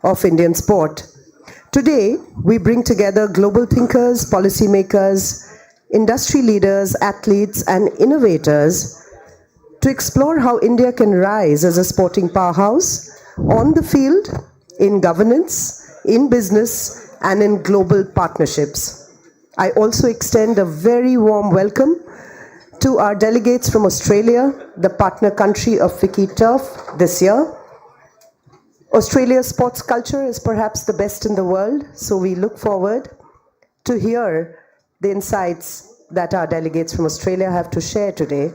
of Indian sport. Today, we bring together global thinkers, policymakers, industry leaders, athletes, and innovators to explore how India can rise as a sporting powerhouse on the field, in governance, in business, and in global partnerships. I also extend a very warm welcome to our delegates from Australia, the partner country of FICCI Turf this year. Australia's sports culture is perhaps the best in the world, so we look forward to hear the insights that our delegates from Australia have to share today.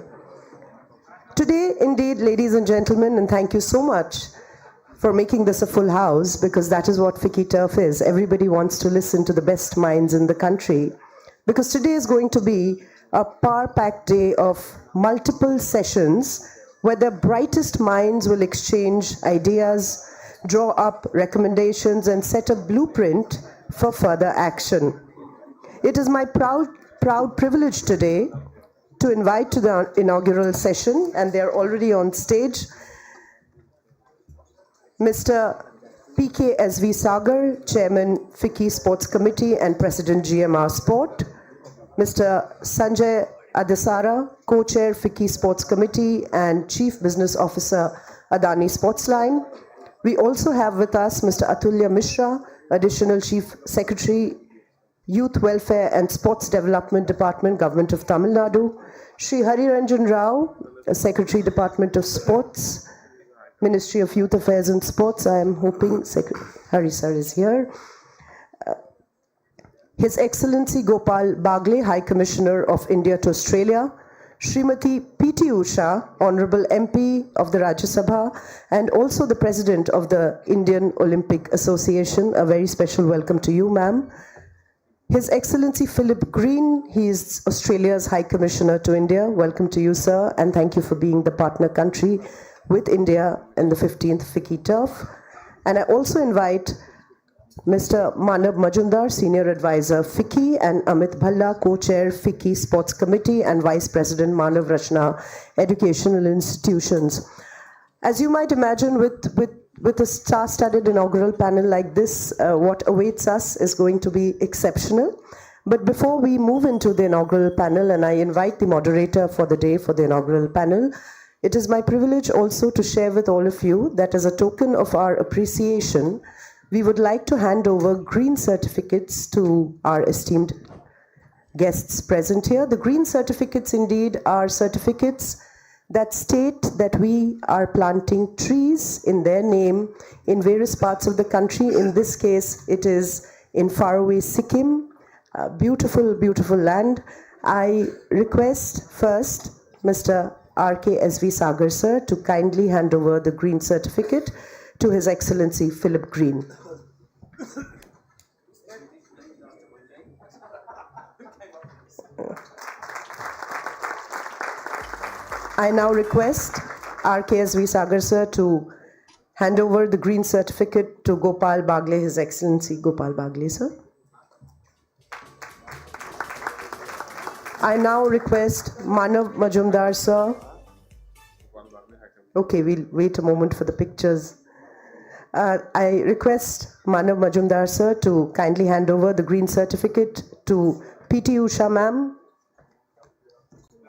Today, indeed, ladies and gentlemen, and thank you so much for making this a full house, because that is what FICCI Turf is. Everybody wants to listen to the best minds in the country, because today is going to be a power-packed day of multiple sessions where the brightest minds will exchange ideas, draw up recommendations, and set a blueprint for further action. It is my proud privilege today to invite to the inaugural session, and they're already on stage, Mr. PKSV Sagar, Chairman FICCI Sports Committee and President GMR Sport, Mr. Sanjay Adesara, Co-Chair FICCI Sports Committee and Chief Business Officer Adani Sportsline. We also have with us Mr. Atulya Mishra, Additional Chief Secretary, Youth Welfare and Sports Development Department, Government of Tamil Nadu, Shri Hari Ranjan Rao, Secretary, Department of Sports, Ministry of Youth Affairs and Sports. I am hoping Hari sir is here. His Excellency Gopal Bagle, High Commissioner of India to Australia, Srimati P.T. Usha, Honorable MP of the Rajya Sabha, and also the President of the Indian Olympic Association. A very special welcome to you, ma'am. His Excellency Philip Green, he is Australia's High Commissioner to India. Welcome to you, sir, and thank you for being the partner country with India in the 15th FICCI Turf. And I also invite Mr. Manav Majumdar, Senior Advisor, FICCI, and Amit Bhalla, Co-Chair, FICCI Sports Committee, and Vice President, Manav Rachna, Educational Institutions. As you might imagine, with a star-studded inaugural panel like this, what awaits us is going to be exceptional. But before we move into the inaugural panel, and I invite the moderator for the day for the inaugural panel, it is my privilege also to share with all of you that as a token of our appreciation, we would like to hand over green certificates to our esteemed guests present here. The green certificates indeed are certificates that state that we are planting trees in their name in various parts of the country. In this case, it is in faraway Sikkim, beautiful, beautiful land. I request first Mr. RKSV Sagar sir to kindly hand over the green certificate to His Excellency Philip Green. I now request RKSV Sagar sir to hand over the green certificate to Gopal Bagle, His Excellency Gopal Bagle sir. I now request Manav Majumdar sir. Okay, we'll wait a moment for the pictures. I request Manav Majumdar sir to kindly hand over the green certificate to P.T. Usha ma'am.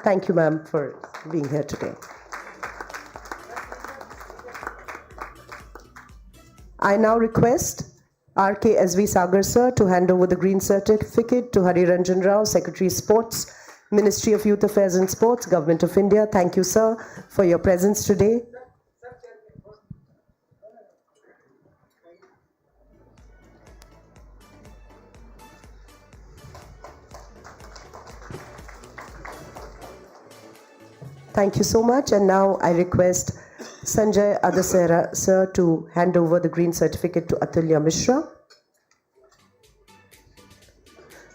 Thank you ma'am for being here today. I now request RKSV Sagar sir to hand over the green certificate to Hari Ranjan Rao, Secretary Sports, Ministry of Youth Affairs and Sports, Government of India. Thank you sir for your presence today. Thank you so much. And now I request Sanjay Adesara sir to hand over the green certificate to Atulya Mishra.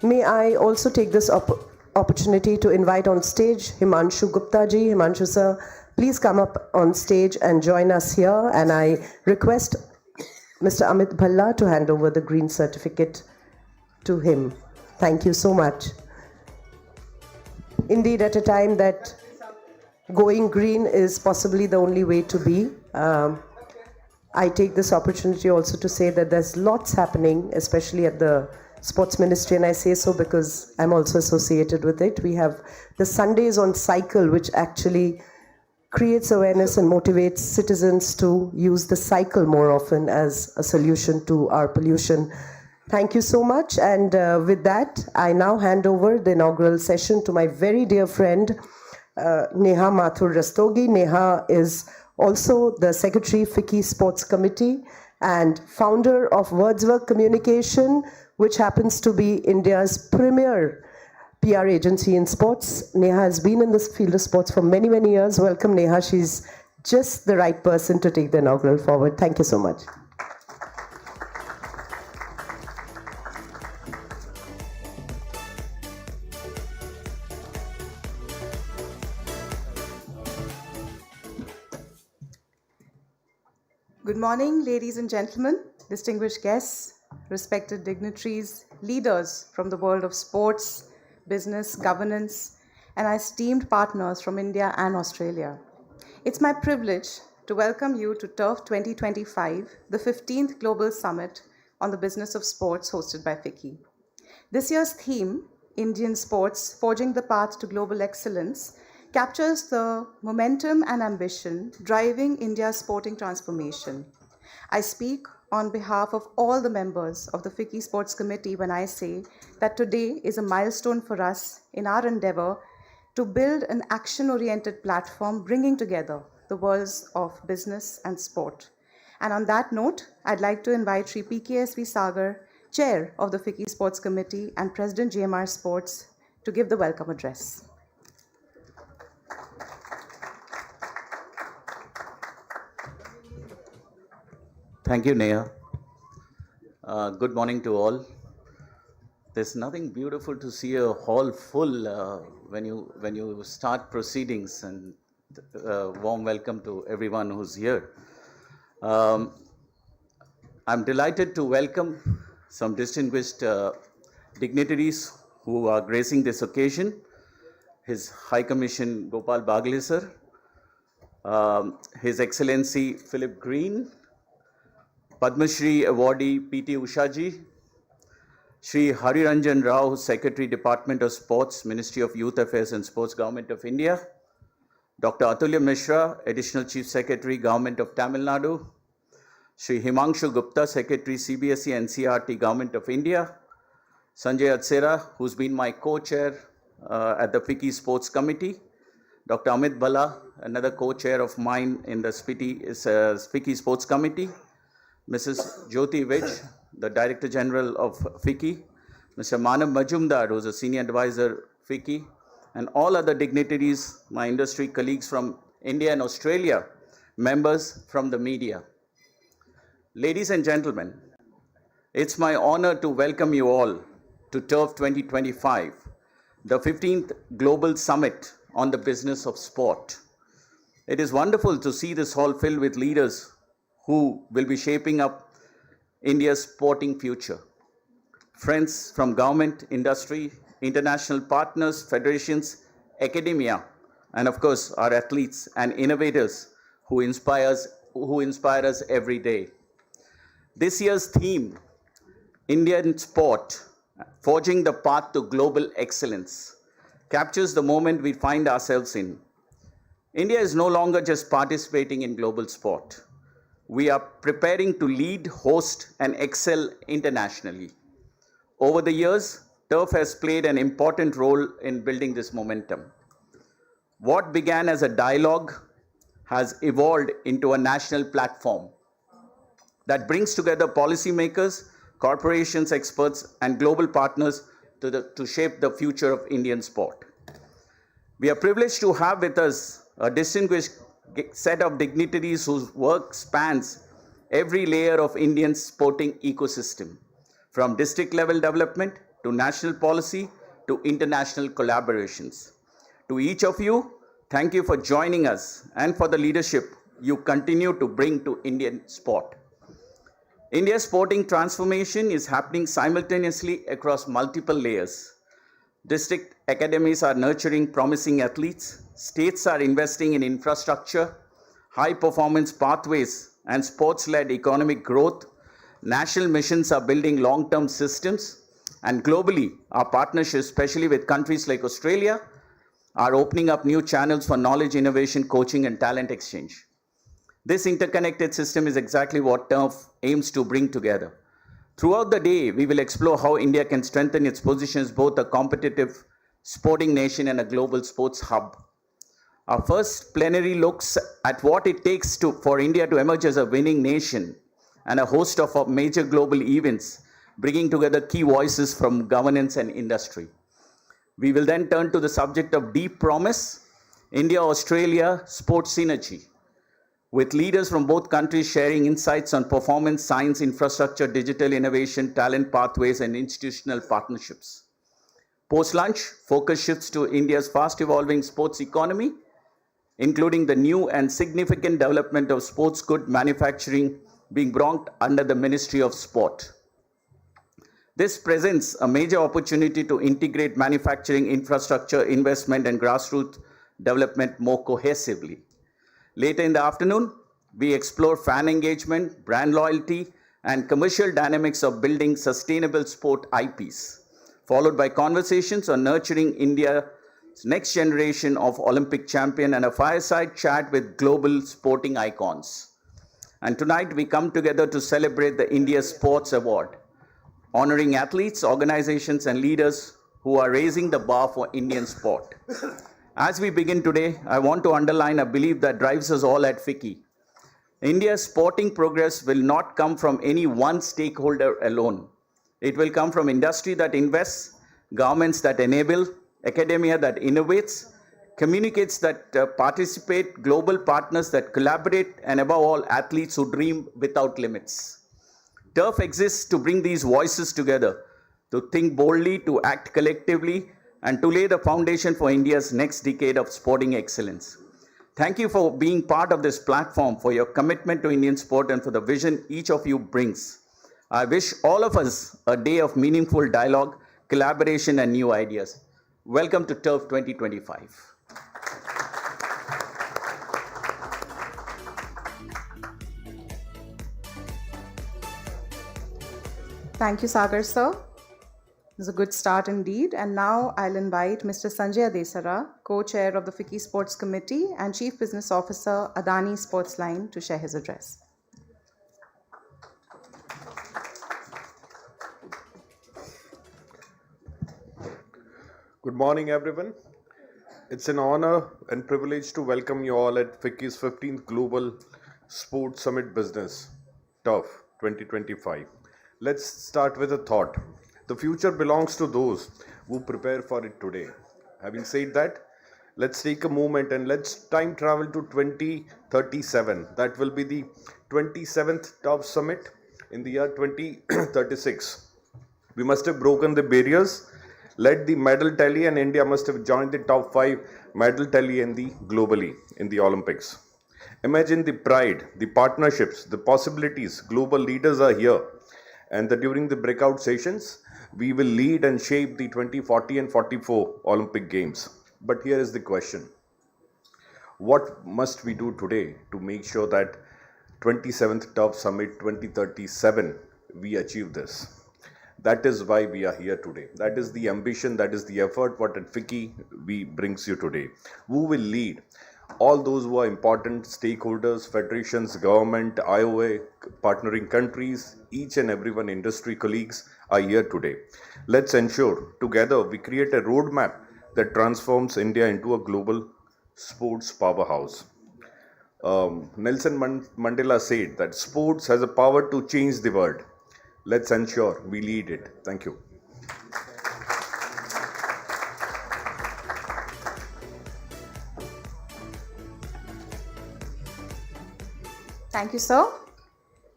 May I also take this opportunity to invite on stage Himanshu Gupta ji. Himanshu sir, please come up on stage and join us here. And I request Mr. Amit Bhalla to hand over the green certificate to him. Thank you so much. Indeed, at a time that going green is possibly the only way to be. I take this opportunity also to say that there's lots happening, especially at the Sports Ministry, and I say so because I'm also associated with it. We have the Sundays on Cycle, which actually creates awareness and motivates citizens to use the cycle more often as a solution to our pollution. Thank you so much. And with that, I now hand over the inaugural session to my very dear friend, Neha Mathur Rastogi. Neha is also the Secretary, FICCI Sports Committee, and founder of Wordsworth Communication, which happens to be India's premier PR agency in sports. Neha has been in this field of sports for many, many years. Welcome, Neha. She's just the right person to take the inaugural forward. Thank you so much. Good morning, ladies and gentlemen, distinguished guests, respected dignitaries, leaders from the world of sports, business, governance, and our esteemed partners from India and Australia. It's my privilege to welcome you to TURF 2025, the 15th Global Summit on the Business of Sports hosted by FICCI. This year's theme, Indian Sports, Forging the Path to Global Excellence, captures the momentum and ambition driving India's sporting transformation. I speak on behalf of all the members of the FICCI Sports Committee when I say that today is a milestone for us in our endeavor to build an action-oriented platform bringing together the worlds of business and sport. And on that note, I'd like to invite Sri PKSV Sagar, Chair of the FICCI Sports Committee and President GMR Sports, to give the welcome address. Thank you, Neha. Good morning to all. There's nothing beautiful to see a hall full when you start proceedings, and warm welcome to everyone who's here. I'm delighted to welcome some distinguished dignitaries who are gracing this occasion. His High Commission Gopal Bagle sir, His Excellency Philip Green, Padma Shri awardee P.T. Usha ji, Shri Hari Ranjan Rao, Secretary, Department of Sports, Ministry of Youth Affairs and Sports, Government of India, Dr. Atulya Mishra, Additional Chief Secretary, Government of Tamil Nadu, Shri Himanshu Gupta, Secretary, CBSE and CRT, Government of India, Sanjay Atsera, who's been my co-chair at the FICCI Sports Committee, Dr. Amit Bala, another co-chair of mine in the FICCI Sports Committee, Mrs. Jyoti Vij, the Director General of FICCI, Mr. Manav Majumdar, who is a Senior Advisor FICCI, and all other dignitaries, my industry colleagues from India and Australia, members from the media. Ladies and gentlemen, it's my honor to welcome you all to TURF 2025, the 15th Global Summit on the Business of Sport. It is wonderful to see this hall filled with leaders who will be shaping up India's sporting future. Friends from government, industry, international partners, federations, academia, and of course our athletes and innovators who inspire us every day. This year's theme, Indian Sport, Forging the Path to Global Excellence, captures the moment we find ourselves in. India is no longer just participating in global sport. We are preparing to lead, host, and excel internationally. Over the years, TURF has played an important role in building this momentum. What began as a dialogue has evolved into a national platform that brings together policymakers, corporations, experts, and global partners to shape the future of Indian sport. We are privileged to have with us a distinguished set of dignitaries whose work spans every layer of Indian sporting ecosystem, from district level development to national policy to international collaborations. To each of you, thank you for joining us and for the leadership you continue to bring to Indian sport. India's sporting transformation is happening simultaneously across multiple layers. District academies are nurturing promising athletes. States are investing in infrastructure, high-performance pathways and sports-led economic growth. National missions are building long-term systems, and globally, our partnerships, especially with countries like Australia, are opening up new channels for knowledge, innovation, coaching, and talent exchange. This interconnected system is exactly what TURF aims to bring together. Throughout the day, we will explore how India can strengthen its position as both a competitive sporting nation and a global sports hub. Our first plenary looks at what it takes for India to emerge as a winning nation and a host of major global events, bringing together key voices from governance and industry. We will then turn to the subject of deep promise, India-Australia sports synergy, with leaders from both countries sharing insights on performance, science, infrastructure, digital innovation, talent pathways, and institutional partnerships. Post-lunch, focus shifts to India's fast-evolving sports economy, including the new and significant development of sports good manufacturing being brought under the Ministry of Sport. This presents a major opportunity to integrate manufacturing, infrastructure, investment, and grassroots development more cohesively. Later in the afternoon, we explore fan engagement, brand loyalty, and commercial dynamics of building sustainable sport IPs, followed by conversations on nurturing India's next generation of Olympic champion and a fireside chat with global sporting icons. And tonight we come together to celebrate the India Sports Award, honoring athletes, organizations, and leaders who are raising the bar for Indian sport. As we begin today, I want to underline a belief that drives us all at FICCI. India's sporting progress will not come from any one stakeholder alone. It will come from industry that invests, governments that enable, academia that innovates, communicates that participate, global partners that collaborate, and above all, athletes who dream without limits. TURF exists to bring these voices together, to think boldly, to act collectively, and to lay the foundation for India's next decade of sporting excellence. Thank you for being part of this platform, for your commitment to Indian sport, and for the vision each of you brings. I wish all of us a day of meaningful dialogue, collaboration, and new ideas. Welcome to TURF 2025. Thank you, Sagar sir. It was a good start indeed. And now I'll invite Mr. Sanjay Adesara, co-chair of the FICCI Sports Committee and Chief Business Officer, Adani Sports Line, to share his address. Good morning, everyone. It's an honor and privilege to welcome you all at FICCI's 15th Global Sports Summit Business, TURF 2025. Let's start with a thought. The future belongs to those who prepare for it today. Having said that, let's take a moment and let's time travel to 2037. That will be the 27th TURF Summit in the year 2036. We must have broken the barriers, led the medal tally, and India must have joined the top 5 medal tally globally in the Olympics. Imagine the pride, the partnerships, the possibilities. Global leaders are here. And during the breakout sessions, we will lead and shape the 2040 and 44 Olympic Games. But here is the question. What must we do today to make sure that 27th TURF Summit 2037, we achieve this? That is why we are here today. That is the ambition, that is the effort what at FICCI we brings you today. Who will lead? All those who are important stakeholders, federations, government, IOA, partnering countries, each and everyone, industry colleagues are here today. Let's ensure together we create a roadmap that transforms India into a global sports powerhouse. Nelson Mandela said that sports has a power to change the world. Let's ensure we lead it. Thank you. Thank you, sir.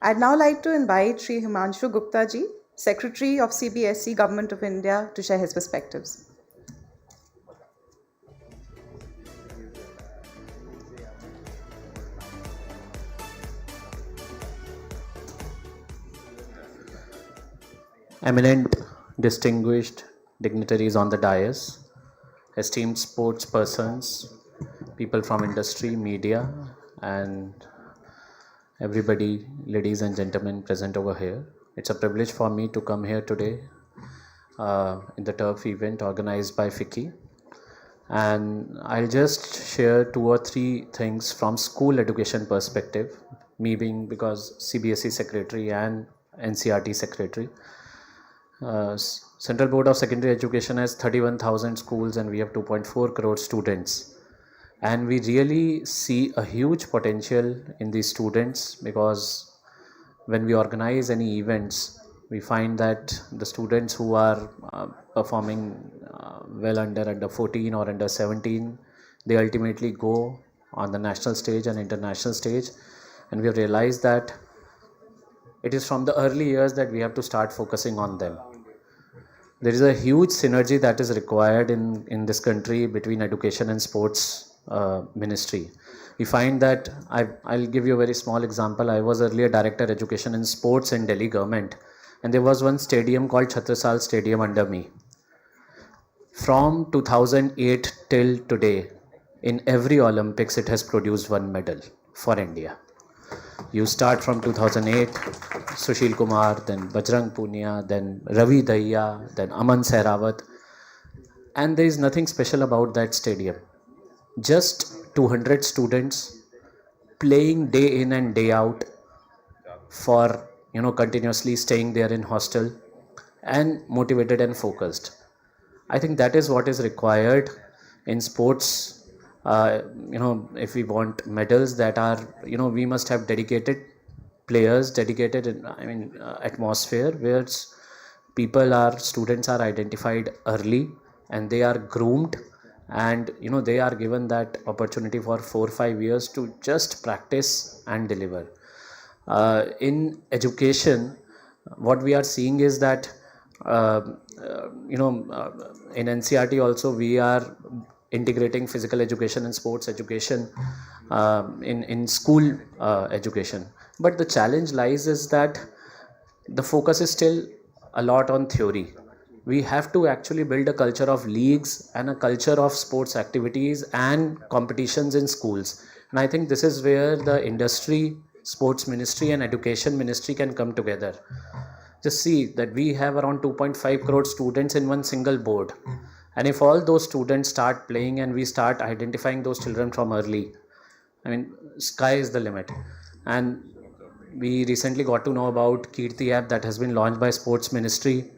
I'd now like to invite Sri Himanshu Gupta ji, Secretary of CBSE Government of India, to share his perspectives. Eminent, distinguished dignitaries on the dais, esteemed sports persons, people from industry, media, and everybody, ladies and gentlemen present over here. It's a privilege for me to come here today in the turf event organized by FICCI. And I'll just share 2 or 3 things from school education perspective, me being because CBSE secretary and NCRT secretary. Central Board of Secondary Education has 31,000 schools and we have 2.4 crore students. And we really see a huge potential in these students, because when we organize any events, we find that the students who are performing well under 14 or under 17, they ultimately go on the national stage and international stage. And we have realized that it is from the early years that we have to start focusing on them. There is a huge synergy that is required in this country between education and sports ministry. We find that, I'll give you a very small example. I was earlier Director Education and Sports in Delhi government, and there was one stadium called Chhatrasal Stadium under me. From 2008 till today, in every Olympics it has produced one medal for India. You start from 2008, Sushil Kumar, then Bajrang Punia, then Ravi Dahiya, then Aman Sehrawat, and there is nothing special about that stadium. Just 200 students playing day in and day out for continuously staying there in hostel and motivated and focused. I think that is what is required in sports. If we want medals, that are we must have dedicated players, dedicated atmosphere where students are identified early and they are groomed, and they are given that opportunity for 4 or 5 years to just practice and deliver. In education, what we are seeing is that in NCRT also we are integrating physical education and sports education in school education. But the challenge lies is that the focus is still a lot on theory. We have to actually build a culture of leagues and a culture of sports activities and competitions in schools. And I think this is where the industry, sports ministry and education ministry can come together. Just see that we have around 2.5 crore students in one single board. And if all those students start playing and we start identifying those children from early, sky is the limit. And we recently got to know about Kirti app that has been launched by Sports Ministry.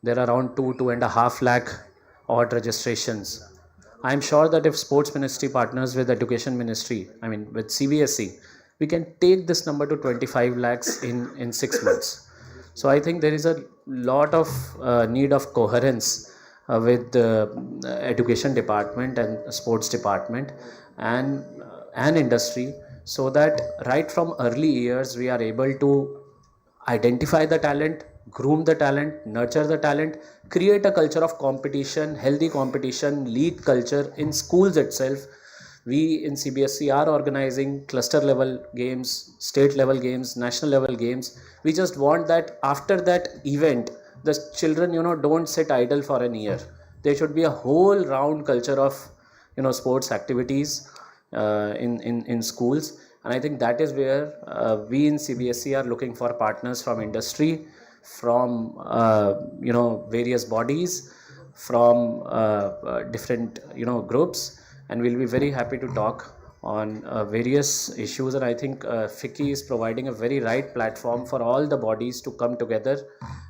There are around 2.5 lakh odd registrations. I am sure that if Sports Ministry partners with Education Ministry, with CBSE, we can take this number to 25 lakhs in 6 months. So I think there is a lot of need of coherence with the education department and sports department and industry, so that right from early years we are able to identify the talent, groom the talent, nurture the talent, create a culture of competition, healthy competition, league culture in schools itself. We in CBSE are organizing cluster level games, state level games, national level games. We just want that after that event, the children don't sit idle for an year. There should be a whole round culture of sports activities in schools. And I think that is where we in CBSE are looking for partners from industry, from various bodies, from different groups, and we'll be very happy to talk on various issues. And I think FICCI is providing a very right platform for all the bodies to come together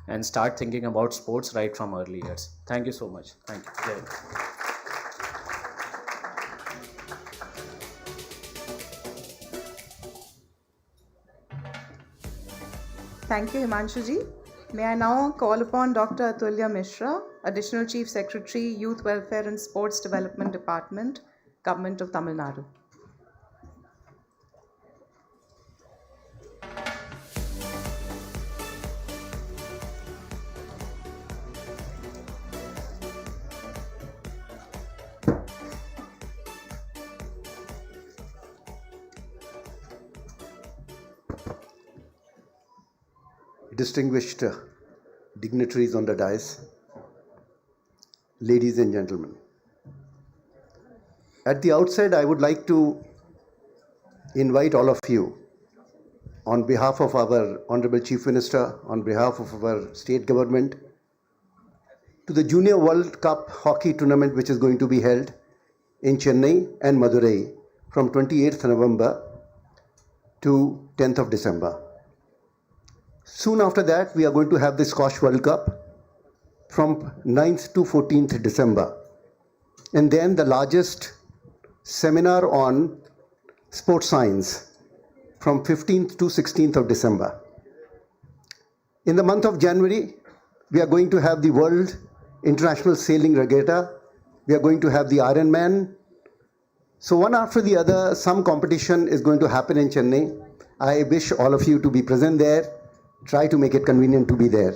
and start thinking about sports right from early years. Thank you so much. Thank you. Thank you, Himanshuji. May I now call upon Dr. Atulya Mishra, Additional Chief Secretary, Youth Welfare and Sports Development Department, Government of Tamil Nadu. Distinguished dignitaries on the dais, ladies and gentlemen. At the outset, I would like to invite all of you on behalf of our Honorable Chief Minister, on behalf of our state government, to the Junior World Cup hockey tournament which is going to be held in Chennai and Madurai from 28th November to 10th of December. Soon after that, we are going to have the Squash World Cup from 9th to 14th December. And then the largest seminar on sports science from 15th to 16th of December. In the month of January, we are going to have the World International Sailing Regatta. We are going to have the Ironman. So one after the other, some competition is going to happen in Chennai. I wish all of you to be present there. Try to make it convenient to be there.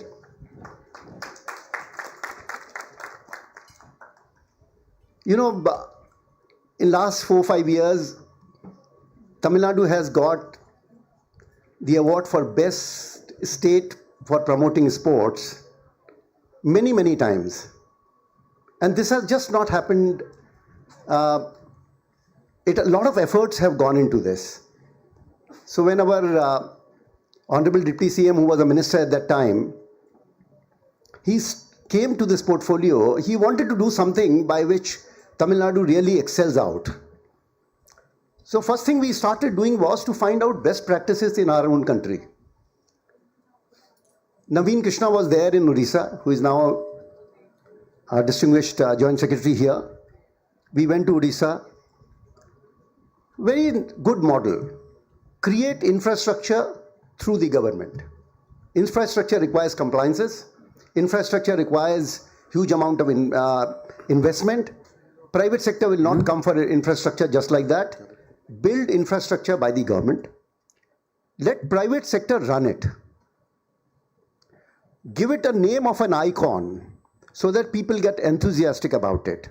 You know, in last 4-5 years, Tamil Nadu has got the award for best state for promoting sports many times. And this has just not happened. A lot of efforts have gone into this. So when our Honorable Deputy CM, who was a minister at that time, he came to this portfolio, he wanted to do something by which Tamil Nadu really excels out. So first thing we started doing was to find out best practices in our own country. Naveen Krishna was there in Odisha, who is now our distinguished Joint Secretary here. We went to Odisha. Very good model. Create infrastructure through the government. Infrastructure requires compliances. Infrastructure requires huge amount of investment. Private sector will not come for infrastructure just like that. Build infrastructure by the government. Let private sector run it. Give it a name of an icon so that people get enthusiastic about it.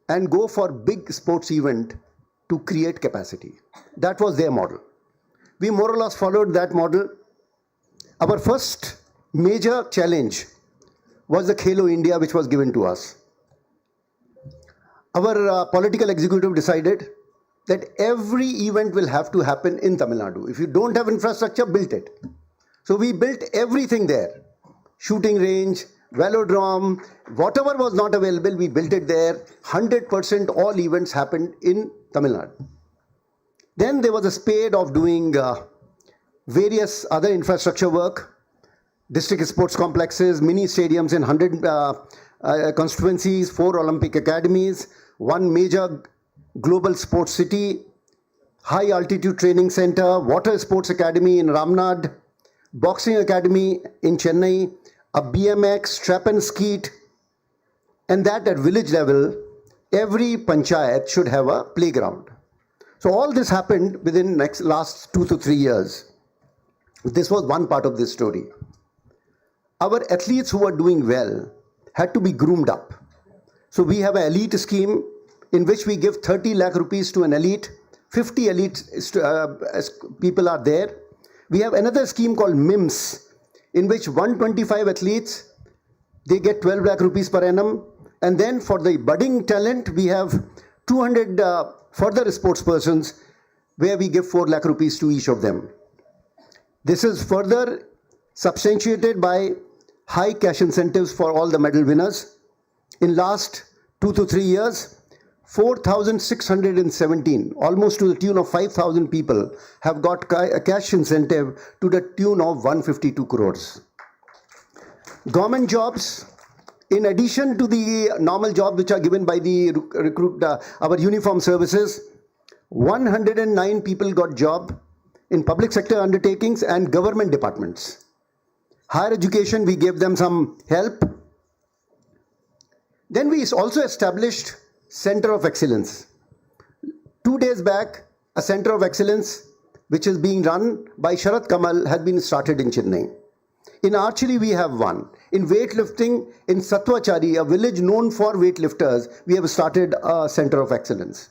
And go for big sports event to create capacity. That was their model. We more or less followed that model. Our first major challenge was the Khelo India, which was given to us. Our political executive decided that every event will have to happen in Tamil Nadu. If you don't have infrastructure, build it. So we built everything there. Shooting range, velodrome, whatever was not available, we built it there. 100% all events happened in Tamil Nadu. Then there was a spade of doing various other infrastructure work, district sports complexes, mini stadiums in 100 constituencies, 4 Olympic academies, 1 major global sports city, high altitude training center, water sports academy in Ramnad, boxing academy in Chennai, a BMX, trap and skeet, and that at village level, every panchayat should have a playground. So all this happened within last 2 to 3 years. This was one part of this story. Our athletes who were doing well had to be groomed up. So we have an elite scheme in which we give 30 lakh rupees to an elite, 50 elite people are there. We have another scheme called MIMS, in which 125 athletes, they get 12 lakh rupees per annum. And then for the budding talent, we have 200 further sports persons where we give 4 lakh rupees to each of them. This is further substantiated by high cash incentives for all the medal winners. In last 2 to 3 years, 4,617, almost to the tune of 5,000 people have got a cash incentive to the tune of 152 crores. Government jobs, in addition to the normal jobs which are given by the our uniform services, 109 people got job in public sector undertakings and government departments. Higher education, we gave them some help. Then we also established Center of Excellence. 2 days back, a Center of Excellence which is being run by Sharat Kamal had been started in Chennai. In archery, we have one. In weightlifting, in Sattwachari, a village known for weightlifters, we have started a Center of Excellence.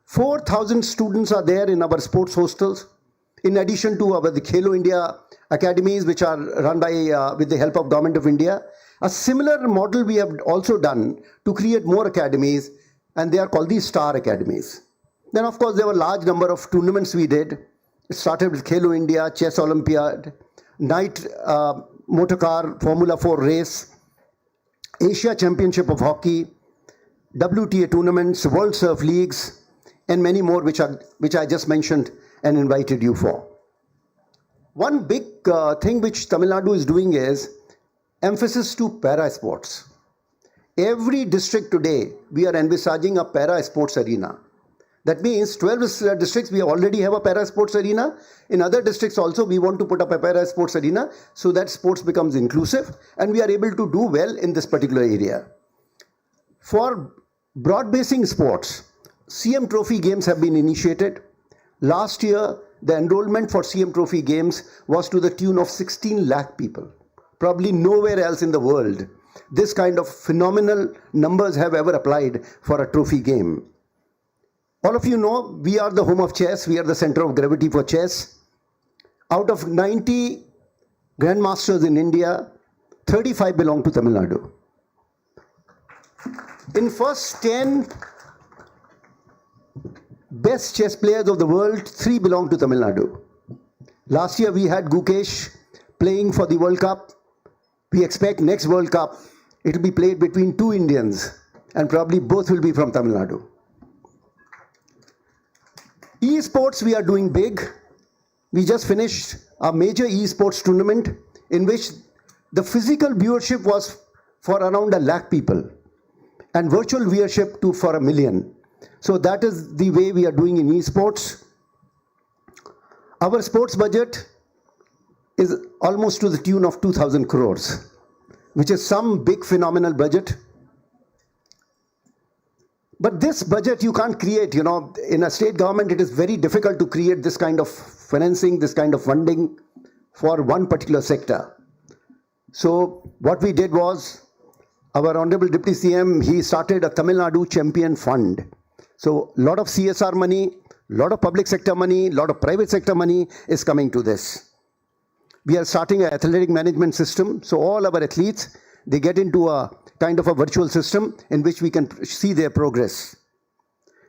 4,000 students are there in our sports hostels, in addition to the Khelo India academies, which are run by with the help of Government of India. A similar model we have also done to create more academies, and they are called the Star Academies. Then, of course, there were a large number of tournaments we did. It started with Khelo India, Chess Olympiad, Night Motor Car Formula 4 race, Asia Championship of Hockey, WTA tournaments, World Surf Leagues, and many more which I just mentioned and invited you for. One big thing which Tamil Nadu is doing is emphasis to para sports. Every district today, we are envisaging a para sports arena. That means 12 districts, we already have a para sports arena. In other districts also, we want to put up a para sports arena so that sports becomes inclusive and we are able to do well in this particular area. For broad-basing sports, CM Trophy games have been initiated. Last year, the enrollment for CM Trophy games was to the tune of 16 lakh people. Probably nowhere else in the world this kind of phenomenal numbers have ever applied for a trophy game. All of you know we are the home of chess. We are the center of gravity for chess. Out of 90 grandmasters in India, 35 belong to Tamil Nadu. In first 10 best chess players of the world, 3 belong to Tamil Nadu. Last year we had Gukesh playing for the World Cup. We expect next World Cup it will be played between 2 Indians and probably both will be from Tamil Nadu. E-sports we are doing big. We just finished a major e-sports tournament in which the physical viewership was for around 1 lakh people and virtual viewership for 1 million. So that is the way we are doing in e-sports. Our sports budget is almost to the tune of 2,000 crores, which is some big phenomenal budget. But this budget you can't create, in a state government it is very difficult to create this kind of financing, this kind of funding for one particular sector. So what we did was, our Honorable Deputy CM, he started a Tamil Nadu Champion Fund. So a lot of CSR money, a lot of public sector money, a lot of private sector money is coming to this. We are starting an athletic management system. So all our athletes, they get into a kind of a virtual system in which we can see their progress.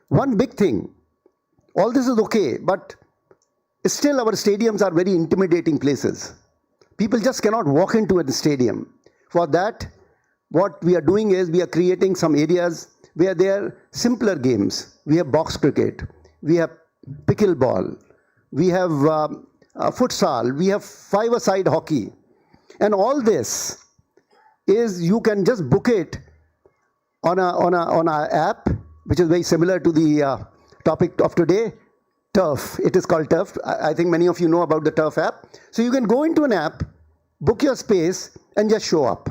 One big thing, all this is okay, but still our stadiums are very intimidating places. People just cannot walk into a stadium. For that, what we are doing is we are creating some areas where there are simpler games. We have box cricket, we have pickleball, we have futsal, we have five-a-side hockey. And all this is you can just book it on a app, which is very similar to the topic of today, Turf. It is called Turf. I think many of you know about the Turf app. So you can go into an app, book your space, and just show up.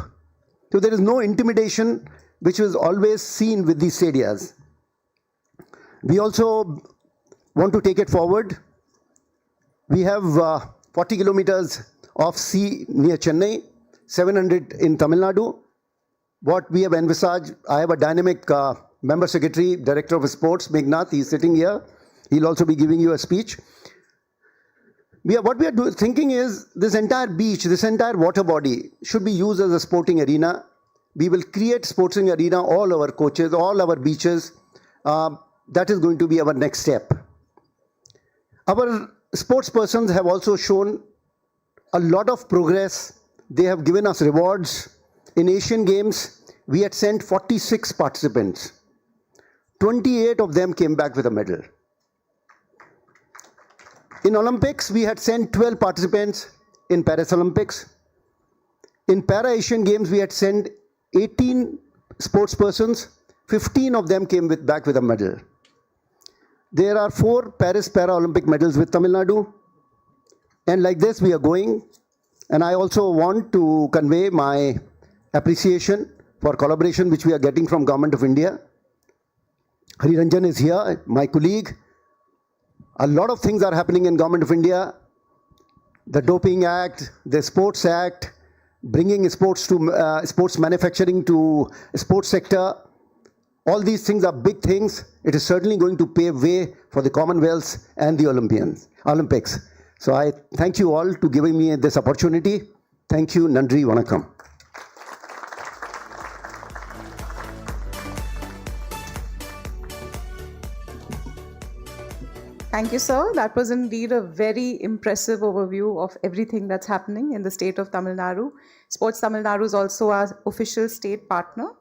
So there is no intimidation, which was always seen with these stadiums. We also want to take it forward. We have 40 kilometers of sea near Chennai, 700 in Tamil Nadu. What we have envisaged, I have a dynamic member secretary, director of sports, Megnath, he is sitting here. He'll also be giving you a speech. What we are thinking is this entire beach, this entire water body should be used as a sporting arena. We will create sporting arena, all our coaches, all our beaches. That is going to be our next step. Our sports persons have also shown a lot of progress. They have given us rewards. In Asian Games, we had sent 46 participants. 28 of them came back with a medal. In Olympics, we had sent 12 participants in Paris Olympics. In Para-Asian Games, we had sent 18 sports persons. 15 of them came back with a medal. There are 4 Paris Para-Olympic medals with Tamil Nadu. And like this, we are going. And I also want to convey my appreciation for collaboration which we are getting from Government of India. Hari Ranjan is here, my colleague. A lot of things are happening in Government of India. The Doping Act, the Sports Act, bringing sports to sports manufacturing to sports sector. All these things are big things. It is certainly going to pave way for the Commonwealth and the Olympics. So I thank you all to giving me this opportunity. Thank you. Nandri Vanakkam. Thank you, sir. That was indeed a very impressive overview of everything that's happening in the state of Tamil Nadu. Sports Tamil Nadu is also our official state partner.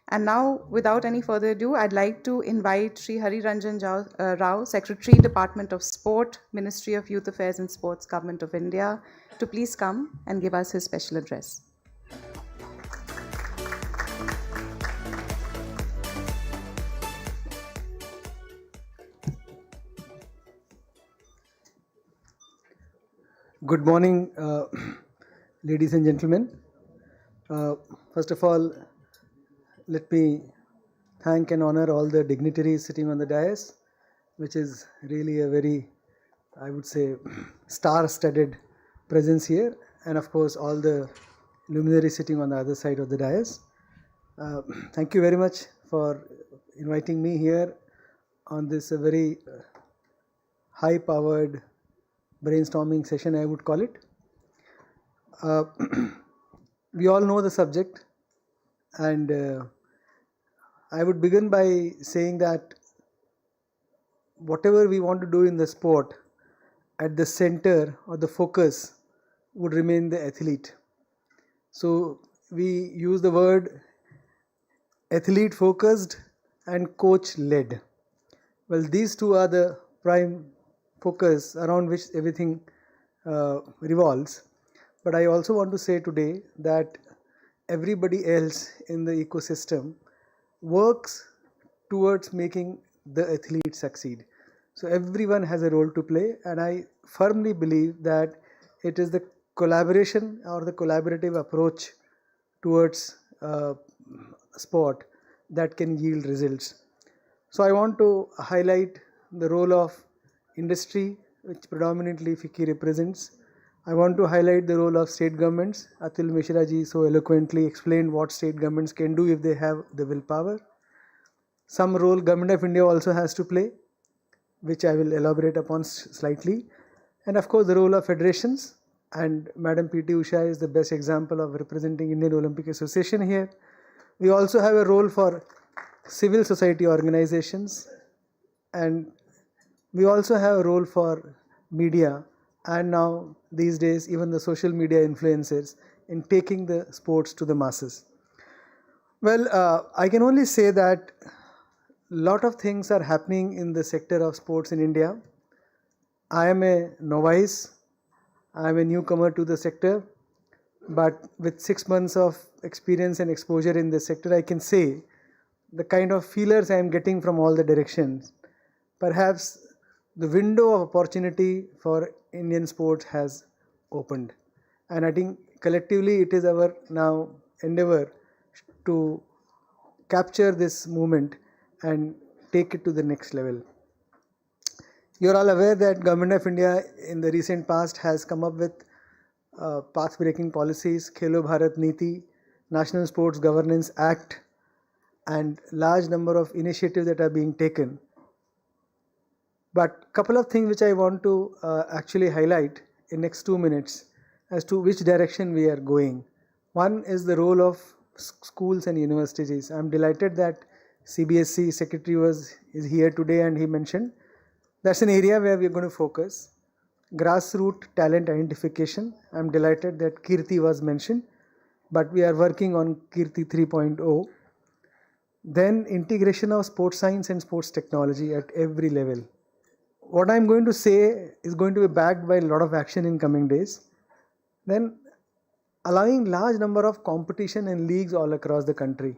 And now, without any further ado, I'd like to invite Sri Hari Ranjan Rao, Secretary, Department of Sport, Ministry of Youth Affairs and Sports, Government of India, to please come and give us his special address. Good morning, ladies and gentlemen. First of all, let me thank and honor all the dignitaries sitting on the dais, which is really a very, I would say, star-studded presence here, and of course all the luminaries sitting on the other side of the dais. Thank you very much for inviting me here on this very high-powered brainstorming session, I would call it. We all know the subject, and I would begin by saying that whatever we want to do in the sport, at the center or the focus would remain the athlete. So we use the word athlete focused and coach led. Well, these two are the prime focus around which everything revolves. But I also want to say today that everybody else in the ecosystem works towards making the athlete succeed. So everyone has a role to play, and I firmly believe that it is the collaboration or the collaborative approach towards sport that can yield results. So I want to highlight the role of industry, which predominantly FICCI represents. I want to highlight the role of state governments. Atul Mishra ji so eloquently explained what state governments can do if they have the willpower. Some role Government of India also has to play, which I will elaborate upon slightly. And of course the role of federations, and Madam P.T. Usha is the best example of representing Indian Olympic Association here. We also have a role for civil society organizations, and we also have a role for media, and now these days even the social media influencers in taking the sports to the masses. Well, I can only say that a lot of things are happening in the sector of sports in India. I am a novice, I am a newcomer to the sector, but with 6 months of experience and exposure in this sector, I can say the kind of feelers I am getting from all the directions. Perhaps the window of opportunity for Indian sports has opened, and I think collectively it is our now endeavor to capture this movement and take it to the next level. You are all aware that Government of India in the recent past has come up with path-breaking policies, Khelo Bharat Niti, National Sports Governance Act, and large number of initiatives that are being taken. But couple of things which I want to actually highlight in next 2 minutes as to which direction we are going. One is the role of schools and universities. I am delighted that CBSE secretary is here today, and he mentioned that's an area where we are going to focus. Grassroots talent identification. I am delighted that Kirti was mentioned, but we are working on Kirti 3.0. Then integration of sports science and sports technology at every level. What I am going to say is going to be backed by a lot of action in coming days. Then allowing large number of competition and leagues all across the country.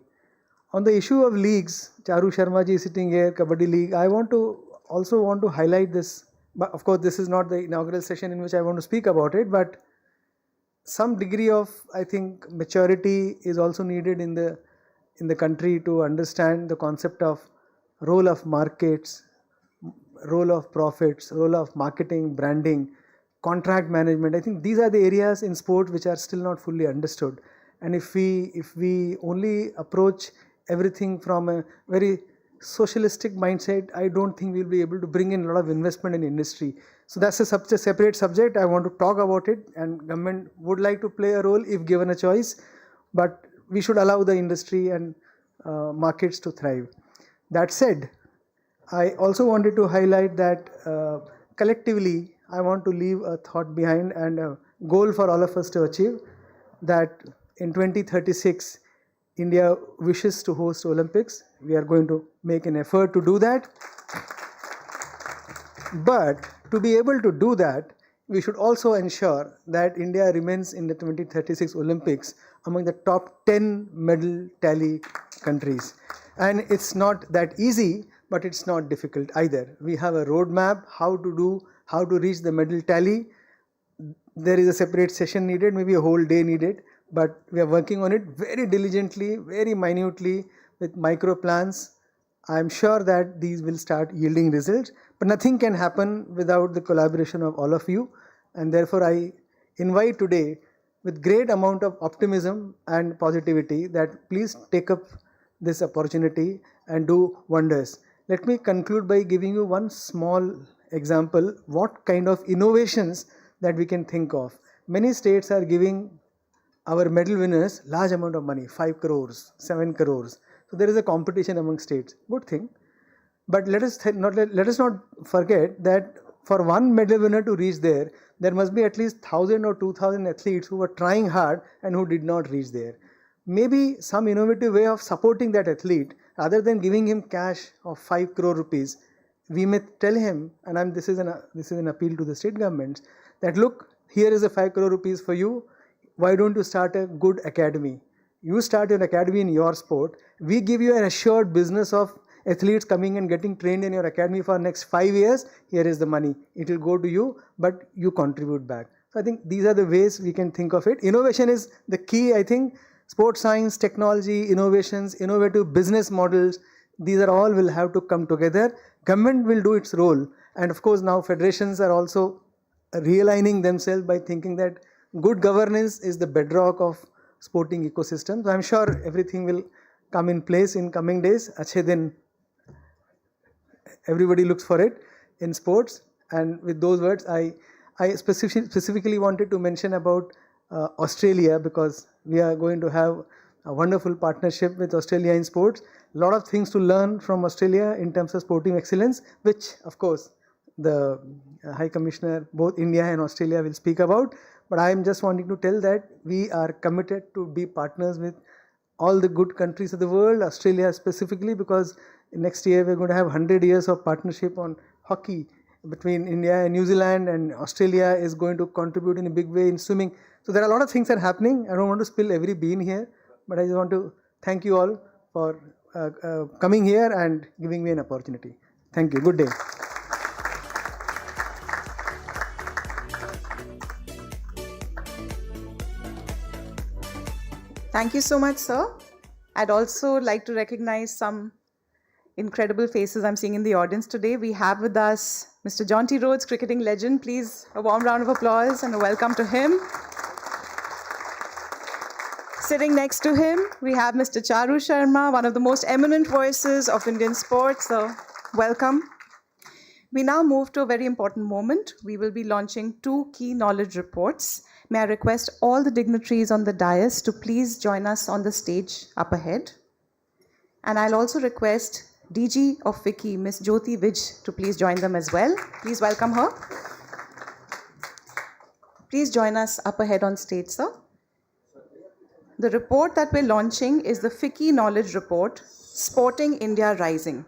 On the issue of leagues, Charu Sharma ji is sitting here, Kabaddi League, I also want to highlight this. But of course this is not the inaugural session in which I want to speak about it, but some degree of, I think, maturity is also needed in the country to understand the concept of role of markets, role of profits, role of marketing, branding, contract management. I think these are the areas in sport which are still not fully understood. And if we only approach everything from a very socialistic mindset, I don't think we'll be able to bring in a lot of investment in industry. So that's a separate subject. I want to talk about it, and government would like to play a role if given a choice, but we should allow the industry and markets to thrive. That said, I also wanted to highlight that collectively, I want to leave a thought behind and a goal for all of us to achieve, that in 2036, India wishes to host Olympics. We are going to make an effort to do that. But to be able to do that, we should also ensure that India remains in the 2036 Olympics among the top 10 medal tally countries. And it's not that easy, but it's not difficult either. We have a roadmap how to reach the medal tally. There is a separate session needed, maybe a whole day needed, but we are working on it very diligently, very minutely with micro plans. I am sure that these will start yielding results, but nothing can happen without the collaboration of all of you. And therefore, I invite today with great amount of optimism and positivity that please take up this opportunity and do wonders. Let me conclude by giving you one small example, what kind of innovations that we can think of. Many states are giving our medal winners large amount of money, 5 crores, 7 crores. So there is a competition among states. Good thing. But let us not forget that for one medal winner to reach there must be at least 1,000 or 2,000 athletes who were trying hard and who did not reach there. Maybe some innovative way of supporting that athlete, rather than giving him cash of 5 crore rupees, we may tell him, and this is an appeal to the state governments, that look, here is a 5 crore rupees for you. Why don't you start a good academy? You start an academy in your sport. We give you an assured business of athletes coming and getting trained in your academy for next 5 years. Here is the money. It will go to you, but you contribute back. So I think these are the ways we can think of it. Innovation is the key, I think. Sports science, technology, innovations, innovative business models, these are all will have to come together. Government will do its role. And of course, now federations are also realigning themselves by thinking that good governance is the bedrock of sporting ecosystem. So I'm sure everything will come in place in coming days. Achhe din, everybody looks for it in sports. And with those words, I specifically wanted to mention about Australia, because we are going to have a wonderful partnership with Australia in sports. A lot of things to learn from Australia in terms of sporting excellence, which of course the High Commissioner, both India and Australia, will speak about. But I am just wanting to tell that we are committed to be partners with all the good countries of the world, Australia specifically, because next year we're going to have 100 years of partnership on hockey between India and New Zealand, and Australia is going to contribute in a big way in swimming. So there are a lot of things that are happening. I don't want to spill every bean here, but I just want to thank you all for coming here and giving me an opportunity. Thank you. Good day. Thank you so much, sir. I'd also like to recognize some incredible faces I'm seeing in the audience today. We have with us Mr. John T. Rhodes, cricketing legend. Please, a warm round of applause and a welcome to him. Sitting next to him, we have Mr. Charu Sharma, one of the most eminent voices of Indian sports. So, welcome. We now move to a very important moment. We will be launching 2 key knowledge reports. May I request all the dignitaries on the dais to please join us on the stage up ahead. And I'll also request DG of FICCI, Ms. Jyoti Vij, to please join them as well. Please welcome her. Please join us up ahead on stage, sir. The report that we're launching is the FICCI Knowledge Report, Sporting India Rising.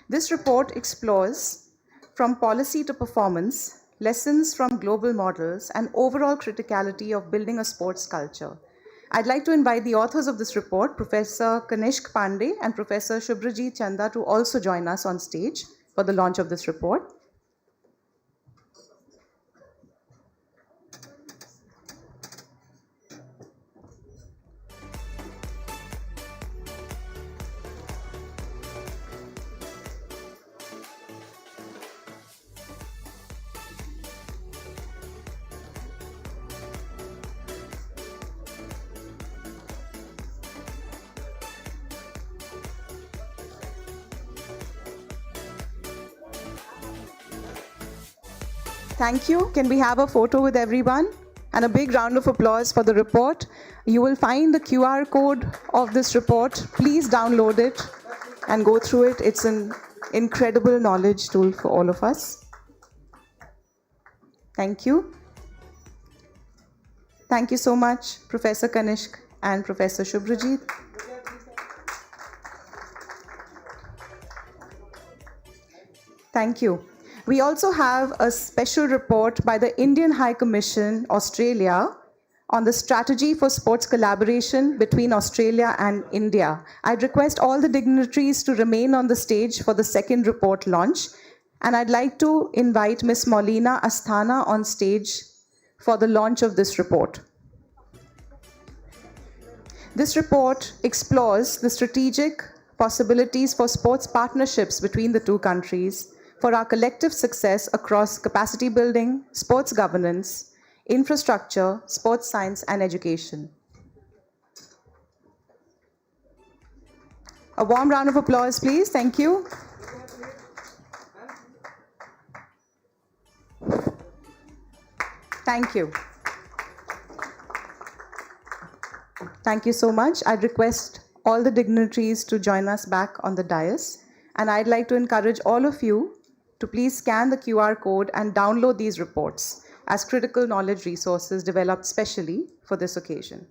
This report explores, from policy to performance, lessons from global models and overall criticality of building a sports culture. I'd like to invite the authors of this report, Professor Kanishk Pandey and Professor Shubhrajit Chanda, to also join us on stage for the launch of this report. Thank you. Can we have a photo with everyone? And a big round of applause for the report. You will find the QR code of this report. Please download it and go through it. It's an incredible knowledge tool for all of us. Thank you. Thank you so much, Professor Kanishk and Professor Shubhrajit. Thank you. We also have a special report by the Indian High Commission, Australia, on the strategy for sports collaboration between Australia and India. I'd request all the dignitaries to remain on the stage for the second report launch. And I'd like to invite Ms. Molina Asthana on stage for the launch of this report. This report explores the strategic possibilities for sports partnerships between the two countries for our collective success across capacity building, sports governance, infrastructure, sports science, and education. A warm round of applause, please. Thank you. Thank you. Thank you so much. I'd request all the dignitaries to join us back on the dais. And I'd like to encourage all of you to please scan the QR code and download these reports as critical knowledge resources developed specially for this occasion.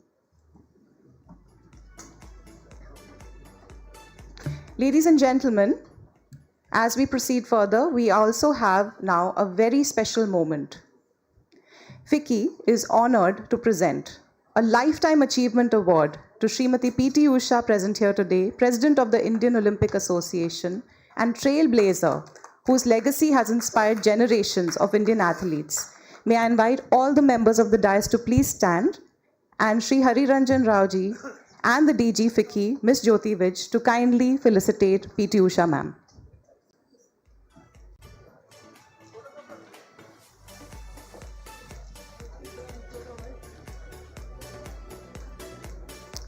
Ladies and gentlemen, as we proceed further, we also have now a very special moment. FICCI is honored to present a Lifetime Achievement Award to Srimati P.T. Usha, present here today, President of the Indian Olympic Association and trailblazer whose legacy has inspired generations of Indian athletes. May I invite all the members of the dais to please stand, and Shri Hari Ranjan Rao ji and the DG FICCI, Ms. Jyoti Vij, to kindly felicitate P.T. Usha ma'am.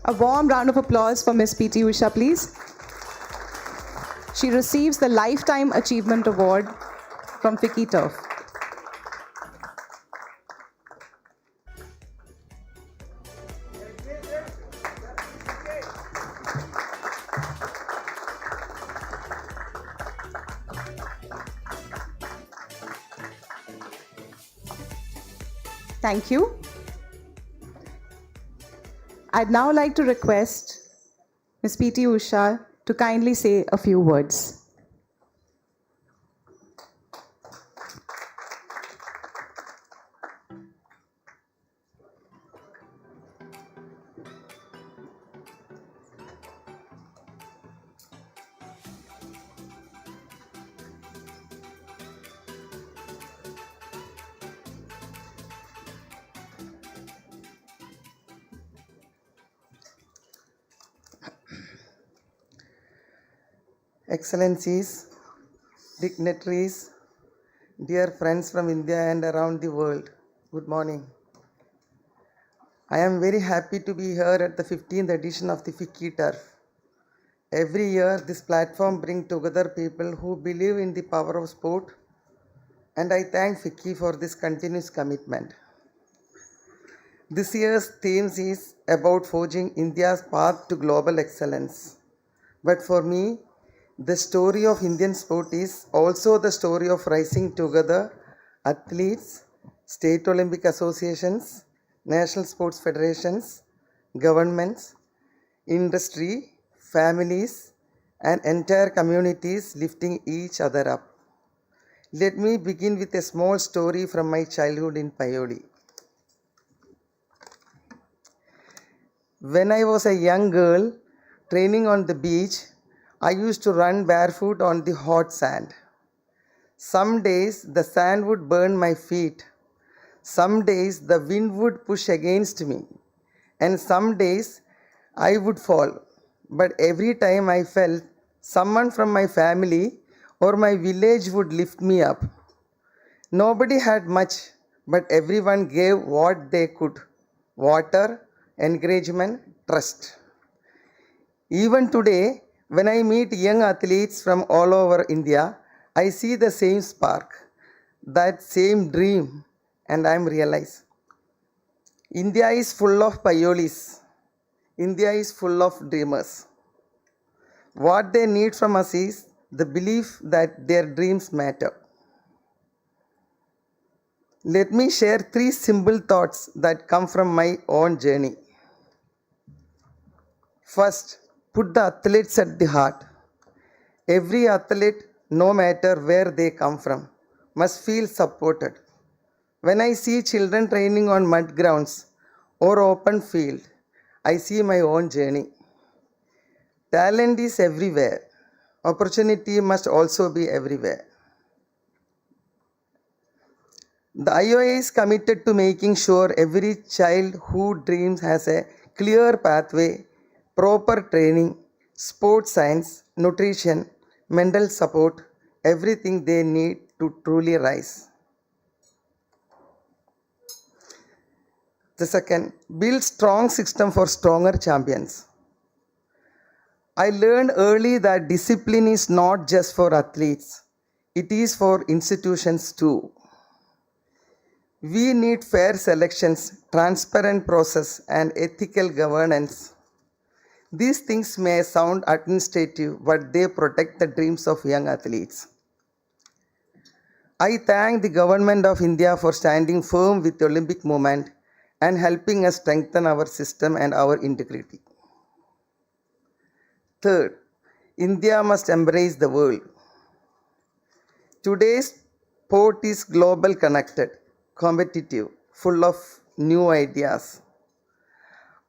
A warm round of applause for Ms. P.T. Usha, please. She receives the Lifetime Achievement Award from FICCI Turf. Thank you. I'd now like to request Ms. P.T. Usha to kindly say a few words. Excellencies, dignitaries, dear friends from India and around the world, good morning. I am very happy to be here at the 15th edition of the FICCI Turf. Every year, this platform brings together people who believe in the power of sport, and I thank FICCI for this continuous commitment. This year's theme is about forging India's path to global excellence. But for me, the story of Indian sport is also the story of rising together athletes, state Olympic associations, national sports federations, governments, industry, families, and entire communities lifting each other up. Let me begin with a small story from my childhood in Payoli. When I was a young girl training on the beach, I used to run barefoot on the hot sand. Some days the sand would burn my feet. Some days the wind would push against me. And some days I would fall. But every time I fell, someone from my family or my village would lift me up. Nobody had much, but everyone gave what they could: water, encouragement, trust. Even today, when I meet young athletes from all over India, I see the same spark, that same dream, and I realize India is full of Payolis. India is full of dreamers. What they need from us is the belief that their dreams matter. Let me share 3 simple thoughts that come from my own journey. First, put the athletes at the heart. Every athlete, no matter where they come from, must feel supported. When I see children training on mud grounds or open field, I see my own journey. Talent is everywhere. Opportunity must also be everywhere. The IOA is committed to making sure every child who dreams has a clear pathway, proper training, sports science, nutrition, mental support, everything they need to truly rise. The second, build strong system for stronger champions. I learned early that discipline is not just for athletes, it is for institutions too. We need fair selections, transparent process, and ethical governance. These things may sound administrative, but they protect the dreams of young athletes. I thank the Government of India for standing firm with the Olympic movement and helping us strengthen our system and our integrity. Third, India must embrace the world. Today's sport is global connected, competitive, full of new ideas.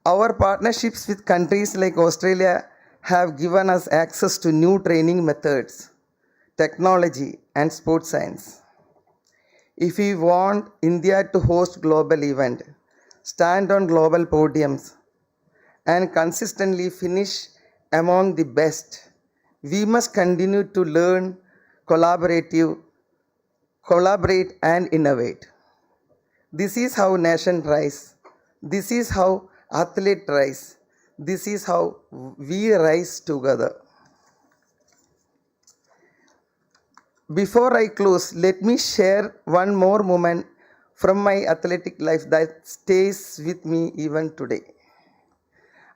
Our partnerships with countries like Australia have given us access to new training methods, technology, and sports science. If we want India to host global events, stand on global podiums, and consistently finish among the best, we must continue to learn, collaborate, and innovate. This is how nation rise. This is how athlete rise. This is how we rise together. Before I close, let me share one more moment from my athletic life that stays with me even today.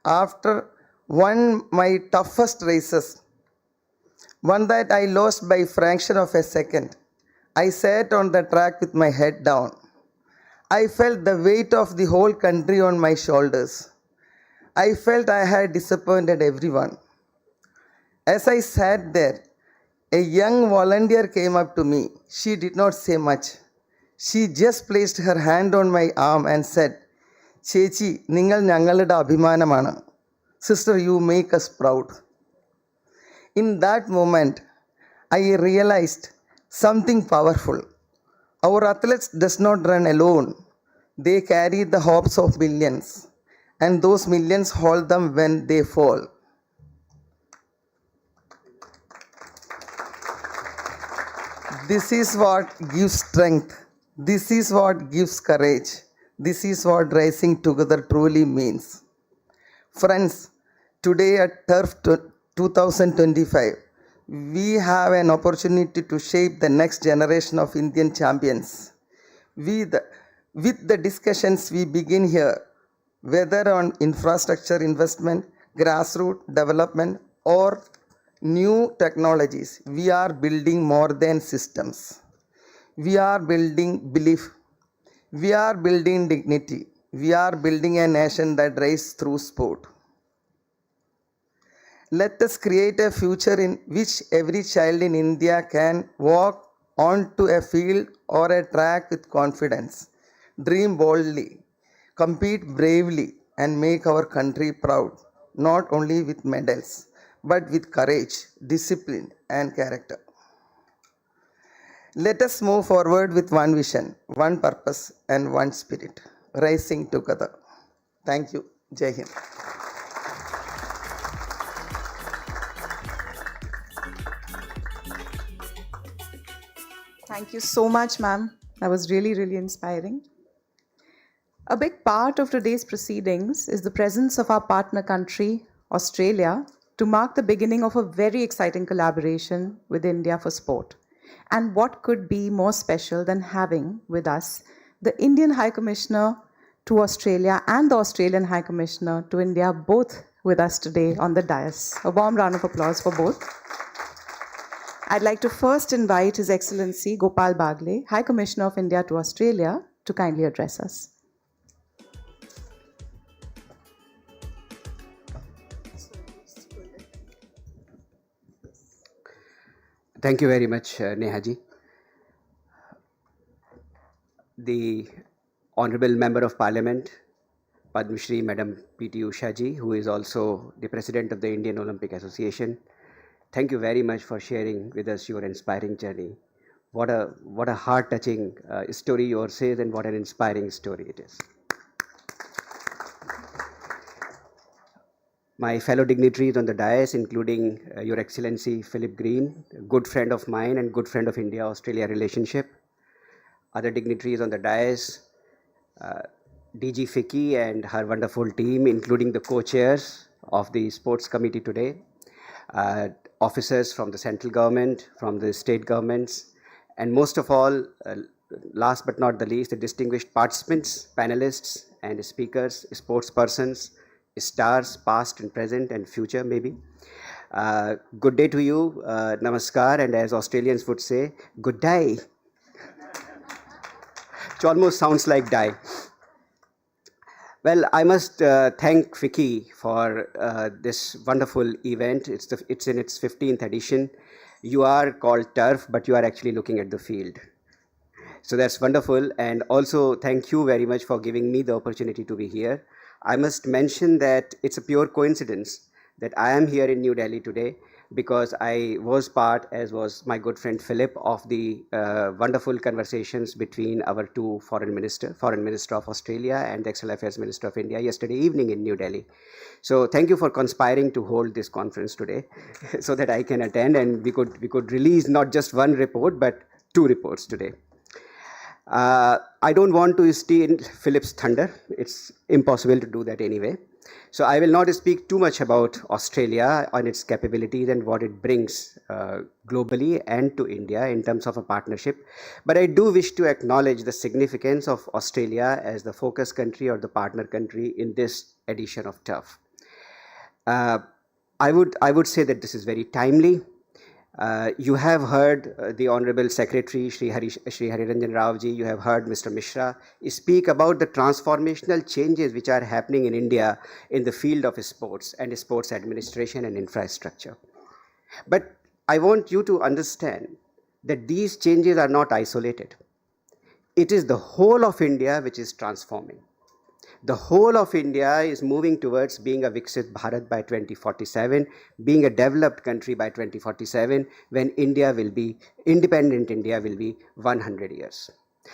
After my toughest races, one that I lost by a fraction of a second, I sat on the track with my head down. I felt the weight of the whole country on my shoulders. I felt I had disappointed everyone. As I sat there, a young volunteer came up to me. She did not say much. She just placed her hand on my arm and said, "Chechi, ningal njangalude abhimanamana. Sister, you make us proud." In that moment, I realized something powerful. Our athletes does not run alone. They carry the hopes of millions, and those millions hold them when they fall. This is what gives strength. This is what gives courage. This is what rising together truly means. Friends, today at Turf 2025, we have an opportunity to shape the next generation of Indian champions. With the discussions we begin here, whether on infrastructure investment, grassroots development, or new technologies, we are building more than systems. We are building belief. We are building dignity. We are building a nation that rises through sport. Let us create a future in which every child in India can walk onto a field or a track with confidence, dream boldly, compete bravely, and make our country proud, not only with medals, but with courage, discipline, and character. Let us move forward with one vision, one purpose, and one spirit, rising together. Thank you. Jai Hind. Thank you so much, ma'am. That was really, really inspiring. A big part of today's proceedings is the presence of our partner country, Australia, to mark the beginning of a very exciting collaboration with India for sport. And what could be more special than having with us the Indian High Commissioner to Australia and the Australian High Commissioner to India, both with us today on the dais. A warm round of applause for both. I'd like to first invite His Excellency Gopal Bagle, High Commissioner of India to Australia, to kindly address us. Thank you very much, Nehaji. The Honorable Member of Parliament, Padma Shri Madam P.T. Usha ji, who is also the President of the Indian Olympic Association. Thank you very much for sharing with us your inspiring journey. What a heart-touching story yours is, and what an inspiring story it is. My fellow dignitaries on the dais, including Your Excellency Philip Green, a good friend of mine and good friend of India-Australia relationship. Other dignitaries on the dais, DG FICCI and her wonderful team, including the co-chairs of the sports committee today, officers from the central government, from the state governments, and most of all, last but not the least, the distinguished participants, panelists and speakers, sports persons, stars, past and present and future maybe. Good day to you, namaskar, and as Australians would say, good day. It almost sounds like die. Well, I must thank FICCI for this wonderful event. It's in its 15th edition. You are called turf, but you are actually looking at the field. So that's wonderful. And also thank you very much for giving me the opportunity to be here. I must mention that it's a pure coincidence that I am here in New Delhi today, because I was part, as was my good friend Philip, of the wonderful conversations between our two Foreign Minister of Australia and the External Affairs Minister of India yesterday evening in New Delhi. So thank you for conspiring to hold this conference today so that I can attend, and we could release not just one report but two reports today. I don't want to steal Philip's thunder. It's impossible to do that anyway. So I will not speak too much about Australia and its capabilities and what it brings globally and to India in terms of a partnership. But I do wish to acknowledge the significance of Australia as the focus country or the partner country in this edition of TUF. I would say that this is very timely. You have heard the Honorable Secretary Shri Hariranjan Rao ji, you have heard Mr. Mishra speak about the transformational changes which are happening in India in the field of sports and sports administration and infrastructure. But I want you to understand that these changes are not isolated. It is the whole of India which is transforming. The whole of India is moving towards being a Viksit Bharat by 2047, being a developed country by 2047, when India will be, independent India will be 100 years.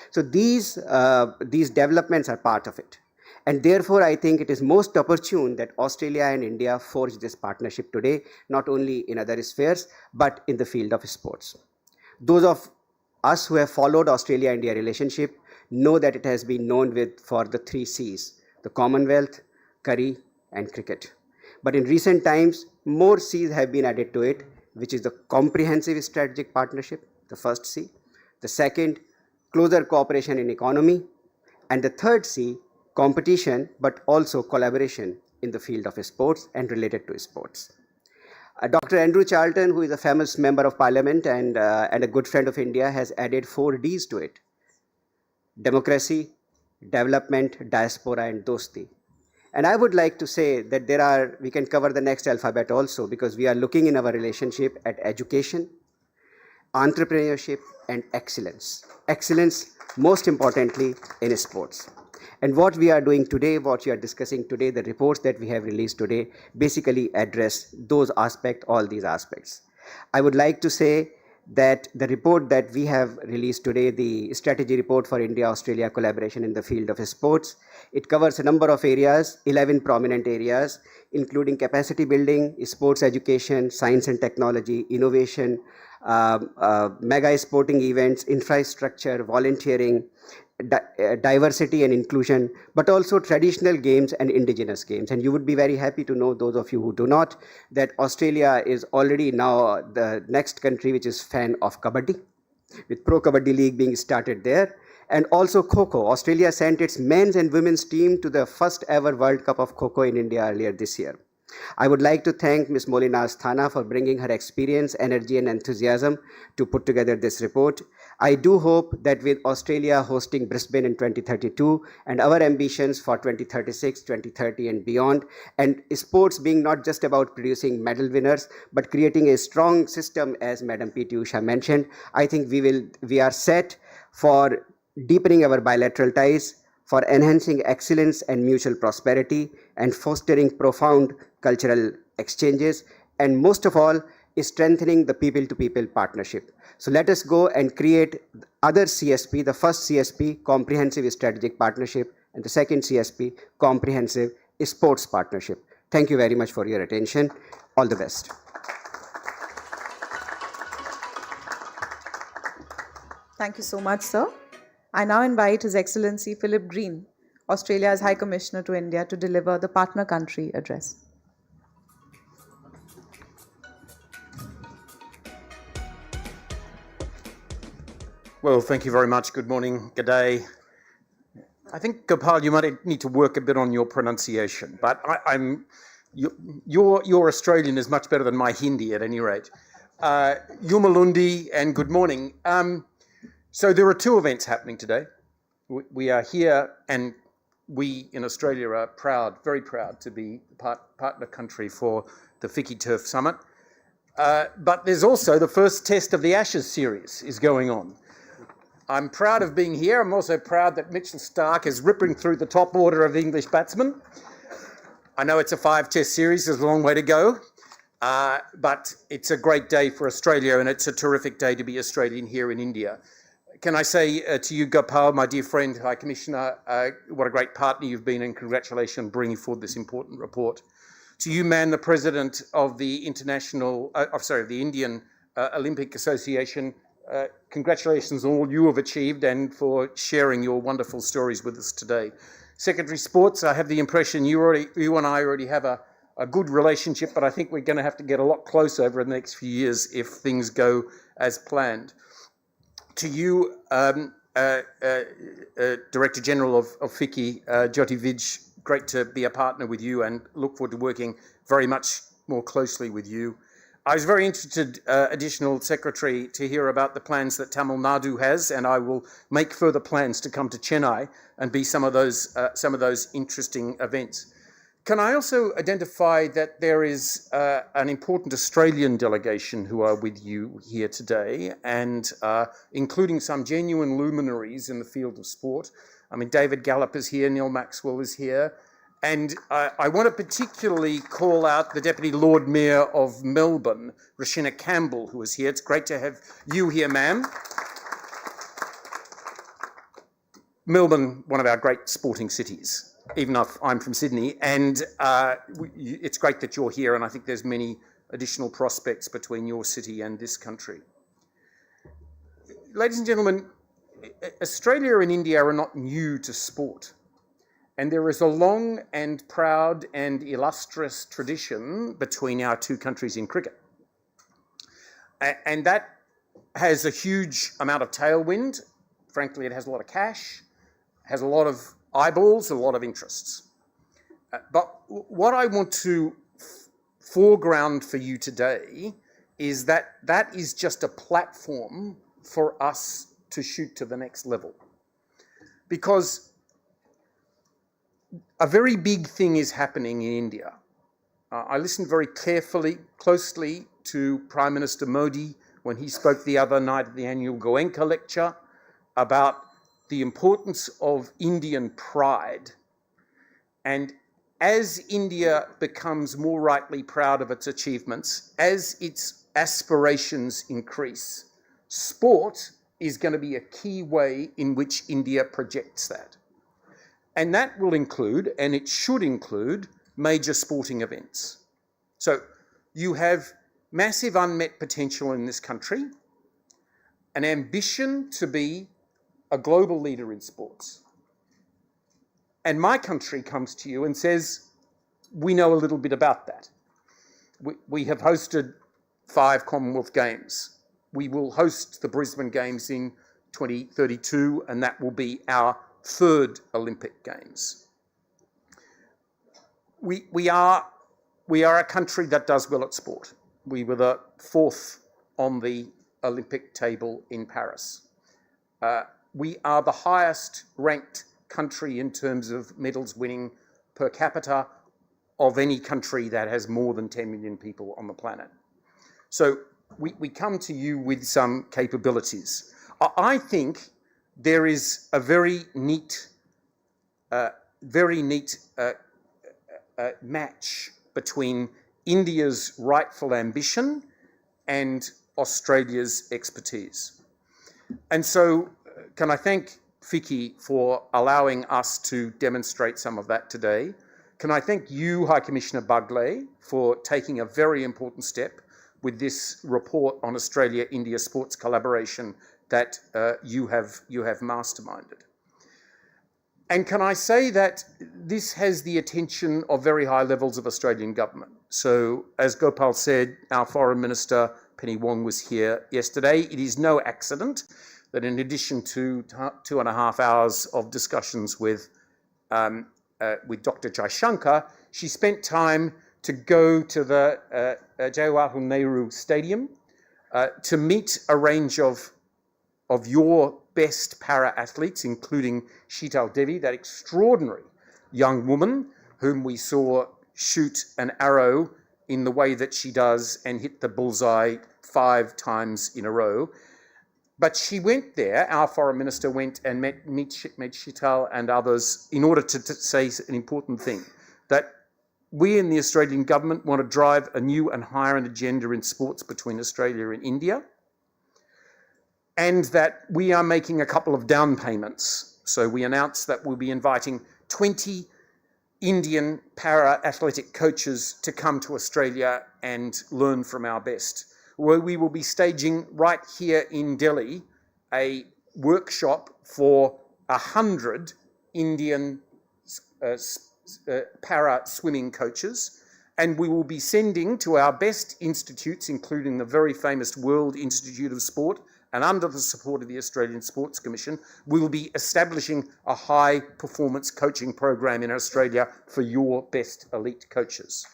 So these developments are part of it. And therefore, I think it is most opportune that Australia and India forge this partnership today, not only in other spheres, but in the field of sports. Those of us who have followed Australia-India relationship know that it has been known for the 3 C's. The Commonwealth, curry and cricket. But in recent times, more C's have been added to it, which is the comprehensive strategic partnership, the first C. The second, closer cooperation in economy. And the third C, competition, but also collaboration in the field of sports and related to sports. Dr. Andrew Charlton, who is a famous member of parliament and a good friend of India, has added 4 Ds to it. Democracy, development, diaspora and dosti. And I would like to say that we can cover the next alphabet also, because we are looking in our relationship at education, entrepreneurship and excellence. Excellence, most importantly, in sports. And what we are doing today, what we are discussing today, the reports that we have released today, basically address those aspects, all these aspects. I would like to say that the report that we have released today, the strategy report for India-Australia collaboration in the field of sports, it covers a number of areas, 11 prominent areas, including capacity building, sports education, science and technology, innovation, mega sporting events, infrastructure, volunteering, diversity and inclusion, but also traditional games and indigenous games. And you would be very happy to know, those of you who do not, that Australia is already now the next country which is fan of Kabaddi, with Pro Kabaddi League being started there. And also Kho-Kho. Australia sent its men's and women's team to the first ever World Cup of Kho-Kho in India earlier this year. I would like to thank Ms. Molina Asthana for bringing her experience, energy, and enthusiasm to put together this report. I do hope that with Australia hosting Brisbane in 2032 and our ambitions for 2036, 2030, and beyond, and sports being not just about producing medal winners, but creating a strong system, as Madam P.T. Usha mentioned, I think we are set for deepening our bilateral ties, for enhancing excellence and mutual prosperity, and fostering profound cultural exchanges, and most of all, is strengthening the people-to-people partnership. So let us go and create other CSP, the first CSP, Comprehensive Strategic Partnership, and the second CSP, Comprehensive Sports Partnership. Thank you very much for your attention. All the best. Thank you so much, sir. I now invite His Excellency Philip Green, Australia's High Commissioner to India, to deliver the partner country address. Well, thank you very much. Good morning. Good day. I think, Gopal, you might need to work a bit on your pronunciation, but your Australian is much better than my Hindi at any rate. Yumalundi and good morning. So there are two events happening today. We are here, and we in Australia are proud, very proud, to be partner country for the FICCI Turf Summit. But there's also the first test of the Ashes series is going on. I'm proud of being here. I'm also proud that Mitchell Starc is ripping through the top order of English batsmen. I know it's a 5-test series, there's a long way to go, but it's a great day for Australia, and it's a terrific day to be Australian here in India. Can I say to you, Gopal, my dear friend, High Commissioner, what a great partner you've been, and congratulations on bringing forward this important report. To you, man, the President of the Indian Olympic Association, congratulations on all you have achieved and for sharing your wonderful stories with us today. Secretary Sports, I have the impression you and I already have a good relationship, but I think we're going to have to get a lot closer over the next few years if things go as planned. To you, Director General of FICCI, Jyoti Vij, great to be a partner with you and look forward to working very much more closely with you. I was very interested, Additional Secretary, to hear about the plans that Tamil Nadu has, and I will make further plans to come to Chennai and be some of those interesting events. Can I also identify that there is an important Australian delegation who are with you here today, and including some genuine luminaries in the field of sport. I mean, David Gallop is here, Neil Maxwell is here, and I want to particularly call out the Deputy Lord Mayor of Melbourne, Rashina Campbell, who is here. It's great to have you here, ma'am. Melbourne, one of our great sporting cities, even if I'm from Sydney, and it's great that you're here, and I think there's many additional prospects between your city and this country. Ladies and gentlemen, Australia and India are not new to sport, and there is a long and proud and illustrious tradition between our two countries in cricket. And that has a huge amount of tailwind. Frankly, it has a lot of cash, has a lot of eyeballs, a lot of interests. But what I want to foreground for you today is that that is just a platform for us to shoot to the next level. Because a very big thing is happening in India. I listened very closely to Prime Minister Modi when he spoke the other night at the annual Goenka lecture about the importance of Indian pride. And as India becomes more rightly proud of its achievements, as its aspirations increase, sport is going to be a key way in which India projects that. And that will include, and it should include, major sporting events. So you have massive unmet potential in this country, an ambition to be a global leader in sports. And my country comes to you and says, we know a little bit about that. We have hosted 5 Commonwealth Games. We will host the Brisbane Games in 2032, and that will be our 3rd Olympic Games. We are we are a country that does well at sport. We were the 4th on the Olympic table in Paris. We are the highest ranked country in terms of medals winning per capita of any country that has more than 10 million people on the planet. So we come to you with some capabilities. I think there is a very neat match between India's rightful ambition and Australia's expertise. And so can I thank FICCI for allowing us to demonstrate some of that today. Can I thank you, High Commissioner Bagle, for taking a very important step with this report on Australia-India sports collaboration that you have masterminded. And can I say that this has the attention of very high levels of Australian government. So as Gopal said, our Foreign Minister Penny Wong was here yesterday. It is no accident that in addition to 2.5 hours of discussions with Dr. Jaishankar, she spent time to go to the Jawaharlal Nehru Stadium to meet a range of your best para-athletes, including Sheetal Devi, that extraordinary young woman whom we saw shoot an arrow in the way that she does and hit the bullseye 5 times in a row. But she went there, our Foreign Minister went and met Sheetal and others in order to say an important thing, that we in the Australian government want to drive a new and higher agenda in sports between Australia and India, and that we are making a couple of down payments. So we announced that we'll be inviting 20 Indian para-athletic coaches to come to Australia and learn from our best, where we will be staging right here in Delhi a workshop for 100 Indian para-swimming coaches, and we will be sending to our best institutes, including the very famous World Institute of Sport, and under the support of the Australian Sports Commission, we will be establishing a high-performance coaching program in Australia for your best elite coaches.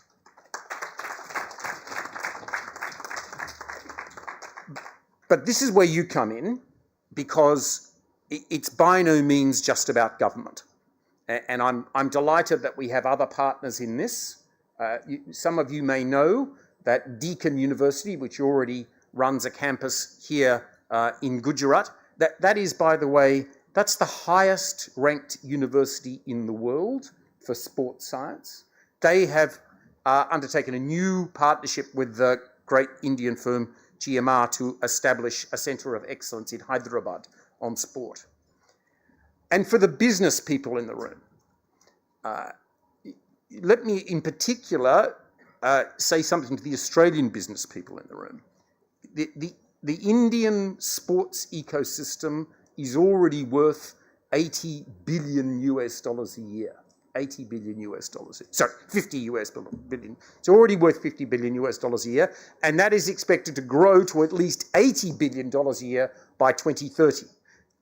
But this is where you come in, because it's by no means just about government. And I'm delighted that we have other partners in this. Some of you may know that Deakin University, which already runs a campus here in Gujarat, that is, by the way, that's the highest ranked university in the world for sports science. They have undertaken a new partnership with the great Indian firm GMR to establish a centre of excellence in Hyderabad on sport. And for the business people in the room, let me in particular say something to the Australian business people in the room. The Indian sports ecosystem is already worth $80 billion a year. $80 billion sorry, $50 billion. It's already worth $50 billion a year, and that is expected to grow to at least $80 billion a year by 2030.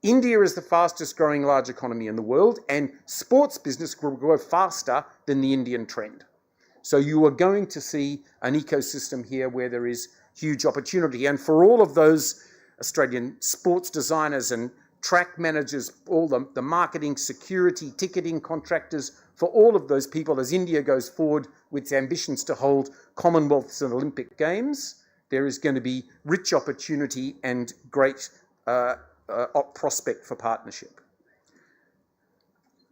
India is the fastest growing large economy in the world, and sports business will grow faster than the Indian trend. So you are going to see an ecosystem here where there is huge opportunity. And for all of those Australian sports designers and track managers, all the marketing, security, ticketing contractors, for all of those people, as India goes forward with its ambitions to hold Commonwealths and Olympic Games, there is going to be rich opportunity and great prospect for partnership.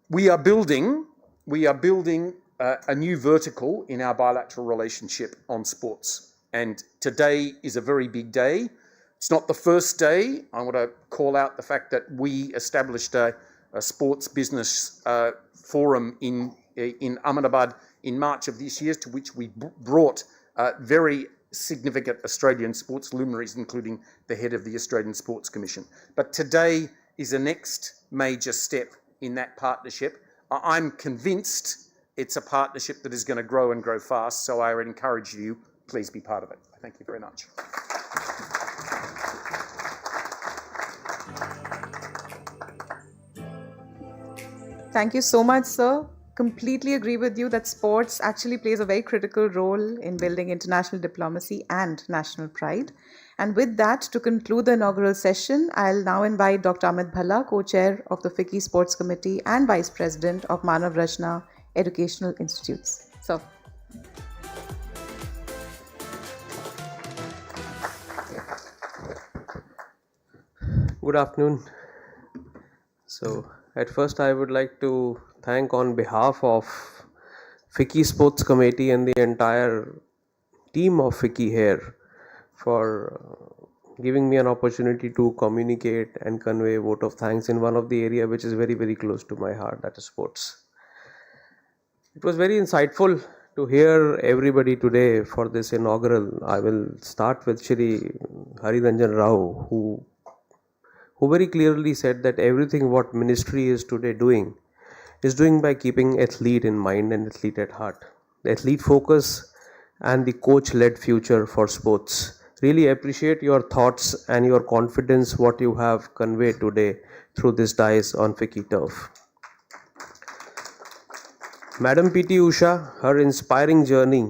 We are building a new vertical in our bilateral relationship on sports. And today is a very big day. It's not the first day. I want to call out the fact that we established a sports business forum in Ahmedabad in March of this year, to which we brought very significant Australian sports luminaries, including the head of the Australian Sports Commission. But today is the next major step in that partnership. I'm convinced it's a partnership that is going to grow and grow fast, so I would encourage you, please be part of it. Thank you very much. Thank you so much, sir. completely agree with you that sports actually plays a very critical role in building international diplomacy and national pride. And with that, to conclude the inaugural session, I'll now invite Dr. Amit Bhalla, co-chair of the FICCI Sports Committee and vice president of Manav Rachna Educational Institutes. So, good afternoon. So, at first, I would like to thank on behalf of FICCI Sports Committee and the entire team of FICCI here for giving me an opportunity to communicate and convey a vote of thanks in one of the area which is very, very close to my heart, that is sports. It was very insightful to hear everybody today for this inaugural. I will start with Shri Hari Ranjan Rao, who very clearly said that everything what ministry is today doing is doing by keeping athlete in mind and athlete at heart. The athlete focus and the coach-led future for sports. Really appreciate your thoughts and your confidence what you have conveyed today through this dais on FICCI turf. Madam P.T. Usha, her inspiring journey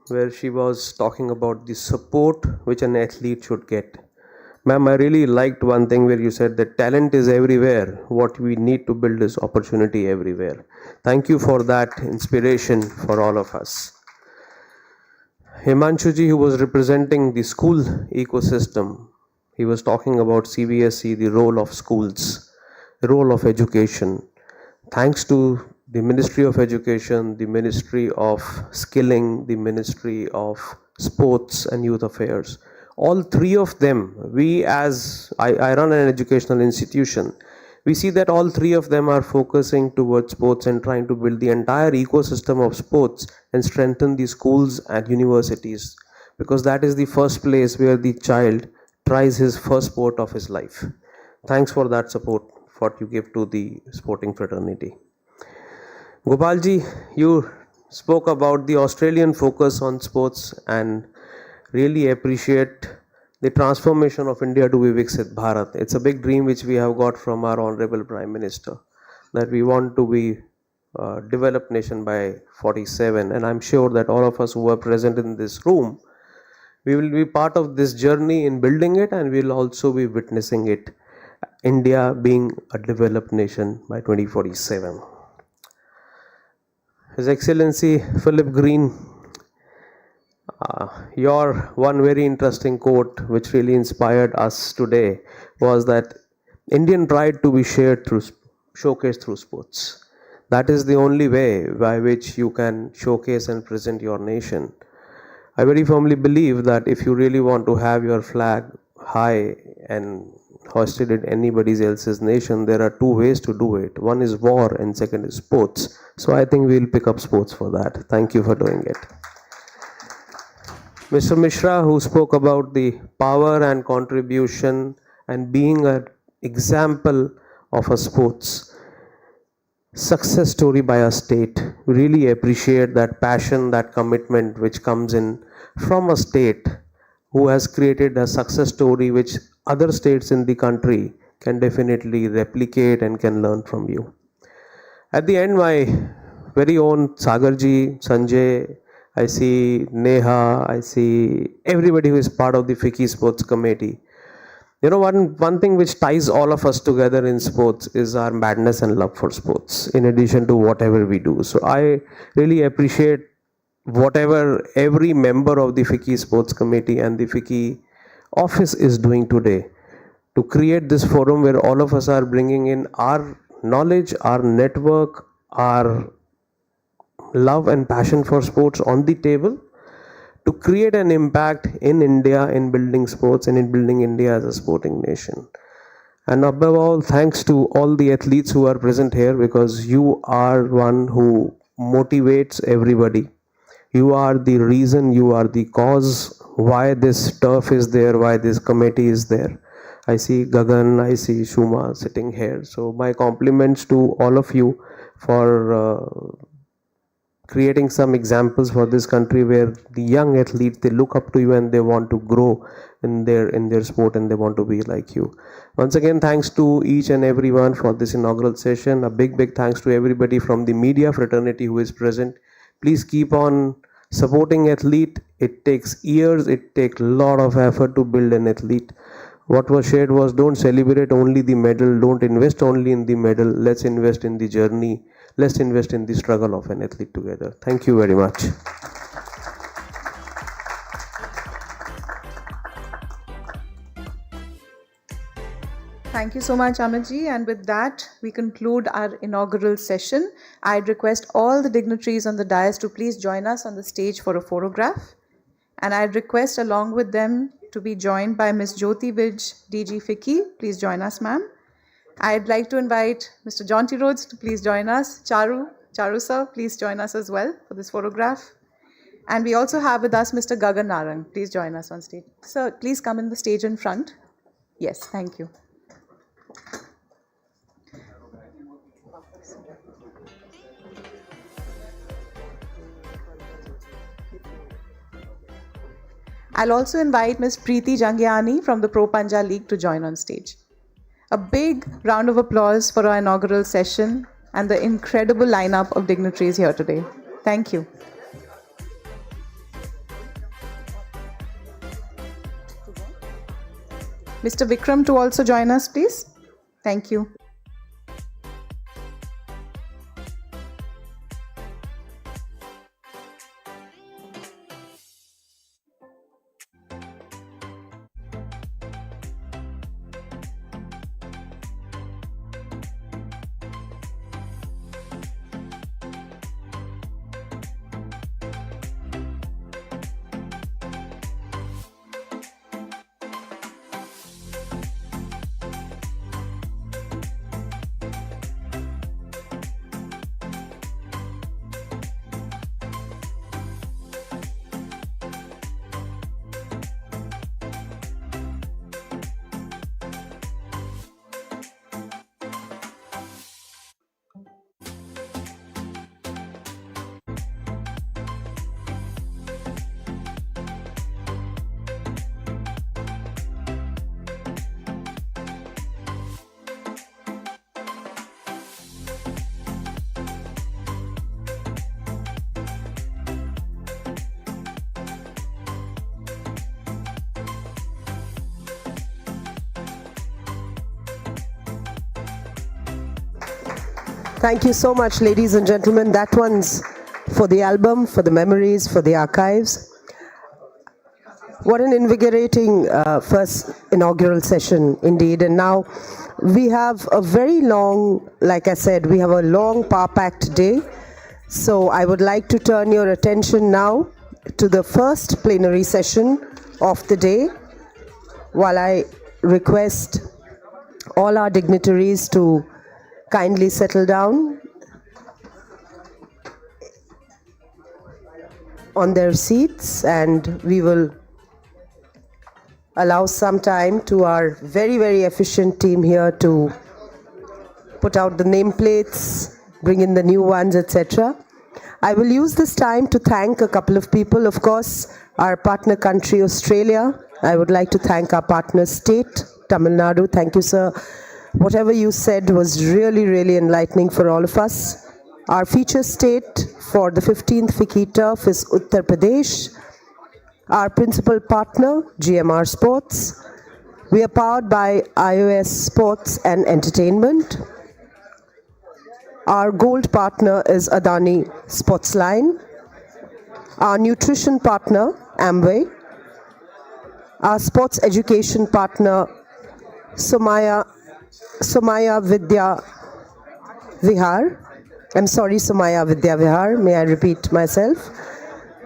where she was talking about the support which an athlete should get. Ma'am, I really liked one thing where you said that talent is everywhere. What we need to build is opportunity everywhere. Thank you for that inspiration for all of us. Himanshuji, who was representing the school ecosystem, he was talking about CBSE, the role of schools, the role of education. Thanks to the Ministry of Education, the Ministry of Skilling, the Ministry of Sports and Youth Affairs. All three of them, I run an educational institution, we see that all three of them are focusing towards sports and trying to build the entire ecosystem of sports and strengthen the schools and universities, because that is the first place where the child tries his first sport of his life. Thanks for that support, what you give to the sporting fraternity. Gopalji, you spoke about the Australian focus on sports and really appreciate the transformation of India to be Viksit Bharat. It's a big dream which we have got from our Honorable Prime Minister, that we want to be a developed nation by 47. And I'm sure that all of us who are present in this room, we will be part of this journey in building it, and we'll also be witnessing it, India being a developed nation by 2047. His Excellency Philip Green, your one very interesting quote which really inspired us today was that Indian pride to be showcased through sports. That is the only way by which you can showcase and present your nation. I very firmly believe that if you really want to have your flag high and hoisted in anybody else's nation, there are two ways to do it. One is war and second is sports. So I think we'll pick up sports for that. Thank you for doing it. Mr. Mishra, who spoke about the power and contribution and being an example of a sports success story by a state. We really appreciate that passion, that commitment which comes in from a state who has created a success story which other states in the country can definitely replicate and can learn from you. At the end, my very own Sagarji, Sanjay, I see Neha, I see everybody who is part of the FICCI Sports Committee. You know, one thing which ties all of us together in sports is our madness and love for sports, in addition to whatever we do. So I really appreciate whatever every member of the FICCI Sports Committee and the FICCI office is doing today to create this forum where all of us are bringing in our knowledge, our network, our love and passion for sports on the table to create an impact in India in building sports and in building India as a sporting nation. And above all, thanks to all the athletes who are present here, because you are one who motivates everybody. You are the reason, you are the cause why this turf is there, why this committee is there. I see Gagan, I see Shuma sitting here. So my compliments to all of you for creating some examples for this country where the young athletes, they look up to you and they want to grow in their sport and they want to be like you. Once again, thanks to each and everyone for this inaugural session. A big thanks to everybody from the media fraternity who is present. Please keep on supporting athlete. It takes years, it takes a lot of effort to build an athlete. What was shared was, don't celebrate only the medal, don't invest only in the medal, let's invest in the journey, let's invest in the struggle of an athlete together. Thank you very much. Thank you so much, Amitji. And with that, we conclude our inaugural session. I'd request all the dignitaries on the dais to please join us on the stage for a photograph. And I'd request along with them to be joined by Ms. Jyoti Vij, DG FICCI. Please join us, ma'am. I'd like to invite Mr. Jonty Rhodes to please join us. Charu sir, please join us as well for this photograph. And we also have with us Mr. Gagan Narang. Please join us on stage. Sir, please come in the stage in front. Yes, thank you. I'll also invite Ms. Preeti Jangiani from the Pro Panja League to join on stage. A big round of applause for our inaugural session and the incredible lineup of dignitaries here today. Thank you. Mr. Vikram to also join us, please. Thank you. Thank you so much, ladies and gentlemen. That one's for the album, for the memories, for the archives. What an invigorating first inaugural session indeed. And now we have a very long, like I said, we have a long power-packed day. So I would like to turn your attention now to the first plenary session of the day, while I request all our dignitaries to kindly settle down on their seats, and we will allow some time to our very efficient team here to put out the nameplates, bring in the new ones, etc. I will use this time to thank a couple of people. Of course, our partner country, Australia. I would like to thank our partner state, Tamil Nadu. Thank you, sir. Whatever you said was really enlightening for all of us. Our feature state for the 15th FICCI turf is Uttar Pradesh. Our principal partner, GMR Sports. We are powered by iOS Sports and Entertainment. Our gold partner is Adani Sportsline. Our nutrition partner, Amway. Our sports education partner, Somaya Vidya Vihar. I'm sorry, Somaya Vidya Vihar. May I repeat myself?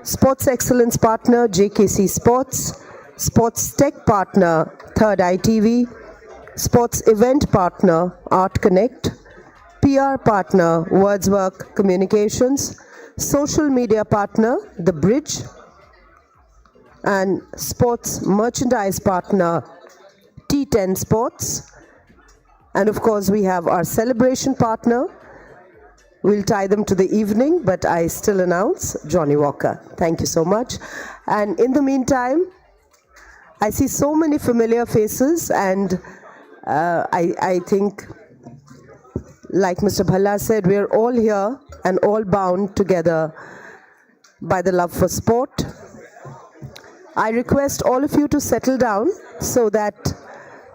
Sports excellence partner, JKC Sports. Sports tech partner, Third Eye TV. Sports event partner, Art Connect. PR partner, Wordsworth Communications. Social media partner, The Bridge. And sports merchandise partner, T10 Sports. And of course, we have our celebration partner, we'll tie them to the evening, but I still announce Johnny Walker. Thank you so much. And in the meantime, I see so many familiar faces, and I think, like Mr. Bhalla said, we're all here and all bound together by the love for sport. I request all of you to settle down so that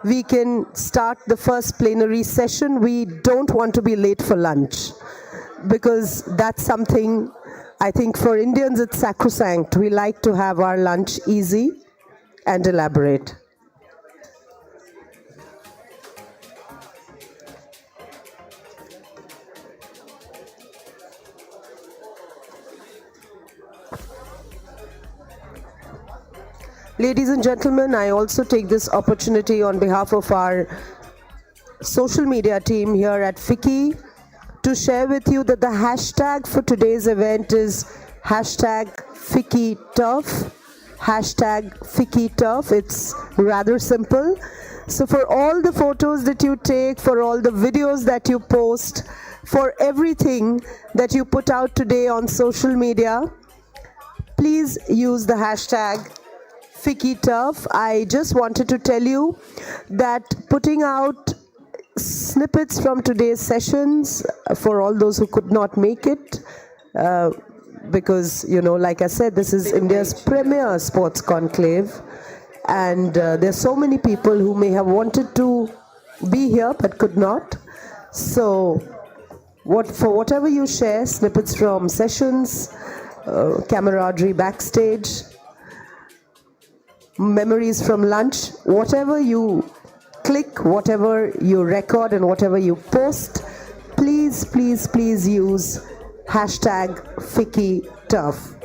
we can start the first plenary session. We don't want to be late for lunch, because that's something, I think for Indians it's sacrosanct. We like to have our lunch easy and elaborate. Ladies and gentlemen, I also take this opportunity on behalf of our social media team here at FICCI to share with you that the hashtag for today's event is hashtag FICCITurf. Hashtag FICCITurf. It's rather simple. So for all the photos that you take, for all the videos that you post, for everything that you put out today on social media, please use the hashtag FICCITurf. I just wanted to tell you that putting out snippets from today's sessions for all those who could not make it, because, you know, like I said, this is India's premier sports conclave, and there's so many people who may have wanted to be here but could not. So for whatever you share, snippets from sessions, camaraderie backstage, memories from lunch, whatever you click, whatever you record, and whatever you post, please, please, please use hashtag FICCITurf.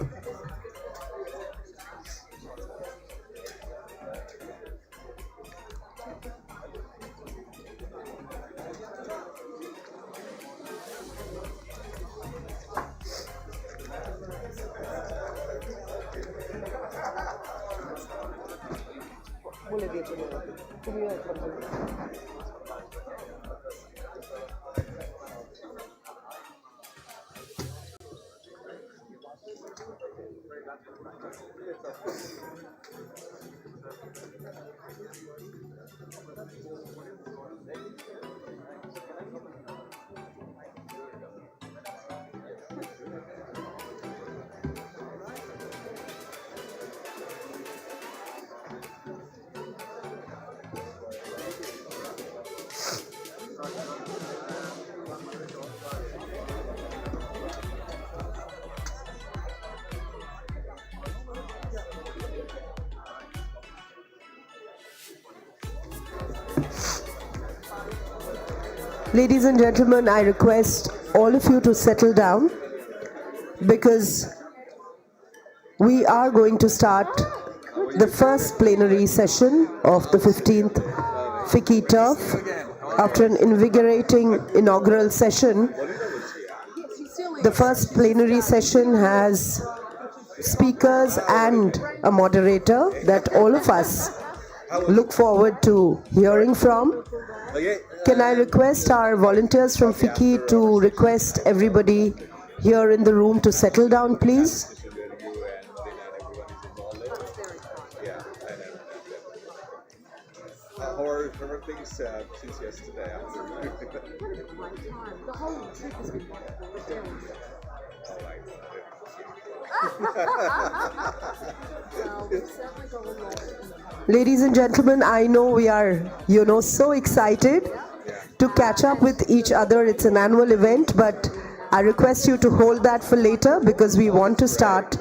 Ladies and gentlemen, I request all of you to settle down, because we are going to start the first plenary session of the 15th FICCITurf. After an invigorating inaugural session, the first plenary session has speakers and a moderator that all of us look forward to hearing from. Can I request our volunteers from FICCI to request everybody here in the room to settle down, please? Our things since yesterday. The whole trip has been Ladies and gentlemen, I know we are, so excited to catch up with each other. It's an annual event, but I request you to hold that for later, because we want to start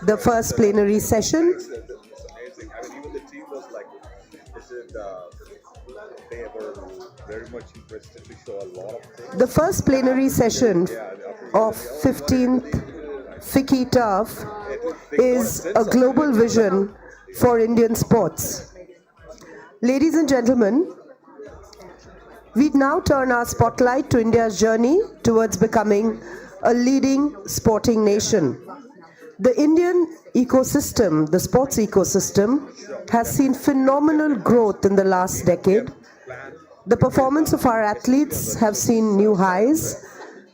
the first plenary session. It's amazing. I mean, even the team was like, they were very much interested to show a lot of things. The first plenary session of 15th FICCITurf is a global vision for Indian sports. Ladies and gentlemen, we now turn our spotlight to India's journey towards becoming a leading sporting nation. The Indian ecosystem, the sports ecosystem, has seen phenomenal growth in the last decade. The performance of our athletes have seen new highs.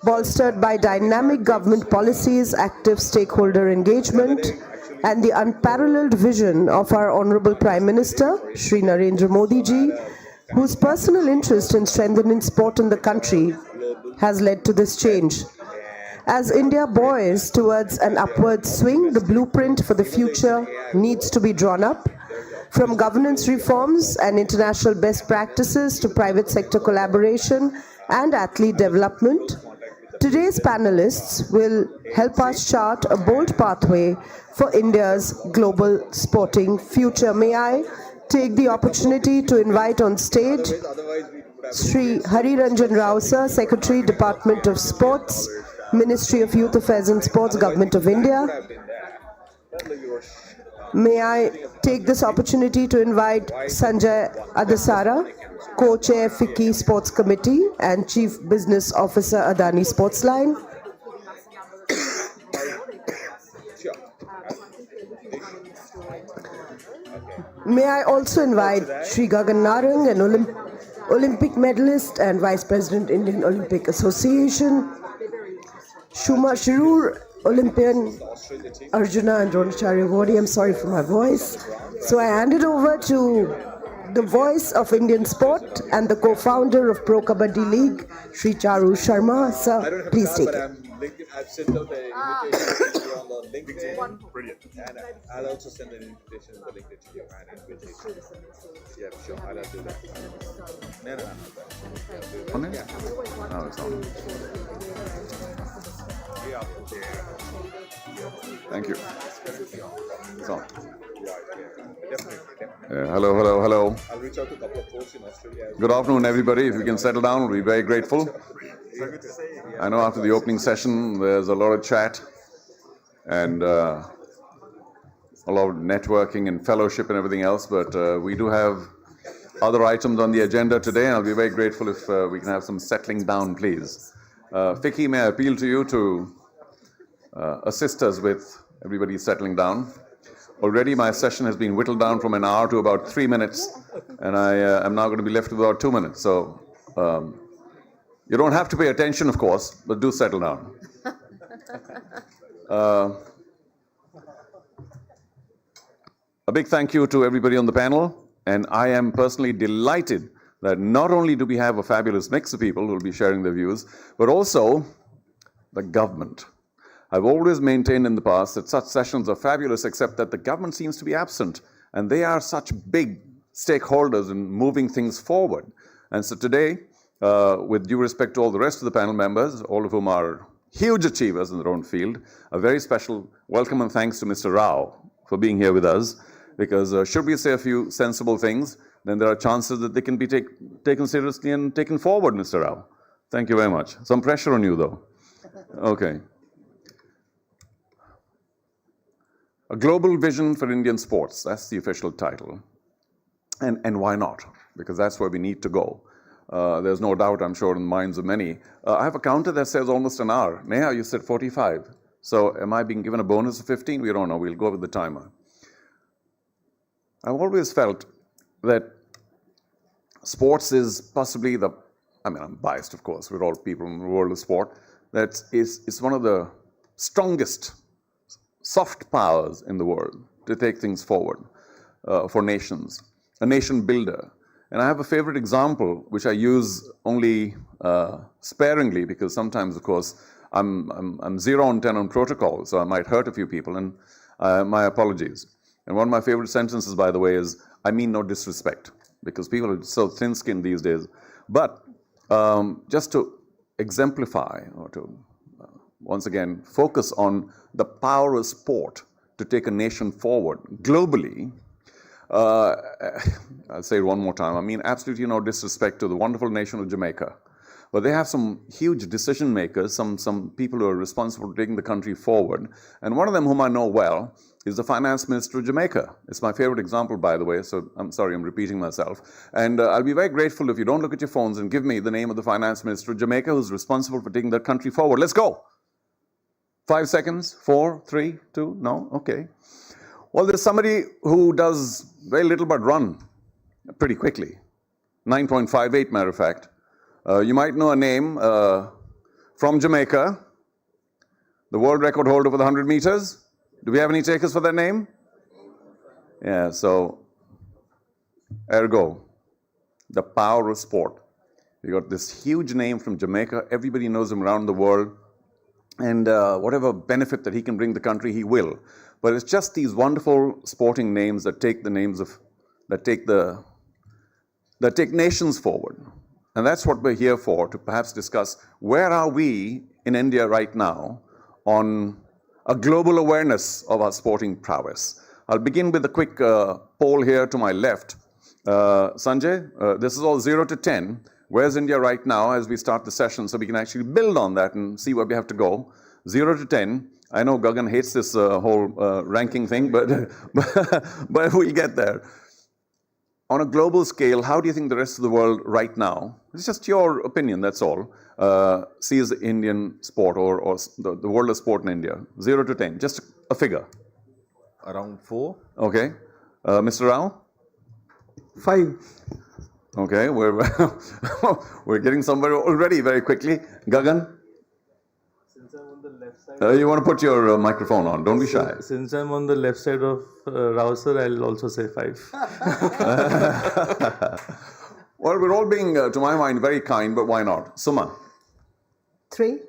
bolstered by dynamic government policies, active stakeholder engagement, and the unparalleled vision of our Honorable Prime Minister, Shri Narendra Modi ji, whose personal interest in strengthening sport in the country has led to this change. As India boils towards an upward swing, the blueprint for the future needs to be drawn up. From governance reforms and international best practices to private sector collaboration and athlete development, today's panelists will help us chart a bold pathway for India's global sporting future. May I take the opportunity to invite on stage Sri Hari Ranjan Rao sir, Secretary, Department of Sports, Ministry of Youth Affairs and Sports, Government of India. May I take this opportunity to invite Sanjay Adasara, Co-Chair FICCI Sports Committee and Chief Business Officer Adani Sports Line. May I also invite Sri Gagan Narang, an Olympic medalist and Vice President, Indian Olympic Association, Shuma Shirur, Olympian, Arjuna and Dronacharya Awardee. I'm sorry for my voice. So I hand it over to the voice of Indian sport and the co-founder of Pro Kabaddi League, Sri Charu Sharma. Sir, please take it. I've sent out an invitation to you on the LinkedIn. Brilliant. And I'll also send an invitation to the LinkedIn to you and invitation. Yeah, sure. I'll do that. No. On it? No, it's on. Thank you. It's on. Hello. I'll reach out to a couple of folks in Australia. Good afternoon, everybody. If you can settle down, we'll be very grateful. I know after the opening session, there's a lot of chat and a lot of networking and fellowship and everything else, but we do have other items on the agenda today, and I'll be very grateful if we can have some settling down, please. FICCI, may I appeal to you to assist us with everybody settling down. Already my session has been whittled down from an hour to about 3 minutes, and I am now going to be left with about 2 minutes. So you don't have to pay attention, of course, but do settle down. A big thank you to everybody on the panel, and I am personally delighted that not only do we have a fabulous mix of people who will be sharing their views, but also the government. I've always maintained in the past that such sessions are fabulous, except that the government seems to be absent, and they are such big stakeholders in moving things forward. And so today, with due respect to all the rest of the panel members, all of whom are huge achievers in their own field, a very special welcome and thanks to Mr. Rao for being here with us, because should we say a few sensible things, then there are chances that they can be taken seriously and taken forward, Mr. Rao. Thank you very much. Some pressure on you, though. Okay. A Global Vision for Indian Sports, that's the official title. And why not? Because that's where we need to go. There's no doubt, I'm sure, in the minds of many. I have a counter that says almost an hour. Neha, you said 45. So am I being given a bonus of 15? We don't know. We'll go with the timer. I've always felt that sports is possibly I'm biased, of course. We're all people in the world of sport. That is one of the strongest soft powers in the world to take things forward for nations, a nation builder. And I have a favorite example, which I use only sparingly, because sometimes, of course, I'm 0 on 10 on protocol, so I might hurt a few people, and my apologies. And one of my favorite sentences, by the way, is, I mean no disrespect, because people are so thin-skinned these days. But just to exemplify, or to once again focus on the power of sport to take a nation forward globally, I'll say it one more time. I mean absolutely no disrespect to the wonderful nation of Jamaica, but they have some huge decision makers, some people who are responsible for taking the country forward. And one of them, whom I know well, is the finance minister of Jamaica. It's my favorite example, by the way, so I'm sorry I'm repeating myself. And I'll be very grateful if you don't look at your phones and give me the name of the finance minister of Jamaica who's responsible for taking the country forward. Let's go. 5 seconds, 4, 3, 2, no? Okay. Well, there's somebody who does very little but run pretty quickly. 9.58, matter of fact. You might know a name from Jamaica, the world record holder for the 100 meters. Do we have any takers for that name? Yeah, so ergo, the power of sport. You got this huge name from Jamaica. Everybody knows him around the world. And whatever benefit that he can bring the country, he will. But it's just these wonderful sporting names that take the names of, that take nations forward. And that's what we're here for, to perhaps discuss where are we in India right now on a global awareness of our sporting prowess. I'll begin with a quick poll here to my left. Sanjay, this is all 0 to 10. Where's India right now as we start the session, so we can actually build on that and see where we have to go. 0 to 10. I know Gagan hates this whole ranking thing, but we'll get there. On a global scale, how do you think the rest of the world right now, it's just your opinion, that's all, sees the Indian sport or the world of sport in India? 0 to 10, just a figure. Around 4. Okay. Mr. Rao? 5. Okay, we're getting somewhere already very quickly. Gagan? Since I'm on the left side. You want to put your microphone on, don't be shy. Since I'm on the left side of Rao sir, I'll also say 5. Well, we're all being, to my mind, very kind, but why not? Suma? 3.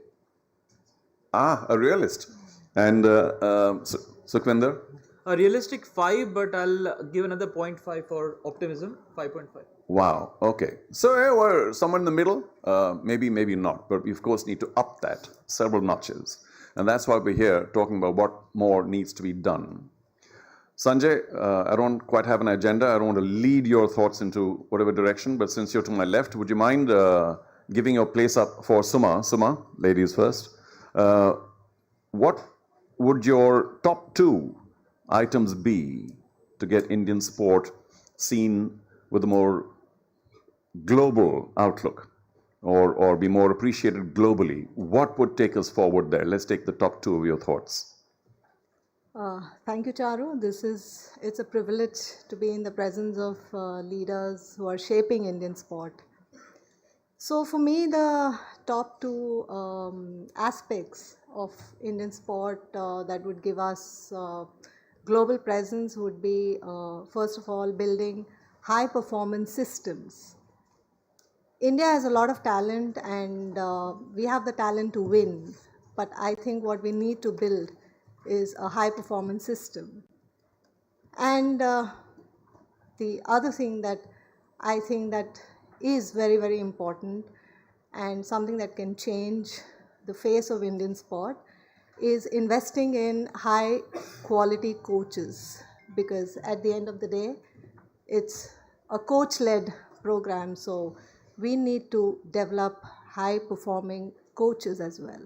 Ah, a realist. And Sukhvinder? A realistic 5, but I'll give another 0.5 for optimism, 5.5. Wow, okay. So we're somewhere in the middle, maybe not, but we of course need to up that several notches. And that's why we're here talking about what more needs to be done. Sanjay, I don't quite have an agenda. I don't want to lead your thoughts into whatever direction, but since you're to my left, would you mind giving your place up for Suma? Suma, ladies first. What would your top 2 items be to get Indian sport seen with a more global outlook or be more appreciated globally? What would take us forward there? Let's take the top 2 of your thoughts. Thank you, Charu. It's a privilege to be in the presence of leaders who are shaping Indian sport. So for me, the top 2 aspects of Indian sport that would give us global presence would be, first of all, building high performance systems. India has a lot of talent and we have the talent to win, but I think what we need to build is a high performance system. And the other thing that I think that is very, very important and something that can change the face of Indian sport is investing in high quality coaches, because at the end of the day, it's a coach-led program, so we need to develop high-performing coaches as well.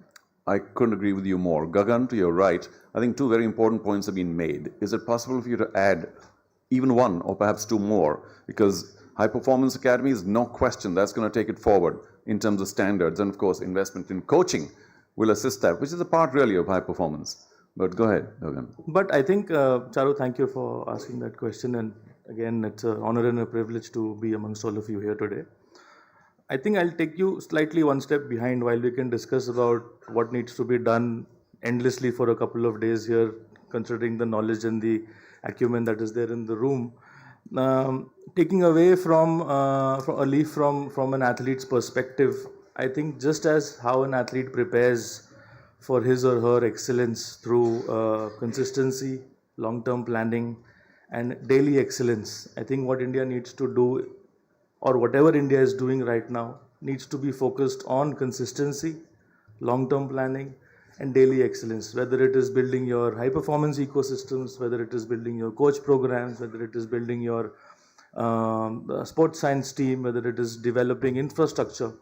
I couldn't agree with you more. Gagan, to your right, I think 2 very important points have been made. Is it possible for you to add even 1 or perhaps 2 more? Because High Performance Academy is no question that's going to take it forward in terms of standards, and of course investment in coaching will assist that, which is a part really of high performance. But go ahead, Gagan. But I think, Charu, thank you for asking that question. And again, it's an honor and a privilege to be amongst all of you here today. I think I'll take you slightly 1 step behind while we can discuss about what needs to be done endlessly for a couple of days here, considering the knowledge and the acumen that is there in the room. Taking away from a leaf from an athlete's perspective, I think just as how an athlete prepares for his or her excellence through consistency, long-term planning, and daily excellence, I think what India needs to do, or whatever India is doing right now, needs to be focused on consistency, long-term planning, and daily excellence, whether it is building your high-performance ecosystems, whether it is building your coach programs, whether it is building your sports science team, whether it is developing infrastructure.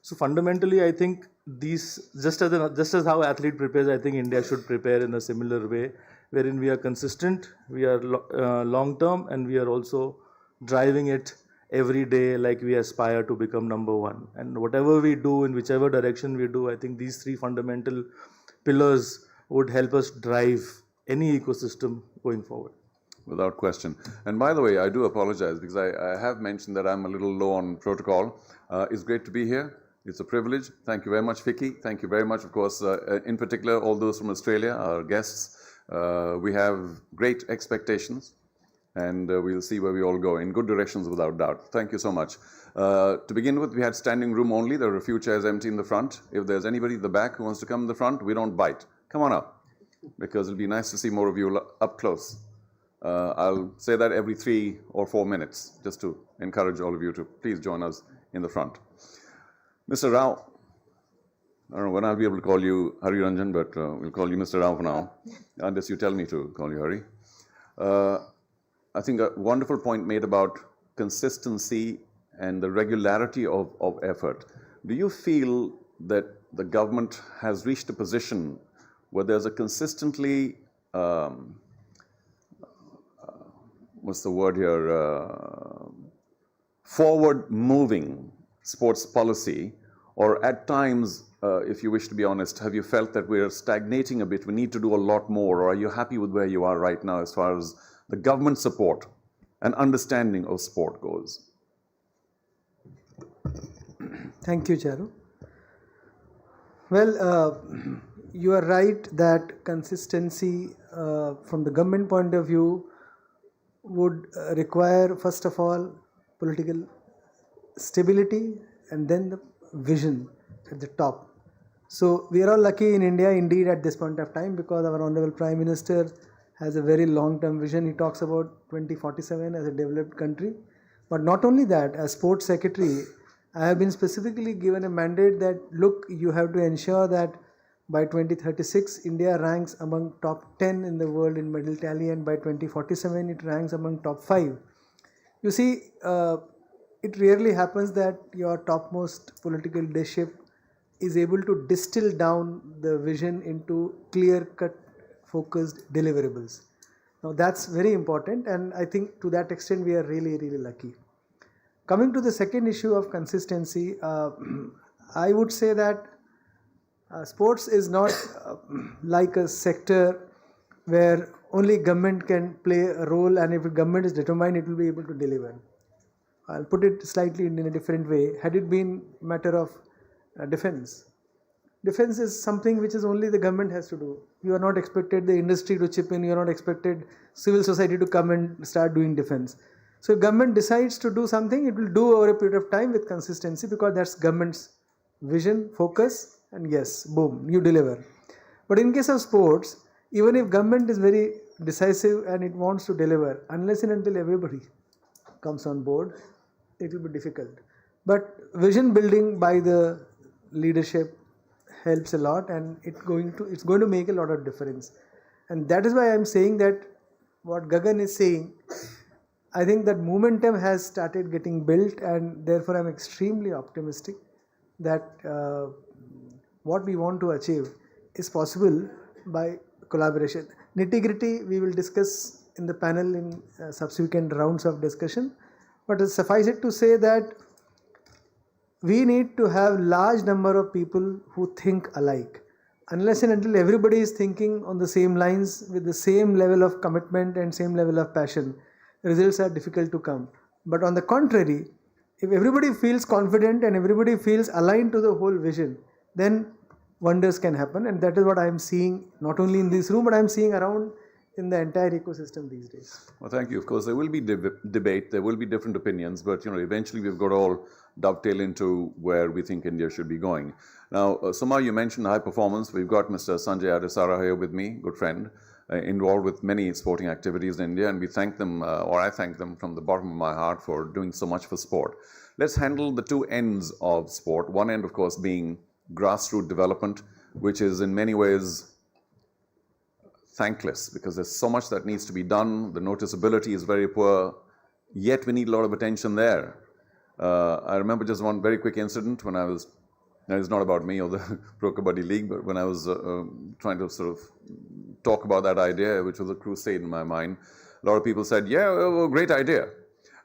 So fundamentally, I think these, just as how athlete prepares, I think India should prepare in a similar way, wherein we are consistent, we are long-term, and we are also driving it every day like we aspire to become number 1. And whatever we do, in whichever direction we do, I think these 3 fundamental pillars would help us drive any ecosystem going forward. Without question. And by the way, I do apologize because I have mentioned that I'm a little low on protocol. It's great to be here. It's a privilege. Thank you very much, FICCI. Thank you very much, of course, in particular, all those from Australia, our guests. We have great expectations, and we'll see where we all go, in good directions without doubt. Thank you so much. To begin with, we had standing room only. There are a few chairs empty in the front. If there's anybody at the back who wants to come in the front, we don't bite. Come on up, because it'll be nice to see more of you up close. I'll say that every 3 or 4 minutes, just to encourage all of you to please join us in the front. Mr. Rao, I don't know when I'll be able to call you Hari Ranjan, but we'll call you Mr. Rao for now, unless you tell me to call you Hari. I think a wonderful point made about consistency and the regularity of effort. Do you feel that the government has reached a position where there's a consistently, what's the word here, forward-moving sports policy, or at times, if you wish to be honest, have you felt that we're stagnating a bit, we need to do a lot more, or are you happy with where you are right now as far as the government support and understanding of sport goes? Thank you, Charu. Well, you are right that consistency from the government point of view would require, first of all, political stability and then the vision at the top. So we are all lucky in India indeed at this point of time, because our Honorable Prime Minister has a very long-term vision. He talks about 2047 as a developed country. But not only that, as Sports Secretary, I have been specifically given a mandate that, look, you have to ensure that by 2036, India ranks among top 10 in the world in medal tally, and by 2047, it ranks among top 5. You see, it rarely happens that your topmost political leadership is able to distill down the vision into clear-cut, focused deliverables. Now that's very important, and I think to that extent we are really, really lucky. Coming to the second issue of consistency, I would say that sports is not like a sector where only government can play a role, and if the government is determined, it will be able to deliver. I'll put it slightly in a different way. Had it been a matter of defense, defense is something which is only the government has to do. You are not expected the industry to chip in, you are not expected civil society to come and start doing defense. So if government decides to do something, it will do over a period of time with consistency, because that's government's vision, focus, and yes, boom, you deliver. But in case of sports, even if government is very decisive and it wants to deliver, unless and until everybody comes on board, it will be difficult. But vision building by the leadership helps a lot, and it's going to make a lot of difference. And that is why I'm saying that what Gagan is saying, I think that momentum has started getting built, and therefore I'm extremely optimistic that what we want to achieve is possible by collaboration. Nitty-gritty we will discuss in the panel in subsequent rounds of discussion, but suffice it to say that we need to have large number of people who think alike. Unless and until everybody is thinking on the same lines with the same level of commitment and same level of passion, results are difficult to come. But on the contrary, if everybody feels confident and everybody feels aligned to the whole vision, then wonders can happen, and that is what I am seeing not only in this room, but I am seeing around in the entire ecosystem these days. Well, thank you. Of course, there will be debate, there will be different opinions, but eventually we've got to all dovetail into where we think India should be going. Now, Suma, you mentioned high performance. We've got Mr. Sanjay Adesara here with me, good friend, involved with many sporting activities in India, and we thank them, or I thank them from the bottom of my heart for doing so much for sport. Let's handle the two ends of sport. One end, of course, being grassroots development, which is in many ways thankless, because there's so much that needs to be done. The noticeability is very poor, yet we need a lot of attention there. I remember just one very quick incident when I was, now it's not about me or the Pro Kabaddi League, but when I was trying to sort of talk about that idea, which was a crusade in my mind, a lot of people said, yeah, well, great idea.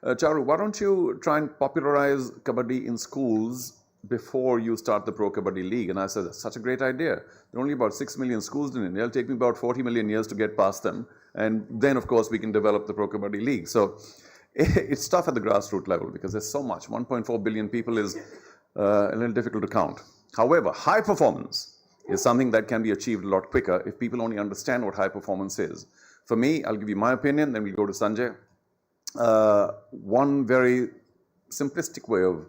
Charu, why don't you try and popularize Kabaddi in schools before you start the Pro Kabaddi League? And I said, that's such a great idea. There are only about 6 million schools in India. It'll take me about 40 million years to get past them. And then, of course, we can develop the Pro Kabaddi League. So it's tough at the grassroots level because there's so much. 1.4 billion people is a little difficult to count. However, high performance is something that can be achieved a lot quicker if people only understand what high performance is. For me, I'll give you my opinion, then we'll go to Sanjay. One very simplistic way of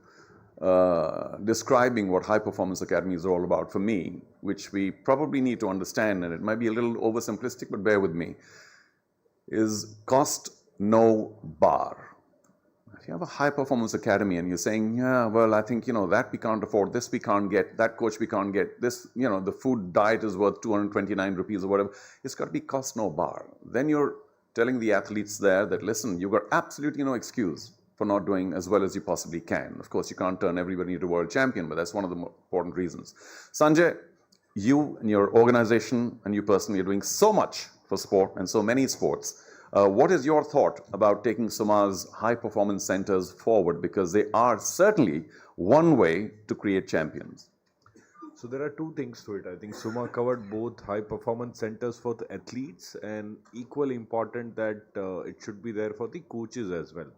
describing what High Performance Academy is all about for me, which we probably need to understand, and it might be a little oversimplistic, but bear with me, is cost no bar. If you have a High Performance Academy and you're saying, yeah, well, I think, that we can't afford, this we can't get, that coach we can't get, this, the food diet is worth 229 rupees or whatever, it's got to be cost no bar. Then you're telling the athletes there that, listen, you've got absolutely no excuse for not doing as well as you possibly can. Of course, you can't turn everybody into world champion, but that's one of the more important reasons. Sanjay, you and your organization and you personally are doing so much for sport and so many sports. What is your thought about taking Suma's high performance centers forward? Because they are certainly one way to create champions. So there are two things to it. I think Suma covered both high performance centers for the athletes and equally important that it should be there for the coaches as well.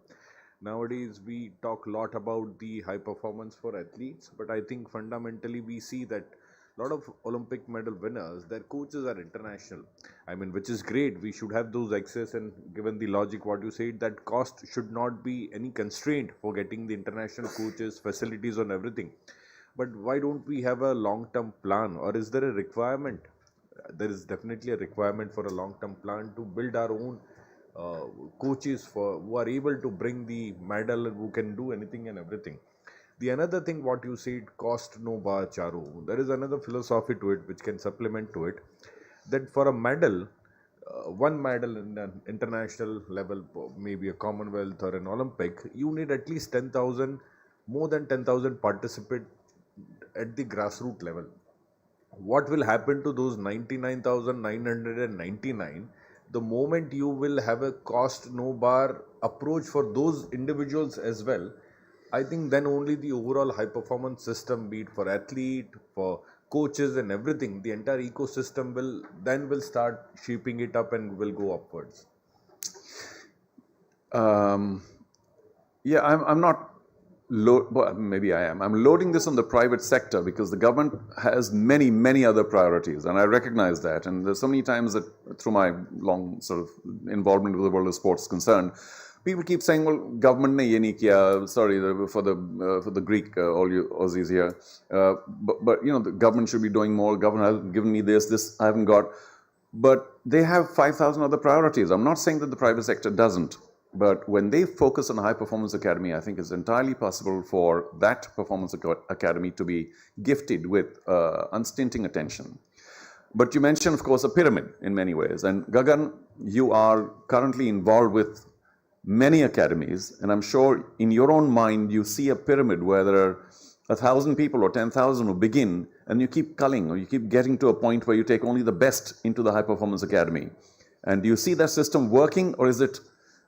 Nowadays we talk a lot about the high performance for athletes, but I think fundamentally we see that a lot of Olympic medal winners, their coaches are international. I mean, which is great. We should have those access, and given the logic what you said, that cost should not be any constraint for getting the international coaches, facilities on everything. But why don't we have a long-term plan, or is there a requirement? There is definitely a requirement for a long-term plan to build our own coaches who are able to bring the medal and who can do anything and everything. The another thing what you said, cost no bar, Charu, there is another philosophy to it which can supplement to it, that for a medal, one medal in an international level, maybe a Commonwealth or an Olympic, you need at least 10,000, more than 10,000 participants at the grassroots level. What will happen to those 99,999 the moment you will have a cost no bar approach for those individuals as well? I think then only the overall high performance system, be it for athlete, for coaches and everything, the entire ecosystem will start shaping it up and will go upwards. Yeah, I'm not, well, maybe I am. I'm loading this on the private sector because the government has many, many other priorities, and I recognize that. And there's so many times that through my long sort of involvement with the world of sports concerned, people keep saying, well, government ne ye nahi kiya, sorry for the Greek, all you Aussies here, but the government should be doing more, government hasn't given me this I haven't got. But they have 5,000 other priorities. I'm not saying that the private sector doesn't, but when they focus on a high performance academy, I think it's entirely possible for that performance academy to be gifted with unstinting attention. But you mentioned, of course, a pyramid in many ways. And Gagan, you are currently involved with many academies, and I'm sure in your own mind you see a pyramid where there are 1,000 people or 10,000 who begin, and you keep culling, or you keep getting to a point where you take only the best into the high performance academy. And do you see that system working, or is it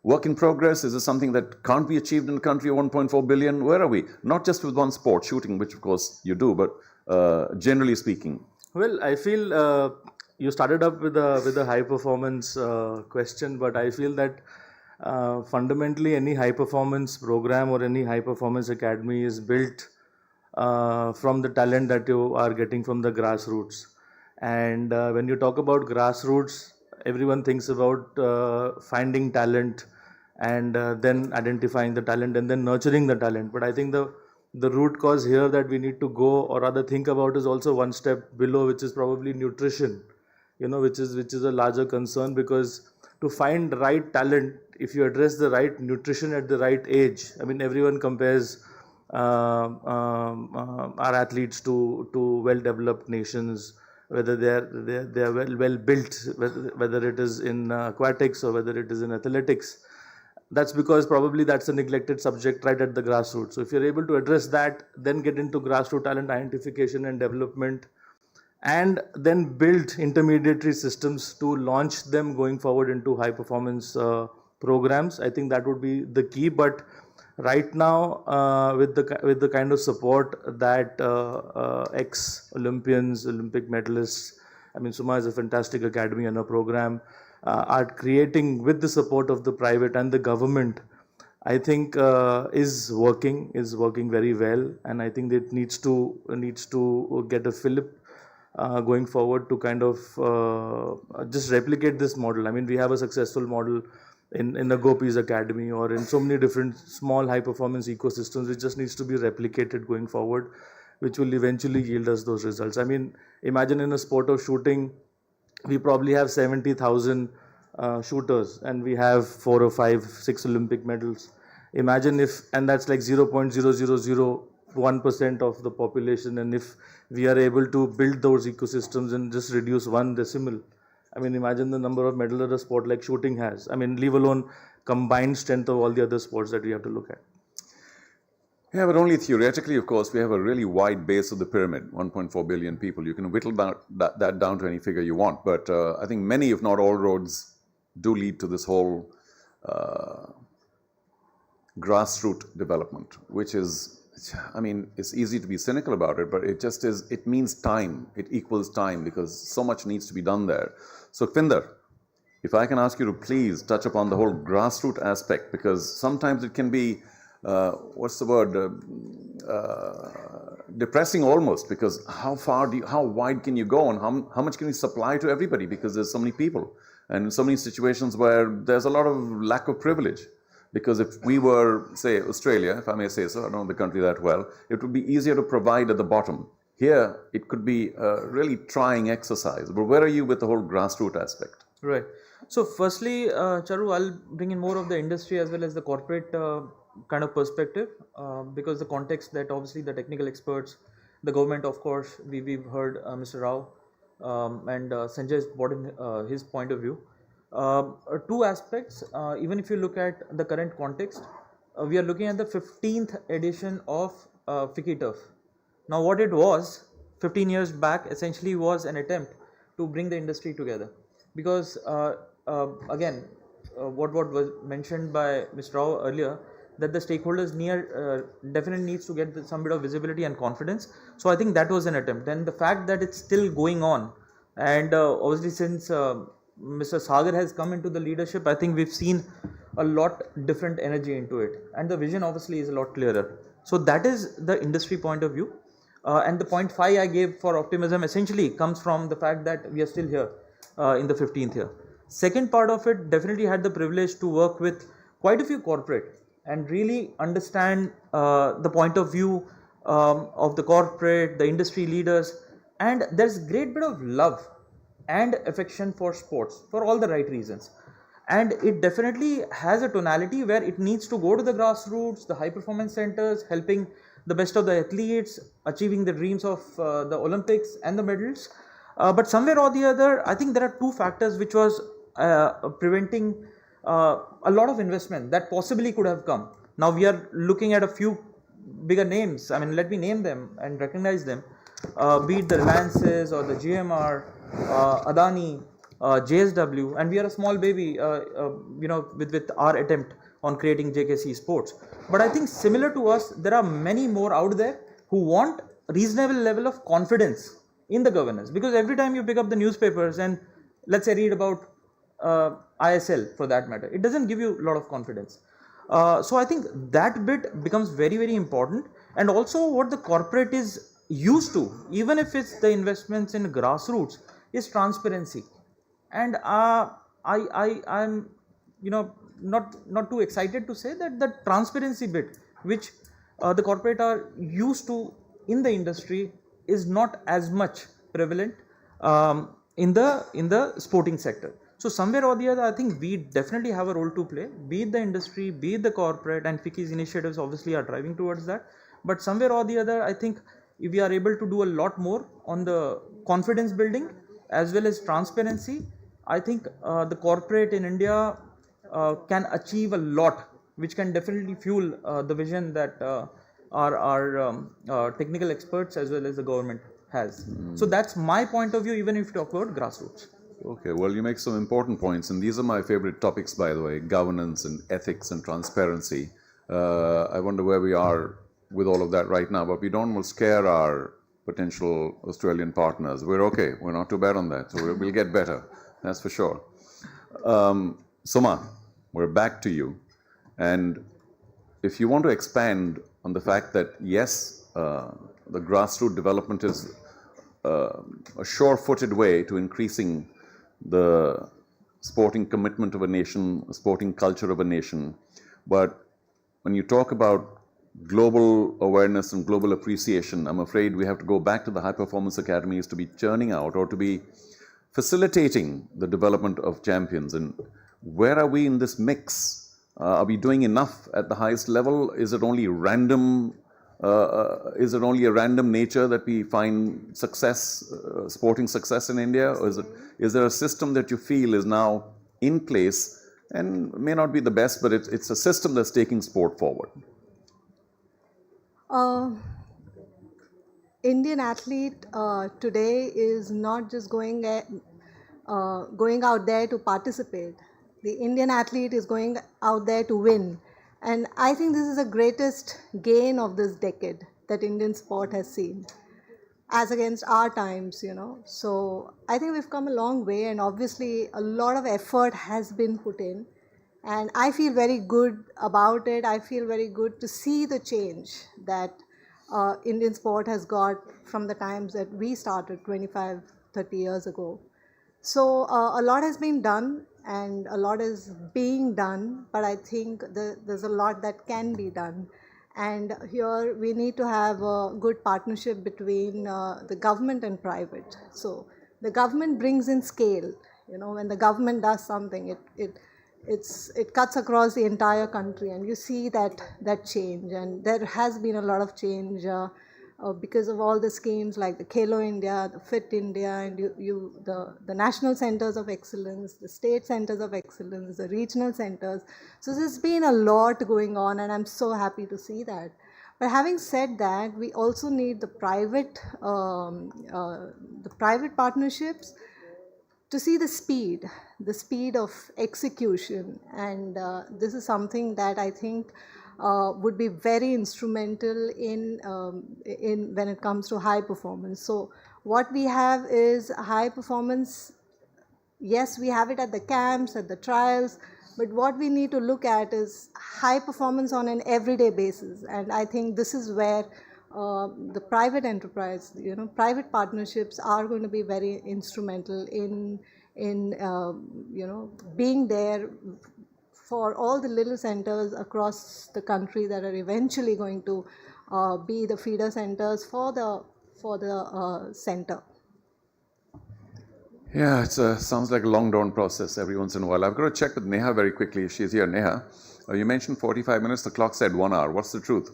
work in progress? Is it something that can't be achieved in a country of 1.4 billion? Where are we? Not just with one sport, shooting, which of course you do, but generally speaking. Well, I feel you started up with a high performance question, but I feel that fundamentally any high performance program or any high performance academy is built from the talent that you are getting from the grassroots. And when you talk about grassroots, everyone thinks about finding talent and then identifying the talent and then nurturing the talent. But I think the root cause here that we need to go or rather think about is also one step below, which is probably nutrition, which is a larger concern, because to find the right talent, if you address the right nutrition at the right age, I mean, everyone compares our athletes to well-developed nations, whether they are well built, whether it is in aquatics or whether it is in athletics. That's because probably that's a neglected subject right at the grassroots. So if you're able to address that, then get into grassroots talent identification and development, and then build intermediary systems to launch them going forward into high performance programs, I think that would be the key. But right now, with the kind of support that ex-Olympians, Olympic medalists, I mean, Suma is a fantastic academy and a program, are creating with the support of the private and the government, I think is working very well, and I think it needs to get a fillip going forward to kind of just replicate this model. I mean, we have a successful model in the Gopi's Academy or in so many different small high performance ecosystems. It just needs to be replicated going forward, which will eventually yield us those results. I mean, imagine in a sport of shooting, we probably have 70,000 shooters, and we have 4 or 5, 6 Olympic medals. Imagine if, and that's like 0.0001% of the population, and if we are able to build those ecosystems and just reduce 1 decimal, I mean, imagine the number of medals that a sport like shooting has. I mean, leave alone combined strength of all the other sports that we have to look at. Yeah, but only theoretically, of course. We have a really wide base of the pyramid, 1.4 billion people. You can whittle that down to any figure you want. But I think many, if not all, roads do lead to this whole grassroots development, which is, I mean, it's easy to be cynical about it, but it just is, it means time. It equals time because so much needs to be done there. So, Kvinder, if I can ask you to please touch upon the whole grassroots aspect, because sometimes it can be what's the word? Depressing almost, because how wide can you go, and how much can you supply to everybody, because there's so many people and so many situations where there's a lot of lack of privilege. Because if we were, say, Australia, if I may say so, I don't know the country that well, it would be easier to provide at the bottom. Here, it could be a really trying exercise. But where are you with the whole grassroots aspect? Right. So firstly, Charu, I'll bring in more of the industry as well as the corporate kind of perspective, because the context that obviously the technical experts, the government, of course, we've heard Mr. Rao and Sanjay has brought in his point of view. 2 aspects, even if you look at the current context, we are looking at the 15th edition of FICCI Turf. Now what it was 15 years back essentially was an attempt to bring the industry together, because again, what was mentioned by Mr. Rao earlier, that the stakeholders definitely needs to get some bit of visibility and confidence. So I think that was an attempt. Then the fact that it's still going on, and obviously since Mr. Sagar has come into the leadership, I think we've seen a lot different energy into it, and the vision obviously is a lot clearer. So that is the industry point of view, and the 0.5 I gave for optimism essentially comes from the fact that we are still here in the 15th year. Second part of it, definitely had the privilege to work with quite a few corporate and really understand the point of view of the corporate, the industry leaders, and there's great bit of love and affection for sports for all the right reasons, and it definitely has a tonality where it needs to go to the grassroots, the high performance centers, helping the best of the athletes, achieving the dreams of the Olympics and the medals. But somewhere or the other, I think there are 2 factors which was preventing a lot of investment that possibly could have come. Now we are looking at a few bigger names. I mean, let me name them and recognize them. Be it the Reliances or the GMR, Adani, JSW, and we are a small baby, with our attempt on creating JKC Sports. But I think similar to us, there are many more out there who want reasonable level of confidence in the governance, because every time you pick up the newspapers and let's say read about ISL for that matter, it doesn't give you a lot of confidence. So I think that bit becomes very, very important, and also what the corporate is used to, even if it's the investments in grassroots, is transparency. And I'm not too excited to say that the transparency bit which the corporate are used to in the industry is not as much prevalent in the sporting sector. So somewhere or the other, I think we definitely have a role to play, be it the industry, be it the corporate, and FICCI's initiatives obviously are driving towards that. But somewhere or the other, I think if we are able to do a lot more on the confidence building as well as transparency, I think the corporate in India can achieve a lot, which can definitely fuel the vision that our technical experts as well as the government has. So that's my point of view, even if you talk about grassroots. Okay, well, you make some important points, and these are my favorite topics, by the way: governance and ethics and transparency. I wonder where we are with all of that right now, but we don't want to scare our potential Australian partners. We're okay. We're not too bad on that, so we'll get better. That's for sure. Soma, we're back to you, and if you want to expand on the fact that yes, the grassroots development is a sure-footed way to increasing the sporting commitment of a nation, sporting culture of a nation, but when you talk about global awareness and global appreciation, I'm afraid we have to go back to the high-performance academies to be churning out or to be facilitating the development of champions. And where are we in this mix? Are we doing enough at the highest level? Is it only random? Is it only a random nature that we find success, sporting success in India? Or is there a system that you feel is now in place and may not be the best, but it's a system that's taking sport forward? Indian athlete today is not just going out there to participate. The Indian athlete is going out there to win. And I think this is the greatest gain of this decade that Indian sport has seen, as against our times, you know. So I think we've come a long way, and obviously a lot of effort has been put in. And I feel very good about it. I feel very good to see the change that Indian sport has got from the times that we started 25, 30 years ago. So a lot has been done and a lot is being done, but I think there's a lot that can be done. And here we need to have a good partnership between the government and private. So the government brings in scale. You know, when the government does something, it cuts across the entire country, and you see that change. And there has been a lot of change because of all the schemes like the Khelo India, the Fit India, and the national centers of excellence, the state centers of excellence, the regional centers. So there's been a lot going on, and I'm so happy to see that. But having said that, we also need the private partnerships to see the speed of execution, and this is something that I think would be very instrumental in when it comes to high performance. So what we have is high performance. Yes, we have it at the camps, at the trials, but what we need to look at is high performance on an everyday basis, and I think this is where the private enterprise, you know, private partnerships are going to be very instrumental in you know, being there for all the little centers across the country that are eventually going to be the feeder centers for the center. Yeah, it sounds like a long drawn process every once in a while. I've got to check with Neha very quickly. She's here. Neha, you mentioned 45 minutes. The clock said 1 hour. What's the truth?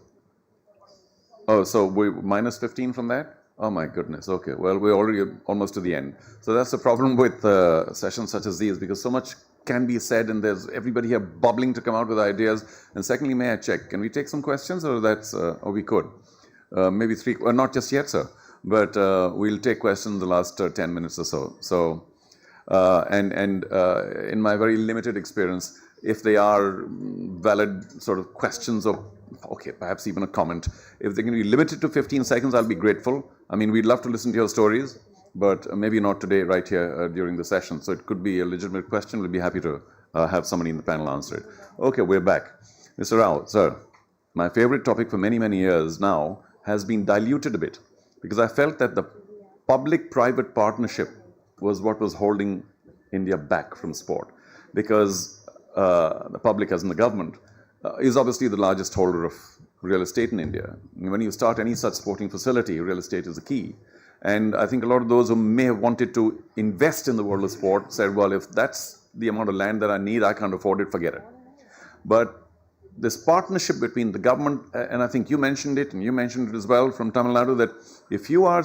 Oh, so we minus 15 from that? Oh my goodness. Okay. Well, we're already almost to the end. So that's the problem with sessions such as these, because so much can be said and there's everybody here bubbling to come out with ideas. And secondly, may I check, can we take some questions, or that's, or we could? Maybe three, not just yet, sir, but we'll take questions the last 10 minutes or so. So, in my very limited experience, if they are valid sort of questions or, okay, perhaps even a comment, if they can be limited to 15 seconds, I'll be grateful. I mean, we'd love to listen to your stories, but maybe not today, right here during the session. So it could be a legitimate question. We'll be happy to have somebody in the panel answer it. Okay, we're back. Mr. Rao, sir, my favorite topic for many, many years now has been diluted a bit, because I felt that the public-private partnership was what was holding India back from sport, because the public, as in the government, is obviously the largest holder of real estate in India. When you start any such sporting facility, real estate is the key. And I think a lot of those who may have wanted to invest in the world of sport said, well, if that's the amount of land that I need, I can't afford it, forget it. But this partnership between the government, and I think you mentioned it, and you mentioned it as well from Tamil Nadu, that if you are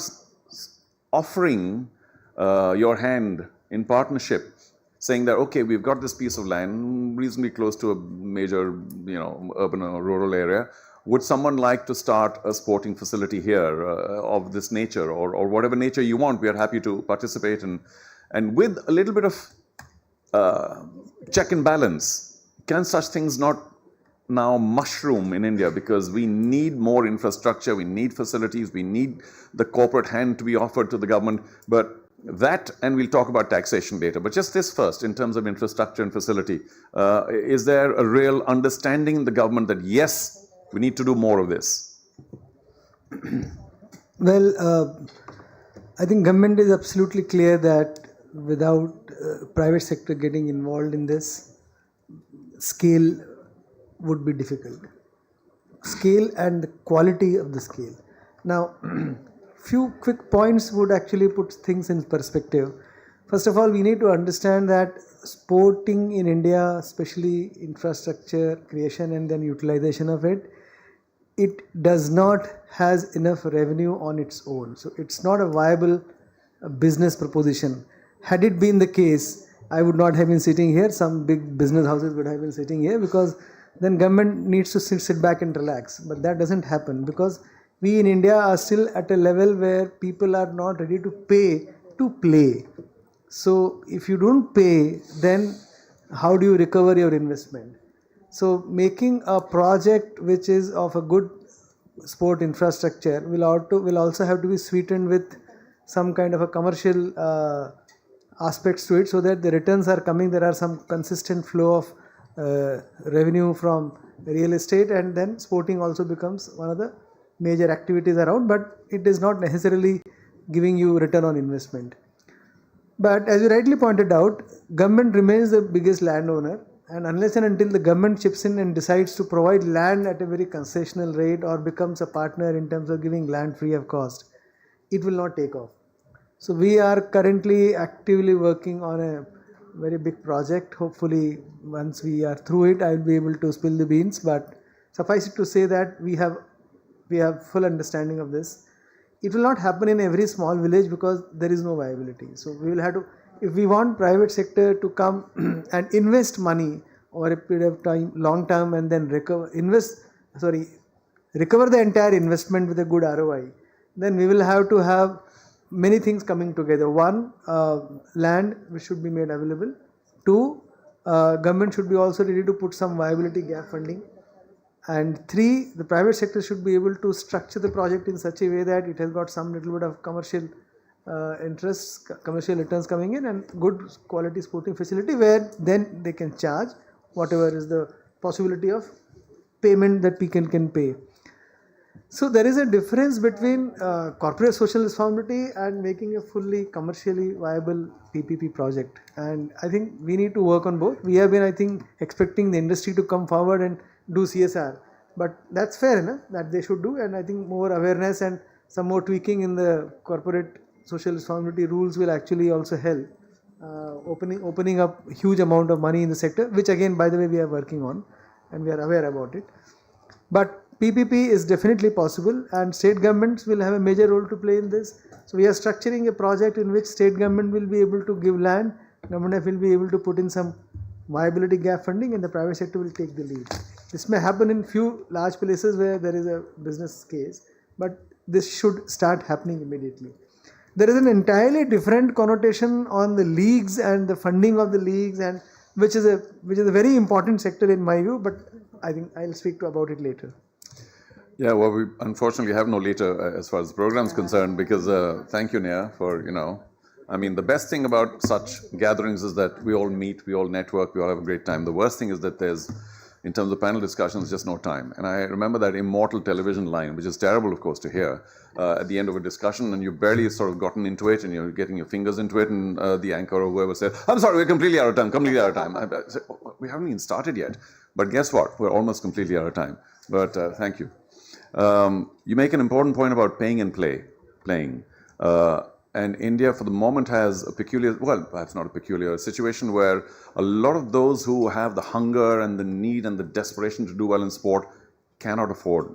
offering your hand in partnership, saying that, okay, we've got this piece of land reasonably close to a major, you know, urban or rural area, would someone like to start a sporting facility here of this nature, or whatever nature you want? We are happy to participate, and with a little bit of check and balance. Can such things not now mushroom in India? Because we need more infrastructure, we need facilities, we need the corporate hand to be offered to the government. But That, and we'll talk about taxation later, but just this first, in terms of infrastructure and facility, is there a real understanding in the government that yes, we need to do more of this? Well, I think government is absolutely clear that without private sector getting involved in this, scale would be difficult. Scale and the quality of the scale. Now, few quick points would actually put things in perspective. First of all, we need to understand that sporting in India, especially infrastructure creation and then utilization of it, it does not has enough revenue on its own. So it's not a viable business proposition. Had it been the case, I would not have been sitting here. Some big business houses would have been sitting here, because then government needs to sit back and relax. But that doesn't happen, because we in India are still at a level where people are not ready to pay to play. So if you don't pay, then how do you recover your investment? So making a project which is of a good sport infrastructure will also have to be sweetened with some kind of a commercial aspects to it, so that the returns are coming. There are some consistent flow of revenue from real estate, and then sporting also becomes one of the major activities around, but it is not necessarily giving you return on investment. But as you rightly pointed out, government remains the biggest landowner, and unless and until the government chips in and decides to provide land at a very concessional rate or becomes a partner in terms of giving land free of cost, it will not take off. So we are currently actively working on a very big project. Hopefully once we are through it, I will be able to spill the beans, but suffice it to say that we have full understanding of this. It will not happen in every small village because there is no viability. So we will have to, if we want private sector to come and invest money over a period of time, long term, and then recover the entire investment with a good ROI, then we will have to have many things coming together. One, land which should be made available. Two, government should be also ready to put some viability gap funding. And three, the private sector should be able to structure the project in such a way that it has got some little bit of commercial interests, commercial returns coming in, and good quality sporting facility where then they can charge whatever is the possibility of payment that people can pay. So there is a difference between corporate social responsibility and making a fully commercially viable PPP project. And I think we need to work on both. We have been, I think, expecting the industry to come forward and do CSR. But that's fair enough that they should do. And I think more awareness and some more tweaking in the corporate social responsibility rules will actually also help opening up huge amount of money in the sector, which again, by the way, we are working on and we are aware about it. But PPP is definitely possible, and state governments will have a major role to play in this. So we are structuring a project in which state government will be able to give land, government will be able to put in some viability gap funding, and the private sector will take the lead. This may happen in few large places where there is a business case, but this should start happening immediately. There is an entirely different connotation on the leagues and the funding of the leagues, and which is a very important sector in my view, but I think I'll speak about it later. Yeah, well, we unfortunately have no later as far as the program is concerned, because thank you, Nia, for, I mean, the best thing about such gatherings is that we all meet, we all network, we all have a great time. The worst thing is that there's, in terms of panel discussions, just no time. And I remember that immortal television line, which is terrible, of course, to hear at the end of a discussion, and you've barely sort of gotten into it, and you're getting your fingers into it, and the anchor or whoever said, "I'm sorry, we're completely out of time, completely out of time." I said, we haven't even started yet. But guess what? We're almost completely out of time. But thank you. You make an important point about paying and playing. And India, for the moment, has a peculiar, well, perhaps not a peculiar situation where a lot of those who have the hunger and the need and the desperation to do well in sport cannot afford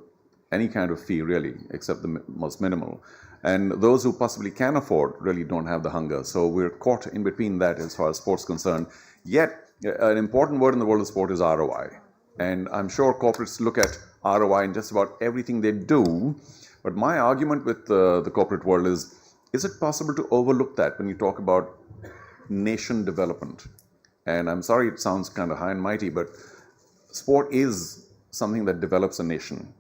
any kind of fee, really, except the most minimal. And those who possibly can afford really don't have the hunger. So we're caught in between that as far as sport's concerned. Yet, an important word in the world of sport is ROI. And I'm sure corporates look at ROI in just about everything they do. But my argument with the corporate world is it possible to overlook that when you talk about nation development? And I'm sorry it sounds kind of high and mighty, but sport is something that develops a nation.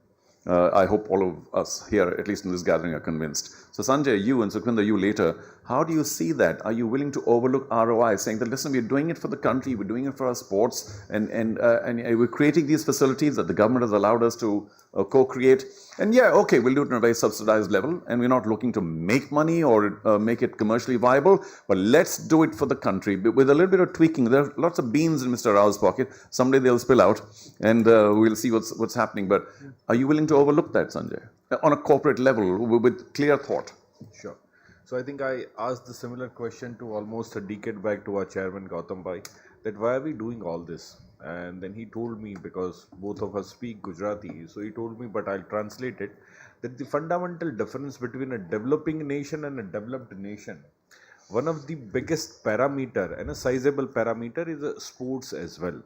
I hope all of us here, at least in this gathering, are convinced. So Sanjay, you and Sukhvinder, you later, how do you see that? Are you willing to overlook ROI, saying that, listen, we're doing it for the country, we're doing it for our sports, and we're creating these facilities that the government has allowed us to co-create. And yeah, okay, we'll do it on a very subsidized level, and we're not looking to make money or make it commercially viable, but let's do it for the country with a little bit of tweaking. There are lots of beans in Mr. Rao's pocket. Someday they'll spill out, and we'll see what's happening. But are you willing to overlook that, Sanjay, on a corporate level with clear thought? Sure. So I think I asked the similar question to almost a decade back to our chairman Gautam Bhai, that why are we doing all this? And then he told me, because both of us speak Gujarati, so he told me, but I'll translate it, that the fundamental difference between a developing nation and a developed nation, one of the biggest parameter and a sizable parameter is sports as well.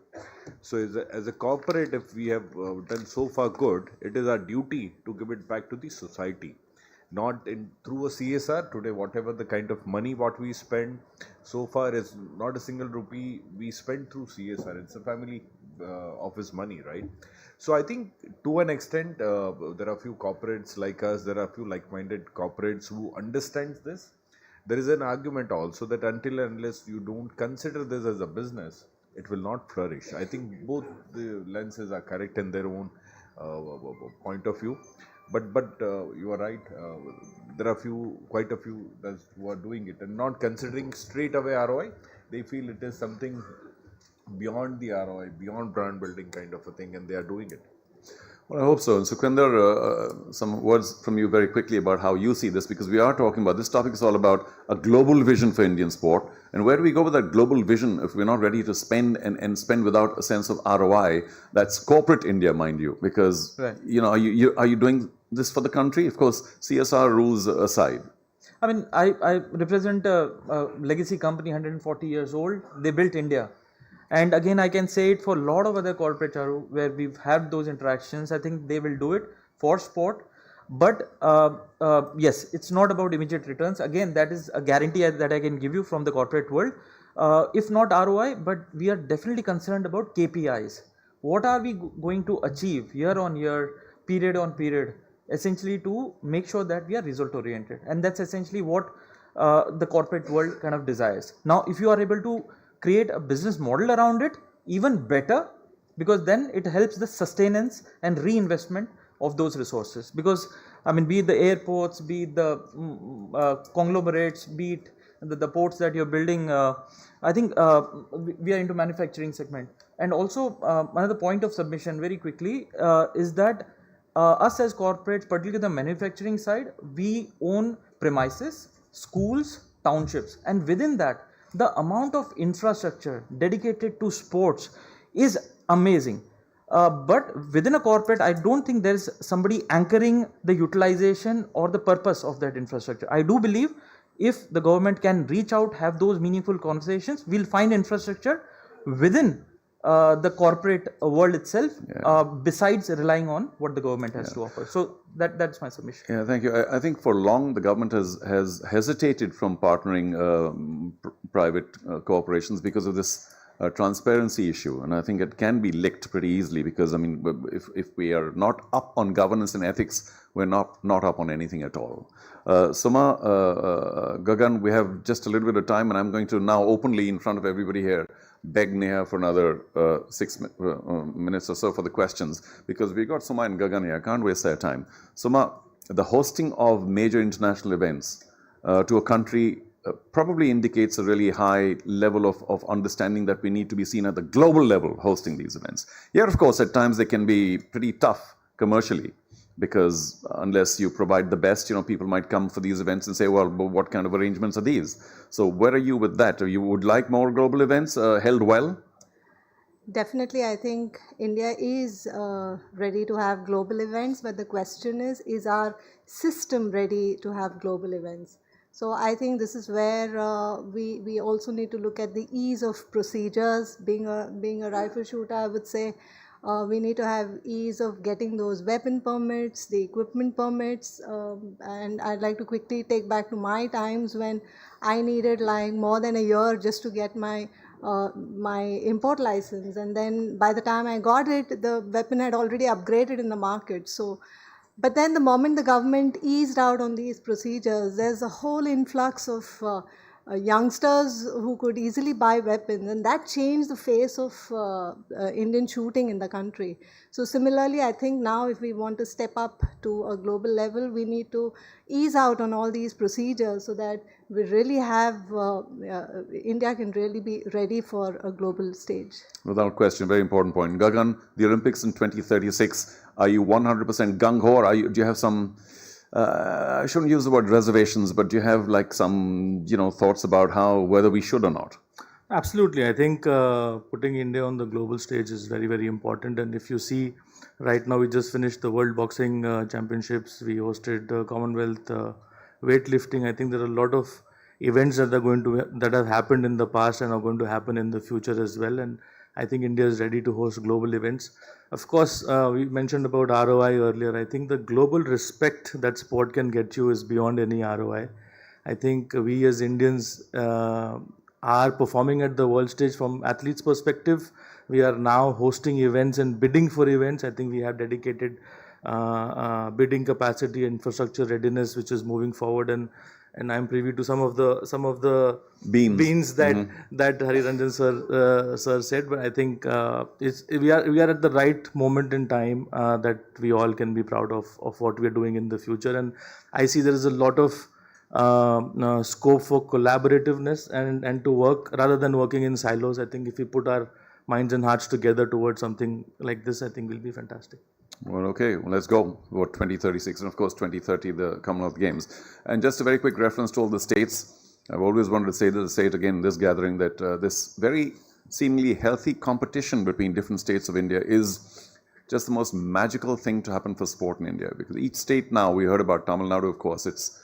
So as a corporate, if we have done so far good, it is our duty to give it back to the society. Not through a CSR. Today, whatever the kind of money what we spend so far is not a single rupee we spend through CSR. It's a family office money, right? So I think to an extent, there are a few corporates like us, there are a few like-minded corporates who understand this. There is an argument also that until and unless you don't consider this as a business, it will not flourish. I think both the lenses are correct in their own point of view. But you are right, there are quite a few who are doing it and not considering straight away ROI. They feel it is something beyond the ROI, beyond brand building kind of a thing, and they are doing it. Well, I hope so. And Sukhvinder, some words from you very quickly about how you see this, because we are talking about, this topic is all about a global vision for Indian sport. And where do we go with that global vision if we're not ready to spend and spend without a sense of ROI? That's corporate India, mind you, because, Right. are you doing this for the country? Of course, CSR rules aside. I mean, I represent a legacy company, 140 years old. They built India. And again, I can say it for a lot of other corporate, Charu, where we've had those interactions. I think they will do it for sport. But yes, it's not about immediate returns. Again, that is a guarantee that I can give you from the corporate world. If not ROI, but we are definitely concerned about KPIs. What are we going to achieve year on year, period on period, essentially to make sure that we are result oriented. And that's essentially what the corporate world kind of desires. Now, if you are able to create a business model around it, even better, because then it helps the sustenance and reinvestment of those resources. Because I mean, be it the airports, be it the conglomerates, be it the ports that you're building, I think we are into manufacturing segment. And also another point of submission very quickly is that us as corporates, particularly the manufacturing side, we own premises, schools, townships, and within that, the amount of infrastructure dedicated to sports is amazing. But within a corporate, I don't think there is somebody anchoring the utilization or the purpose of that infrastructure. I do believe if the government can reach out, have those meaningful conversations, we'll find infrastructure within the corporate world itself, besides relying on what the government has to offer. So that's my submission. Yeah, thank you. I think for long the government has hesitated from partnering private corporations because of this transparency issue, and I think it can be licked pretty easily, because I mean, if we are not up on governance and ethics, we're not up on anything at all. Suma, Gagan, we have just a little bit of time, and I'm going to now openly in front of everybody here beg Neha for another 6 minutes or so for the questions, because we got Suma and Gagan here. I can't waste their time. Suma, the hosting of major international events to a country probably indicates a really high level of understanding that we need to be seen at the global level hosting these events. Yet, of course, at times they can be pretty tough commercially, because unless you provide the best, people might come for these events and say, well, what kind of arrangements are these? So where are you with that? You would like more global events held well? Definitely, I think India is ready to have global events, but the question is our system ready to have global events? So I think this is where we also need to look at the ease of procedures. Being a rifle shooter, I would say we need to have ease of getting those weapon permits, the equipment permits, and I'd like to quickly take back to my times when I needed like more than a year just to get my import license, and then by the time I got it, the weapon had already upgraded in the market. So But then the moment the government eased out on these procedures, there's a whole influx of youngsters who could easily buy weapons, and that changed the face of Indian shooting in the country. So similarly, I think now if we want to step up to a global level, we need to ease out on all these procedures so that we really have, India can really be ready for a global stage. Without question, very important point. Gagan, the Olympics in 2036, are you 100% gung-ho, or do you have some, I shouldn't use the word reservations, but do you have like some, thoughts about whether we should or not? Absolutely. I think putting India on the global stage is very, very important. And if you see, right now we just finished the World Boxing Championships. We hosted the Commonwealth weightlifting. I think there are a lot of events that have happened in the past and are going to happen in the future as well. And I think India is ready to host global events. Of course, we mentioned about ROI earlier. I think the global respect that sport can get you is beyond any ROI. I think we as Indians are performing at the world stage from athletes' perspective. We are now hosting events and bidding for events. I think we have dedicated bidding capacity, infrastructure readiness, which is moving forward, and I'm privy to some of the beans that Hari Ranjan sir said. But I think we are at the right moment in time that we all can be proud of what we are doing in the future. And I see there is a lot of scope for collaborativeness and to work rather than working in silos. I think if we put our minds and hearts together towards something like this, I think will be fantastic. Well, okay, let's go. What, 2036 and of course 2030, the Commonwealth Games. And just a very quick reference to all the states. I've always wanted to say it again in this gathering that this very seemingly healthy competition between different states of India is just the most magical thing to happen for sport in India. Because each state now, we heard about Tamil Nadu, of course, it's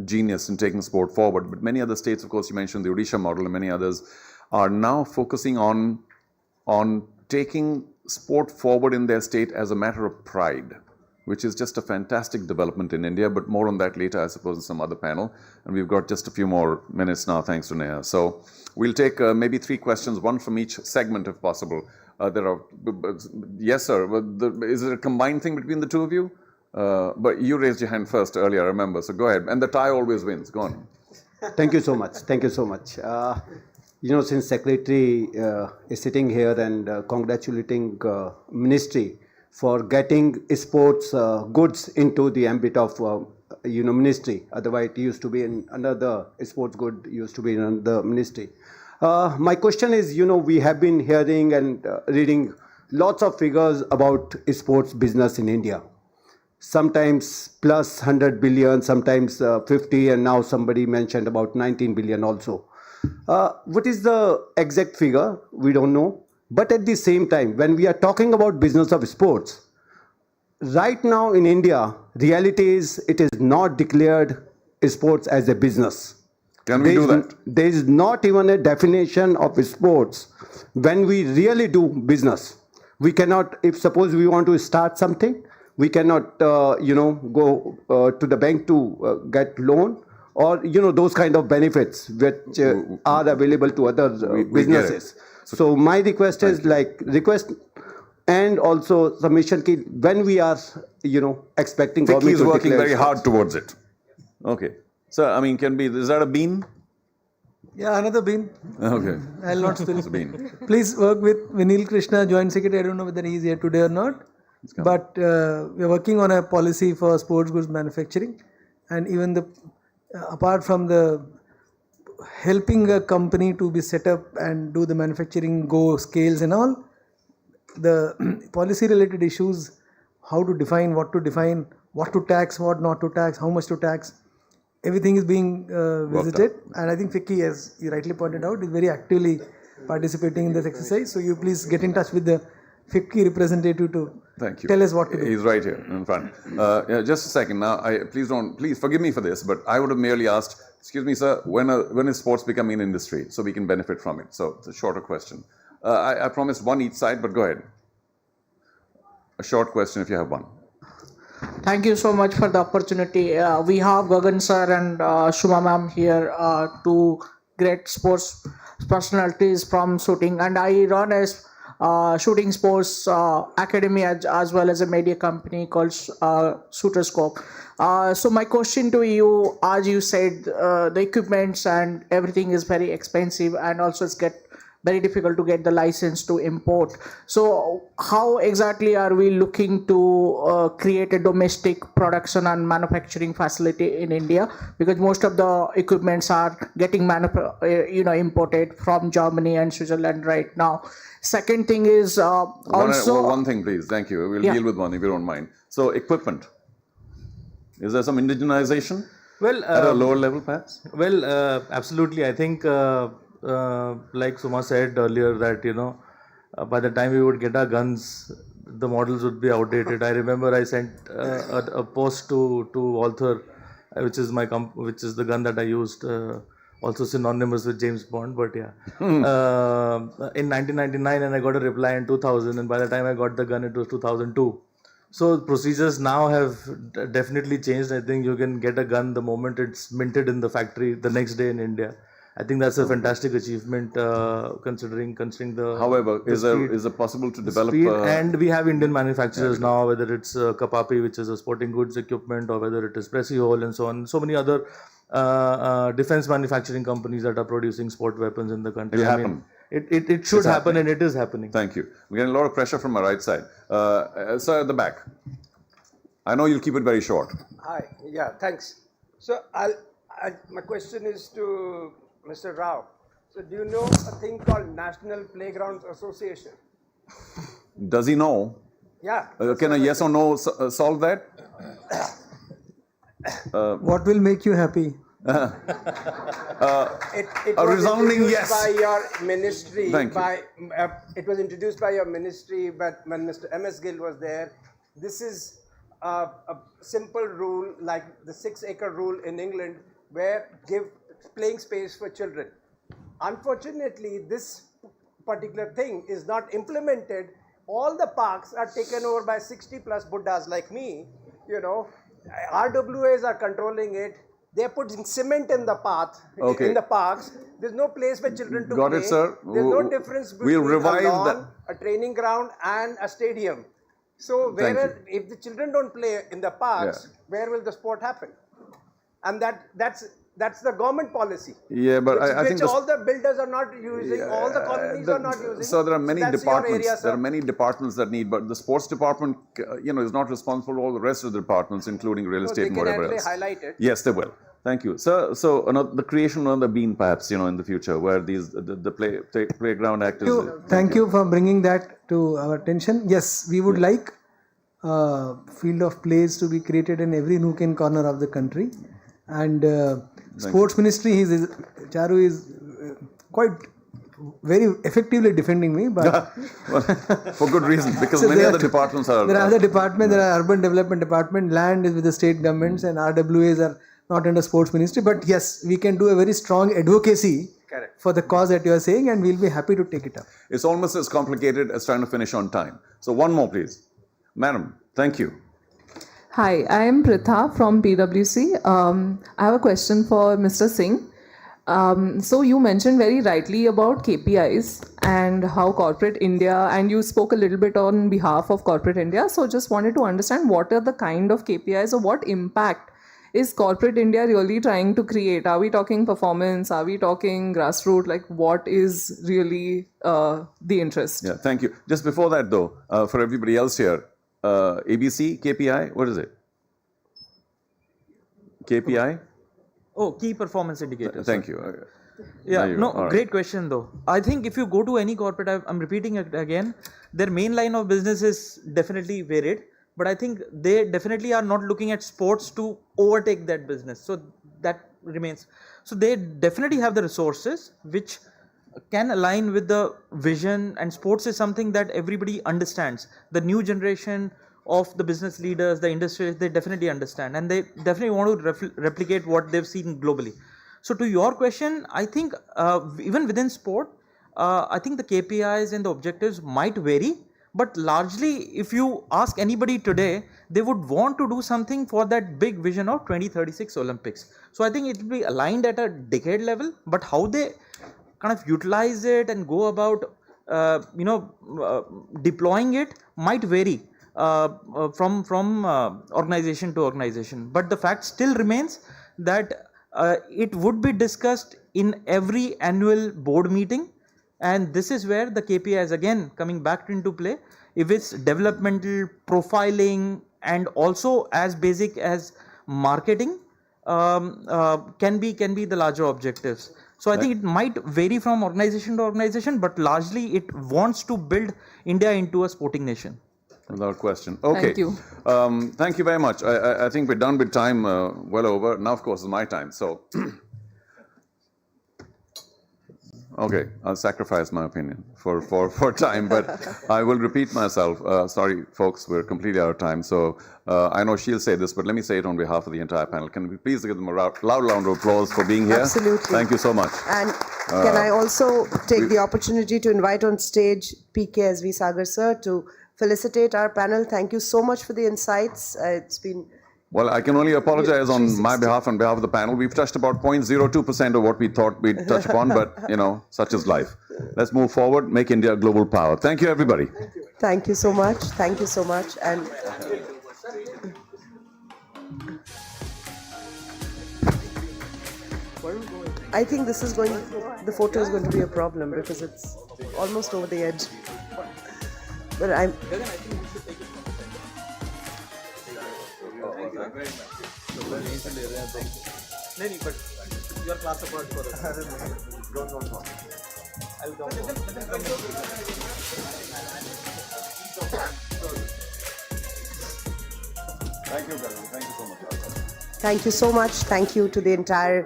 genius in taking sport forward. But many other states, of course, you mentioned the Odisha model and many others, are now focusing on taking sport forward in their state as a matter of pride, which is just a fantastic development in India, but more on that later, I suppose, in some other panel. And we've got just a few more minutes now, thanks to Neha. So we'll take maybe 3 questions, one from each segment if possible. Yes, sir. Is it a combined thing between the two of you? But you raised your hand first earlier, I remember. So go ahead. And the tie always wins. Go on. Thank you so much. Thank you so much. Since Secretary is sitting here and congratulating Ministry for getting sports goods into the ambit of Ministry. Otherwise, it used to be in another sports good used to be in another Ministry. My question is, we have been hearing and reading lots of figures about sports business in India. Sometimes plus 100 billion, sometimes 50, and now somebody mentioned about 19 billion also. What is the exact figure? We don't know. But at the same time, when we are talking about business of sports, right now in India, reality is it is not declared sports as a business. Can we do that? There is not even a definition of sports. When we really do business, we cannot, if suppose we want to start something, we cannot, go to the bank to get loan, or those kind of benefits which are available to other businesses. So my request is and also submission key when we are expecting government FICCI is working very hard towards it. Okay. So I mean, is that a bean? Yeah, another bean. Okay. I'll not spill. It's a bean. Please work with Vinil Krishna, Joint Secretary. I don't know whether he's here today or not. But we're working on a policy for sports goods manufacturing, and even apart from the helping a company to be set up and do the manufacturing scales and all, the policy related issues, how to define, what to tax, what not to tax, how much to tax, everything is being visited. And I think FICCI, as you rightly pointed out, is very actively participating in this exercise. So you please get in touch with the FICCI representative to tell us what to do. He's right here in front. Just a second. Now, please forgive me for this, but I would have merely asked, excuse me, sir, when is sports becoming an industry so we can benefit from it? So it's a shorter question. I promised one each side, but go ahead. A short question if you have one. Thank you so much for the opportunity. We have Gagan sir and Shuma ma'am here, two great sports personalities from shooting, and I run a shooting sports academy as well as a media company called Shooterscope. So my question to you, as you said, the equipments and everything is very expensive, and also it's very difficult to get the license to import. So how exactly are we looking to create a domestic production and manufacturing facility in India? Because most of the equipments are getting imported from Germany and Switzerland right now. Second thing is also... One thing, please. Thank you. We'll deal with one if you don't mind. So equipment. Is there some indigenization? Well, at a lower level, perhaps? Well, absolutely. I think, like Suma said earlier, that by the time we would get our guns, the models would be outdated. I remember I sent a post to Walther, which is the gun that I used, also synonymous with James Bond. But yeah, in 1999, and I got a reply in 2000, and by the time I got the gun, it was 2002. So procedures now have definitely changed. I think you can get a gun the moment it's minted in the factory the next day in India. I think that's a fantastic achievement considering the. However, the is it possible to develop? And we have Indian manufacturers now, whether it's Kapapi, which is a sporting goods equipment, or whether it is Pressihole and so on. So many other defense manufacturing companies that are producing sport weapons in the country. It should happen, and it is happening. Thank you. We're getting a lot of pressure from my right side. Sir, at the back. I know you'll keep it very short. Hi. Yeah, thanks. So my question is to Mr. Rao. So do you know a thing called National Playgrounds Association? Does he know? Yeah. Can a yes or no solve that? What will make you happy? It a was resounding introduced yes. by your ministry. Thank you. It was introduced by your ministry, but when Mr. M.S. Gill was there, this is a simple rule like the 6-acre rule in England, where give playing space for children. Unfortunately, this particular thing is not implemented. All the parks are taken over by 60+ Buddhas like me. RWAs are controlling it. They're putting cement in the path, in the parks. There's no place for children to play. Got it, sir. There's no difference between a lawn, a training ground, and a stadium. So, if the children don't play in the parks, where will the sport happen? And that's the government policy. Yeah, but I think all the builders are not using, all the colonies are not using. So there are many departments. Area, there are many departments that need, but the sports department, is not responsible for all the rest of the departments, including real estate and whatever else. Highlight it. Yes, they will. Thank you, sir. So the creation of the bean, perhaps in the future, where the playground act is. Thank you for bringing that to our attention. Yes, we would like field of plays to be created in every nook and corner of the country, and sports ministry, Charu is quite very effectively defending me, but for good reason, because many other departments are. There are other departments. There are urban development department, land is with the state governments, and RWAs are not under sports ministry. But yes, we can do a very strong advocacy for the cause that you are saying, and we'll be happy to take it up. It's almost as complicated as trying to finish on time. So one more, please, madam. Thank you. Hi, I am Pritha from PwC. I have a question for Mr. Singh. So you mentioned very rightly about KPIs and how corporate India, and you spoke a little bit on behalf of corporate India. So just wanted to understand what are the kind of KPIs, or what impact is corporate India really trying to create? Are we talking performance? Are we talking grassroots? Like what is really the interest? Yeah, thank you. Just before that though, for everybody else here, ABC, KPI, what is it? KPI? Oh, key performance indicators. Thank you. Yeah, great question though. I think if you go to any corporate, I'm repeating it again, their main line of business is definitely varied, but I think they definitely are not looking at sports to overtake that business. So that remains. So they definitely have the resources which can align with the vision, and sports is something that everybody understands. The new generation of the business leaders, the industry, they definitely understand, and they definitely want to replicate what they've seen globally. So to your question, I think even within sport, I think the KPIs and the objectives might vary, but largely if you ask anybody today, they would want to do something for that big vision of 2036 Olympics. So I think it will be aligned at a decade level, but how they kind of utilize it and go about deploying it might vary from organization to organization, but the fact still remains that it would be discussed in every annual board meeting, and this is where the KPIs again coming back into play. If it's developmental, profiling, and also as basic as marketing, can be the larger objectives. So I think it might vary from organization to organization, but largely it wants to build India into a sporting nation. Without question. Okay. Thank you. Thank you very much. I think we're done with time, well over. Now, of course, is my time. So, okay, I'll sacrifice my opinion for time, but I will repeat myself. Sorry, folks, we're completely out of time. So, I know she'll say this, but let me say it on behalf of the entire panel. Can we please give them a loud round of applause for being here? Absolutely. Thank you so much. And can I also take the opportunity to invite on stage PKSV Sagar sir to felicitate our panel. Thank you so much for the insights. It's been... Well, I can only apologize on my behalf, on behalf of the panel. We've touched about 0.02% of what we thought we'd touch upon, but, such is life. Let's move forward, make India a global power. Thank you, everybody. Thank you so much. Thank you so much. And I think the photo is going to be a problem because it's almost over the edge. But I'm... But your class apart for us. Don't. I'll come. Thank you, Gagan. Thank you so much. Thank you so much. Thank you to the entire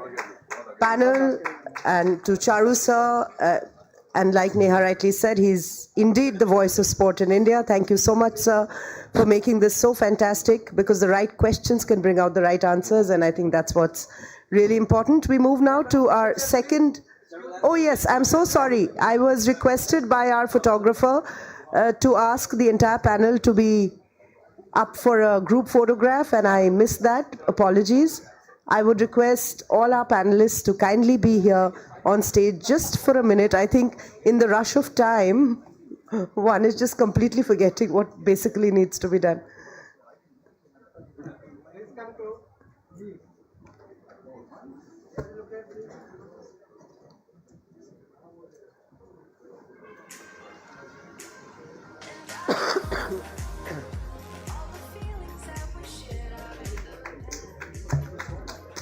panel and to Charu sir. And like Neha rightly said, he's indeed the voice of sport in India. Thank you so much, sir, for making this so fantastic, because the right questions can bring out the right answers, and I think that's what's really important. We move now to our second... Oh yes, I'm so sorry. I was requested by our photographer to ask the entire panel to be up for a group photograph, and I missed that. Apologies. I would request all our panelists to kindly be here on stage just for a minute. I think in the rush of time, one is just completely forgetting what basically needs to be done.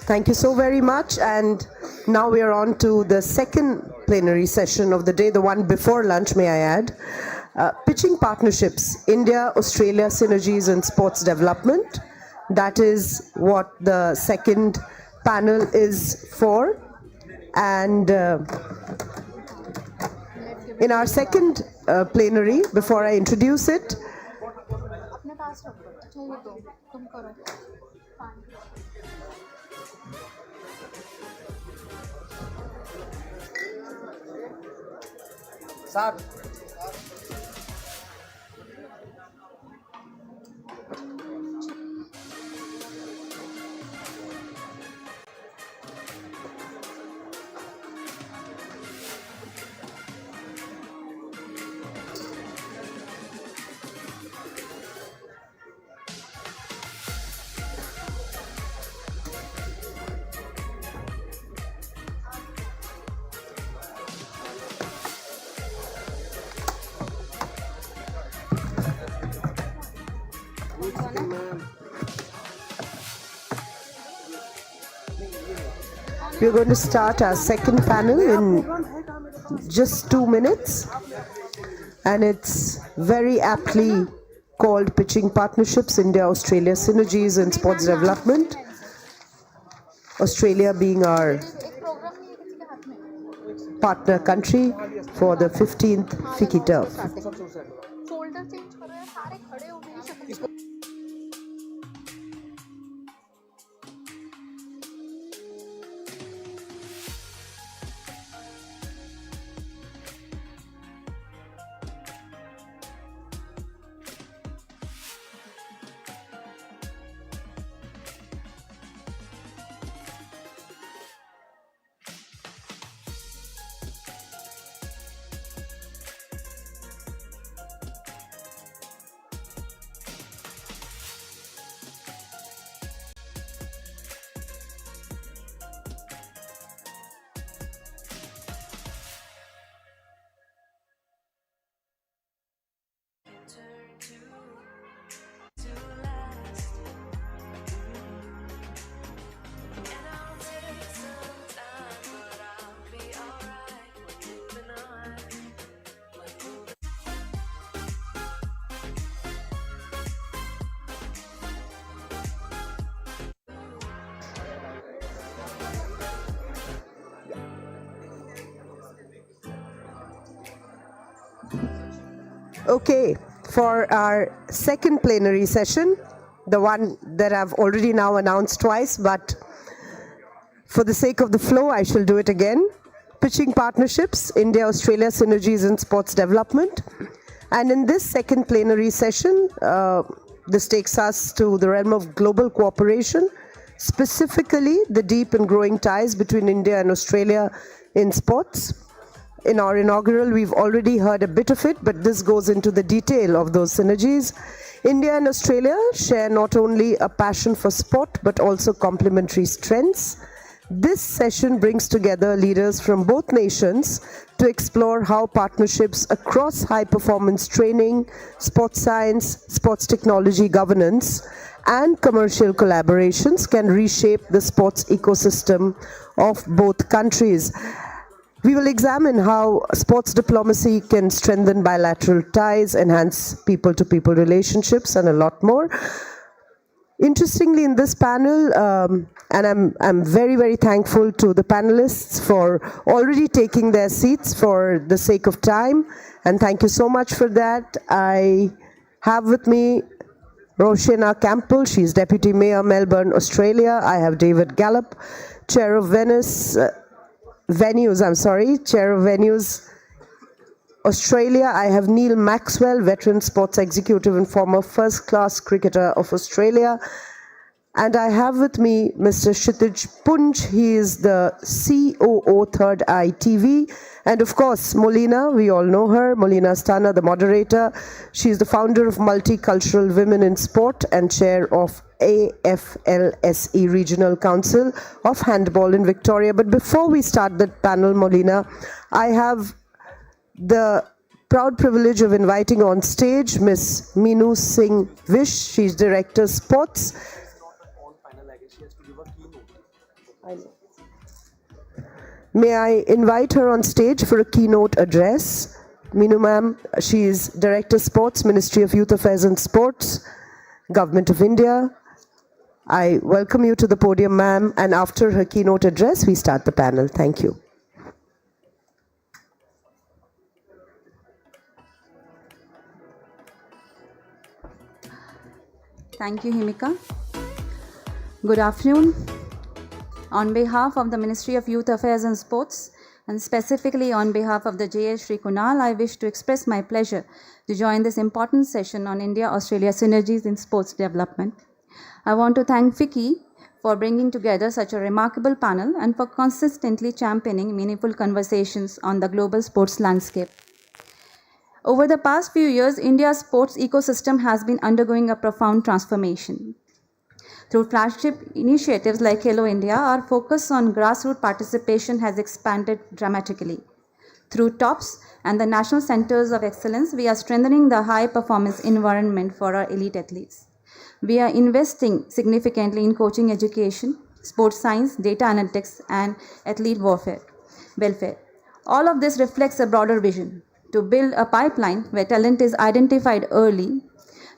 Thank you so very much. And now we are on to the second plenary session of the day, the one before lunch, may I add. Pitching partnerships, India, Australia, synergies and sports development. That is what the second panel is for. And in our second plenary, before I introduce it, Sir. we're going to start our second panel in just 2 minutes. And it's very aptly called Pitching Partnerships, India, Australia, Synergies and Sports Development. Australia being our partner country for the 15th FICCI turf. Okay, for our second plenary session, the one that I've already now announced twice, but for the sake of the flow, I shall do it again. Pitching partnerships, India-Australia synergies in sports development. And in this second plenary session, this takes us to the realm of global cooperation, specifically the deep and growing ties between India and Australia in sports. In our inaugural, we've already heard a bit of it, but this goes into the detail of those synergies. India and Australia share not only a passion for sport, but also complementary strengths. This session brings together leaders from both nations to explore how partnerships across high-performance training, sports science, sports technology governance, and commercial collaborations can reshape the sports ecosystem of both countries. We will examine how sports diplomacy can strengthen bilateral ties, enhance people-to-people relationships, and a lot more. Interestingly, in this panel, and I'm very, very thankful to the panelists for already taking their seats for the sake of time, and thank you so much for that. I have with me Roshena Campbell, she's Deputy Mayor, Melbourne, Australia. I have David Gallup, Chair of Chair of Venues, Australia. I have Neil Maxwell, veteran sports executive and former first-class cricketer of Australia. And I have with me Mr. Kshitij Punj. He is the COO, Third Eye TV. And of course, Molina, we all know her, Molina Astana, the moderator. She is the founder of Multicultural Women in Sport and chair of AFLSE Regional Council of Handball in Victoria. But before we start the panel, Molina, I have the proud privilege of inviting on stage Ms. Meenu Singh Vish. She's Director Sports. May I invite her on stage for a keynote address. Meenu ma'am, she is Director Sports, Ministry of Youth Affairs and Sports, Government of India. I welcome you to the podium, ma'am, and after her keynote address, we start the panel. Thank you. Thank you, Himika. Good afternoon. On behalf of the Ministry of Youth Affairs and Sports, and specifically on behalf of the JS Shri Kunal, I wish to express my pleasure to join this important session on India-Australia synergies in sports development. I want to thank FICCI for bringing together such a remarkable panel and for consistently championing meaningful conversations on the global sports landscape. Over the past few years, India's sports ecosystem has been undergoing a profound transformation. Through flagship initiatives like Hello India, our focus on grassroots participation has expanded dramatically. Through TOPS and the National Centers of Excellence, we are strengthening the high-performance environment for our elite athletes. We are investing significantly in coaching education, sports science, data analytics, and athlete welfare. All of this reflects a broader vision to build a pipeline where talent is identified early,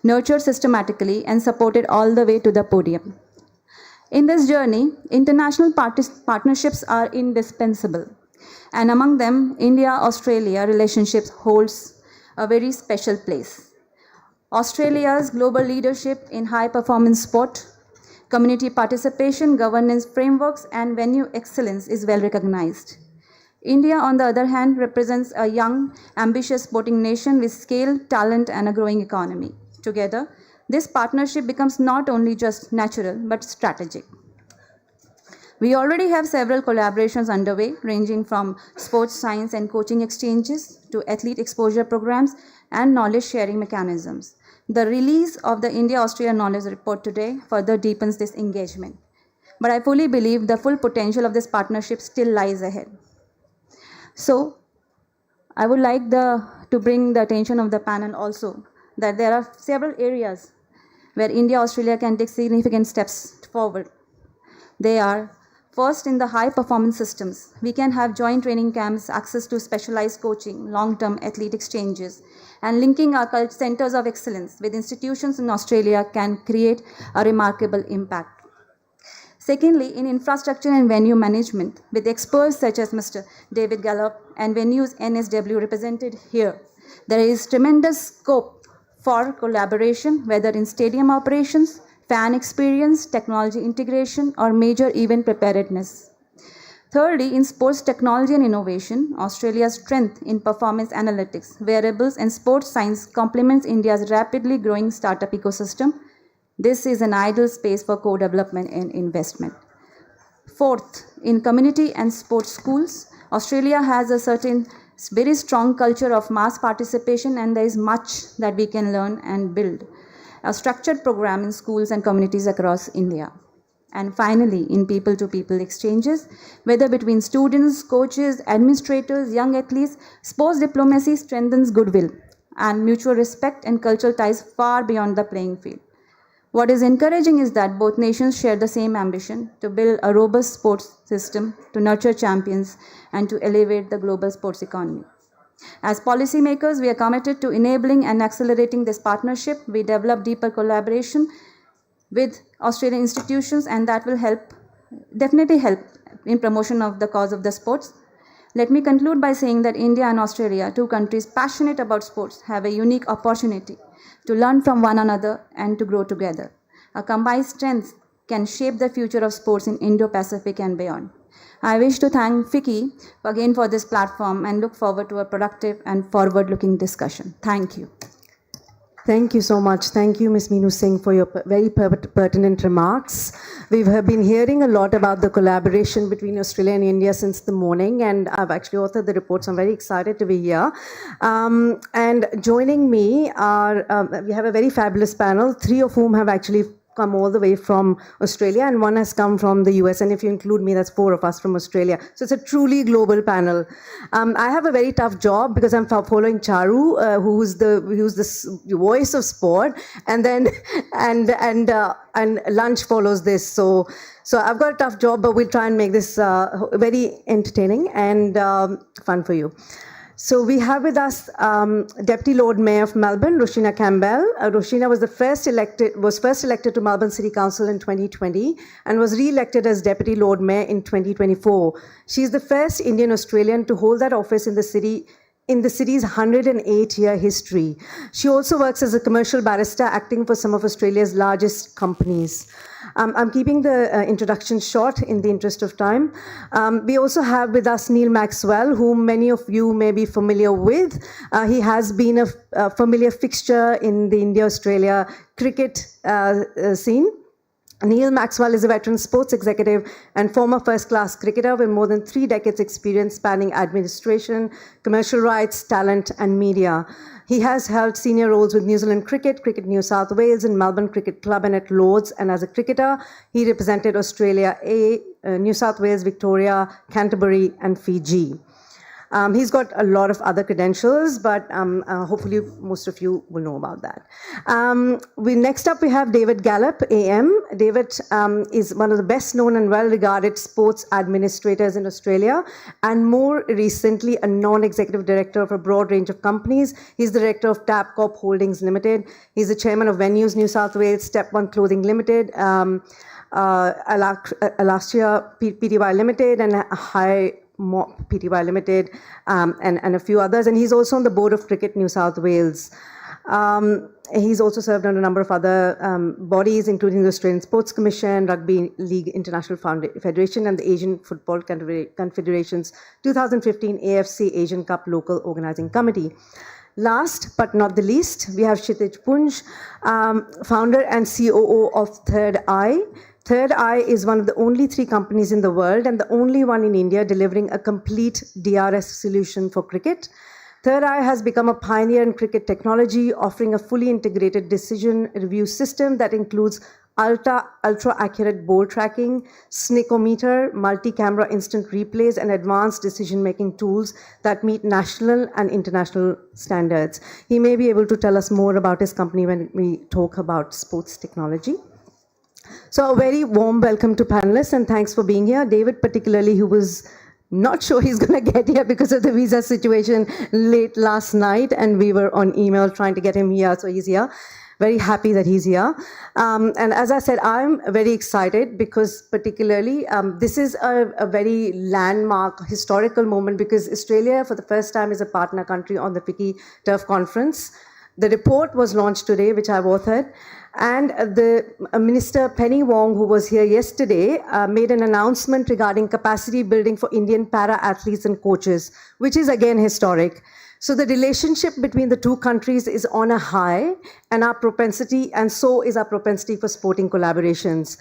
nurtured systematically, and supported all the way to the podium. In this journey, international partnerships are indispensable, and among them, India-Australia relationships holds a very special place. Australia's global leadership in high-performance sport, community participation, governance frameworks, and venue excellence is well recognized. India, on the other hand, represents a young, ambitious sporting nation with scale, talent, and a growing economy. Together, this partnership becomes not only just natural, but strategic. We already have several collaborations underway, ranging from sports science and coaching exchanges to athlete exposure programs and knowledge sharing mechanisms. The release of the India-Australia Knowledge Report today further deepens this engagement. But I fully believe the full potential of this partnership still lies ahead. So, I would like to bring the attention of the panel also that there are several areas where India-Australia can take significant steps forward. They are, first, in the high-performance systems. We can have joint training camps, access to specialized coaching, long-term athlete exchanges, and linking our centers of excellence with institutions in Australia can create a remarkable impact. Secondly, in infrastructure and venue management, with experts such as Mr. David Gallup and Venues NSW represented here, There is tremendous scope for collaboration, whether in stadium operations, fan experience, technology integration, or major event preparedness. Thirdly, in sports technology and innovation, Australia's strength in performance analytics, wearables, and sports science complements India's rapidly growing startup ecosystem. This is an ideal space for co-development and investment. Fourth, in community and sports schools, Australia has a certain very strong culture of mass participation, and there is much that we can learn and build. A structured program in schools and communities across India. And finally, in people-to-people exchanges, whether between students, coaches, administrators, young athletes, sports diplomacy strengthens goodwill and mutual respect and cultural ties far beyond the playing field. What is encouraging is that both nations share the same ambition to build a robust sports system, to nurture champions, and to elevate the global sports economy. As policymakers, we are committed to enabling and accelerating this partnership. We develop deeper collaboration with Australian institutions, and that will definitely help in promotion of the cause of the sports. Let me conclude by saying that India and Australia, two countries passionate about sports, have a unique opportunity to learn from one another and to grow together. Our combined strengths can shape the future of sports in Indo-Pacific and beyond. I wish to thank FICCI again for this platform and look forward to a productive and forward-looking discussion. Thank you. Thank you so much. Thank you, Ms. Meenu Singh, for your very pertinent remarks. We've been hearing a lot about the collaboration between Australia and India since the morning, and I've actually authored the report, so I'm very excited to be here. And joining me are, we have a very fabulous panel, three of whom have actually come all the way from Australia, and one has come from the US, and if you include me, that's four of us from Australia. So it's a truly global panel. I have a very tough job because I'm following Charu, who's the voice of sport, and then and lunch follows this. So I've got a tough job, but we'll try and make this very entertaining and fun for you. So we have with us Deputy Lord Mayor of Melbourne, Roshina Campbell. Roshina was first elected to Melbourne City Council in 2020 and was re-elected as Deputy Lord Mayor in 2024. She is the first Indian Australian to hold that office in the city's 108-year history. She also works as a commercial barrister, acting for some of Australia's largest companies. I'm keeping the introduction short in the interest of time. We also have with us Neil Maxwell, whom many of you may be familiar with. He has been a familiar fixture in the India-Australia cricket scene. Neil Maxwell is a veteran sports executive and former first-class cricketer with more than 3 decades experience spanning administration, commercial rights, talent, and media. He has held senior roles with New Zealand Cricket, Cricket New South Wales, and Melbourne Cricket Club and at Lords. And as a cricketer, he represented Australia A, New South Wales, Victoria, Canterbury, and Fiji. He's got a lot of other credentials, but hopefully most of you will know about that. Next up, we have David Gallup, AM. David is one of the best known and well-regarded sports administrators in Australia, and more recently, a non-executive director of a broad range of companies. He's the director of Tabcorp Holdings Limited. He's the chairman of Venues New South Wales, Step One Clothing Limited, Alastia Pty Limited, and High Mop Pty Limited, and a few others. And he's also on the board of Cricket New South Wales. He's also served on a number of other bodies, including the Australian Sports Commission, Rugby League International Federation, and the Asian Football Confederation's 2015 AFC Asian Cup Local Organizing Committee. Last but not the least, we have Kshitij Punj, founder and COO of Third Eye. Third Eye is one of the only 3 companies in the world and the only one in India delivering a complete DRS solution for cricket. Third Eye has become a pioneer in cricket technology, offering a fully integrated decision review system that includes ultra-accurate ball tracking, snickometer, multi-camera instant replays, and advanced decision-making tools that meet national and international standards. He may be able to tell us more about his company when we talk about sports technology. So a very warm welcome to panelists, and thanks for being here. David particularly, who was not sure he's going to get here because of the visa situation late last night, and we were on email trying to get him here, so he's here. Very happy that he's here. And as I said, I'm very excited because particularly this is a very landmark historical moment because Australia for the first time is a partner country on the FICCI Turf Conference. The report was launched today, which I've authored. And the Minister Penny Wong, who was here yesterday, made an announcement regarding capacity building for Indian para-athletes and coaches, which is again historic. So the relationship between the two countries is on a high, and so is our propensity for sporting collaborations.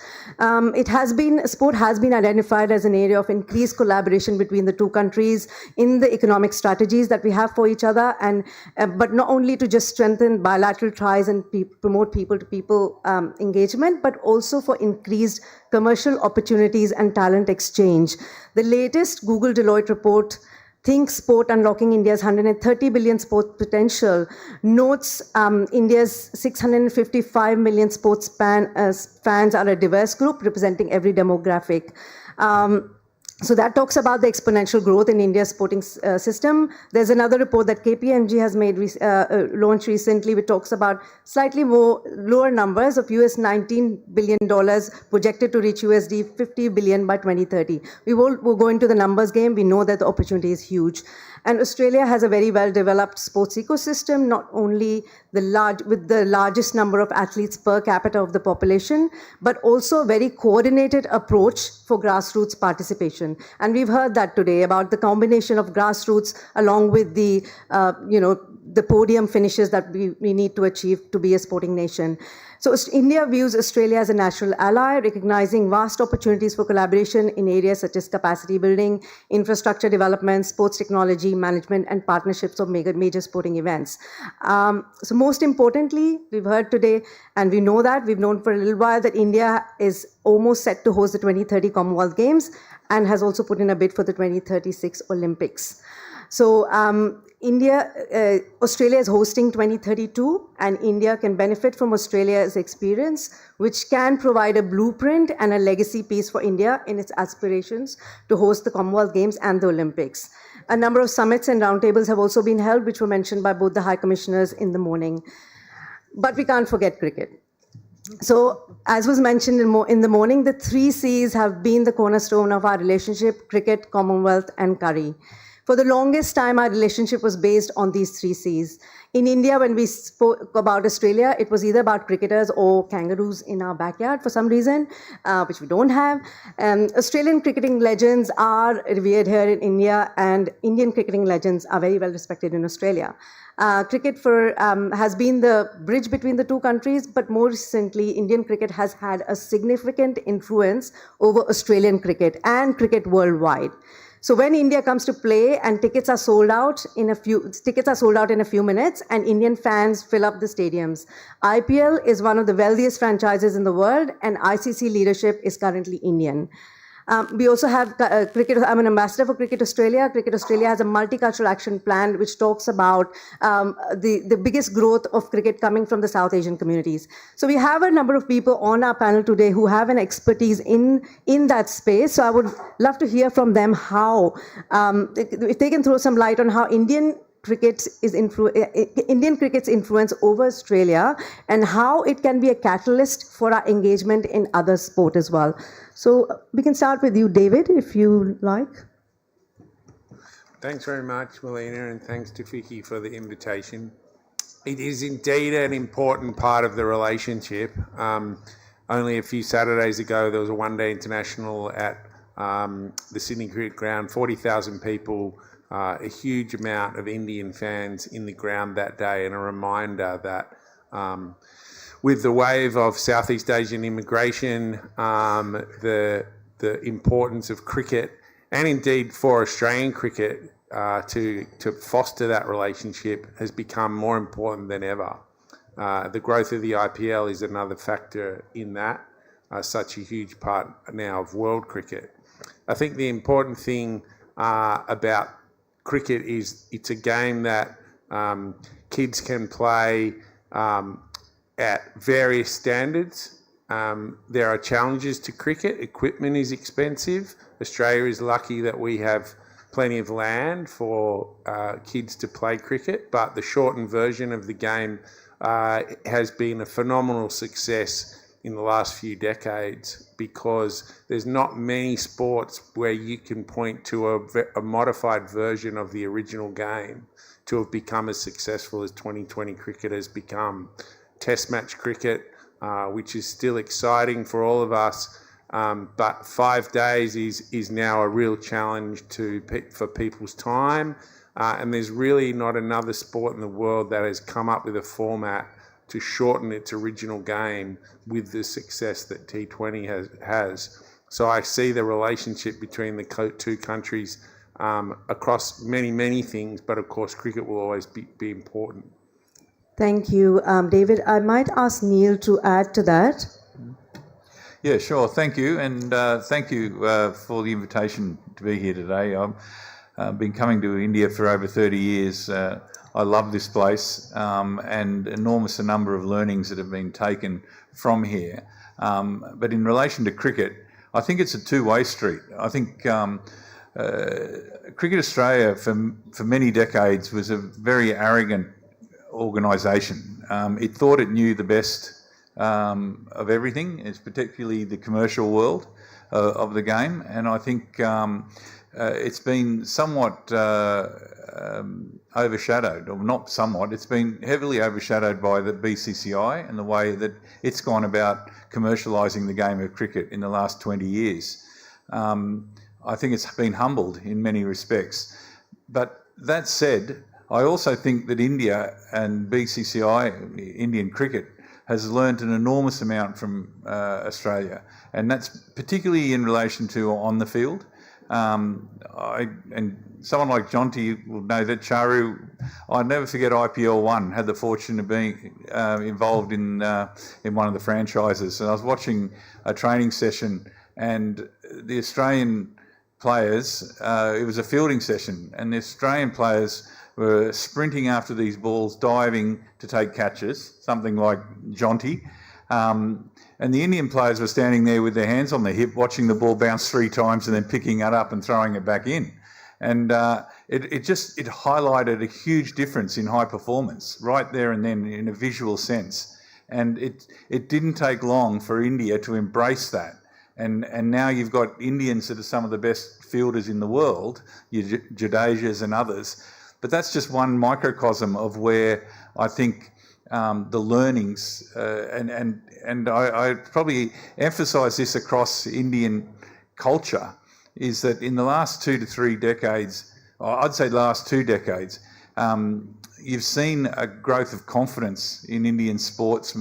Sport has been identified as an area of increased collaboration between the two countries in the economic strategies that we have for each other, but not only to just strengthen bilateral ties and promote people-to-people engagement, but also for increased commercial opportunities and talent exchange. The latest Google Deloitte report, Think Sport Unlocking India's 130 billion sport potential, notes India's 655 million sports fans are a diverse group representing every demographic. So that talks about the exponential growth in India's sporting system. There's another report that KPMG has launched recently, which talks about slightly lower numbers of US $19 billion projected to reach USD 50 billion by 2030. We'll go into the numbers game. We know that the opportunity is huge. And Australia has a very well-developed sports ecosystem, not only with the largest number of athletes per capita of the population, but also a very coordinated approach for grassroots participation. And we've heard that today about the combination of grassroots along with the podium finishes that we need to achieve to be a sporting nation. So India views Australia as a natural ally, recognizing vast opportunities for collaboration in areas such as capacity building, infrastructure development, sports technology, management, and partnerships of major sporting events. So most importantly, we've heard today, and we know that, we've known for a little while that India is almost set to host the 2030 Commonwealth Games and has also put in a bid for the 2036 Olympics. So Australia is hosting 2032, and India can benefit from Australia's experience, which can provide a blueprint and a legacy piece for India in its aspirations to host the Commonwealth Games and the Olympics. A number of summits and roundtables have also been held, which were mentioned by both the High Commissioners in the morning. But we can't forget cricket. So, as was mentioned in the morning, the 3 C's have been the cornerstone of our relationship: cricket, Commonwealth, and curry. For the longest time, our relationship was based on these 3 C's. In India, when we spoke about Australia, it was either about cricketers or kangaroos in our backyard for some reason, which we don't have. Australian cricketing legends are revered here in India, and Indian cricketing legends are very well respected in Australia. Cricket has been the bridge between the two countries, but more recently, Indian cricket has had a significant influence over Australian cricket and cricket worldwide. So when India comes to play and tickets are sold out in a few minutes, and Indian fans fill up the stadiums. IPL is one of the wealthiest franchises in the world, and ICC leadership is currently Indian. We also have cricket. I'm an ambassador for Cricket Australia. Cricket Australia has a multicultural action plan which talks about the biggest growth of cricket coming from the South Asian communities. So we have a number of people on our panel today who have an expertise in that space. So I would love to hear from them how, if they can throw some light on how Indian cricket's influence over Australia and how it can be a catalyst for our engagement in other sport as well. So we can start with you, David, if you like. Thanks very much, Melina, and thanks to FICCI for the invitation. It is indeed an important part of the relationship. Only a few Saturdays ago, there was a one-day international at the Sydney Cricket Ground, 40,000 people, a huge amount of Indian fans in the ground that day, and a reminder that with the wave of Southeast Asian immigration, the importance of cricket, and indeed for Australian cricket to foster that relationship has become more important than ever. The growth of the IPL is another factor in that, such a huge part now of world cricket. I think the important thing about cricket is it's a game that kids can play at various standards. There are challenges to cricket. Equipment is expensive. Australia is lucky that we have plenty of land for kids to play cricket, but the shortened version of the game has been a phenomenal success in the last few decades, because there's not many sports where you can point to a modified version of the original game to have become as successful as 2020 cricket has become. Test match cricket, which is still exciting for all of us, but 5 days is now a real challenge for people's time, and there's really not another sport in the world that has come up with a format to shorten its original game with the success that T20 has. So I see the relationship between the two countries across many things, but of course cricket will always be important. Thank you, David. I might ask Neil to add to that. Yeah, sure. Thank you, and thank you for the invitation to be here today. I've been coming to India for over 30 years. I love this place, and enormous a number of learnings that have been taken from here. But in relation to cricket, I think it's a two-way street. I think Cricket Australia for many decades was a very arrogant organisation. It thought it knew the best of everything, it's particularly the commercial world of the game, and I think it's been somewhat overshadowed, or not somewhat, it's been heavily overshadowed by the BCCI and the way that it's gone about commercialising the game of cricket in the last 20 years. I think it's been humbled in many respects. But that said, I also think that India and BCCI, Indian cricket, has learnt an enormous amount from Australia, and that's particularly in relation to on the field. And someone like Jonty will know that Charu, I'll never forget IPL 1, had the fortune of being involved in one of the franchises. And I was watching a training session, and the Australian players, it was a fielding session, and the Australian players were sprinting after these balls, diving to take catches, something like Jonty. And the Indian players were standing there with their hands on their hip, watching the ball bounce 3 times and then picking it up and throwing it back in. And it highlighted a huge difference in high performance right there and then in a visual sense. And it didn't take long for India to embrace that. And now you've got Indians that are some of the best fielders in the world, your Jadejas and others. But that's just one microcosm of where I think the learnings, and I probably emphasise this across Indian culture, is that in the last 2 to 3 decades, or I'd say the last 2 decades, you've seen a growth of confidence in Indian sports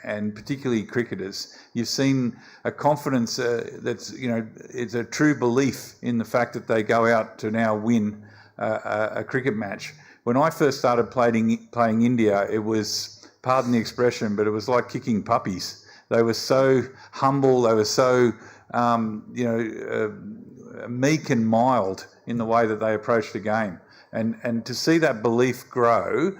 and particularly cricketers. You've seen a confidence that's, it's a true belief in the fact that they go out to now win a cricket match. When I first started playing India, it was, pardon the expression, but it was like kicking puppies. They were so humble, they were so, meek and mild in the way that they approached the game. And to see that belief grow,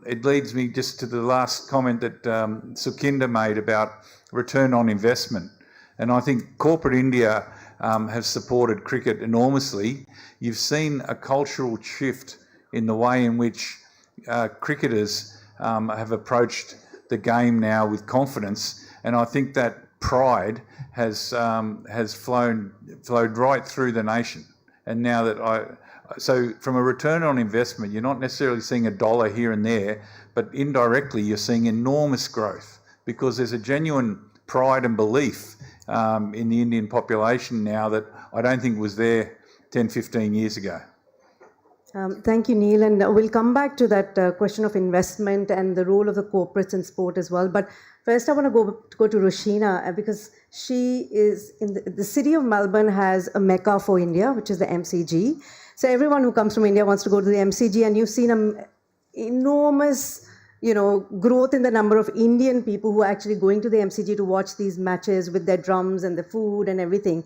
it leads me just to the last comment that Sukhinder made about return on investment. And I think corporate India has supported cricket enormously. You've seen a cultural shift in the way in which cricketers have approached the game now with confidence, and I think that pride has flowed right through the nation. And now that so from a return on investment, you're not necessarily seeing a dollar here and there, but indirectly you're seeing enormous growth because there's a genuine pride and belief in the Indian population now that I don't think was there 10, 15 years ago. Thank you, Neil. And we'll come back to that question of investment and the role of the corporates in sport as well. But first I want to go to Roshina because she is in the city of Melbourne has a mecca for India, which is the MCG. So everyone who comes from India wants to go to the MCG, and you've seen an enormous growth in the number of Indian people who are actually going to the MCG to watch these matches with their drums and the food and everything.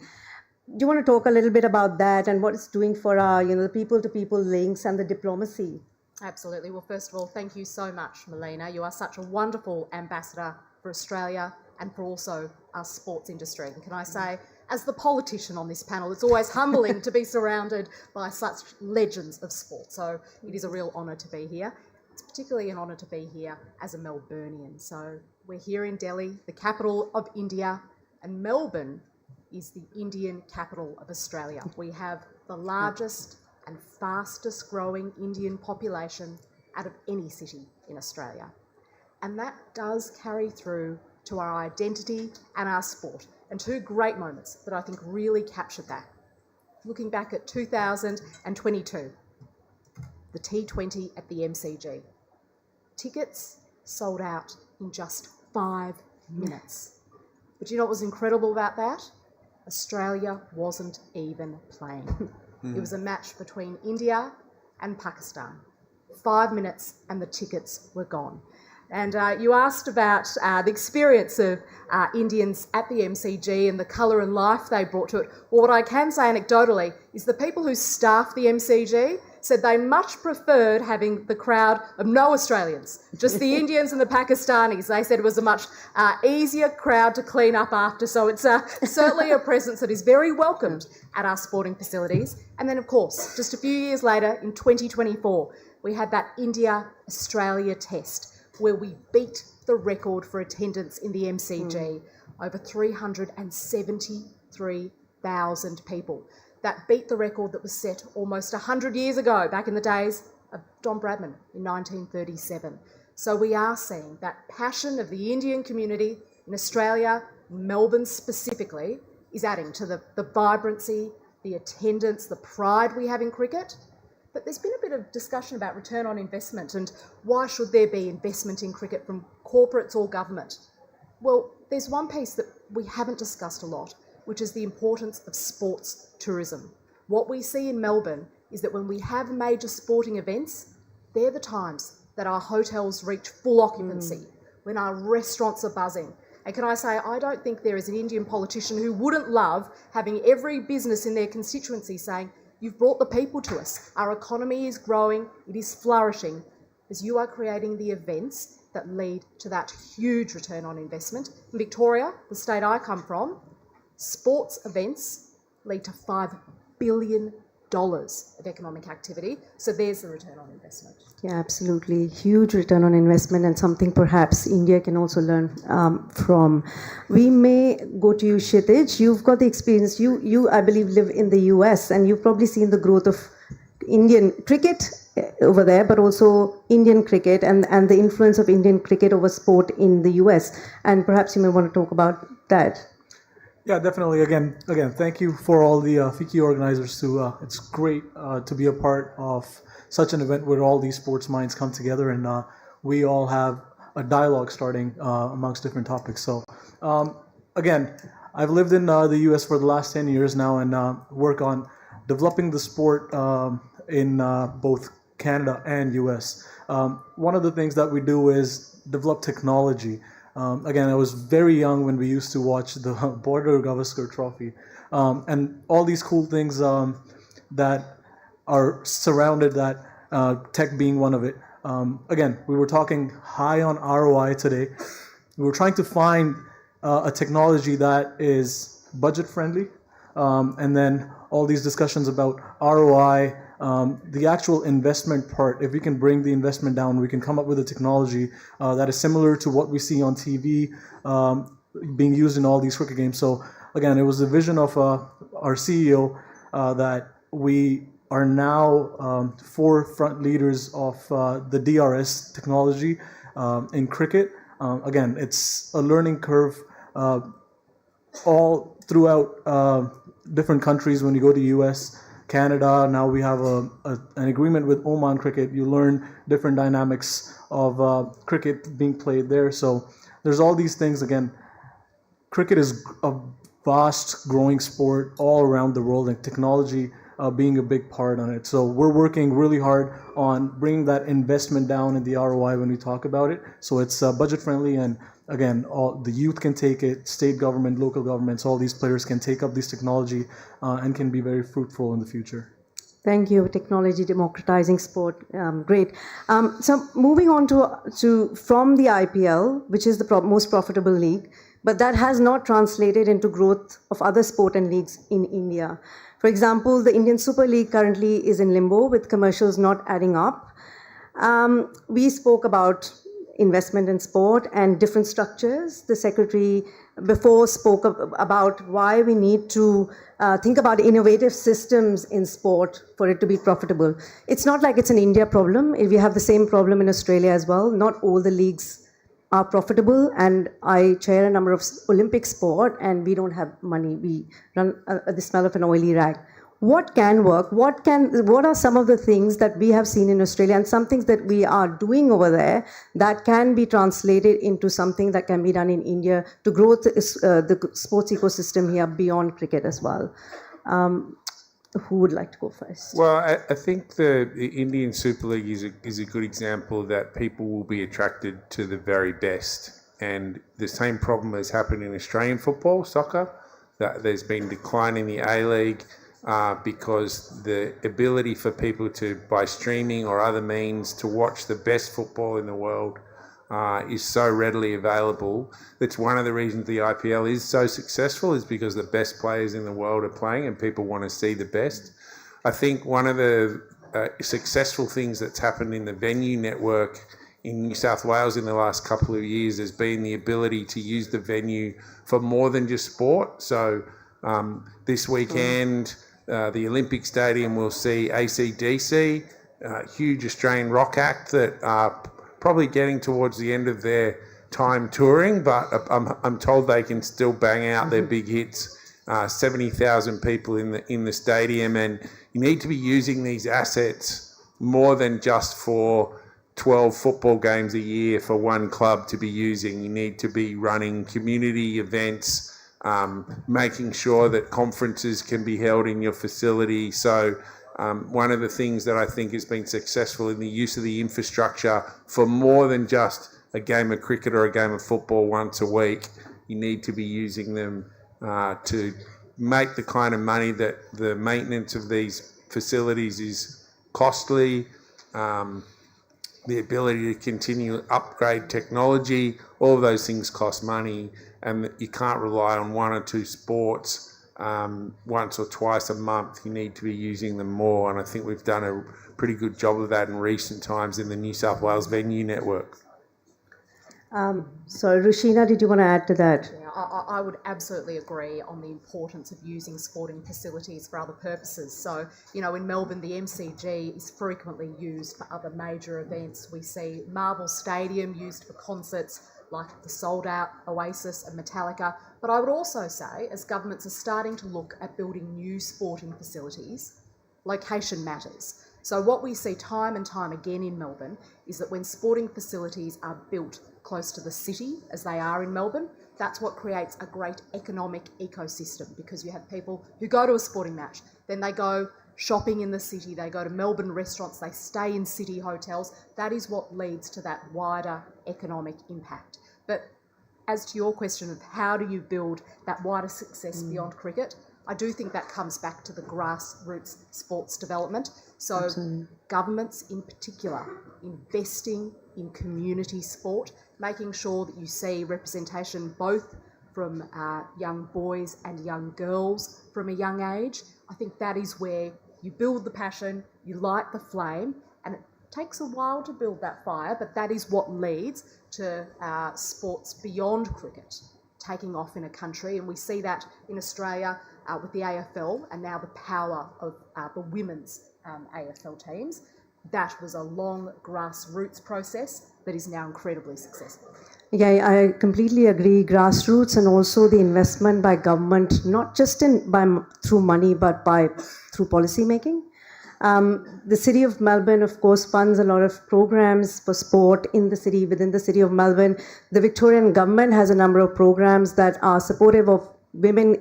Do you want to talk a little bit about that and what it's doing for our, the people-to-people links and the diplomacy? Absolutely. Well, first of all, thank you so much, Melina. You are such a wonderful ambassador for Australia and for also our sports industry. And can I say, as the politician on this panel, it's always humbling to be surrounded by such legends of sport. So it is a real honour to be here. It's particularly an honour to be here as a Melburnian. So we're here in Delhi, the capital of India, and Melbourne is the Indian capital of Australia. We have the largest and fastest growing Indian population out of any city in Australia. And that does carry through to our identity and our sport. And two great moments that I think really captured that. Looking back at 2022, the T20 at the MCG. Tickets sold out in just 5 minutes. But you know what was incredible about that? Australia wasn't even playing. It was a match between India and Pakistan. 5 minutes and the tickets were gone. And you asked about the experience of Indians at the MCG and the colour and life they brought to it. Well, what I can say anecdotally is the people who staffed the MCG said they much preferred having the crowd of no Australians, just the Indians and the Pakistanis. They said it was a much easier crowd to clean up after, so it's certainly a presence that is very welcomed at our sporting facilities. And then, of course, just a few years later, in 2024, we had that India-Australia test, where we beat the record for attendance in the MCG, over 373,000 people. That beat the record that was set almost 100 years ago, back in the days of Don Bradman in 1937. So we are seeing that passion of the Indian community in Australia, Melbourne specifically, is adding to the vibrancy, the attendance, the pride we have in cricket. But there's been a bit of discussion about return on investment and why should there be investment in cricket from corporates or government? Well, there's one piece that we haven't discussed a lot, which is the importance of sports tourism. What we see in Melbourne is that when we have major sporting events, they're the times that our hotels reach full occupancy, when our restaurants are buzzing. And can I say, I don't think there is an Indian politician who wouldn't love having every business in their constituency saying, you've brought the people to us. Our economy is growing, it is flourishing, as you are creating the events that lead to that huge return on investment. In Victoria, the state I come from, sports events lead to $5 billion of economic activity. So there's the return on investment. Yeah, absolutely. Huge return on investment and something perhaps India can also learn from. We may go to you, Kshitij. You've got the experience. You, I believe, live in the US and you've probably seen the growth of Indian cricket over there, but also Indian cricket and the influence of Indian cricket over sport in the US. And perhaps you may want to talk about that. Yeah, definitely. Again, thank you for all the FICCI organizers too. It's great to be a part of such an event where all these sports minds come together and we all have a dialogue starting amongst different topics. So, again, I've lived in the US for the last 10 years now and work on developing the sport in both Canada and US. One of the things that we do is develop technology. Again, I was very young when we used to watch the Border Gavaskar Trophy and all these cool things that are surrounded that, tech being one of it. Again, we were talking high on ROI today. We were trying to find a technology that is budget friendly and then all these discussions about ROI, the actual investment part. If we can bring the investment down, we can come up with a technology that is similar to what we see on TV being used in all these cricket games. So again, it was the vision of our CEO that we are now forefront leaders of the DRS technology in cricket. Again, it's a learning curve all throughout different countries. When you go to US, Canada, now we have an agreement with Oman Cricket. You learn different dynamics of cricket being played there. So there's all these things. Again, cricket is a vast growing sport all around the world and technology being a big part on it. So we're working really hard on bringing that investment down in the ROI when we talk about it. So it's budget friendly and again, all the youth can take it, state government, local governments, all these players can take up this technology and can be very fruitful in the future. Thank you. Technology democratizing sport. Great. So moving on to from the IPL, which is the most profitable league, but that has not translated into growth of other sport and leagues in India. For example, the Indian Super League currently is in limbo with commercials not adding up. We spoke about investment in sport and different structures. The secretary before spoke about why we need to think about innovative systems in sport for it to be profitable. It's not like it's an India problem. We have the same problem in Australia as well. Not all the leagues are profitable, and I chair a number of Olympic sport, and we don't have money. We run the smell of an oily rag. What can work? What are some of the things that we have seen in Australia and some things that we are doing over there that can be translated into something that can be done in India to grow the sports ecosystem here beyond cricket as well? Who would like to go first? Well, I think the Indian Super League is a good example that people will be attracted to the very best. And the same problem has happened in Australian football, soccer, that there's been decline in the A-League. Because the ability for people to, by streaming or other means, to watch the best football in the world is so readily available. That's one of the reasons the IPL is so successful, is because the best players in the world are playing and people want to see the best. I think one of the successful things that's happened in the venue network in New South Wales in the last couple of years has been the ability to use the venue for more than just sport. So this weekend, the Olympic Stadium will see AC/DC, a huge Australian rock act that are probably getting towards the end of their time touring, but I'm told they can still bang out their big hits. 70,000 people in the stadium, and you need to be using these assets more than just for 12 football games a year for one club to be using. You need to be running community events, making sure that conferences can be held in your facility. So one of the things that I think has been successful in the use of the infrastructure for more than just a game of cricket or a game of football once a week, you need to be using them to make the kind of money that the maintenance of these facilities is costly, the ability to continue to upgrade technology, all of those things cost money, and you can't rely on one or two sports once or twice a month. You need to be using them more, and I think we've done a pretty good job of that in recent times in the New South Wales venue network. So, Rushina, did you want to add to that? Yeah, I would absolutely agree on the importance of using sporting facilities for other purposes. So, in Melbourne, the MCG is frequently used for other major events. We see Marvel Stadium used for concerts like the sold-out Oasis and Metallica. But I would also say, as governments are starting to look at building new sporting facilities, location matters. So what we see time and time again in Melbourne is that when sporting facilities are built close to the city, as they are in Melbourne, that's what creates a great economic ecosystem, because you have people who go to a sporting match, then they go shopping in the city, they go to Melbourne restaurants, they stay in city hotels. That is what leads to that wider economic impact. But as to your question of how do you build that wider success beyond cricket, I do think that comes back to the grassroots sports development. So absolutely. Governments in particular investing in community sport, making sure that you see representation both from young boys and young girls from a young age. I think that is where you build the passion, you light the flame, and it takes a while to build that fire, but that is what leads to sports beyond cricket taking off in a country. And we see that in Australia with the AFL, and now the power of the women's AFL teams. That was a long grassroots process that is now incredibly successful. Yeah, I completely agree. Grassroots and also the investment by government, not just through money, but through policy making. The City of Melbourne, of course, funds a lot of programs for sport in the city, within the City of Melbourne. The Victorian government has a number of programs that are supportive of women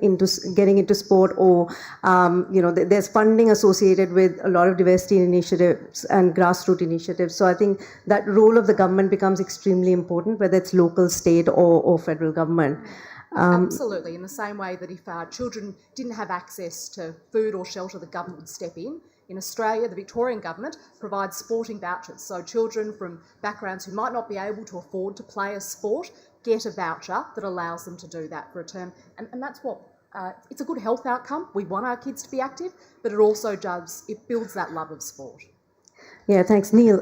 getting into sport, or there's funding associated with a lot of diversity initiatives and grassroots initiatives. So I think that role of the government becomes extremely important, whether it's local, state, or federal government. Absolutely, in the same way that if children didn't have access to food or shelter, the government would step in. In Australia, the Victorian government provides sporting vouchers, so children from backgrounds who might not be able to afford to play a sport get a voucher that allows them to do that for a term. And that's what, it's a good health outcome. We want our kids to be active, but it also it builds that love of sport. Yeah, thanks, Neil.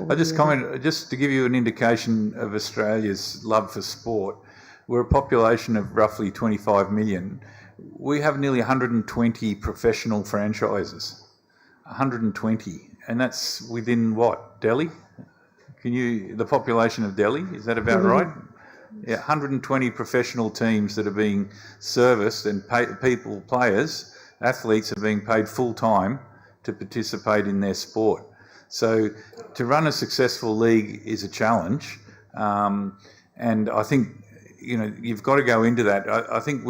I just comment, just to give you an indication of Australia's love for sport. We're a population of roughly 25 million. We have nearly 120 professional franchises. 120, and that's within what, Delhi? The population of Delhi, is that about right? Yeah, 120 professional teams that are being serviced, and players, athletes are being paid full time to participate in their sport. So to run a successful league is a challenge, and I think you've got to go into that. I think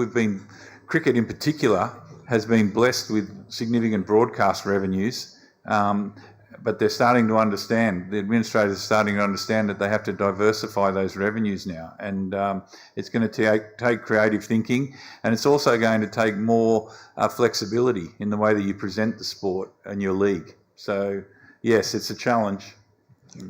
cricket in particular has been blessed with significant broadcast revenues, but they're starting to understand, the administrators are starting to understand that they have to diversify those revenues now, and it's going to take creative thinking, and it's also going to take more flexibility in the way that you present the sport and your league. So yes, it's a challenge.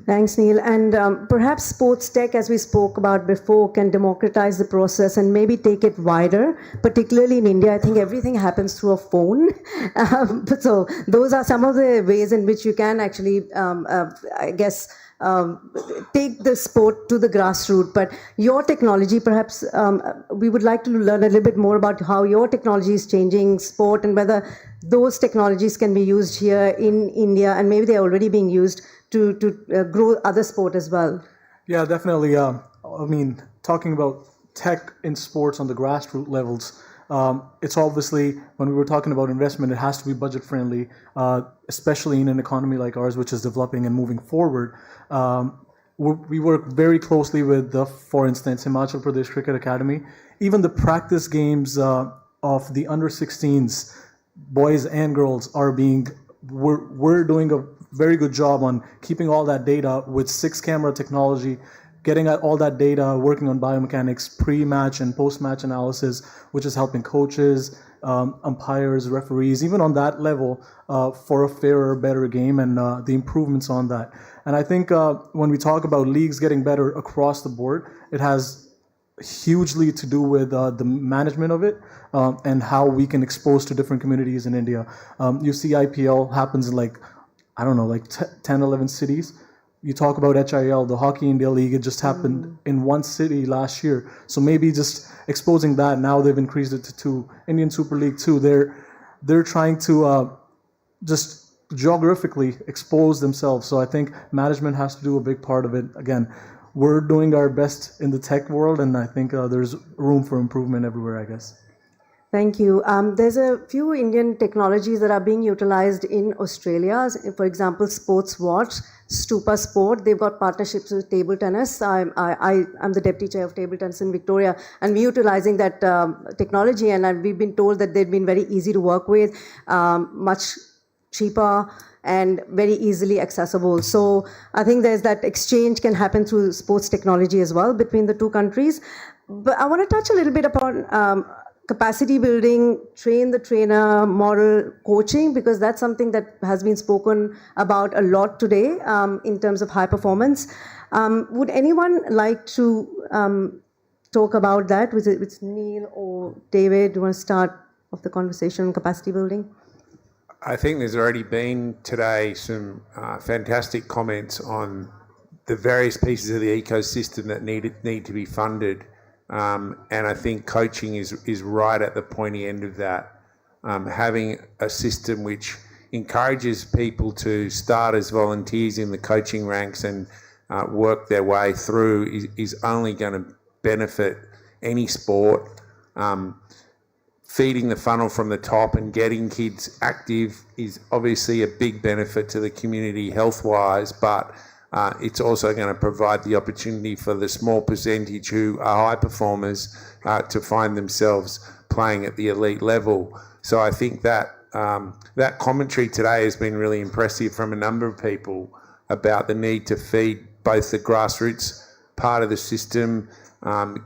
Thanks, Neil. And perhaps sports tech, as we spoke about before, can democratize the process and maybe take it wider, particularly in India. I think everything happens through a phone. So those are some of the ways in which you can actually, take the sport to the grassroots. But your technology, perhaps we would like to learn a little bit more about how your technology is changing sport and whether those technologies can be used here in India, and maybe they're already being used to grow other sport as well. Yeah, definitely. I mean, talking about tech in sports on the grassroots levels, it's obviously, when we were talking about investment, it has to be budget friendly, especially in an economy like ours, which is developing and moving forward. We work very closely with, for instance, Himachal Pradesh Cricket Academy. Even the practice games of the under-16s, boys and girls, we're doing a very good job on keeping all that data with 6-camera technology, getting all that data, working on biomechanics, pre-match and post-match analysis, which is helping coaches, umpires, referees, even on that level, for a fairer, better game, and the improvements on that. And I think when we talk about leagues getting better across the board, it has hugely to do with the management of it and how we can expose to different communities in India. You see IPL happens in 10, 11 cities. You talk about HIL, the Hockey India League, it just happened in one city last year. So maybe just exposing that, now they've increased it to 2. Indian Super League 2, they're trying to just geographically expose themselves. So I think management has to do a big part of it. Again, we're doing our best in the tech world, and I think there's room for improvement everywhere, I guess. Thank you. There's a few Indian technologies that are being utilized in Australia. For example, Sports Watch, Stupa Sport. They've got partnerships with table tennis. I'm the deputy chair of table tennis in Victoria, and we're utilizing that technology. And we've been told that they've been very easy to work with, much cheaper, and very easily accessible. So I think there's that exchange can happen through sports technology as well between the two countries. But I want to touch a little bit upon capacity building, train the trainer model, coaching, because that's something that has been spoken about a lot today in terms of high performance. Would anyone like to talk about that? With Neil or David? Do you want to start off the conversation on capacity building? I think there's already been today some fantastic comments on the various pieces of the ecosystem that need to be funded. And I think coaching is right at the pointy end of that. Having a system which encourages people to start as volunteers in the coaching ranks and work their way through is only going to benefit any sport. Feeding the funnel from the top and getting kids active is obviously a big benefit to the community health-wise, but it's also going to provide the opportunity for the small percentage who are high performers to find themselves playing at the elite level. So I think that that commentary today has been really impressive from a number of people about the need to feed both the grassroots part of the system,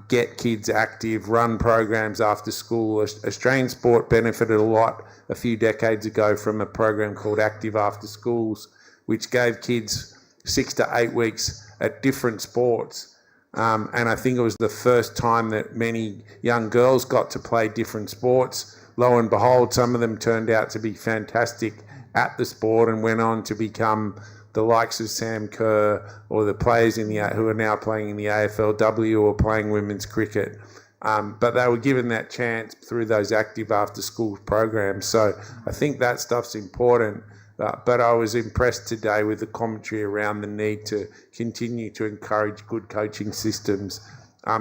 get kids active, run programs after school. Australian sport benefited a lot a few decades ago from a program called Active After Schools, which gave kids 6 to 8 weeks at different sports. And I think it was the first time that many young girls got to play different sports. Lo and behold, some of them turned out to be fantastic at the sport and went on to become the likes of Sam Kerr or the players who are now playing in the AFLW or playing women's cricket. But they were given that chance through those active after-school programs. So I think that stuff's important. But I was impressed today with the commentary around the need to continue to encourage good coaching systems,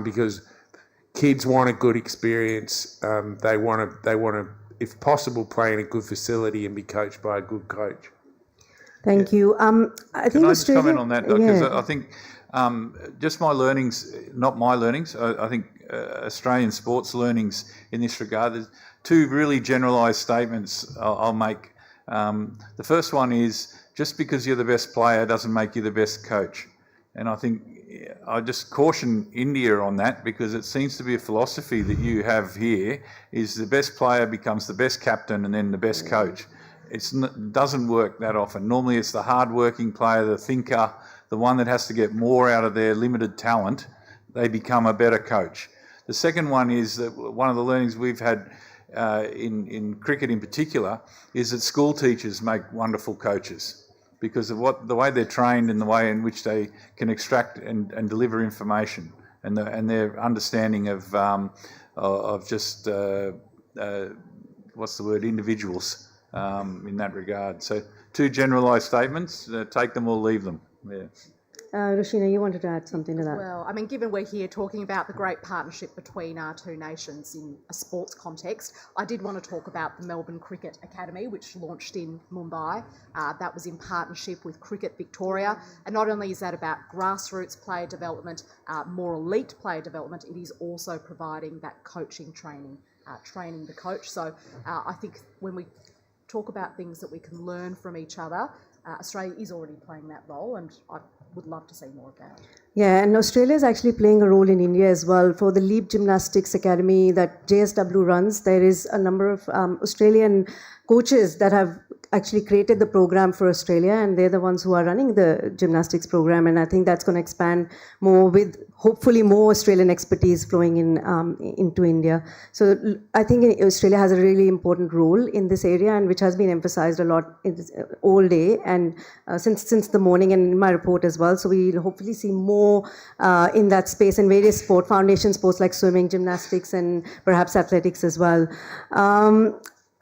because kids want a good experience. They want to, if possible, play in a good facility and be coached by a good coach. Thank you. I think Can I just Australia, comment on that? Because yeah. I think just my learnings, not my learnings, I think Australian sports learnings in this regard, there's two really generalised statements I'll make. The first one is, just because you're the best player doesn't make you the best coach. And I think I just caution India on that, because it seems to be a philosophy that you have here, is the best player becomes the best captain and then the best coach. It doesn't work that often. Normally it's the hard-working player, the thinker, the one that has to get more out of their limited talent, they become a better coach. The second one is that one of the learnings we've had in cricket in particular is that school teachers make wonderful coaches, because of the way they're trained and the way in which they can extract and deliver information, and their understanding of just what's the word, individuals in that regard. So two generalised statements, take them or leave them. Yeah. Roshina, you wanted to add something to that? Well, I mean, given we're here talking about the great partnership between our two nations in a sports context, I did want to talk about the Melbourne Cricket Academy, which launched in Mumbai. That was in partnership with Cricket Victoria. And not only is that about grassroots player development, more elite player development, it is also providing that coaching training, training the coach. So I think when we talk about things that we can learn from each other, Australia is already playing that role, and I would love to see more of that. Yeah, and Australia is actually playing a role in India as well. For the Leap Gymnastics Academy that JSW runs, there is a number of Australian coaches that have actually created the program for Australia, and they're the ones who are running the gymnastics program, and I think that's going to expand more, with hopefully more Australian expertise flowing in into India. So I think Australia has a really important role in this area, and which has been emphasized a lot all day and since the morning, and in my report as well. So we'll hopefully see more in that space, and various foundation sports like swimming, gymnastics, and perhaps athletics as well.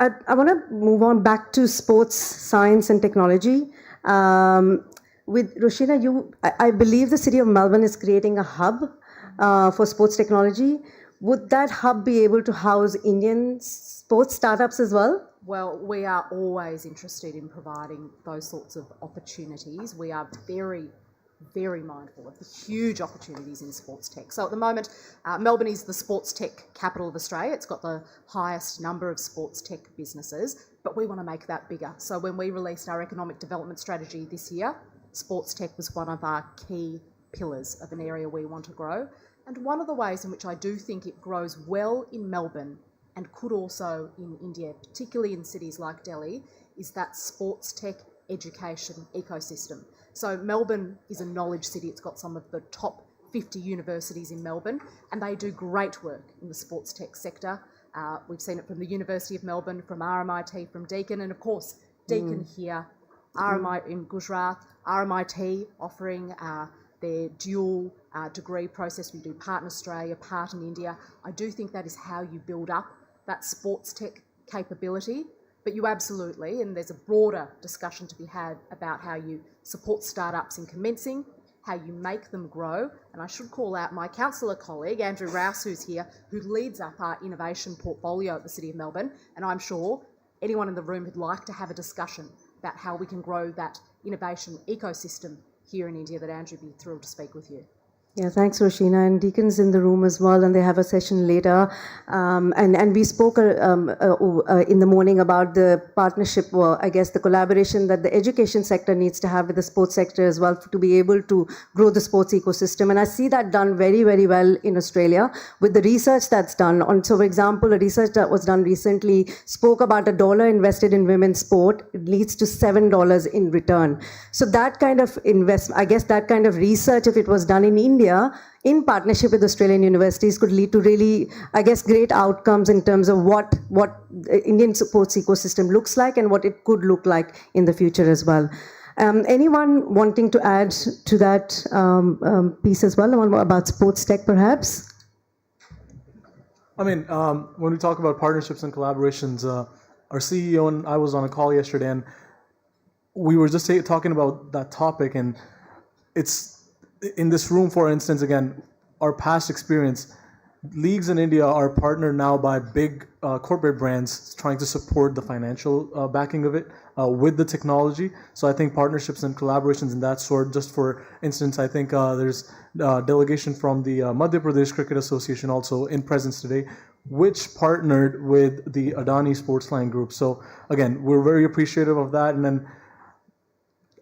I want to move on back to sports science and technology. With Roshina, I believe the city of Melbourne is creating a hub for sports technology. Would that hub be able to house Indian sports startups as well? Well, we are always interested in providing those sorts of opportunities. We are very mindful of the huge opportunities in sports tech. So at the moment, Melbourne is the sports tech capital of Australia. It's got the highest number of sports tech businesses, but we want to make that bigger. So when we released our economic development strategy this year, sports tech was one of our key pillars of an area we want to grow. And one of the ways in which I do think it grows well in Melbourne and could also in India, particularly in cities like Delhi, is that sports tech education ecosystem. So Melbourne is a knowledge city. It's got some of the top 50 universities in Melbourne, and they do great work in the sports tech sector. We've seen it from the University of Melbourne, from RMIT, from Deakin, and of course, Deakin here, RMIT in Gujarat, RMIT offering their dual degree process. We do part in Australia, part in India. I do think that is how you build up that sports tech capability. But you absolutely, and there's a broader discussion to be had about how you support startups in commencing, how you make them grow. And I should call out my councillor colleague, Andrew Rouse, who's here, who leads up our innovation portfolio at the City of Melbourne. And I'm sure anyone in the room would like to have a discussion about how we can grow that innovation ecosystem here in India, that Andrew would be thrilled to speak with you. Yeah, thanks, Roshina. And Deacon's in the room as well, and they have a session later. And we spoke in the morning about the partnership, or I guess the collaboration that the education sector needs to have with the sports sector as well, to be able to grow the sports ecosystem. And I see that done very, very well in Australia with the research that's done. So, for example, a research that was done recently spoke about $1 invested in women's sport, it leads to $7 in return. So that kind of investment, I guess that kind of research, if it was done in India, in partnership with Australian universities, could lead to really, I guess, great outcomes in terms of what the Indian sports ecosystem looks like and what it could look like in the future as well. Anyone wanting to add to that piece as well, about sports tech perhaps? I mean, when we talk about partnerships and collaborations, our CEO and I was on a call yesterday, and we were just talking about that topic. And it's in this room, for instance, again, our past experience, leagues in India are partnered now by big corporate brands trying to support the financial backing of it with the technology. So I think partnerships and collaborations in that sort, just for instance, I think there's a delegation from the Madhya Pradesh Cricket Association also in presence today, which partnered with the Adani Sportsline Group. So again, we're very appreciative of that. And then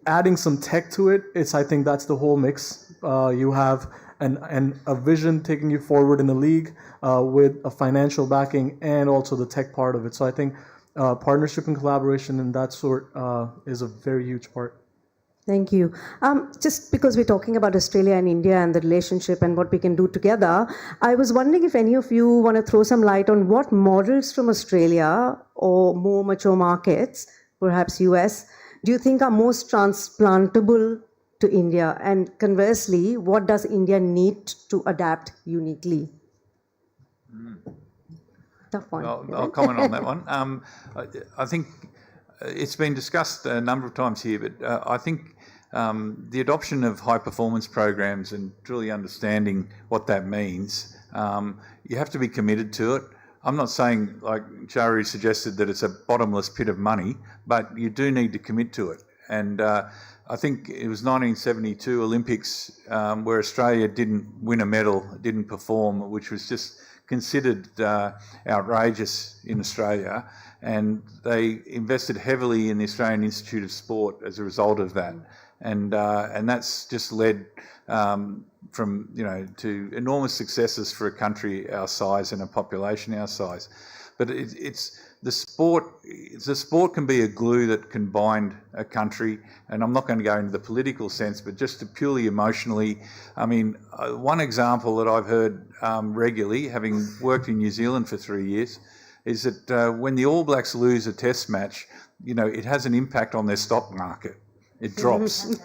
adding some tech to it, I think that's the whole mix. You have a vision taking you forward in the league with a financial backing and also the tech part of it. So I think partnership and collaboration in that sort is a very huge part. Thank you. Just because we're talking about Australia and India and the relationship and what we can do together, I was wondering if any of you want to throw some light on what models from Australia or more mature markets, perhaps US, do you think are most transplantable to India? And conversely, what does India need to adapt uniquely? Tough one. I'll comment on that one. I think it's been discussed a number of times here, but I think the adoption of high-performance programs and truly understanding what that means, you have to be committed to it. I'm not saying, like Charu suggested, that it's a bottomless pit of money, but you do need to commit to it. And I think it was 1972 Olympics where Australia didn't win a medal, didn't perform, which was just considered outrageous in Australia. And they invested heavily in the Australian Institute of Sport as a result of that. And that's just led from, to enormous successes for a country our size and a population our size. But it's the sport can be a glue that can bind a country, and I'm not going to go into the political sense, but just to purely emotionally. I mean, one example that I've heard regularly, having worked in New Zealand for 3 years, is that when the All Blacks lose a test match, it has an impact on their stock market. It drops.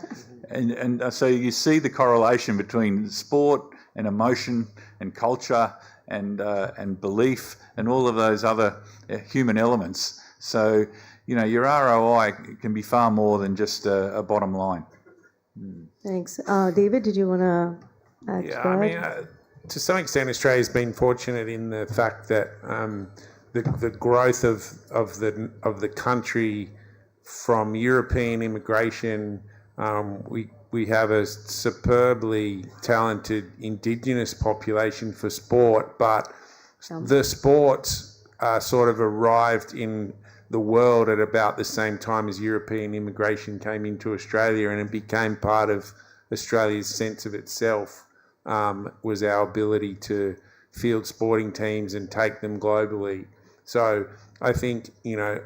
and so you see the correlation between sport and emotion and culture and belief and all of those other human elements. So, your ROI can be far more than just a bottom line. Thanks. David, did you want to add to that? I mean, to some extent, Australia's been fortunate in the fact that the growth of the country from European immigration, we have a superbly talented Indigenous population for sport, but the sports sort of arrived in the world at about the same time as European immigration came into Australia, and it became part of Australia's sense of itself, was our ability to field sporting teams and take them globally. So I think,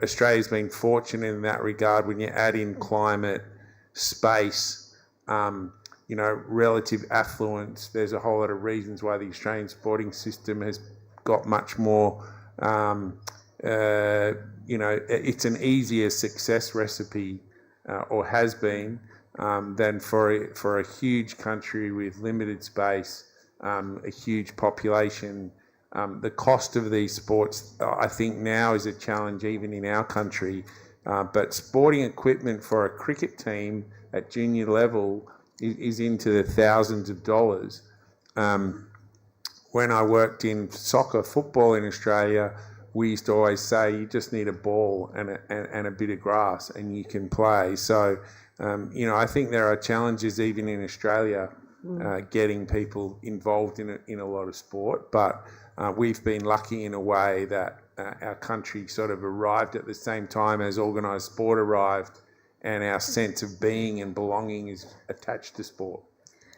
Australia's been fortunate in that regard. When you add in climate, space, relative affluence, there's a whole lot of reasons why the Australian sporting system has got much more, it's an easier success recipe, or has been, than for a huge country with limited space, a huge population. The cost of these sports, I think now is a challenge even in our country, but sporting equipment for a cricket team at junior level is into the thousands of dollars. When I worked in football in Australia, we used to always say you just need a ball and a bit of grass and you can play. So, I think there are challenges even in Australia getting people involved in a lot of sport, but we've been lucky in a way that our country sort of arrived at the same time as organised sport arrived, and our sense of being and belonging is attached to sport.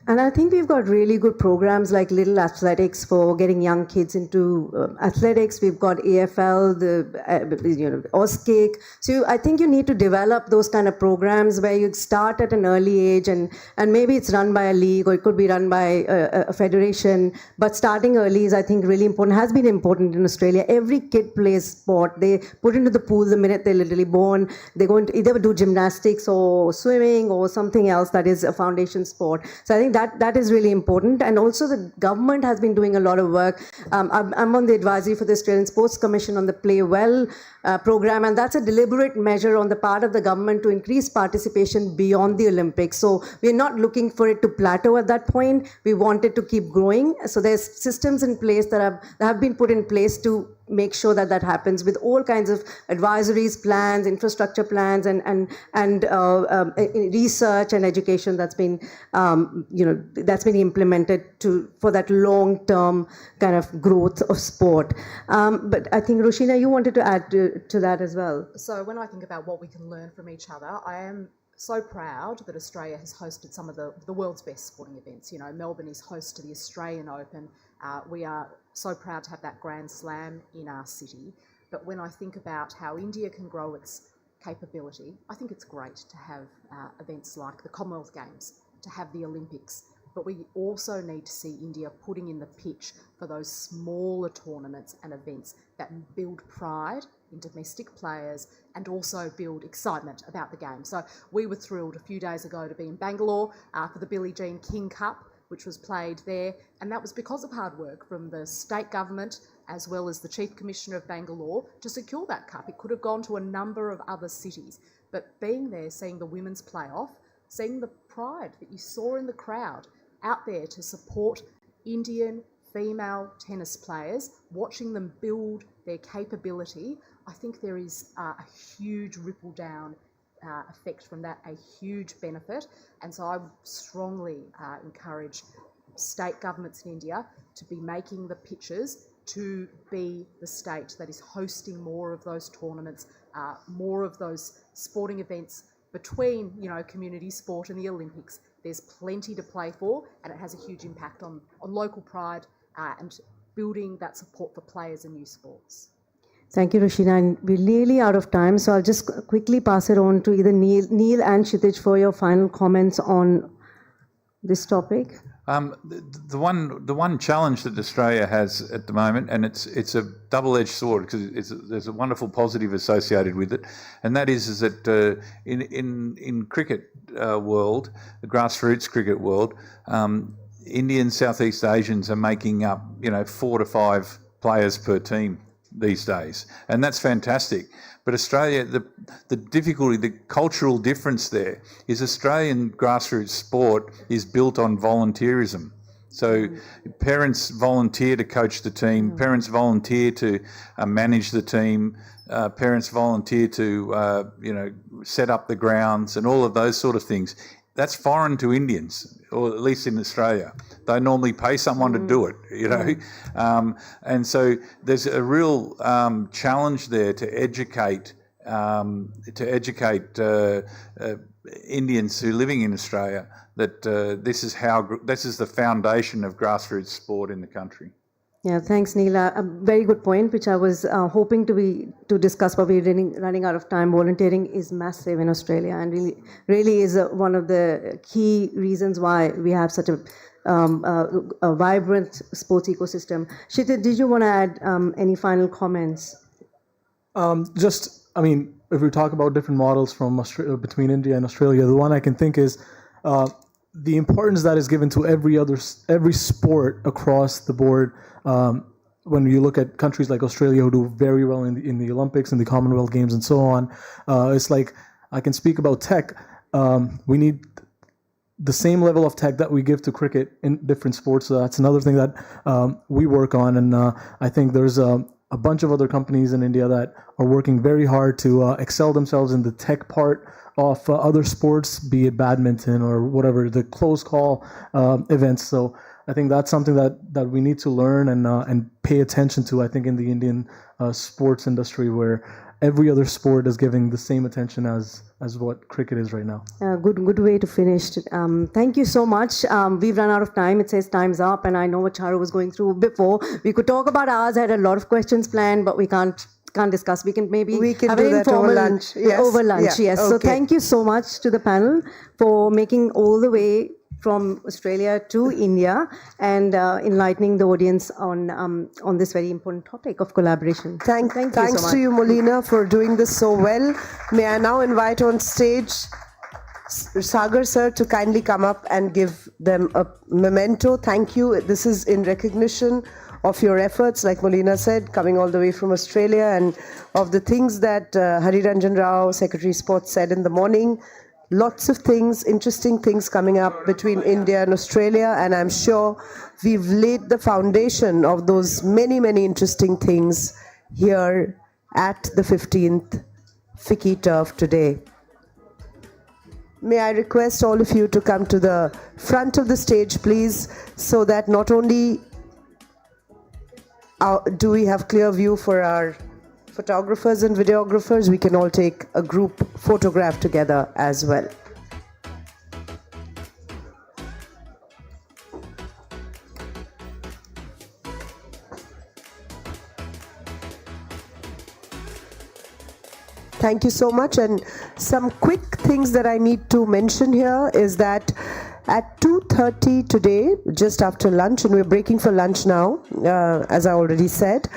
And I think we've got really good programs like Little Athletics for getting young kids into athletics. We've got AFL, the OSCIC. So I think you need to develop those kind of programs where you start at an early age, and maybe it's run by a league or it could be run by a federation. But starting early is, I think, really important. Has been important in Australia. Every kid plays sport. They put into the pool the minute they're literally born. They're going to either do gymnastics or swimming or something else that is a foundation sport. So I think that is really important. And also the government has been doing a lot of work. I'm on the advisory for the Australian Sports Commission on the Play Well program, and that's a deliberate measure on the part of the government to increase participation beyond the Olympics. So we're not looking for it to plateau at that point. We want it to keep growing. So there's systems in place that have been put in place to make sure that happens, with all kinds of advisories, plans, infrastructure plans, and research and education that's been implemented for that long-term kind of growth of sport. But I think, Roshina, you wanted to add to that as well. So when I think about what we can learn from each other, I am so proud that Australia has hosted some of the world's best sporting events. Melbourne is host to the Australian Open. We are so proud to have that Grand Slam in our city. But when I think about how India can grow its capability, I think it's great to have events like the Commonwealth Games, to have the Olympics. But we also need to see India putting in the pitch for those smaller tournaments and events that build pride in domestic players and also build excitement about the game. So we were thrilled a few days ago to be in Bangalore for the Billie Jean King Cup, which was played there, and that was because of hard work from the state government as well as the Chief Commissioner of Bangalore to secure that cup. It could have gone to a number of other cities, but being there, seeing the women's playoff, seeing the pride that you saw in the crowd out there to support Indian female tennis players, watching them build their capability, I think there is a huge ripple down effect from that, a huge benefit. And so I would strongly encourage state governments in India to be making the pitches to be the state that is hosting more of those tournaments, more of those sporting events between, community sport and the Olympics. There's plenty to play for, and it has a huge impact on local pride and building that support for players and new sports. Thank you, Roshina. And we're nearly out of time, so I'll just quickly pass it on to either Neil and Kshitij for your final comments on this topic. The one challenge that Australia has at the moment, and it's a double-edged sword because there's a wonderful positive associated with it, and that is that in cricket world, the grassroots cricket world, Indian Southeast Asians are making up 4 to 5 players per team these days, and that's fantastic. But Australia, the difficulty, the cultural difference there is Australian grassroots sport is built on volunteerism. So parents volunteer to coach the team, parents volunteer to manage the team, parents volunteer to set up the grounds and all of those sort of things. That's foreign to Indians, or at least in Australia. They normally pay someone to do it, and so there's a real challenge there to educate Indians who are living in Australia that this is the foundation of grassroots sport in the country. Yeah, thanks, Neil. A very good point, which I was hoping to discuss, but we're running out of time. Volunteering is massive in Australia, and really is one of the key reasons why we have such a vibrant sports ecosystem. Kshitij, did you want to add any final comments? If we talk about different models from between India and Australia, the one I can think is the importance that is given to every sport across the board. When you look at countries like Australia who do very well in the Olympics and the Commonwealth Games and so on, it's like I can speak about tech. We need the same level of tech that we give to cricket in different sports. So that's another thing that we work on, and I think there's a bunch of other companies in India that are working very hard to excel themselves in the tech part of other sports, be it badminton or whatever, the close call events. So I think that's something that we need to learn and pay attention to, I think, in the Indian sports industry, where every other sport is giving the same attention as what cricket is right now. Good way to finish. Thank you so much. We've run out of time. It says time's up, and I know what Charu was going through before. We could talk about ours. I had a lot of questions planned, but we can't discuss. We can maybe have do an that informal over lunch. Yes. Over lunch, Yeah. yes. So Okay. thank you so much to the panel for making all the way from Australia to India and enlightening the audience on this very important topic of collaboration. Thank you Thanks so much. to you, Molina, for doing this so well. May I now invite on stage Sagar sir to kindly come up and give them a memento. Thank you. This is in recognition of your efforts, like Molina said, coming all the way from Australia, and of the things that Hari Ranjan Rao, Secretary Sports, said in the morning. Lots of things, interesting things coming up between India and Australia, and I'm sure we've laid the foundation of those many, many interesting things here at the 15th FICCI Turf today. May I request all of you to come to the front of the stage, please, so that not only do we have clear view for our photographers and videographers, we can all take a group photograph together as well. Thank you so much. And some quick things that I need to mention here is that at 2:30 today, just after lunch, and we're breaking for lunch now, as I already said,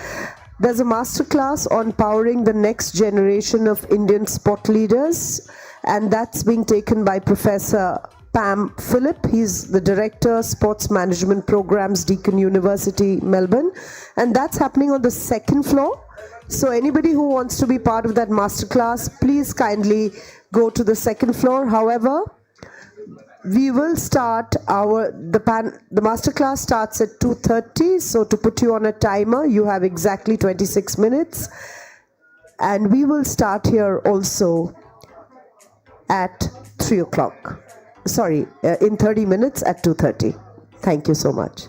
there's a masterclass on powering the next generation of Indian sport leaders, and that's being taken by Professor Pam Phillip. He's the Director, Sports Management Programs, Deakin University, Melbourne, and that's happening on the second floor. So anybody who wants to be part of that masterclass, please kindly go to the second floor. However, we will start the masterclass starts at 2:30, so to put you on a timer, you have exactly 26 minutes. And we will start here also at 3 o'clock. Sorry, in 30 minutes at 2:30. Thank you so much.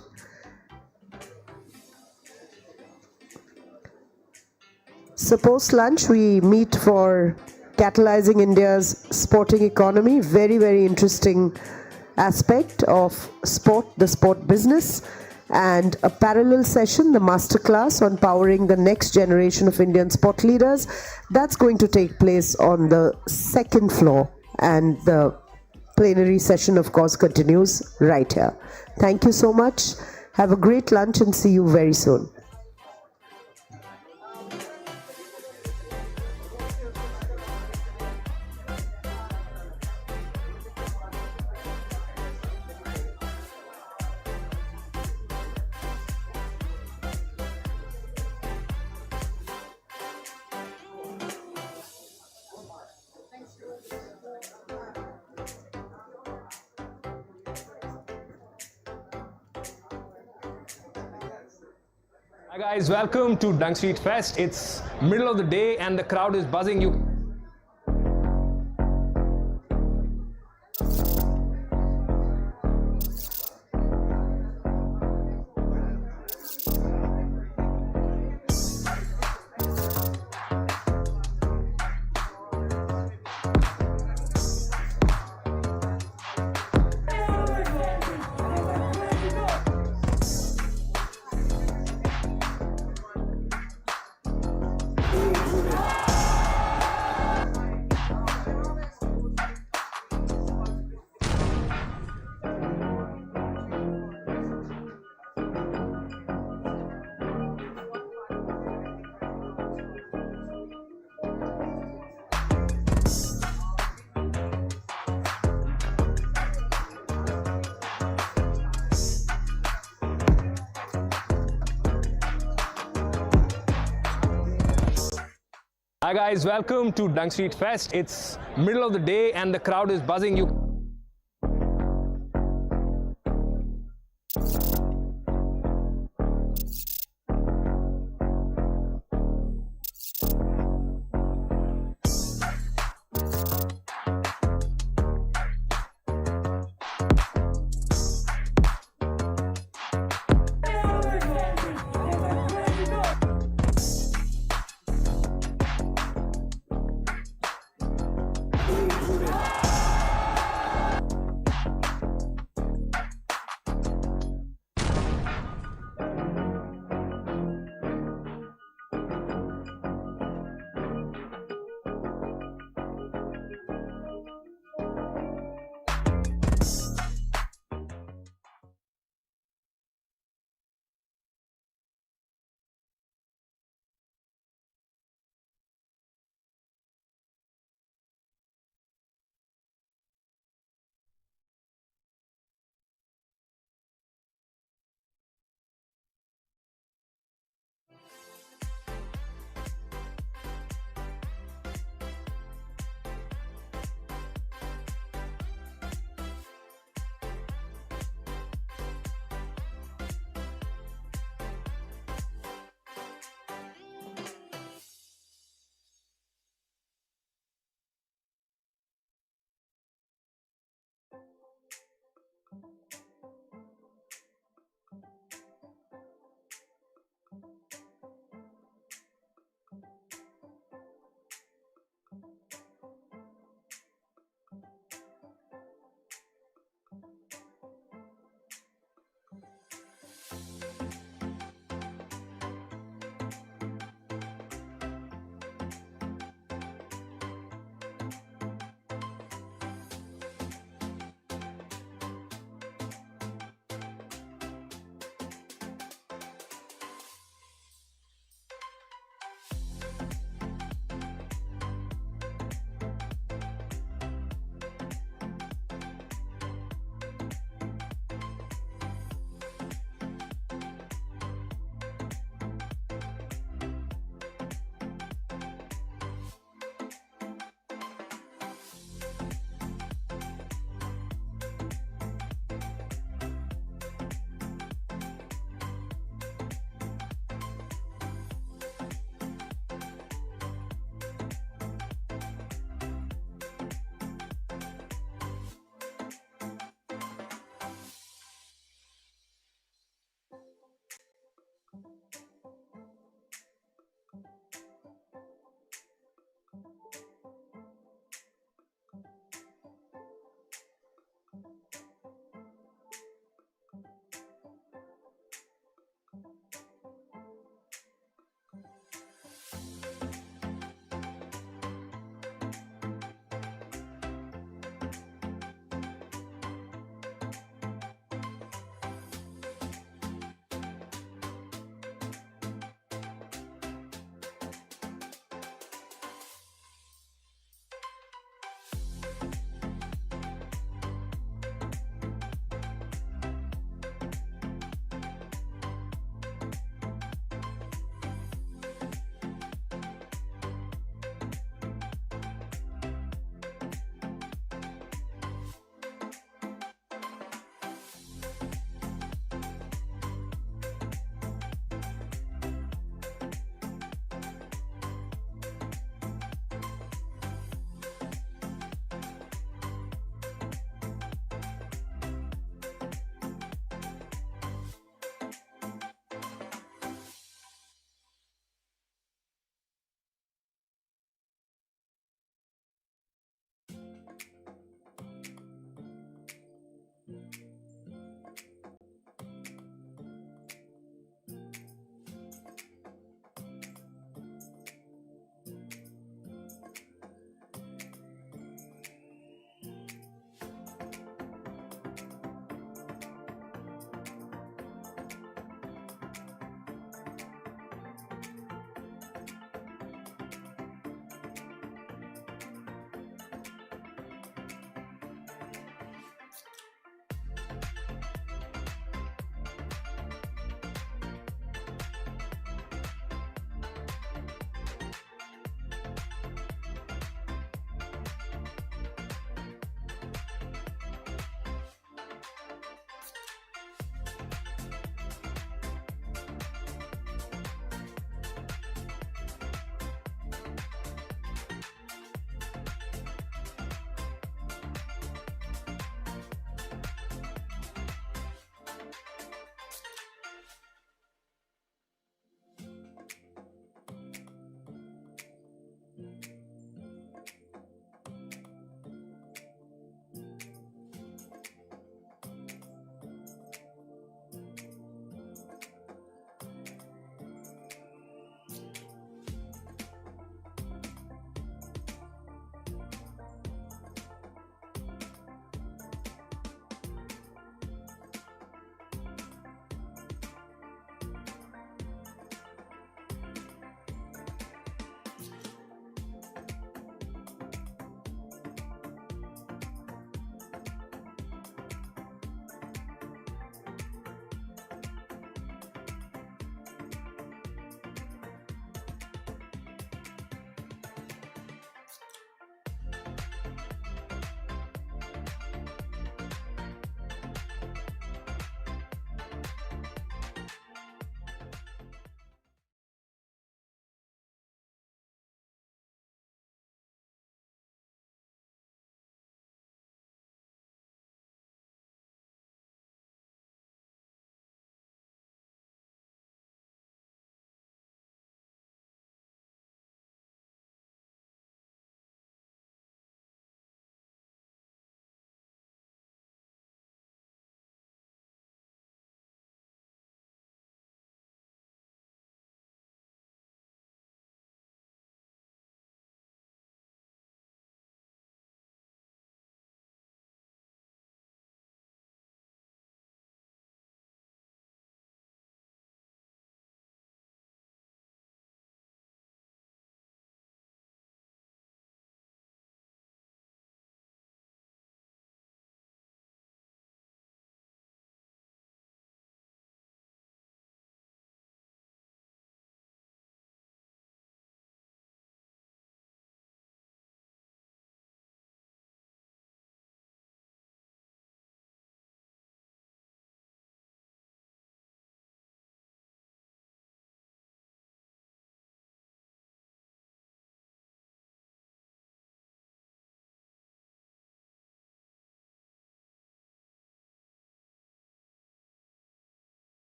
So post lunch, we meet for catalyzing India's sporting economy. Very, very interesting aspect of sport, the sport business, and a parallel session, the masterclass on powering the next generation of Indian sport leaders. That's going to take place on the second floor, and the plenary session, of course, continues right here. Thank you so much. Have a great lunch and see you very soon. Hi guys, welcome to Dunk Street Fest. It's middle of the day and the crowd is buzzing. Hi guys, welcome to Dunk Street Fest. It's middle of the day and the crowd is buzzing.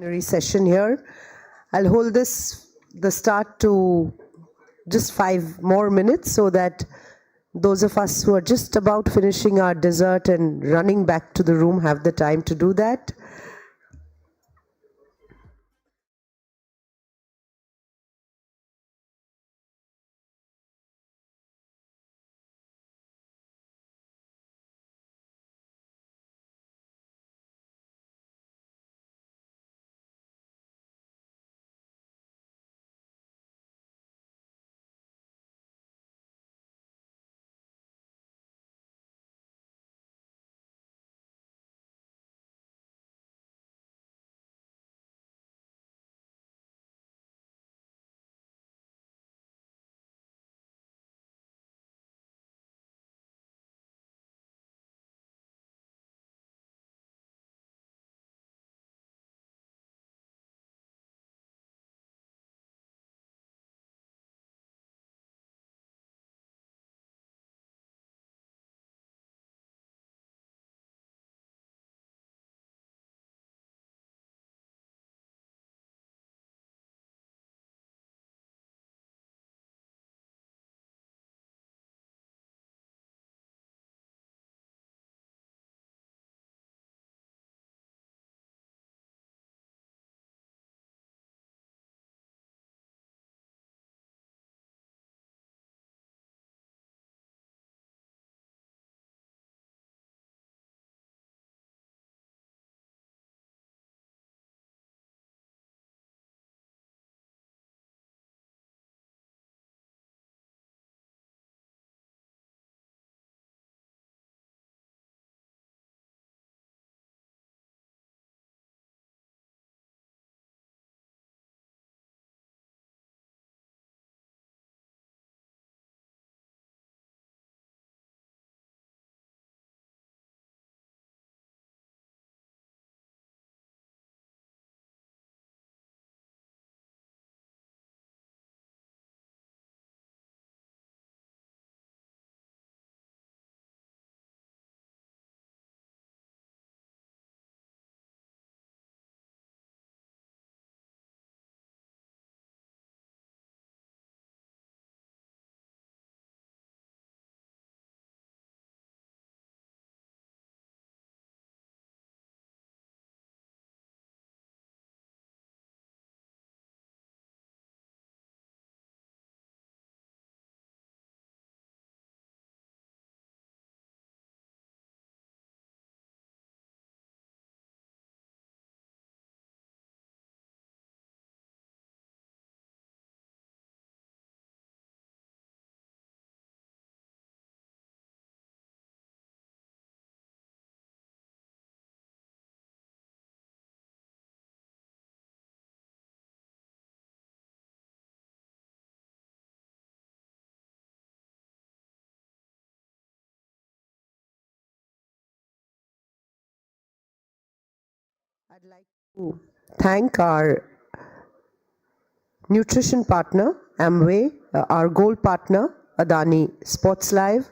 plenary session here. I'll hold the start to just 5 more minutes so that those of us who are just about finishing our dessert and running back to the room have the time to do that. I'd like to thank our nutrition partner, Amway, our gold partner, Adani Sports Live,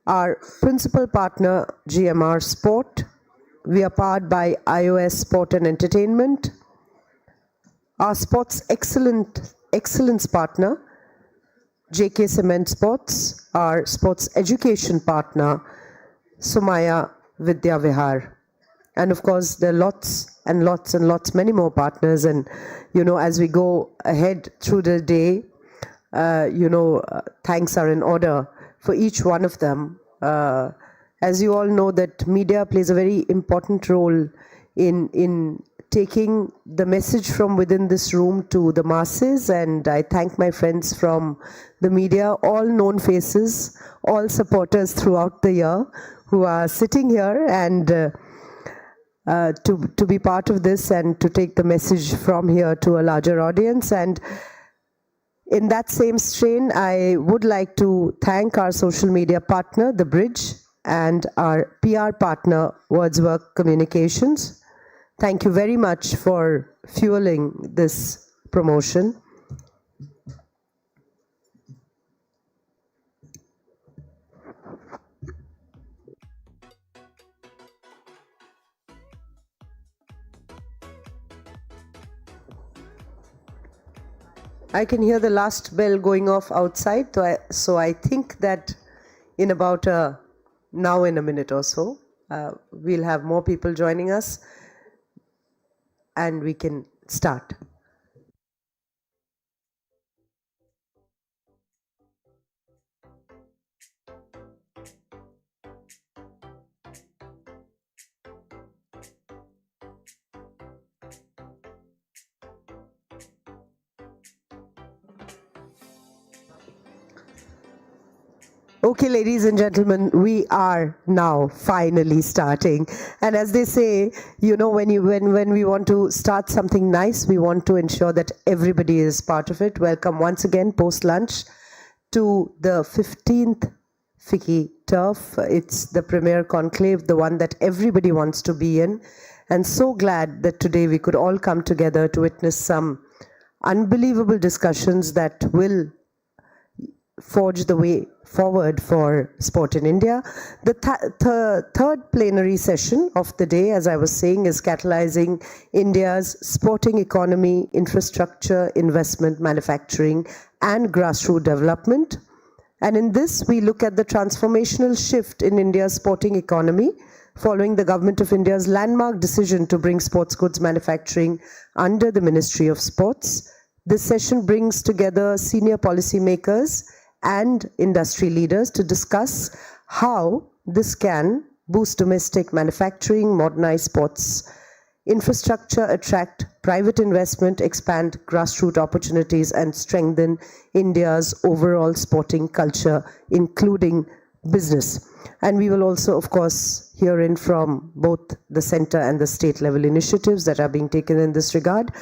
our principal partner, GMR Sport. We are powered by iOS Sport and Entertainment. Our sports excellence partner, JK Cement Sports, our sports education partner, Sumaya Vidya Vihar. And of course, there are lots and lots and lots, many more partners. And, as we go ahead through the day, thanks are in order for each one of them. As you all know, that media plays a very important role in taking the message from within this room to the masses. And I thank my friends from the media, all known faces, all supporters throughout the year who are sitting here and to be part of this and to take the message from here to a larger audience. And in that same strain, I would like to thank our social media partner, The Bridge, and our PR partner, Wordsworth Communications. Thank you very much for fueling this promotion. I can hear the last bell going off outside, so I think that in about now in a minute or so, we'll have more people joining us and we can start. Okay, ladies and gentlemen, we are now finally starting. And as they say, you know, when we want to start something nice, we want to ensure that everybody is part of it. Welcome once again post-lunch to the 15th FICCI Turf. It's the premier conclave, the one that everybody wants to be in. And so glad that today we could all come together to witness some unbelievable discussions that will forge the way forward for sport in India. The third plenary session of the day, as I was saying, is catalyzing India's sporting economy, infrastructure, investment, manufacturing, and grassroots development. And in this, we look at the transformational shift in India's sporting economy following the Government of India's landmark decision to bring sports goods manufacturing under the Ministry of Sports. This session brings together senior policymakers and industry leaders to discuss how this can boost domestic manufacturing, modernize sports infrastructure, attract private investment, expand grassroots opportunities, and strengthen India's overall sporting culture, including business. And we will also, of course, hear in from both the center and the state level initiatives that are being taken in this regard.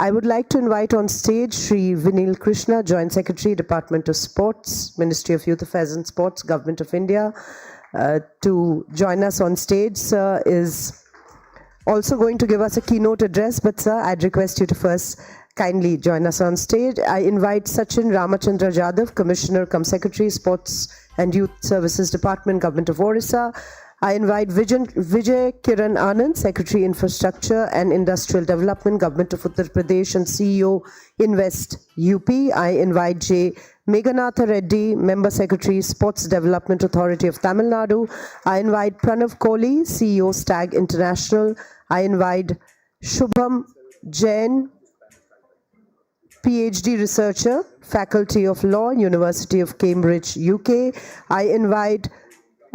I would like to invite on stage Shri Vinil Krishna, Joint Secretary, Department of Sports, Ministry of Youth Affairs and Sports, Government of India, to join us on stage. Sir is also going to give us a keynote address, but sir, I'd request you to first kindly join us on stage. I invite Sachin Ramachandra Jadhav, Commissioner cum Secretary, Sports and Youth Services Department, Government of Orissa. I invite Vijay Kiran Anand, Secretary Infrastructure and Industrial Development, Government of Uttar Pradesh and CEO Invest UP. I invite J. Meghanatha Reddy, Member Secretary, Sports Development Authority of Tamil Nadu. I invite Pranav Kohli, CEO Stag International. I invite Shubham Jain, PhD researcher, Faculty of Law, University of Cambridge, UK. I invite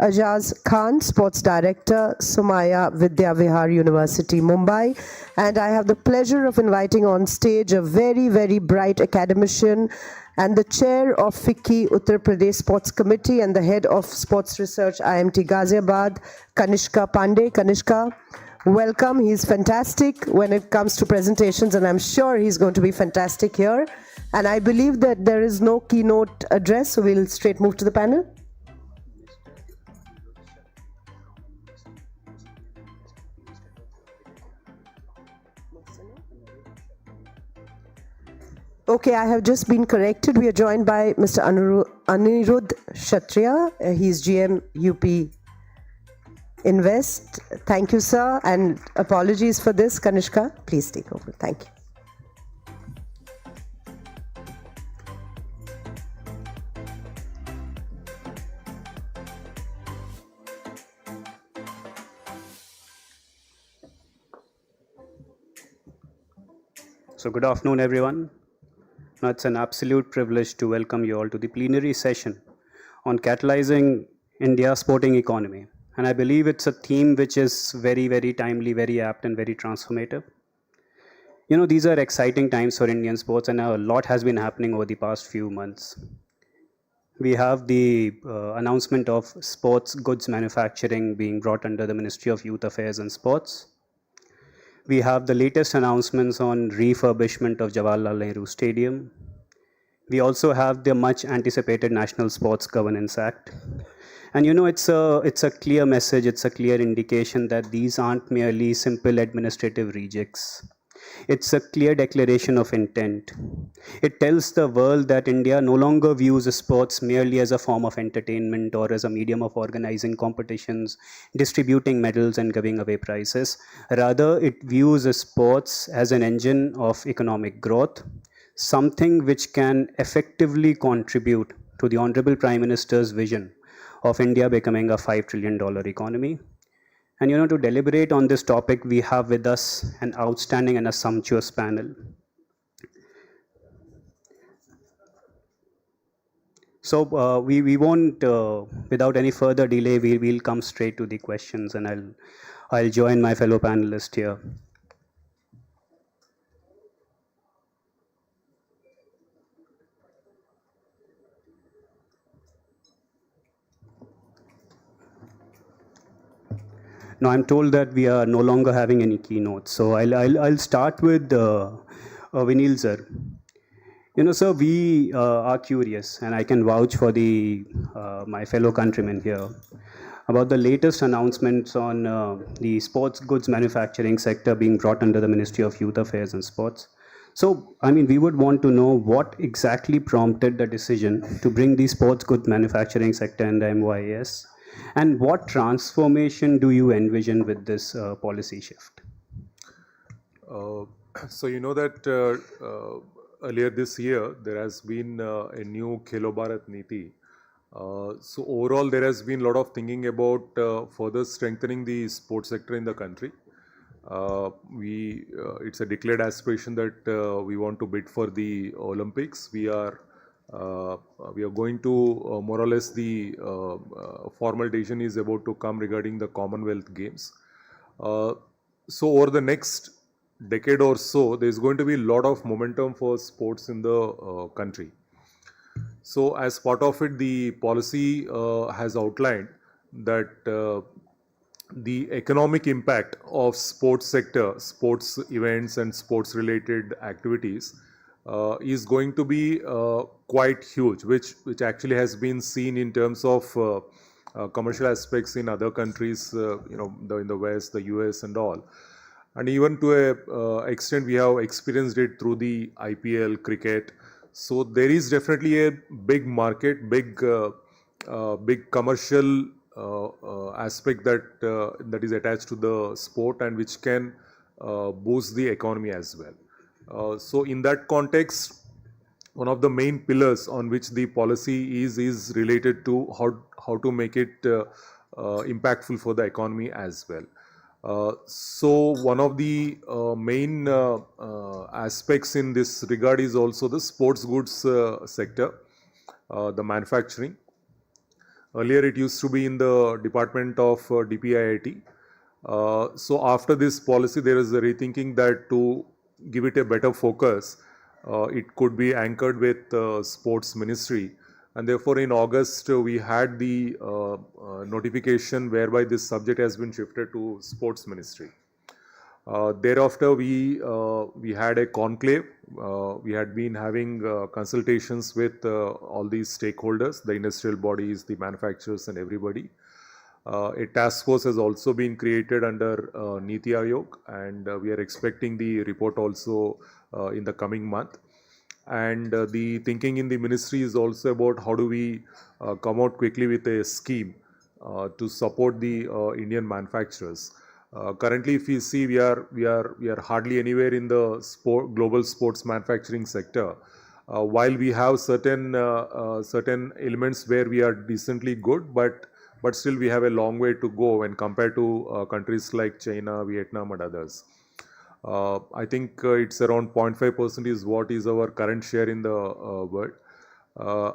Ajaz Khan, Sports Director, Sumaya Vidya Vihar University, Mumbai. And I have the pleasure of inviting on stage a very, very bright academician and the chair of FICCI Uttar Pradesh Sports Committee and the head of Sports Research IMT Ghaziabad, Kanishka Pandey. Kanishka, welcome. He's fantastic when it comes to presentations, and I'm sure he's going to be fantastic here. And I believe that there is no keynote address, so we'll straight move to the panel. Okay, I have just been corrected. We are joined by Mr. Anirudh Kshatriya. He's GM UP Invest. Thank you, sir, and apologies for this. Kanishka, please take over. Thank you. So good afternoon, everyone. Now, it's an absolute privilege to welcome you all to the plenary session on catalyzing India's sporting economy. And I believe it's a theme which is very, very timely, very apt, and very transformative. You know, these are exciting times for Indian sports, and a lot has been happening over the past few months. We have the announcement of sports goods manufacturing being brought under the Ministry of Youth Affairs and Sports. We have the latest announcements on refurbishment of Jawaharlal Nehru Stadium. We also have the much anticipated National Sports Governance Act. And you know, it's a clear message, it's a clear indication that these aren't merely simple administrative rejects. It's a clear declaration of intent. It tells the world that India no longer views sports merely as a form of entertainment or as a medium of organizing competitions, distributing medals and giving away prizes. Rather, it views sports as an engine of economic growth, something which can effectively contribute to the Honorable Prime Minister's vision of India becoming a $5 trillion economy. And to deliberate on this topic, we have with us an outstanding and a sumptuous panel. So we won't, without any further delay, we'll come straight to the questions, and I'll join my fellow panelists here. Now I'm told that we are no longer having any keynotes, so I'll start with Vinil sir. Sir, we are curious, and I can vouch for my fellow countrymen here about the latest announcements on the sports goods manufacturing sector being brought under the Ministry of Youth Affairs and Sports. So, we would want to know what exactly prompted the decision to bring the sports goods manufacturing sector in the MYAS, and what transformation do you envision with this policy shift? So you know that earlier this year there has been a new Khelo Bharat Niti. So overall there has been a lot of thinking about further strengthening the sports sector in the country. It's a declared aspiration that we want to bid for the Olympics. We are going to more or less the formal decision is about to come regarding the Commonwealth Games. So over the next decade or so, there is going to be a lot of momentum for sports in the country. So as part of it, the policy has outlined that the economic impact of sports sector, sports events and sports related activities is going to be quite huge, which actually has been seen in terms of commercial aspects in other countries, in the West, the US and all. And even to a extent, we have experienced it through the IPL, cricket. So there is definitely a big market, big commercial aspect that is attached to the sport, and which can boost the economy as well. So in that context, one of the main pillars on which the policy is related to how to make it impactful for the economy as well. So one of the main aspects in this regard is also the sports goods sector, the manufacturing. Earlier it used to be in the department of DPIIT. So after this policy, there is a rethinking that to give it a better focus, it could be anchored with sports ministry. And therefore in August we had the notification whereby this subject has been shifted to sports ministry. Thereafter we had a conclave. We had been having consultations with all these stakeholders, the industrial bodies, the manufacturers and everybody. A task force has also been created under Niti Aayog, and we are expecting the report also in the coming month. And the thinking in the ministry is also about how do we come out quickly with a scheme to support the Indian manufacturers. Currently, if we see, we are hardly anywhere in the global sports manufacturing sector. While we have certain elements where we are decently good, but still we have a long way to go when compared to countries like China, Vietnam and others. I think it's around 0.5% is what is our current share in the world.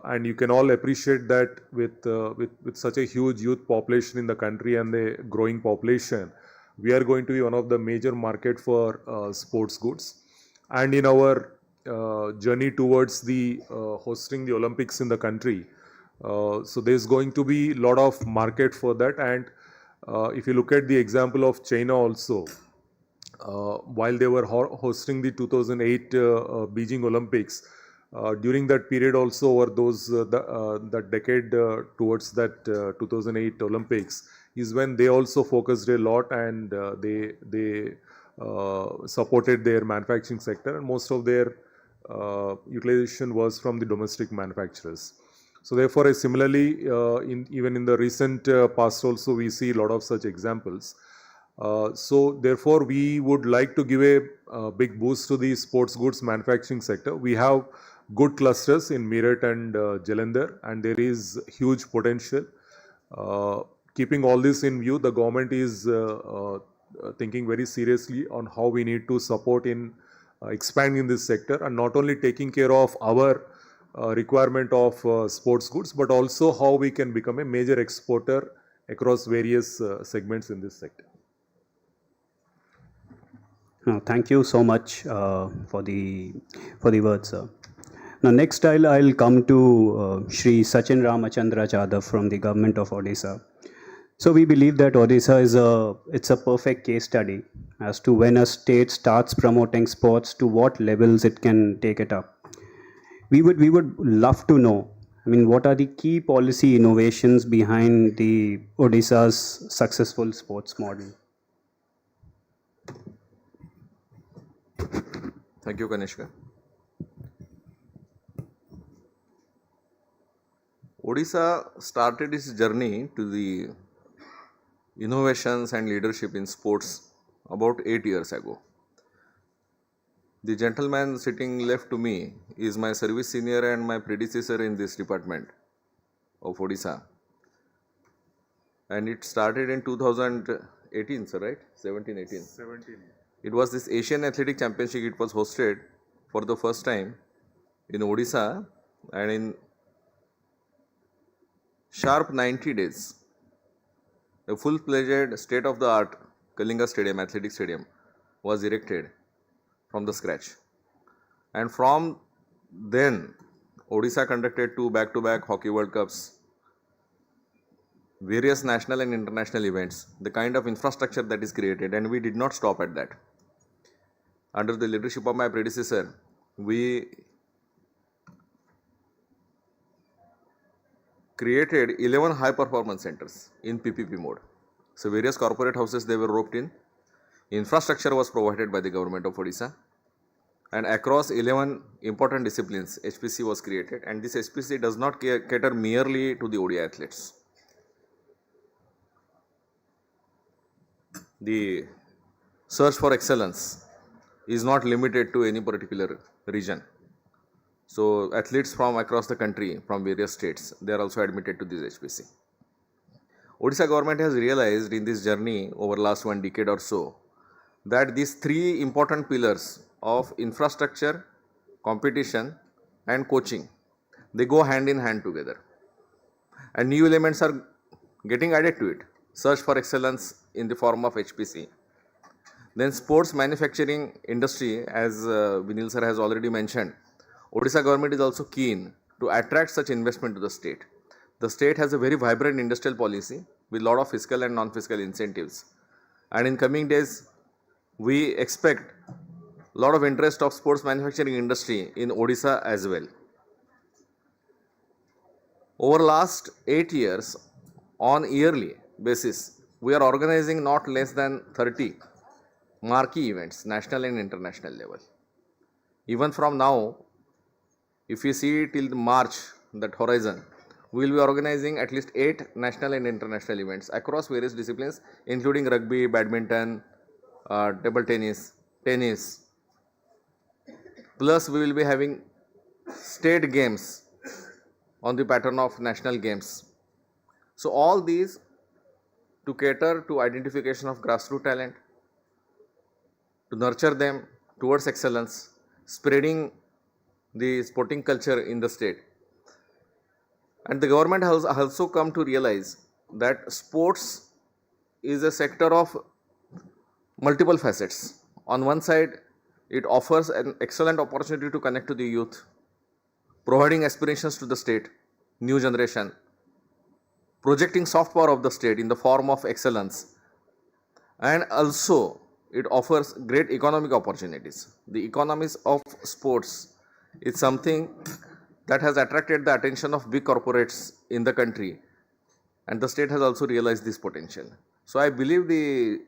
And you can all appreciate that with such a huge youth population in the country and the growing population, we are going to be one of the major market for sports goods. And in our journey towards the hosting the Olympics in the country, so there's going to be a lot of market for that. And if you look at the example of China also, while they were hosting the 2008 Beijing Olympics, during that period also over that decade towards that 2008 Olympics is when they also focused a lot, and they supported their manufacturing sector, and most of their utilization was from the domestic manufacturers. So therefore, similarly, even in the recent past also we see a lot of such examples. So therefore, we would like to give a big boost to the sports goods manufacturing sector. We have good clusters in Meerut and Jalandhar, and there is huge potential. Keeping all this in view, the government is thinking very seriously on how we need to support in expanding this sector, and not only taking care of our requirement of sports goods, but also how we can become a major exporter across various segments in this sector. Thank you so much for the words, sir. Now next I'll come to Shri Sachin Ramachandra Jadhav from the government of Odisha. So we believe that Odisha it's a perfect case study as to when a state starts promoting sports, to what levels it can take it up. We would love to know, I mean, what are the key policy innovations behind the Odisha's successful sports model? Thank you, Kanishka. Odisha started its journey to the innovations and leadership in sports about 8 years ago. The gentleman sitting left to me is my service senior and my predecessor in this department of Odisha. And it started in 2018, sir, right? 17-18. 17. It was this Asian Athletic Championship. It was hosted for the first time in Odisha, and in sharp 90 days, a full-fledged state-of-the-art Kalinga Stadium, athletic stadium, was erected from the scratch. And from then, Odisha conducted 2 back-to-back Hockey World Cups, various national and international events, the kind of infrastructure that is created, and we did not stop at that. Under the leadership of my predecessor, we created 11 high performance centers in PPP mode. So various corporate houses, they were roped in. Infrastructure was provided by the government of Odisha, and across 11 important disciplines, HPC was created, and this HPC does not cater merely to the ODI athletes. The search for excellence is not limited to any particular region. So athletes from across the country, from various states, they are also admitted to this HPC. Odisha government has realized in this journey over last 1 decade or so that these 3 important pillars of infrastructure, competition and coaching, they go hand in hand together. And new elements are getting added to it. Search for excellence in the form of HPC. Then sports manufacturing industry, as Vinil sir has already mentioned, Odisha government is also keen to attract such investment to the state. The state has a very vibrant industrial policy with lot of fiscal and non-fiscal incentives. And in coming days, we expect lot of interest of sports manufacturing industry in Odisha as well. Over last 8 years, on yearly basis, we are organizing not less than 30 marquee events, national and international level. Even from now, if we see till March, that horizon, we will be organizing at least 8 national and international events across various disciplines, including rugby, badminton, table tennis, tennis. Plus, we will be having state games on the pattern of national games. So all these to cater to identification of grassroots talent, to nurture them towards excellence, spreading the sporting culture in the state. And the government has also come to realize that sports is a sector of multiple facets. On one side, it offers an excellent opportunity to connect to the youth, providing aspirations to the state, new generation, projecting soft power of the state in the form of excellence, and also it offers great economic opportunities. The economies of sports is something that has attracted the attention of big corporates in the country, and the state has also realized this potential. So I believe the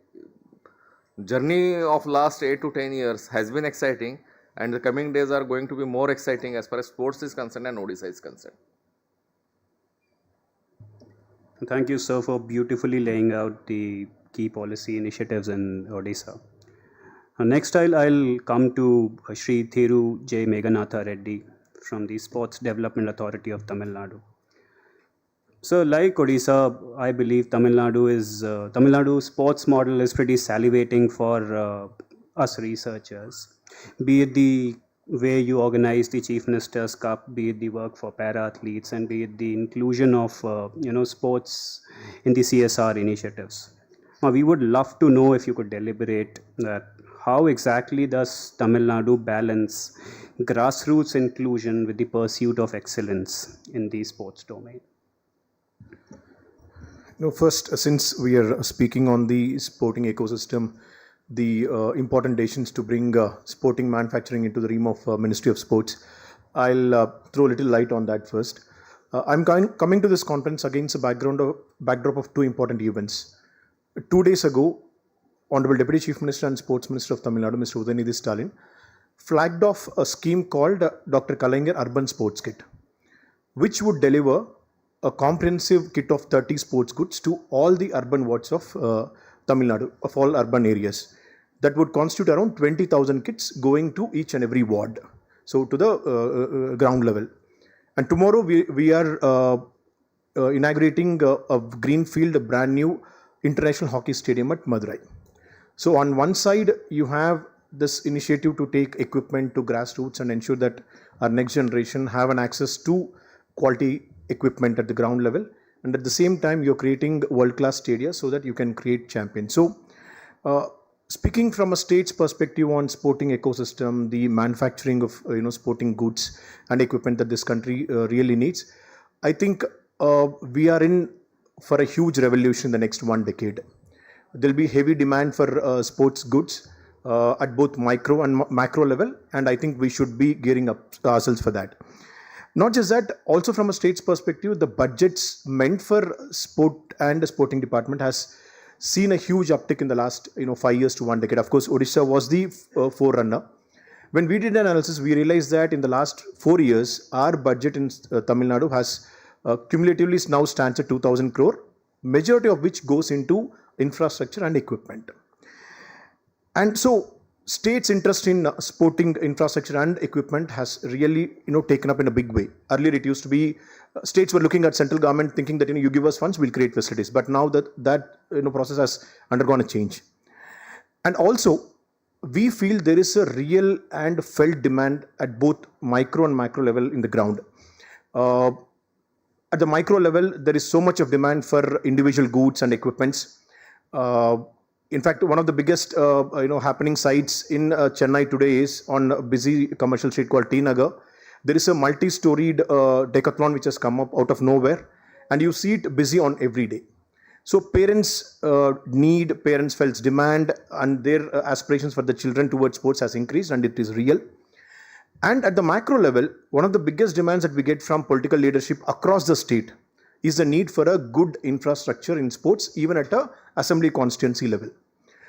journey of last 8 to 10 years has been exciting, and the coming days are going to be more exciting as far as sports is concerned and Odisha is concerned. Thank you, sir, for beautifully laying out the key policy initiatives in Odisha. Next, I'll come to Shri Thiru J. Meghanatha Reddy from the Sports Development Authority of Tamil Nadu. So, like Odisha, I believe Tamil Nadu sports model is pretty salivating for us researchers. Be it the way you organize the Chief Minister's Cup, be it the work for para athletes, and be it the inclusion of sports in the CSR initiatives. Now, we would love to know if you could deliberate that how exactly does Tamil Nadu balance grassroots inclusion with the pursuit of excellence in the sports domain? First, since we are speaking on the sporting ecosystem, the important decisions to bring sporting manufacturing into the realm of Ministry of Sports, I'll throw a little light on that first. I'm coming to this conference against a backdrop of two important events. 2 days ago, Honorable Deputy Chief Minister and Sports Minister of Tamil Nadu, Mr. Udayanidhi Stalin, flagged off a scheme called Dr. Kalaignar Urban Sports Kit, which would deliver a comprehensive kit of 30 sports goods to all the urban wards of Tamil Nadu, of all urban areas. That would constitute around 20,000 kits going to each and every ward, so to the ground level. And tomorrow we are inaugurating a greenfield, a brand new international hockey stadium at Madurai. So on one side, you have this initiative to take equipment to grassroots and ensure that our next generation have an access to quality equipment at the ground level, and at the same time you're creating world-class stadia so that you can create champions. So speaking from a state's perspective on sporting ecosystem, the manufacturing of sporting goods and equipment that this country really needs, I think we are in for a huge revolution in the next 1 decade. There'll be heavy demand for sports goods at both micro and macro level, and I think we should be gearing up ourselves for that. Not just that, also from a state's perspective, the budgets meant for sport and the sporting department has seen a huge uptick in the last 5 years to 1 decade. Of course, Odisha was the forerunner. When we did analysis, we realized that in the last 4 years, our budget in Tamil Nadu has cumulatively now stands at 2,000 crore, majority of which goes into infrastructure and equipment. And so, state's interest in sporting infrastructure and equipment has really taken up in a big way. Earlier it used to be states were looking at central government thinking that you give us funds, we'll create facilities, but now that process has undergone a change. And also we feel there is a real and felt demand at both micro and macro level in the ground. At the micro level, there is so much of demand for individual goods and equipments. In fact, one of the biggest happening sites in Chennai today is on a busy commercial street called T Nagar. There is a multi-storied decathlon which has come up out of nowhere, and you see it busy on every day. So parents felt demand, and their aspirations for the children towards sports has increased, and it is real. And at the macro level, one of the biggest demands that we get from political leadership across the state is the need for a good infrastructure in sports, even at a assembly constituency level.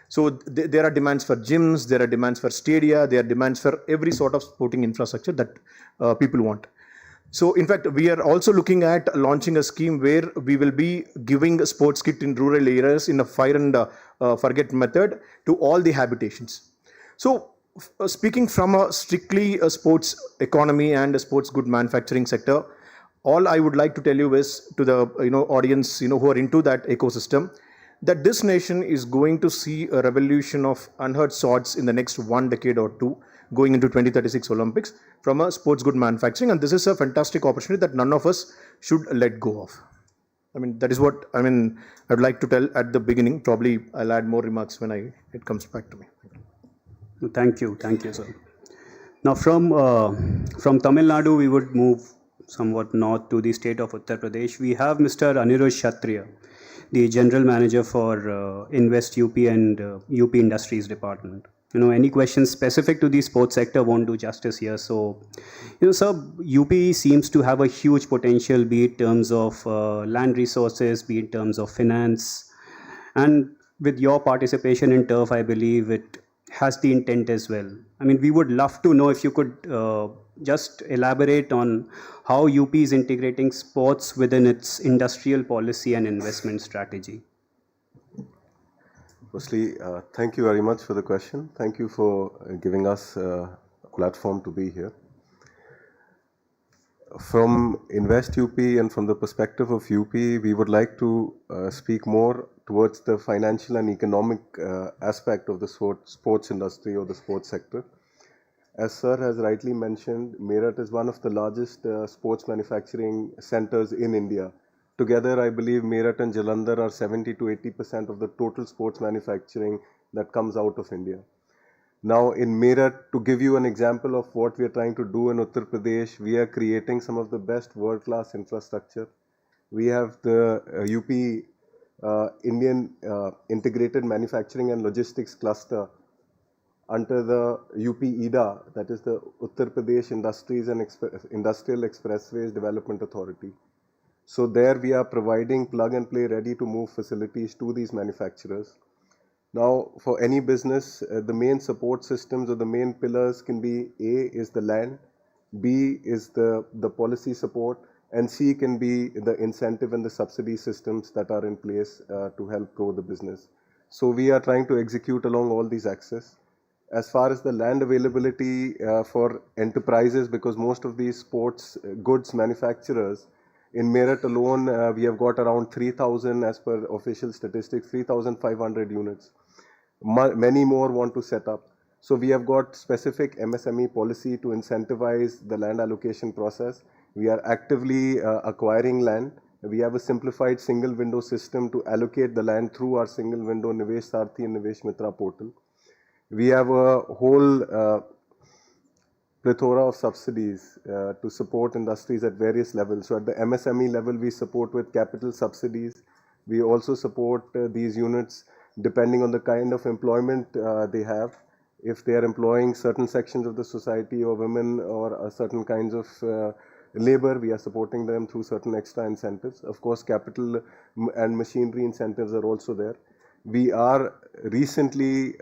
So there are demands for gyms, there are demands for stadia, there are demands for every sort of sporting infrastructure that people want. So in fact, we are also looking at launching a scheme where we will be giving a sports kit in rural areas in a fire and forget method to all the habitations. So speaking from a strictly sports economy and a sports good manufacturing sector, all I would like to tell you is to the audience who are into that ecosystem, that this nation is going to see a revolution of unheard sorts in the next 1 decade or two, going into 2036 Olympics from a sports good manufacturing, and this is a fantastic opportunity that none of us should let go of. That is what I'd like to tell at the beginning. Probably I'll add more remarks when it comes back to me. Thank you, sir. Now from Tamil Nadu, we would move somewhat north to the state of Uttar Pradesh. We have Mr. Anirudh Kshatriya, the General Manager for Invest UP and UP Industries Department. Any questions specific to the sports sector won't do justice here. So, sir, UP seems to have a huge potential, be it in terms of land resources, be it in terms of finance. And with your participation in turf, I believe it has the intent as well. We would love to know if you could just elaborate on how UP is integrating sports within its industrial policy and investment strategy. Firstly, thank you very much for the question. Thank you for giving us a platform to be here. From Invest UP and from the perspective of UP, we would like to speak more towards the financial and economic aspect of the sports industry or the sports sector. As Sir has rightly mentioned, Meerut is one of the largest sports manufacturing centers in India. Together, I believe Meerut and Jalandhar are 70 to 80% of the total sports manufacturing that comes out of India. Now, in Meerut, to give you an example of what we are trying to do in Uttar Pradesh, we are creating some of the best world-class infrastructure. We have the UP Indian Integrated Manufacturing and Logistics Cluster under the UP IDA, that is the Uttar Pradesh Industries and Industrial Expressways Development Authority. So there we are providing plug-and-play ready-to-move facilities to these manufacturers. Now, for any business, the main support systems or the main pillars can be A is the land, B is the policy support, and C can be the incentive and the subsidy systems that are in place to help grow the business. So we are trying to execute along all these axes. As far as the land availability for enterprises, because most of these sports goods manufacturers, in Meerut alone, we have got around 3,000 as per official statistics, 3,500 units. Many more want to set up. So we have got specific MSME policy to incentivize the land allocation process. We are actively acquiring land. We have a simplified single window system to allocate the land through our single window Nivesh Sarthi and Nivesh Mitra portal. We have a whole plethora of subsidies to support industries at various levels. So at the MSME level, we support with capital subsidies. We also support these units depending on the kind of employment they have. If they are employing certain sections of the society or women or certain kinds of labor, we are supporting them through certain extra incentives. Of course, capital and machinery incentives are also there. We are recently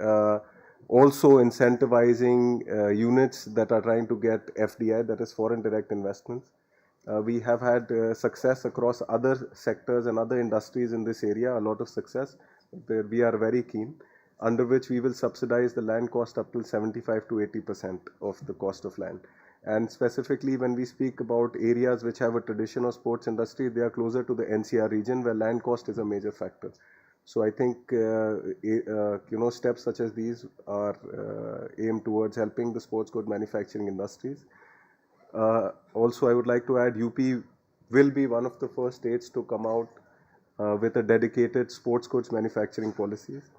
also incentivizing units that are trying to get FDI, that is foreign direct investments. We have had success across other sectors and other industries in this area, a lot of success. We are very keen, under which we will subsidize the land cost up till 75 to 80% of the cost of land. And specifically when we speak about areas which have a tradition of sports industry, they are closer to the NCR region where land cost is a major factor. So I think steps such as these are aimed towards helping the sports good manufacturing industries. Also, I would like to add, UP will be one of the first states to come out with a dedicated sports goods manufacturing policies,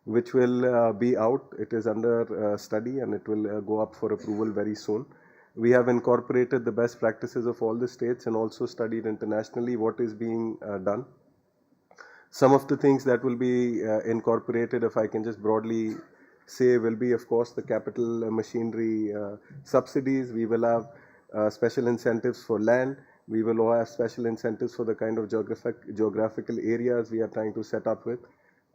which will be out. It is under study and it will go up for approval very soon. We have incorporated the best practices of all the states and also studied internationally what is being done. Some of the things that will be incorporated, if I can just broadly say, will be, of course, the capital machinery subsidies. We will have special incentives for land. We will have special incentives for the kind of geographical areas we are trying to set up with.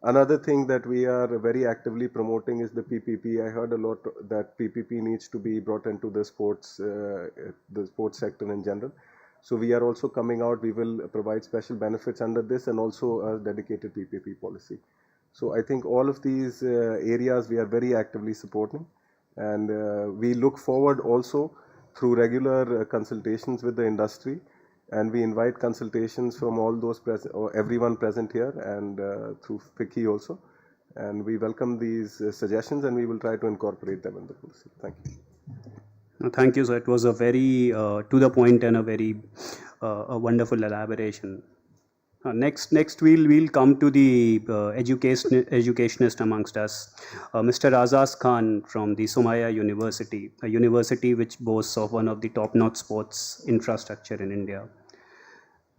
Another thing that we are very actively promoting is the PPP. I heard a lot that PPP needs to be brought into the sports sector in general. So we are also coming out, we will provide special benefits under this and also a dedicated PPP policy. So I think all of these areas we are very actively supporting, and we look forward also through regular consultations with the industry, and we invite consultations from all those present or everyone present here and through FICCI also, and we welcome these suggestions and we will try to incorporate them in the policy. Thank you. Thank you, sir. It was a very to the point and a very a wonderful elaboration. Next we'll come to the educationist amongst us, Mr. Azaz Khan from the Somaya University, a university which boasts of one of the top-notch sports infrastructure in India.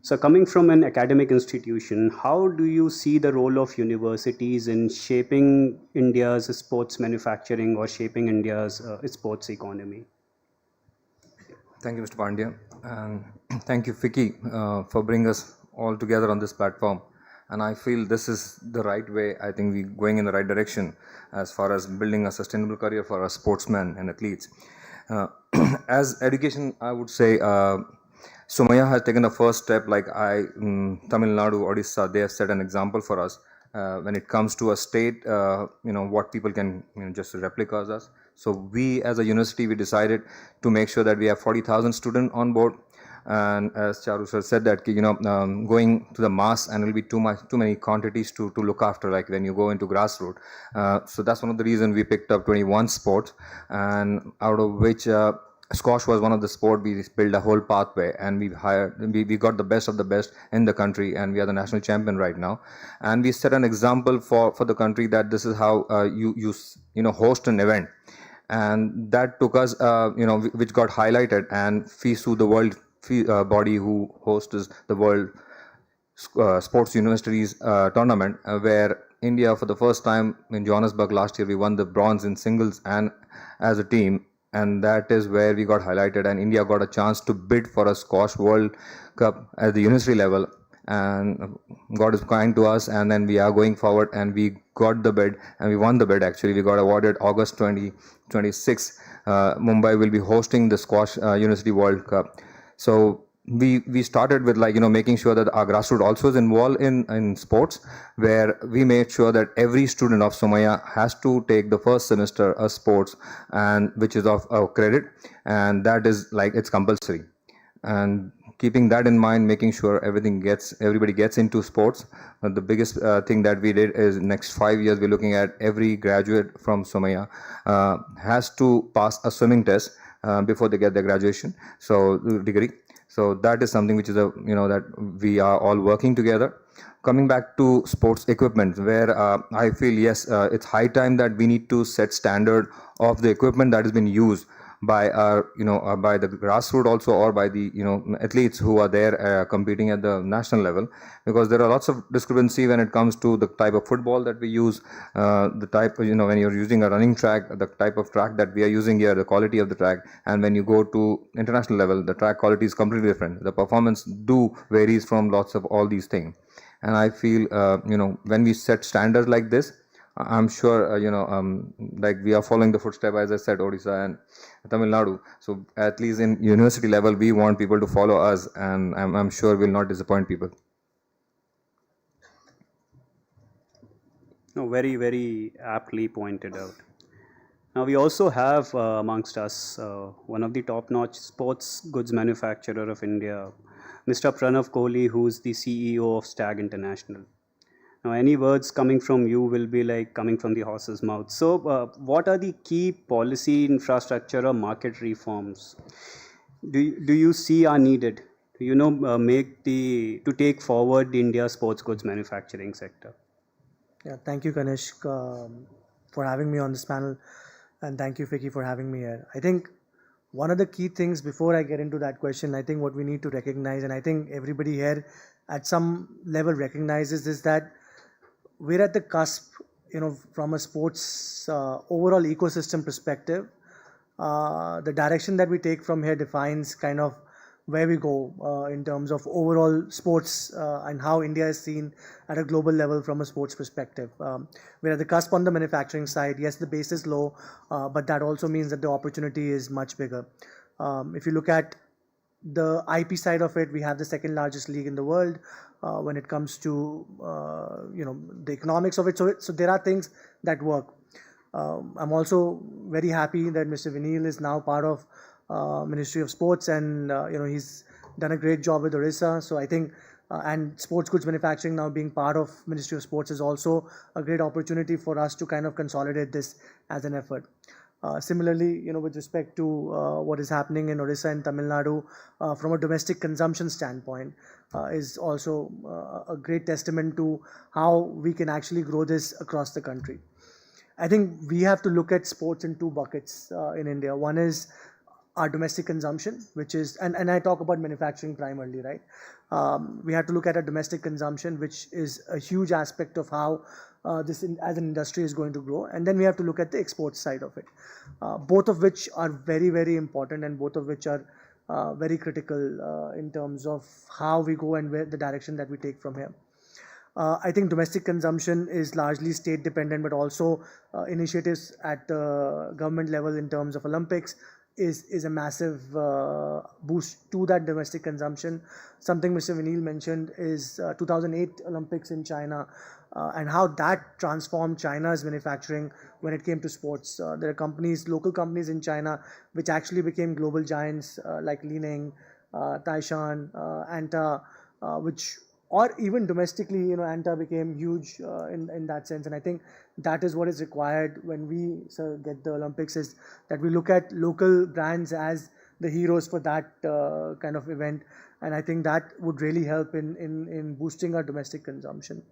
So coming from an academic institution, how do you see the role of universities in shaping India's sports manufacturing or shaping India's sports economy? Thank you, Mr. Pandya, and thank you, FICCI, for bringing us all together on this platform. And I feel this is the right way. I think we're going in the right direction as far as building a sustainable career for our sportsmen and athletes. As education, I would say, Somaya has taken the first step. Like Tamil Nadu, Odisha, they have set an example for us when it comes to a state, what people can just replica us. So we as a university, we decided to make sure that we have 40,000 students on board. And as Charu sir said that, going to the mass and will be too many quantities to look after, like when you go into grassroots. So that's one of the reasons we picked up 21 sports, and out of which squash was one of the sport. We built a whole pathway, and we got the best of the best in the country, and we are the national champion right now. And we set an example for the country that this is how you host an event. And that took us, which got highlighted, and FICCI, the world body who hosts the World Sports Universities tournament, where India, for the first time in Johannesburg last year, we won the bronze in singles and as a team. And that is where we got highlighted, and India got a chance to bid for a squash World Cup at the university level. And God is kind to us, and then we are going forward, and we got the bid, and we won the bid. Actually, we got awarded August 2026. Mumbai will be hosting the squash University World Cup. So we started with making sure that our grassroots also is involved in sports, where we made sure that every student of Somaiya has to take the first semester of sports, and which is of credit, and that is it's compulsory. And keeping that in mind, making sure everybody gets into sports. The biggest thing that we did is next 5 years, we're looking at every graduate from Somaiya has to pass a swimming test before they get their graduation degree. So that is something which is that we are all working together. Coming back to sports equipment, where I feel yes, it's high time that we need to set standard of the equipment that has been used by our by the grassroots also, or by the athletes who are there competing at the national level, because there are lots of discrepancy when it comes to the type of football that we use, the type when you're using a running track, the type of track that we are using here, the quality of the track, and when you go to international level, the track quality is completely different. The performance varies from lots of all these things. And I feel when we set standards like this, I'm sure we are following the footsteps, as I said, Odisha and Tamil Nadu. So at least in university level, we want people to follow us, and I'm sure we'll not disappoint people. No, very, very aptly pointed out. Now we also have amongst us one of the top-notch sports goods manufacturer of India, Mr. Pranav Kohli, who's the CEO of Stag International. Now, any words coming from you will be like coming from the horse's mouth. So, what are the key policy, infrastructure, or market reforms do you see are needed to take forward the India sports goods manufacturing sector? Yeah, thank you, Kanishk, for having me on this panel, and thank you, FICCI, for having me here. I think one of the key things, before I get into that question, I think what we need to recognize, and I think everybody here at some level recognizes, is that we're at the cusp, from a sports overall ecosystem perspective. The direction that we take from here defines kind of where we go in terms of overall sports and how India is seen at a global level from a sports perspective. We're at the cusp on the manufacturing side. Yes, the base is low, but that also means that the opportunity is much bigger. If you look at the IP side of it, we have the second largest league in the world when it comes to the economics of it. So there are things that work. I'm also very happy that Mr. Vinil is now part of Ministry of Sports, and he's done a great job with Orissa. So I think and sports goods manufacturing now being part of Ministry of Sports is also a great opportunity for us to kind of consolidate this as an effort. Similarly, with respect to what is happening in Orissa and Tamil Nadu from a domestic consumption standpoint is also a great testament to how we can actually grow this across the country. I think we have to look at sports in two buckets in India. One is our domestic consumption, which is, and I talk about manufacturing primarily, right? We have to look at our domestic consumption, which is a huge aspect of how this as an industry is going to grow. And then we have to look at the export side of it, both of which are very, very important, and both of which are very critical in terms of how we go and where the direction that we take from here. I think domestic consumption is largely state dependent, but also initiatives at the government level in terms of Olympics is a massive boost to that domestic consumption. Something Mr. Vinil mentioned is 2008 Olympics in China and how that transformed China's manufacturing when it came to sports. There are companies, local companies in China, which actually became global giants like Li Ning, Taishan, Anta, which, or even domestically, Anta became huge in that sense. And I think that is what is required when we get the Olympics, is that we look at local brands as the heroes for that kind of event. And I think that would really help in boosting our domestic consumption.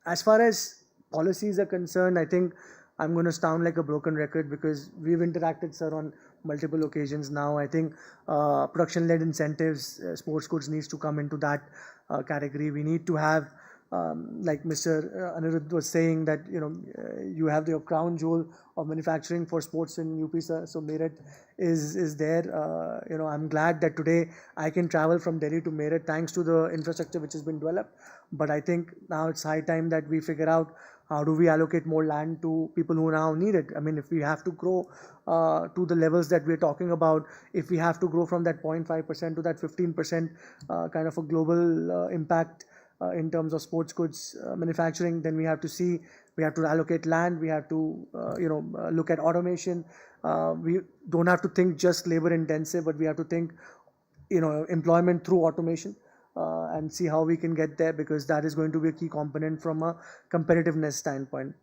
As far as policies are concerned, I think I'm going to sound like a broken record because we've interacted, sir, on multiple occasions now. I think production-led incentives, sports goods needs to come into that category. We need to have, like Mr. Anirudh was saying, that you have your crown jewel of manufacturing for sports in UP, sir. So Meerut is there. I'm glad that today I can travel from Delhi to Meerut thanks to the infrastructure which has been developed. But I think now it's high time that we figure out how do we allocate more land to people who now need it. I mean, if we have to grow to the levels that we're talking about, if we have to grow from that 0.5% to that 15% kind of a global impact in terms of sports goods manufacturing, then we have to allocate land, we have to look at automation. We don't have to think just labor intensive, but we have to think employment through automation. And see how we can get there, because that is going to be a key component from a competitiveness standpoint.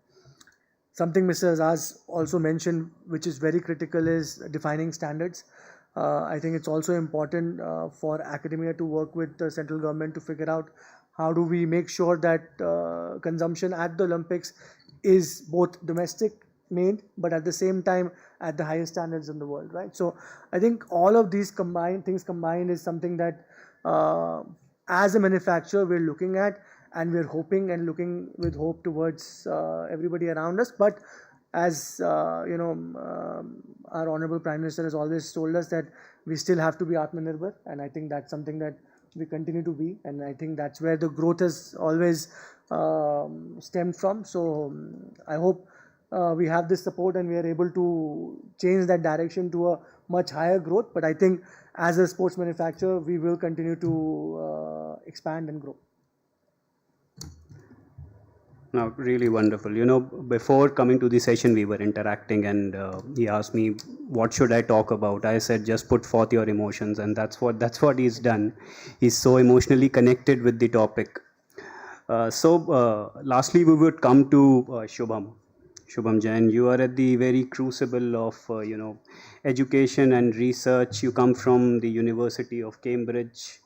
Something Mr. Azaz also mentioned, which is very critical, is defining standards. I think it's also important for academia to work with the central government to figure out how do we make sure that consumption at the Olympics is both domestic made, but at the same time at the highest standards in the world, right? So I think all of these things combined is something that as a manufacturer we're looking at, and we're hoping and looking with hope towards everybody around us. But as our Honorable Prime Minister has always told us that we still have to be Atmanirbhar, and I think that's something that we continue to be, and I think that's where the growth has always stemmed from. So I hope we have this support and we are able to change that direction to a much higher growth. But I think as a sports manufacturer, we will continue to expand and grow. Now, really wonderful. Before coming to the session, we were interacting, and he asked me, what should I talk about? I said, just put forth your emotions, and that's what he's done. He's so emotionally connected with the topic. Lastly, we would come to Shubham Jain. You are at the very crucible of education and research. You come from the University of Cambridge.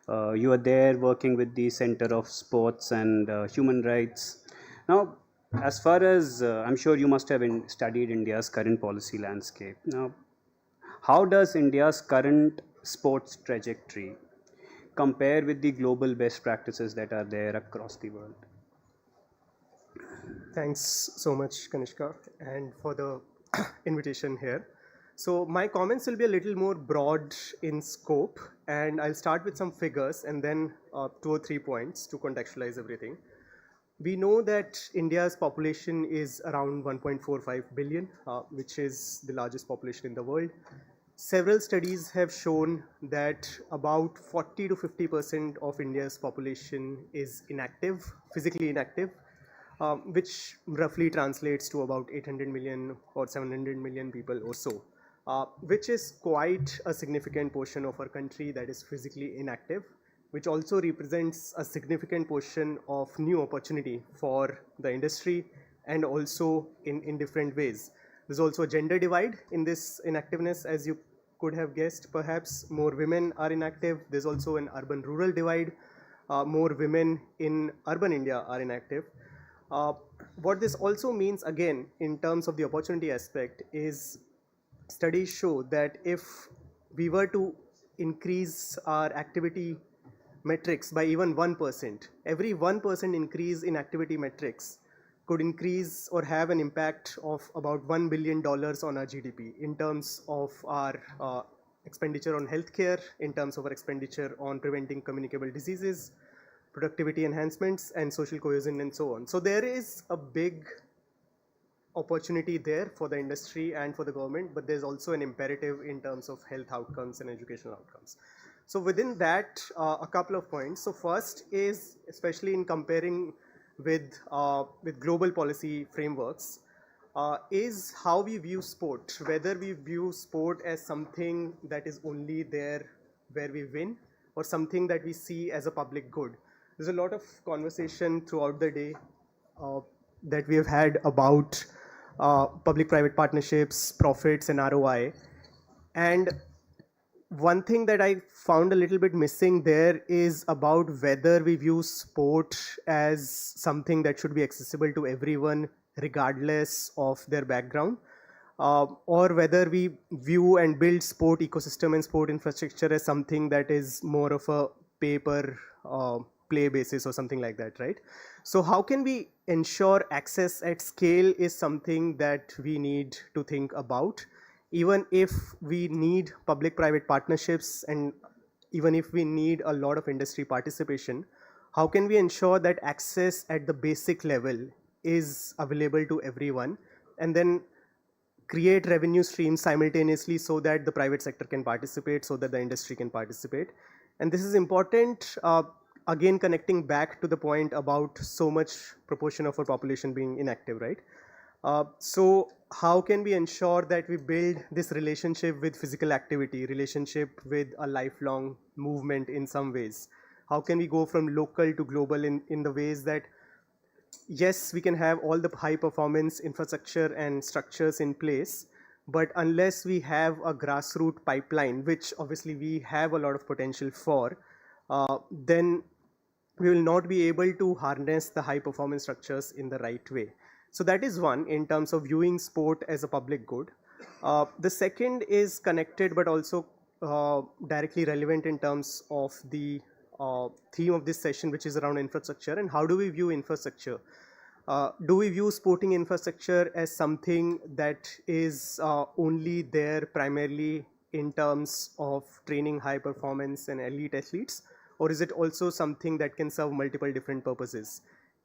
You are there working with the Center of Sports and Human Rights. Now, as far as I'm sure you must have studied India's current policy landscape. Now, how does India's current sports trajectory compare with the global best practices that are there across the world? Thanks so much, Kanishka, and for the invitation here. So my comments will be a little more broad in scope, and I'll start with some figures and then 2 or 3 points to contextualize everything. We know that India's population is around 1.45 billion, which is the largest population in the world. Several studies have shown that about 40 to 50% of India's population is inactive, physically inactive, which roughly translates to about 800 million or 700 million people or so, which is quite a significant portion of our country that is physically inactive, which also represents a significant portion of new opportunity for the industry, and also in different ways. There's also a gender divide in this inactiveness, as you could have guessed. Perhaps more women are inactive. There's also an urban-rural divide. More women in urban India are inactive. What this also means, again, in terms of the opportunity aspect, is studies show that if we were to increase our activity metrics by even 1%, every 1% increase in activity metrics could increase or have an impact of about $1 billion on our GDP in terms of our expenditure on healthcare, in terms of our expenditure on preventing communicable diseases, productivity enhancements, and social cohesion, and so on. So there is a big opportunity there for the industry and for the government, but there's also an imperative in terms of health outcomes and educational outcomes. So within that, a couple of points. So first is, especially in comparing with global policy frameworks, is how we view sport, whether we view sport as something that is only there where we win or something that we see as a public good. There's a lot of conversation throughout the day that we have had about public-private partnerships, profits, and ROI. And one thing that I found a little bit missing there is about whether we view sport as something that should be accessible to everyone regardless of their background, or whether we view and build sport ecosystem and sport infrastructure as something that is more of a paper play basis or something like that, right? So how can we ensure access at scale is something that we need to think about, even if we need public-private partnerships and even if we need a lot of industry participation. How can we ensure that access at the basic level is available to everyone, and then create revenue streams simultaneously so that the private sector can participate, so that the industry can participate? And this is important, again connecting back to the point about so much proportion of our population being inactive, right? So how can we ensure that we build this relationship with physical activity, relationship with a lifelong movement in some ways? How can we go from local to global in the ways that, yes, we can have all the high performance infrastructure and structures in place, but unless we have a grassroots pipeline, which obviously we have a lot of potential for, then we will not be able to harness the high performance structures in the right way. So that is one in terms of viewing sport as a public good. The second is connected but also directly relevant in terms of the theme of this session, which is around infrastructure and how do we view infrastructure. Do we view sporting infrastructure as something that is only there primarily in terms of training high performance and elite athletes, or is it also something that can serve multiple different purposes?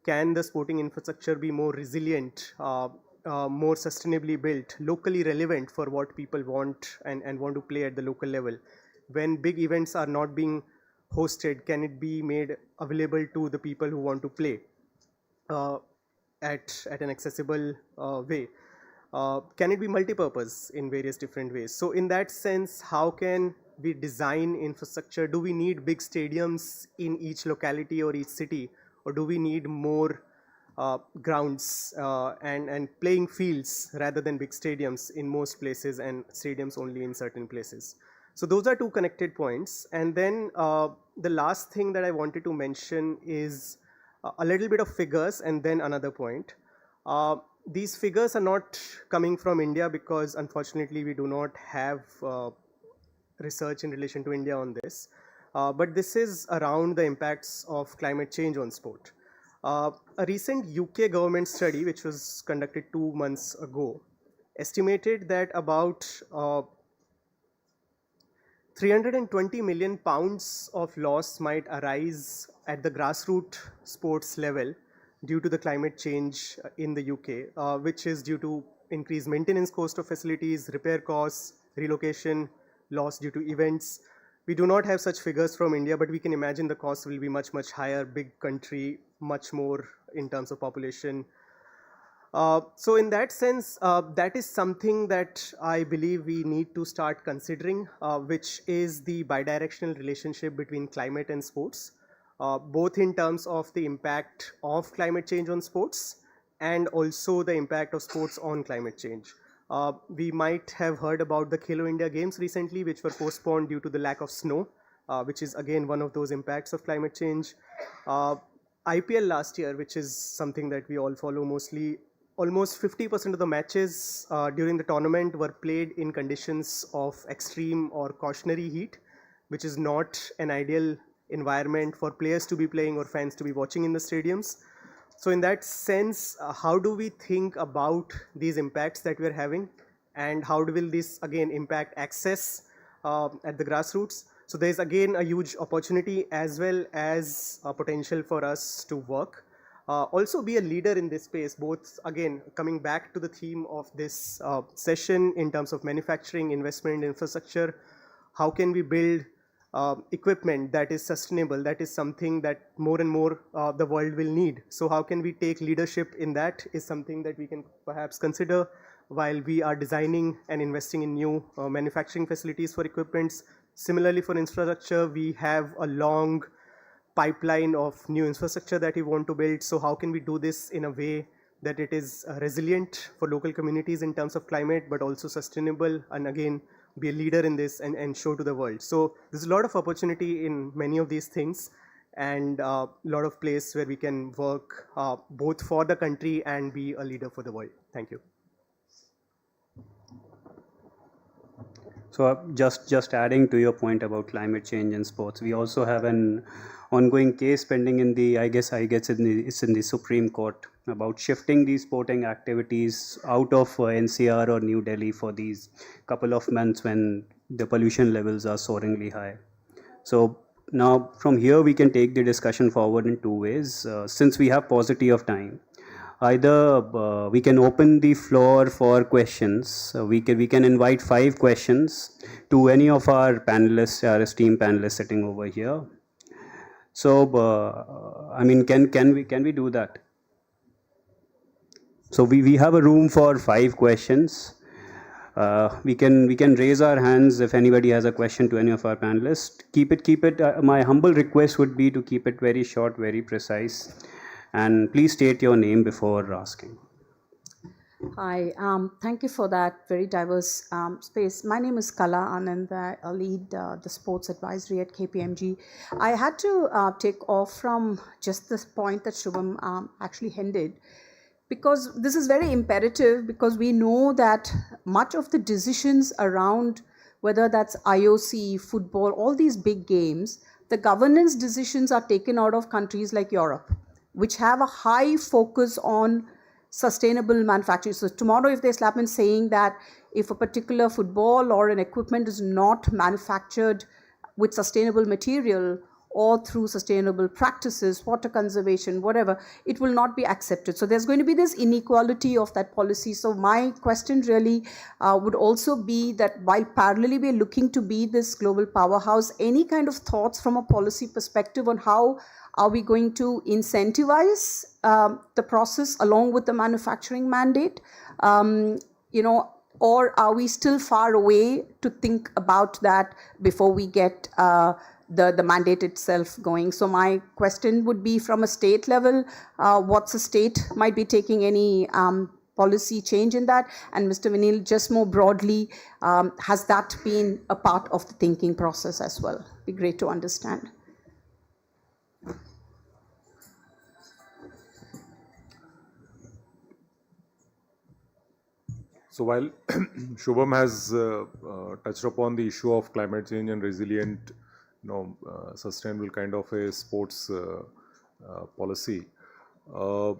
Can the sporting infrastructure be more resilient, more sustainably built, locally relevant for what people want and want to play at the local level? When big events are not being hosted, can it be made available to the people who want to play at an accessible way? Can it be multi-purpose in various different ways? So in that sense, how can we design infrastructure? Do we need big stadiums in each locality or each city? Or do we need more grounds and playing fields rather than big stadiums in most places and stadiums only in certain places? So those are two connected points. And then the last thing that I wanted to mention is a little bit of figures and then another point. These figures are not coming from India because unfortunately we do not have research in relation to India on this. But this is around the impacts of climate change on sport. A recent UK government study, which was conducted 2 months ago, estimated that about 320 million pounds of loss might arise at the grassroots sports level due to the climate change in the UK, which is due to increased maintenance cost of facilities, repair costs, relocation, loss due to events. We do not have such figures from India, but we can imagine the cost will be much, much higher, big country, much more in terms of population. So in that sense, that is something that I believe we need to start considering, which is the bidirectional relationship between climate and sports, both in terms of the impact of climate change on sports and also the impact of sports on climate change. We might have heard about the Khelo India Games recently, which were postponed due to the lack of snow, which is again one of those impacts of climate change. IPL last year, which is something that we all follow mostly, almost 50% of the matches during the tournament were played in conditions of extreme or cautionary heat, which is not an ideal environment for players to be playing or fans to be watching in the stadiums. So in that sense, how do we think about these impacts that we're having, and how will this again impact access at the grassroots? So there's again a huge opportunity as well as a potential for us to work. also be a leader in this space, both, again, coming back to the theme of this session in terms of manufacturing, investment, infrastructure. How can we build equipment that is sustainable? That is something that more and more the world will need. So how can we take leadership in that is something that we can perhaps consider while we are designing and investing in new manufacturing facilities for equipments. Similarly, for infrastructure, we have a long pipeline of new infrastructure that we want to build. So how can we do this in a way that it is resilient for local communities in terms of climate, but also sustainable, and again, be a leader in this and show to the world. So there's a lot of opportunity in many of these things, and a lot of place where we can work both for the country and be a leader for the world. Thank you. So just adding to your point about climate change and sports, we also have an ongoing case pending in the, I guess it's in the Supreme Court about shifting these sporting activities out of NCR or New Delhi for these couple of months when the pollution levels are soaringly high. So now from here we can take the discussion forward in two ways. Since we have paucity of time, either we can open the floor for questions. We can invite 5 questions to any of our panelists, our esteemed panelists sitting over here. So I mean, can we do that? So we have a room for 5 questions. We can raise our hands if anybody has a question to any of our panelists. Keep it. My humble request would be to keep it very short, very precise, and please state your name before asking. Hi, thank you for that very diverse space. My name is Kala Anand. I lead the sports advisory at KPMG. I had to take off from just this point that Shubham actually ended, because this is very imperative, because we know that much of the decisions around, whether that's IOC, football, all these big games, the governance decisions are taken out of countries like Europe, which have a high focus on sustainable manufacturing. So tomorrow, if they slap in saying that if a particular football or an equipment is not manufactured with sustainable material or through sustainable practices, water conservation, whatever, it will not be accepted. So there's going to be this inequality of that policy. So my question really would also be that while parallelly we're looking to be this global powerhouse, any kind of thoughts from a policy perspective on how are we going to incentivize the process along with the manufacturing mandate? Or are we still far away to think about that before we get the mandate itself going? So my question would be, from a state level, what's the state might be taking any policy change in that? And Mr. Vinil, just more broadly, has that been a part of the thinking process as well? It'd be great to understand. So while Shubham has touched upon the issue of climate change and resilient, sustainable kind of a sports policy, well,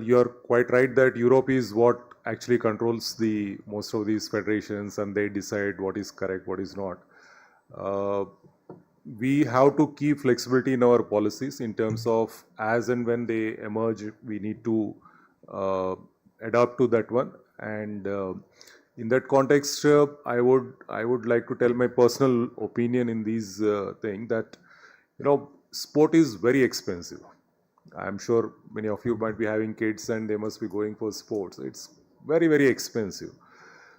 you're quite right that Europe is what actually controls the most of these federations, and they decide what is correct, what is not. We have to keep flexibility in our policies in terms of as and when they emerge, we need to adapt to that one. And in that context, I would like to tell my personal opinion in these things that sport is very expensive. I'm sure many of you might be having kids and they must be going for sports. It's very, very expensive.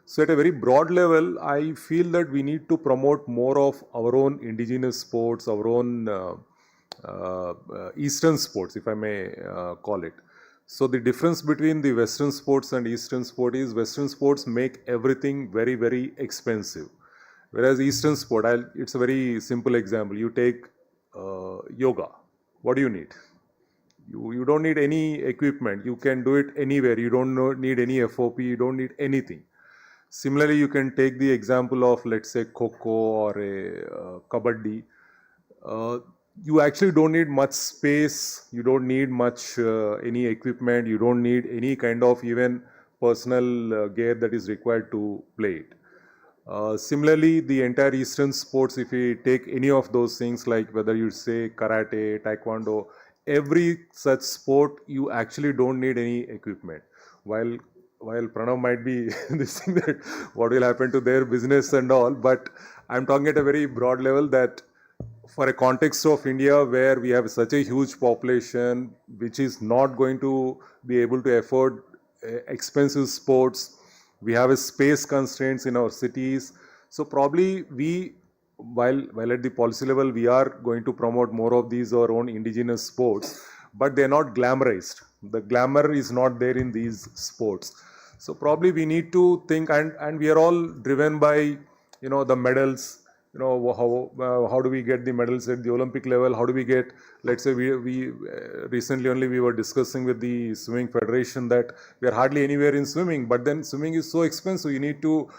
So at a very broad level, I feel that we need to promote more of our own indigenous sports, our own Eastern sports, if I may call it. So the difference between the Western sports and Eastern sport is Western sports make everything very, very expensive. Whereas Eastern sport, it's a very simple example. You take yoga. What do you need? You don't need any equipment. You can do it anywhere. You don't need any FOP. You don't need anything. Similarly, you can take the example of, let's say, Kho-Kho or a Kabaddi. You actually don't need much space, you don't need much any equipment, you don't need any kind of even personal gear that is required to play it. Similarly, the entire Eastern sports, if you take any of those things, like whether you say karate, taekwondo, every such sport, you actually don't need any equipment. While Pranav might be this thing that what will happen to their business and all, but I'm talking at a very broad level that for a context of India where we have such a huge population which is not going to be able to afford expensive sports, we have a space constraints in our cities. So probably while at the policy level we are going to promote more of these our own indigenous sports, but they're not glamorized. The glamour is not there in these sports. So probably we need to think, and we are all driven by the medals. How do we get the medals at the Olympic level? How do we get, let's say we recently only we were discussing with the swimming federation that we are hardly anywhere in swimming, but then swimming is so expensive. You need to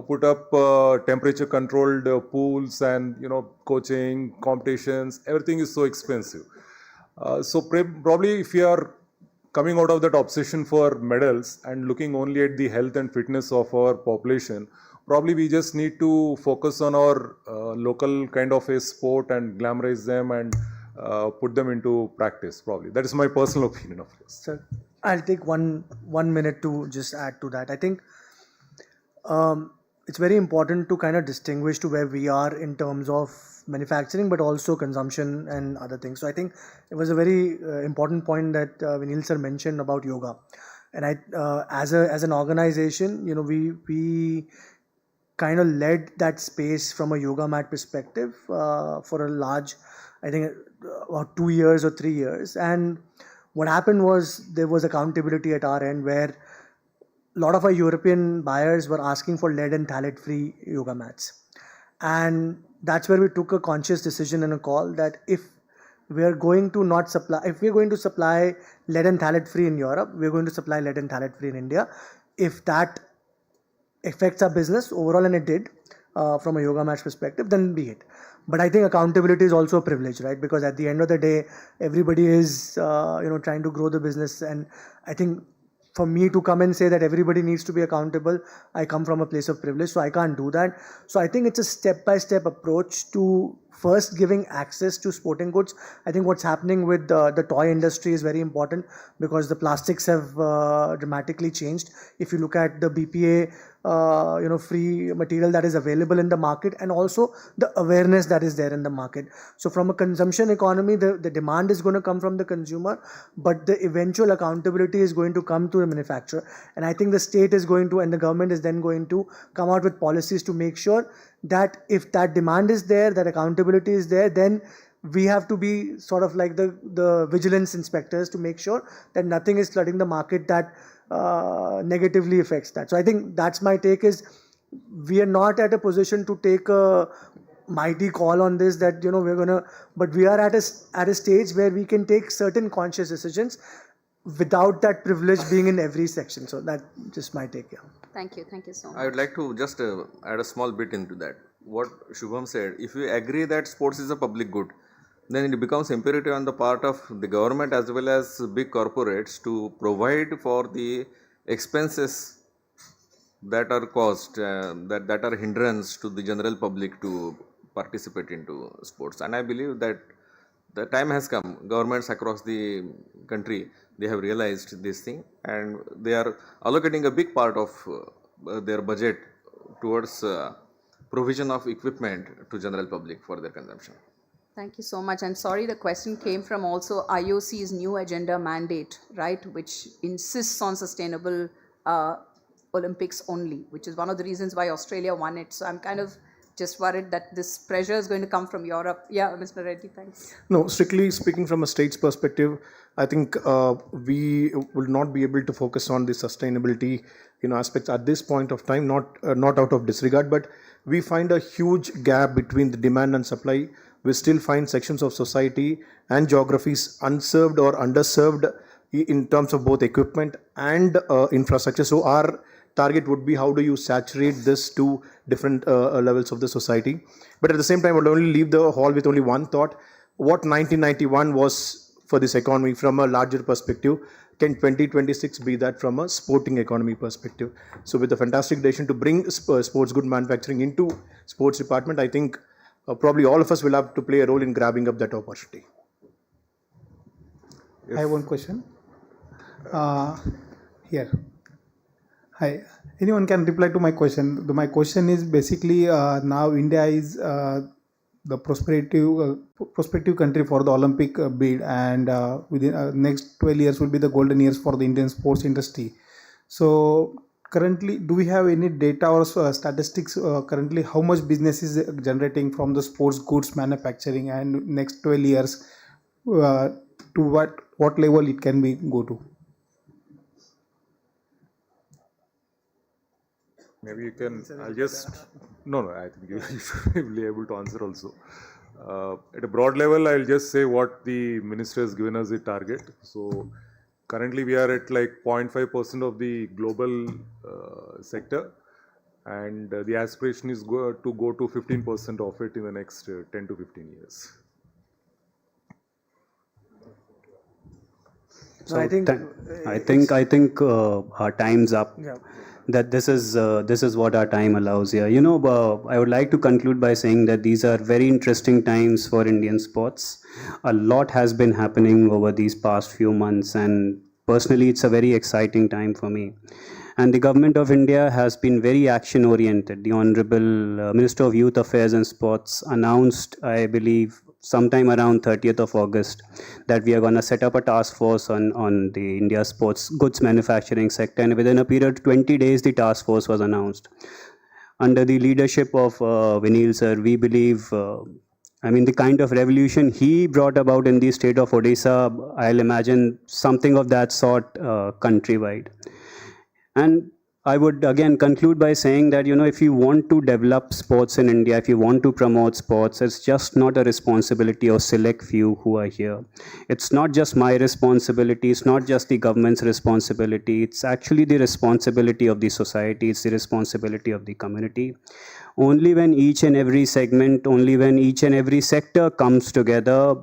put up temperature controlled pools and coaching competitions. Everything is so expensive. So probably if you are coming out of that obsession for medals and looking only at the health and fitness of our population, probably we just need to focus on our local kind of a sport and glamorize them and put them into practice. Probably that is my personal opinion, of course. Sir, I'll take one minute to just add to that. I think it's very important to kind of distinguish to where we are in terms of manufacturing, but also consumption and other things. So I think it was a very important point that Vinil sir mentioned about yoga. And as an organization, we kind of led that space from a yoga mat perspective for a large, I think about 2 years or 3 years. And what happened was there was accountability at our end where a lot of our European buyers were asking for lead and phthalate free yoga mats. And that's where we took a conscious decision and a call that if we're going to supply lead and phthalate free in Europe, we're going to supply lead and phthalate free in India. If that affects our business overall, and it did from a yoga match perspective, then be it. But I think accountability is also a privilege, right? Because at the end of the day, everybody is trying to grow the business, and I think for me to come and say that everybody needs to be accountable, I come from a place of privilege, so I can't do that. So I think it's a step-by-step approach to first giving access to sporting goods. I think what's happening with the toy industry is very important because the plastics have dramatically changed. If you look at the BPA free material that is available in the market, and also the awareness that is there in the market. So from a consumption economy, the demand is going to come from the consumer, but the eventual accountability is going to come to the manufacturer. And I think the state is going to, and the government is then going to come out with policies to make sure that if that demand is there, that accountability is there, then we have to be sort of like the vigilance inspectors to make sure that nothing is flooding the market that negatively affects that. So I think that's my take, is we are not at a position to take a mighty call on this that we're gonna, but we are at a stage where we can take certain conscious decisions without that privilege being in every section. So that's just my take. Yeah. Thank you so much. I would like to just add a small bit into that. What Shubham said, if we agree that sports is a public good, then it becomes imperative on the part of the government as well as big corporates to provide for the expenses that are caused, that are hindrance to the general public to participate into sports. And I believe that the time has come. Governments across the country, they have realized this thing, and they are allocating a big part of their budget towards provision of equipment to general public for their consumption. Thank you so much. I'm sorry, the question came from also IOC's new agenda mandate, right, which insists on sustainable Olympics only, which is one of the reasons why Australia won it. So I'm kind of just worried that this pressure is going to come from Europe. Yeah, Mr. Reddy, thanks. No, strictly speaking from a state's perspective, I think we will not be able to focus on the sustainability aspects at this point of time, not out of disregard, but we find a huge gap between the demand and supply. We still find sections of society and geographies unserved or underserved in terms of both equipment and infrastructure. So our target would be how do you saturate this to different levels of the society. But at the same time, I would only leave the hall with only one thought. What 1991 was for this economy from a larger perspective, can 2026 be that from a sporting economy perspective? So with a fantastic decision to bring sports good manufacturing into sports department, I think probably all of us will have to play a role in grabbing up that opportunity. I have one question. Here. Hi. Anyone can reply to my question. My question is basically now India is the prospective country for the Olympic bid, and within next 12 years will be the golden years for the Indian sports industry. So currently, do we have any data or statistics currently how much business is generating from the sports goods manufacturing, and next 12 years to what level it can be go to? Maybe you can, I'll just, no, I think you should be able to answer also. At a broad level, I'll just say what the minister has given us a target. So currently we are at like 0.5% of the global sector, and the aspiration is to go to 15% of it in the next 10 to 15 years. So I think our time's up. Yeah. That this is what our time allows here. You know, I would like to conclude by saying that these are very interesting times for Indian sports. A lot has been happening over these past few months, and personally, it's a very exciting time for me. And the government of India has been very action oriented. The Honorable Minister of Youth Affairs and Sports announced, I believe, sometime around 30th of August, that we are going to set up a task force on the India sports goods manufacturing sector, and within a period of 20 days the task force was announced. Under the leadership of Vinil sir, we believe, the kind of revolution he brought about in the state of Odisha, I'll imagine something of that sort countrywide. And I would again conclude by saying that, you know, if you want to develop sports in India, if you want to promote sports, it's just not a responsibility of select few who are here. It's not just my responsibility, it's not just the government's responsibility, it's actually the responsibility of the society, it's the responsibility of the community. Only when each and every segment, only when each and every sector comes together,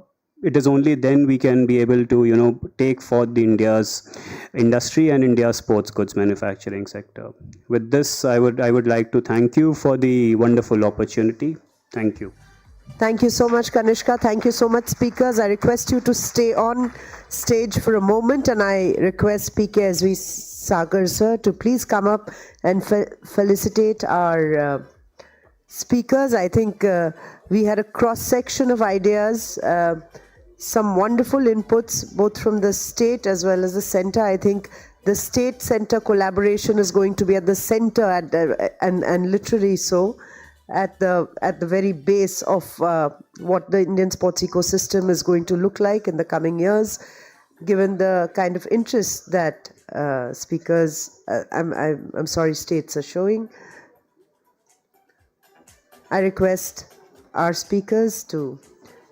it is only then we can be able to, you know, take forth the India's industry and India's sports goods manufacturing sector. With this, I would like to thank you for the wonderful opportunity. Thank you. Thank you so much, Kanishka. Thank you so much, speakers. I request you to stay on stage for a moment, and I request PKSV Sagar sir to please come up and felicitate our speakers. I think we had a cross-section of ideas, some wonderful inputs, both from the state as well as the center. I think the state-center collaboration is going to be at the center, and literally so, at the very base of what the Indian sports ecosystem is going to look like in the coming years, given the kind of interest that speakers, states are showing. I request our speakers to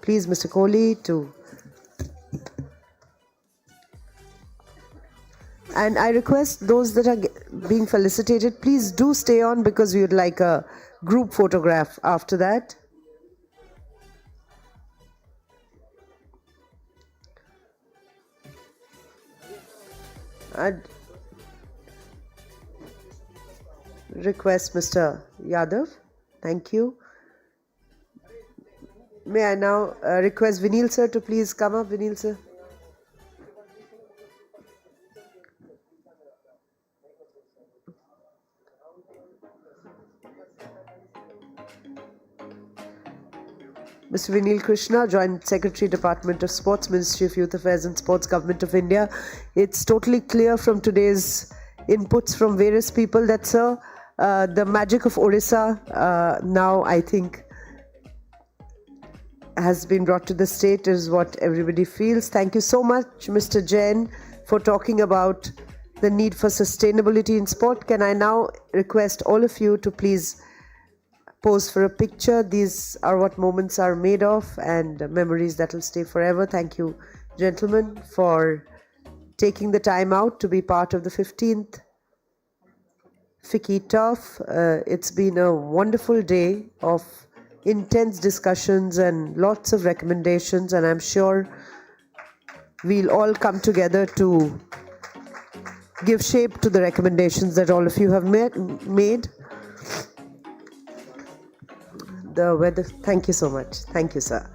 please, Mr. Kohli, and I request those that are being felicitated, please do stay on, because we would like a group photograph after that. I'd request Mr. Yadav. Thank you. May I now request Vinil sir to please come up. Vinil sir. Mr. Vinil Krishna, Joint Secretary, Department of Sports, Ministry of Youth Affairs and Sports, Government of India. It's totally clear from today's inputs from various people that, sir, the magic of Odisha now, I think, has been brought to the state, is what everybody feels. Thank you so much, Mr. Jain, for talking about the need for sustainability in sport. Can I now request all of you to please pose for a picture? These are what moments are made of, and memories that will stay forever. Thank you, gentlemen, for taking the time out to be part of the 15th FICCI Turf. It's been a wonderful day of intense discussions and lots of recommendations, and I'm sure we'll all come together to give shape to the recommendations that all of you have made. The weather, thank you so much. Thank you, sir.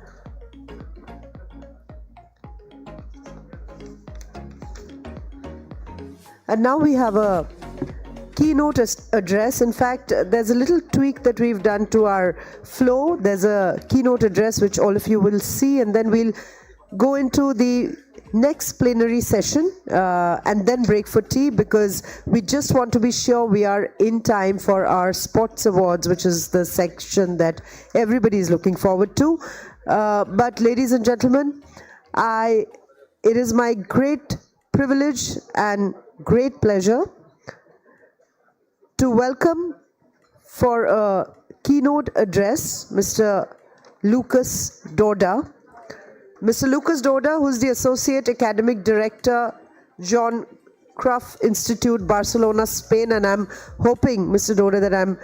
And now we have a keynote address. In fact, there's a little tweak that we've done to our flow. There's a keynote address which all of you will see, and then we'll go into the next plenary session and then break for tea, because we just want to be sure we are in time for our sports awards, which is the section that everybody is looking forward to. But ladies and gentlemen, it is my great privilege and great pleasure to welcome for a keynote address Mr. Lucas Dorda. Mr. Lucas Dorda, who's the Associate Academic Director, John Cruyff Institute, Barcelona, Spain, and I'm hoping, Mr. Dorda, that I'm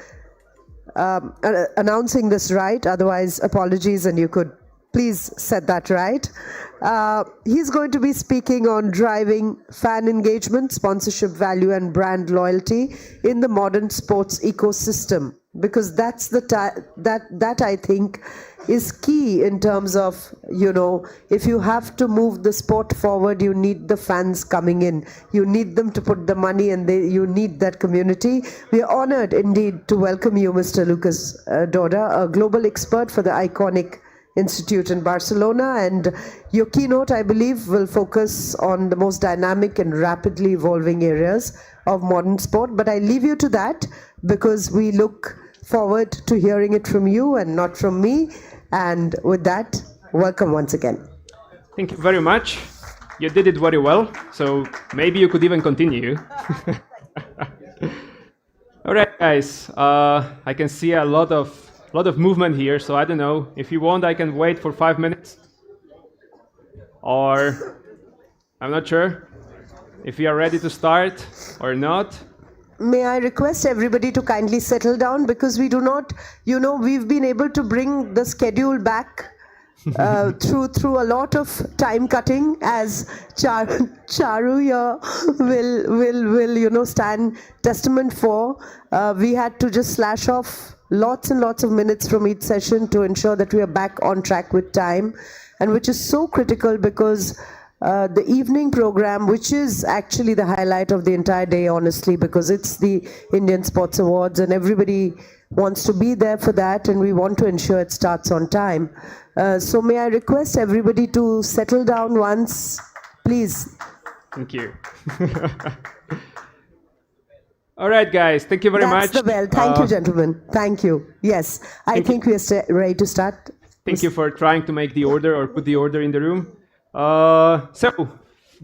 announcing this right, otherwise apologies, and you could please set that right. He's going to be speaking on driving fan engagement, sponsorship value, and brand loyalty in the modern sports ecosystem, because that's that I think is key in terms of, you know, if you have to move the sport forward, you need the fans coming in. You need them to put the money, and you need that community. We are honored indeed to welcome you, Mr. Lucas Dorda, a global expert for the iconic Institute in Barcelona, and your keynote, I believe, will focus on the most dynamic and rapidly evolving areas of modern sport. But I leave you to that, because we look forward to hearing it from you and not from me. And with that, welcome once again. Thank you very much. You did it very well, so maybe you could even continue. All right, guys, I can see a lot of movement here, so I don't know. If you want, I can wait for 5 minutes. Or I'm not sure if you are ready to start or not. May I request everybody to kindly settle down, because we do not, you know, we've been able to bring the schedule back through a lot of time cutting, as Charu here will you know stand testament for. We had to just slash off lots and lots of minutes from each session to ensure that we are back on track with time, and which is so critical, because the evening program, which is actually the highlight of the entire day, honestly, because it's the Indian Sports Awards and everybody wants to be there for that, and we want to ensure it starts on time. So may I request everybody to settle down once, please. Thank you. All right, guys, thank you very much. That's the bell. Thank you, gentlemen. Thank you. Yes, I think we are ready to start. Thank you for trying to make the order or put the order in the room. So,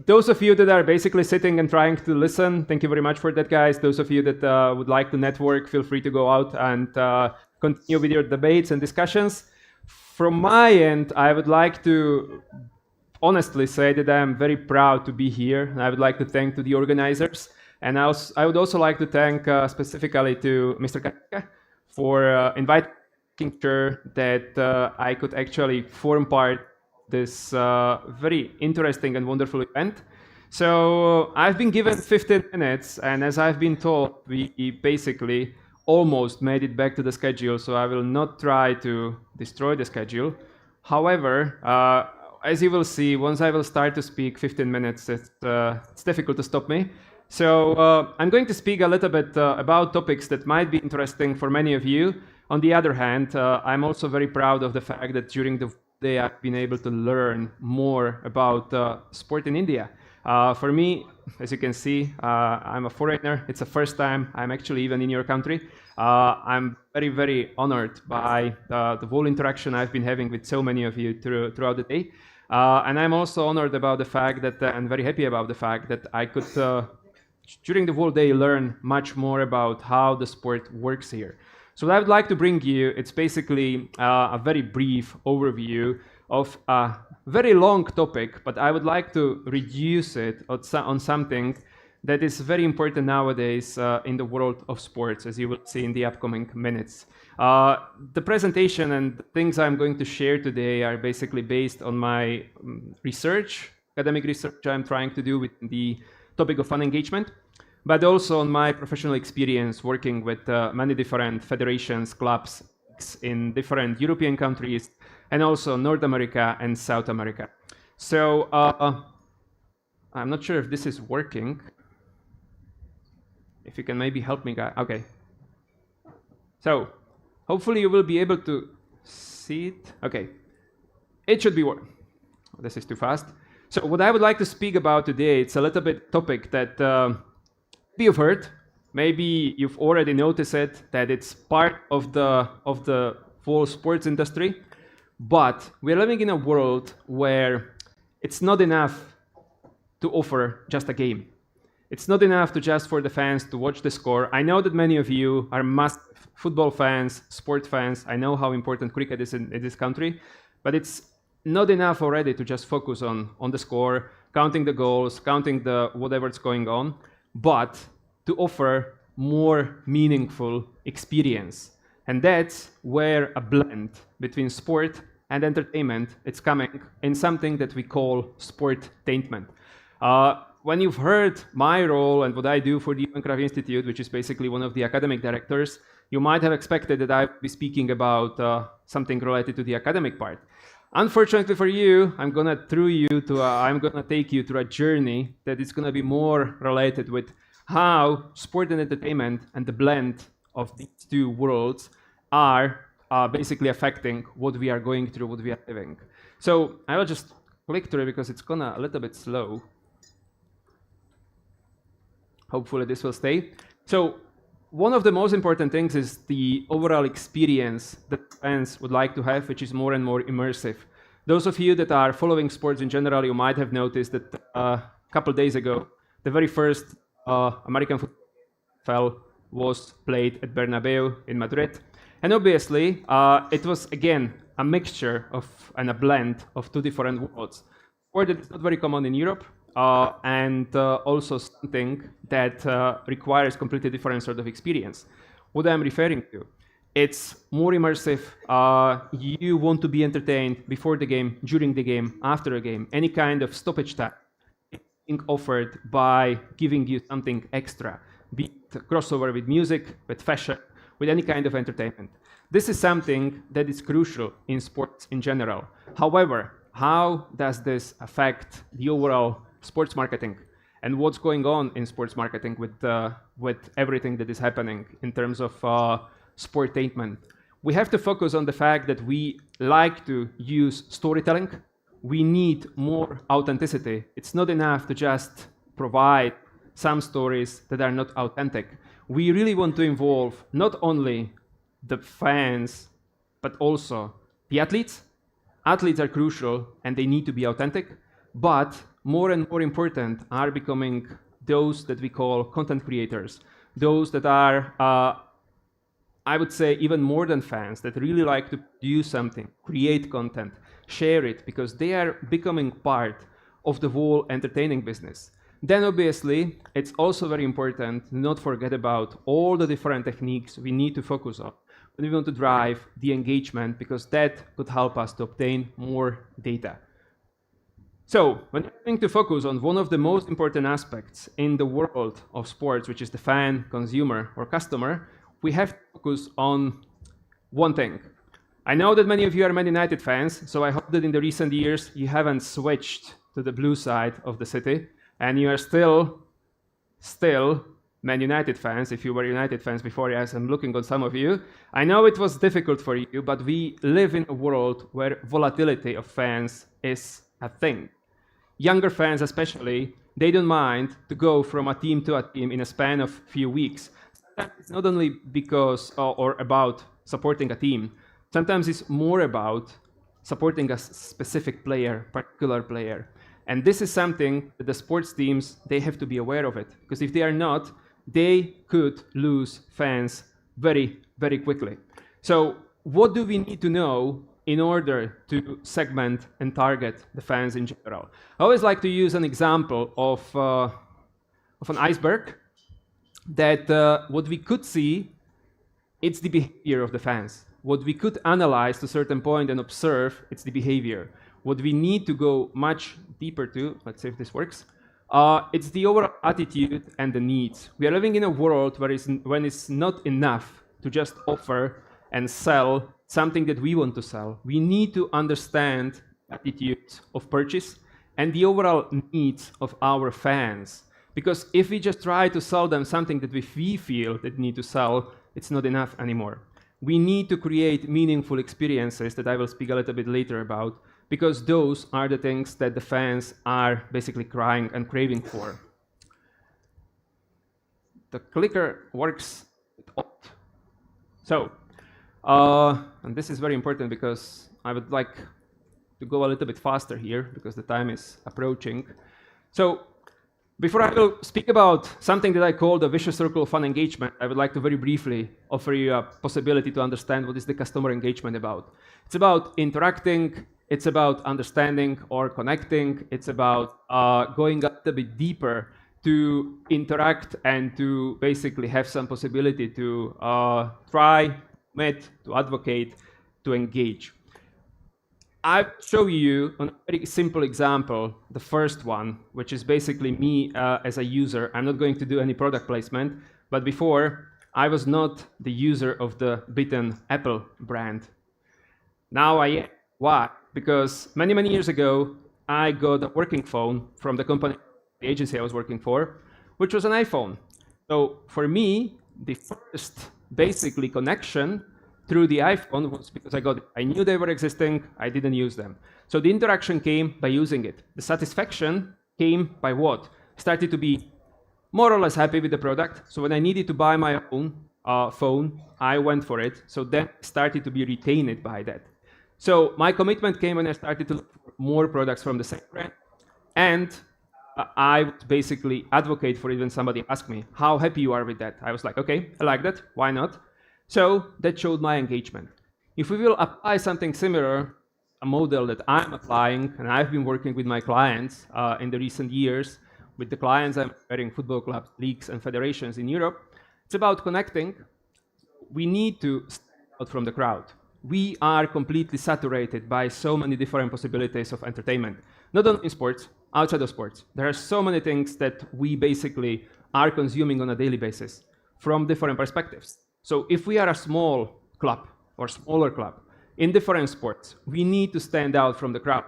those of you that are basically sitting and trying to listen, thank you very much for that, guys. Those of you that would like to network, feel free to go out and continue with your debates and discussions. From my end, I would like to honestly say that I am very proud to be here, and I would like to thank to the organizers. And I would also like to thank specifically to Mr. Kaka for inviting sure that I could actually form part this very interesting and wonderful event. So I've been given 15 minutes, and as I've been told, we basically almost made it back to the schedule, so I will not try to destroy the schedule. However, as you will see, once I will start to speak 15 minutes, it's difficult to stop me. So I'm going to speak a little bit about topics that might be interesting for many of you. On the other hand, I'm also very proud of the fact that during the day I've been able to learn more about sport in India. For me, as you can see, I'm a foreigner. It's the first time I'm actually even in your country. I'm very, very honored by the whole interaction I've been having with so many of you throughout the day. And I'm also honored about the fact that, and very happy about the fact that I could, during the whole day, learn much more about how the sport works here. So what I would like to bring you, it's basically a very brief overview of a very long topic, but I would like to reduce it on something that is very important nowadays in the world of sports, as you will see in the upcoming minutes. The presentation and the things I'm going to share today are basically based on my research, academic research I'm trying to do with the topic of fan engagement, but also on my professional experience working with many different federations, clubs in different European countries, and also North America and South America. So I'm not sure if this is working. If you can maybe help me, guys. Okay. So, hopefully you will be able to see it. Okay. It should be working. This is too fast. So what I would like to speak about today, it's a little bit topic that maybe you've heard, maybe you've already noticed it, that it's part of the whole sports industry, but we're living in a world where it's not enough to offer just a game. It's not enough to just for the fans to watch the score. I know that many of you are massive football fans, sport fans. I know how important cricket is in this country, but it's not enough already to just focus on the score, counting the goals, counting the whatever's going on, but to offer more meaningful experience. And that's where a blend between sport and entertainment is coming in something that we call sportainment. When you've heard my role and what I do for the Craft Institute, which is basically one of the academic directors, you might have expected that I would be speaking about something related to the academic part. Unfortunately for you, I'm gonna take you through a journey that is gonna be more related with how sport and entertainment and the blend of these two worlds are basically affecting what we are going through, what we are living. So I will just click through it because it's gonna a little bit slow. Hopefully this will stay. So one of the most important things is the overall experience that fans would like to have, which is more and more immersive. Those of you that are following sports in general, you might have noticed that a couple days ago, the very first American football was played at Bernabeu in Madrid. And obviously, it was, again, a mixture of and a blend of two different worlds. Sport that is not very common in Europe, and also something that requires completely different sort of experience. What I'm referring to, it's more immersive. You want to be entertained before the game, during the game, after a game. Any kind of stoppage time being offered by giving you something extra, be it a crossover with music, with fashion, with any kind of entertainment. This is something that is crucial in sports in general. However, how does this affect the overall sports marketing and what's going on in sports marketing with everything that is happening in terms of sportainment? We have to focus on the fact that we like to use storytelling. We need more authenticity. It's not enough to just provide some stories that are not authentic. We really want to involve not only the fans, but also the athletes. Athletes are crucial and they need to be authentic, but more and more important are becoming those that we call content creators, those that are, I would say, even more than fans, that really like to do something, create content, share it, because they are becoming part of the whole entertaining business. Then obviously, it's also very important to not forget about all the different techniques we need to focus on when we want to drive the engagement, because that could help us to obtain more data. So, when we're going to focus on one of the most important aspects in the world of sports, which is the fan, consumer, or customer, we have to focus on one thing. I know that many of you are Man United fans, so I hope that in the recent years you haven't switched to the blue side of the city, and you are still Man United fans. If you were United fans before, yes, I'm looking on some of you. I know it was difficult for you, but we live in a world where volatility of fans is a thing. Younger fans especially, they don't mind to go from a team to a team in a span of few weeks. It's not only because or about supporting a team. Sometimes it's more about supporting a specific player, particular player. And this is something that the sports teams, they have to be aware of it. Because if they are not, they could lose fans very, very quickly. So what do we need to know in order to segment and target the fans in general? I always like to use an example of an iceberg, that what we could see, it's the behavior of the fans. What we could analyze to a certain point and observe, it's the behavior. What we need to go much deeper to, let's see if this works, it's the overall attitude and the needs. We are living in a world where when it's not enough to just offer and sell something that we want to sell. We need to understand attitudes of purchase and the overall needs of our fans. Because if we just try to sell them something that we feel that we need to sell, it's not enough anymore. We need to create meaningful experiences that I will speak a little bit later about, because those are the things that the fans are basically crying and craving for. The clicker works odd. So, and this is very important because I would like to go a little bit faster here because the time is approaching. So, before I will speak about something that I call the vicious circle of fun engagement, I would like to very briefly offer you a possibility to understand what is the customer engagement about. It's about interacting, it's about understanding or connecting, it's about going a little bit deeper to interact and to basically have some possibility to try, meet, to advocate, to engage. I'll show you a very simple example, the first one, which is basically me as a user. I'm not going to do any product placement, but before, I was not the user of the beaten Apple brand. Now I am. Why? Because many, many years ago, I got a working phone from the company, the agency I was working for, which was an iPhone. So for me, the first basically connection through the iPhone was because I knew they were existing, I didn't use them. So the interaction came by using it. The satisfaction came by what? Started to be more or less happy with the product. So when I needed to buy my own phone, I went for it. So then I started to be retained by that. So my commitment came when I started to look for more products from the same brand. And I would basically advocate for it when somebody asked me, how happy you are with that? I was like, okay, I like that, why not? So that showed my engagement. If we will apply something similar, a model that I'm applying, and I've been working with my clients in the recent years, with the clients I'm wearing football clubs, leagues, and federations in Europe, it's about connecting. We need to stand out from the crowd. We are completely saturated by so many different possibilities of entertainment, not only in sports, outside of sports. There are so many things that we basically are consuming on a daily basis from different perspectives. So if we are a small club or smaller club in different sports, we need to stand out from the crowd.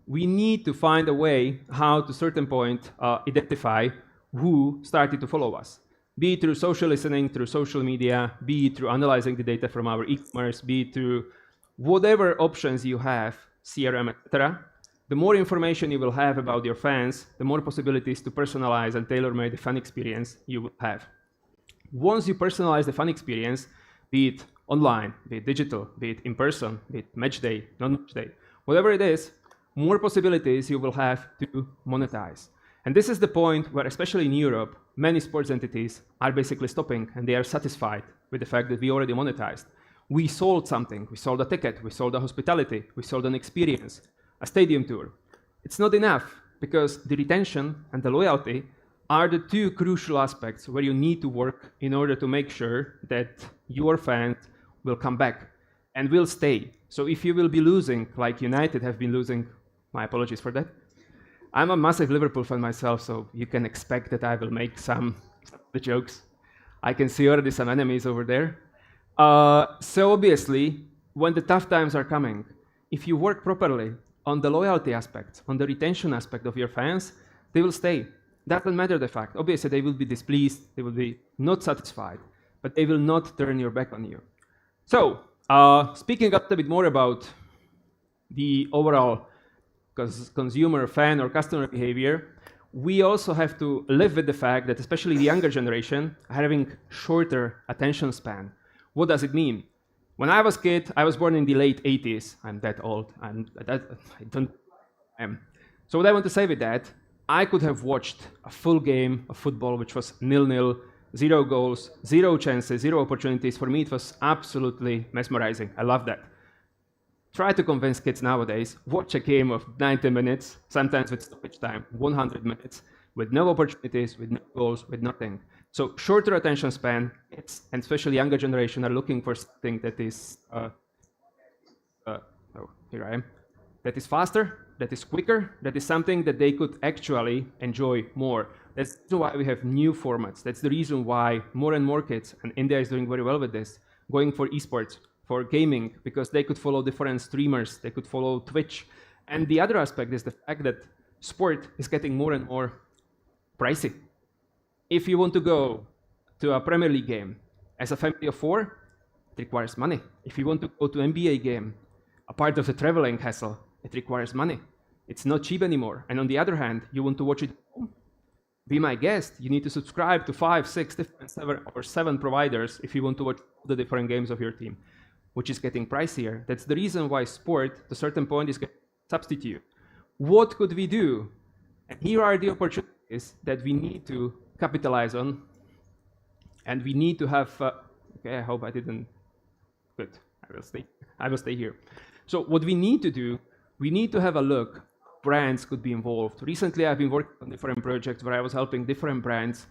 We need to find a way how to certain point identify who started to follow us. Be it through social listening, through social media, be it through analyzing the data from our e-commerce, be it through whatever options you have, CRM, etc. The more information you will have about your fans, the more possibilities to personalize and tailor-made the fan experience you will have. Once you personalize the fan experience, be it online, be it digital, be it in person, be it match day, non-match day, whatever it is, more possibilities you will have to monetize. And this is the point where, especially in Europe, many sports entities are basically stopping and they are satisfied with the fact that we already monetized. We sold something, we sold a ticket, we sold a hospitality, we sold an experience, a stadium tour. It's not enough because the retention and the loyalty are the two crucial aspects where you need to work in order to make sure that your fans will come back and will stay. So if you will be losing, like United have been losing, my apologies for that. I'm a massive Liverpool fan myself, so you can expect that I will make some of the jokes. I can see already some enemies over there. So obviously, when the tough times are coming, if you work properly on the loyalty aspect, on the retention aspect of your fans, they will stay. Doesn't matter the fact. Obviously, they will be displeased, they will be not satisfied, but they will not turn your back on you. So, speaking a little bit more about the overall consumer, fan, or customer behavior, we also have to live with the fact that especially the younger generation are having shorter attention span. What does it mean? When I was a kid, I was born in the late 80s. I'm that old. So what I want to say with that, I could have watched a full game of football, which was 0-0, 0 goals, 0 chances, 0 opportunities. For me, it was absolutely mesmerizing. I love that. Try to convince kids nowadays, watch a game of 90 minutes, sometimes with stoppage time, 100 minutes, with no opportunities, with no goals, with nothing. So shorter attention span, and especially younger generation are looking for something that is, here I am, that is faster, that is quicker, that is something that they could actually enjoy more. That's why we have new formats. That's the reason why more and more kids, and India is doing very well with this, going for esports, for gaming, because they could follow different streamers, they could follow Twitch. And the other aspect is the fact that sport is getting more and more pricey. If you want to go to a Premier League game as a family of 4, it requires money. If you want to go to an NBA game, a part of the traveling hassle, it requires money. It's not cheap anymore. And on the other hand, you want to watch it at home? Be my guest. You need to subscribe to 5, 6, different 7 providers if you want to watch the different games of your team, which is getting pricier. That's the reason why sport, to a certain point, is getting substitute. What could we do? And here are the opportunities that we need to capitalize on. And we need to have, okay, I hope I didn't, good, I will stay here. So what we need to do, we need to have a look. Brands could be involved. Recently, I've been working on different projects where I was helping different brands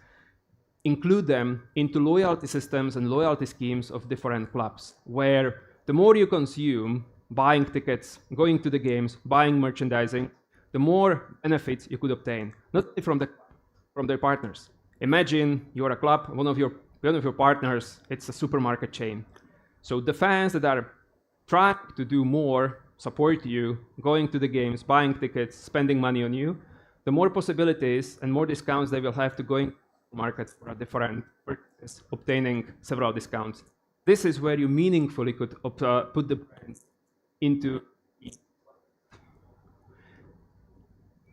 include them into loyalty systems and loyalty schemes of different clubs, where the more you consume, buying tickets, going to the games, buying merchandising, the more benefits you could obtain, not only from their partners. Imagine you're a club, one of your partners, it's a supermarket chain. So the fans that are trying to do more, support you, going to the games, buying tickets, spending money on you, the more possibilities and more discounts they will have to go in markets for a different purchase, obtaining several discounts. This is where you meaningfully could put the brands into.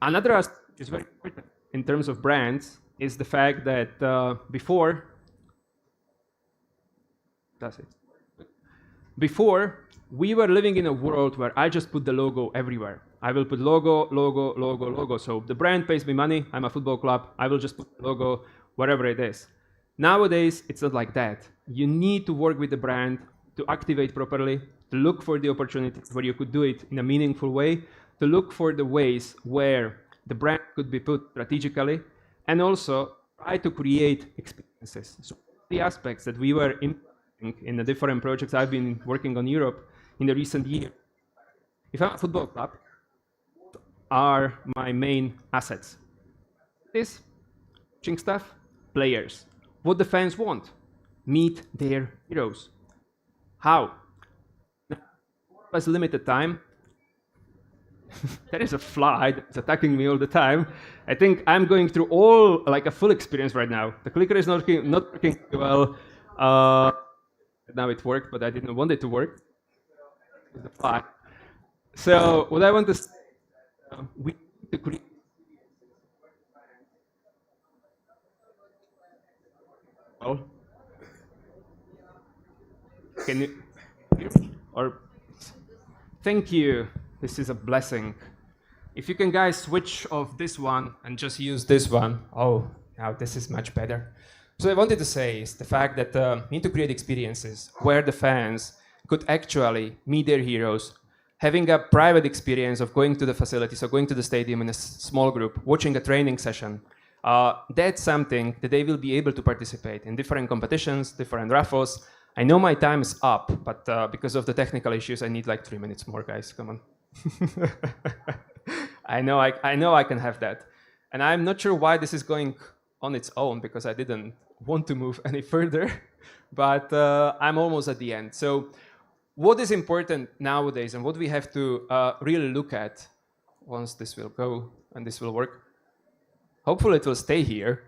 Another aspect which is very important in terms of brands is the fact that before we were living in a world where I just put the logo everywhere. I will put logo, logo, logo, logo. So the brand pays me money. I'm a football club. I will just put the logo wherever it is. Nowadays, it's not like that. You need to work with the brand to activate properly, to look for the opportunities where you could do it in a meaningful way, to look for the ways where the brand could be put strategically, and also try to create experiences. So the aspects that we were implementing in the different projects I've been working on Europe in the recent year. If I'm a football club, what are my main assets? This, coaching staff, players. What the fans want, meet their heroes. How? As limited time. There is a fly that's attacking me all the time. I think I'm going through all like a full experience right now. The clicker is not working well. Now it worked, but I didn't want it to work. The fly. So what I want to say, we need to create. Oh. Can you hear me? Or thank you. This is a blessing. If you can guys switch off this one and just use this one. Oh, now this is much better. So I wanted to say is the fact that we need to create experiences where the fans could actually meet their heroes, having a private experience of going to the facilities or going to the stadium in a small group, watching a training session. That's something that they will be able to participate in different competitions, different raffles. I know my time is up, but because of the technical issues, I need like 3 minutes more, guys. Come on. I know I can have that. And I'm not sure why this is going on its own, because I didn't want to move any further, but I'm almost at the end. So what is important nowadays and what we have to really look at, once this will go and this will work, hopefully it will stay here,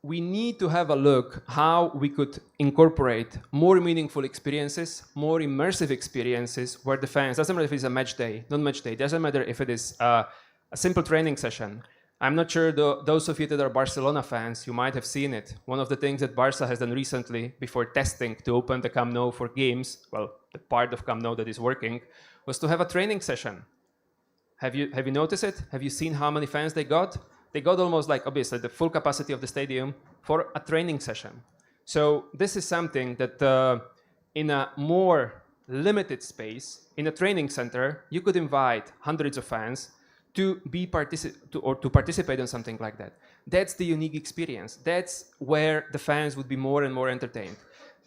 we need to have a look how we could incorporate more meaningful experiences, more immersive experiences where the fans, doesn't matter if it's a match day, non-match day, doesn't matter if it is a simple training session. I'm not sure those of you that are Barcelona fans, you might have seen it. One of the things that Barca has done recently before testing to open the Camp Nou for games, well, the part of Camp Nou that is working, was to have a training session. Have you noticed it? Have you seen how many fans they got? They got almost like, obviously, the full capacity of the stadium for a training session. So this is something that in a more limited space, in a training center, you could invite hundreds of fans to participate in something like that. That's the unique experience. That's where the fans would be more and more entertained.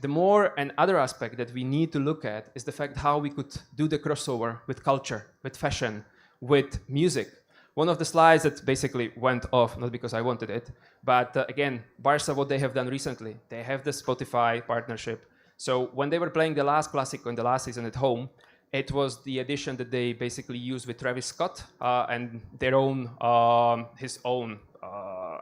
The more and other aspect that we need to look at is the fact how we could do the crossover with culture, with fashion, with music. One of the slides that basically went off, not because I wanted it, but again, Barca, what they have done recently, they have the Spotify partnership. So when they were playing the last Clásico in the last season at home, it was the edition that they basically used with Travis Scott and their own, his own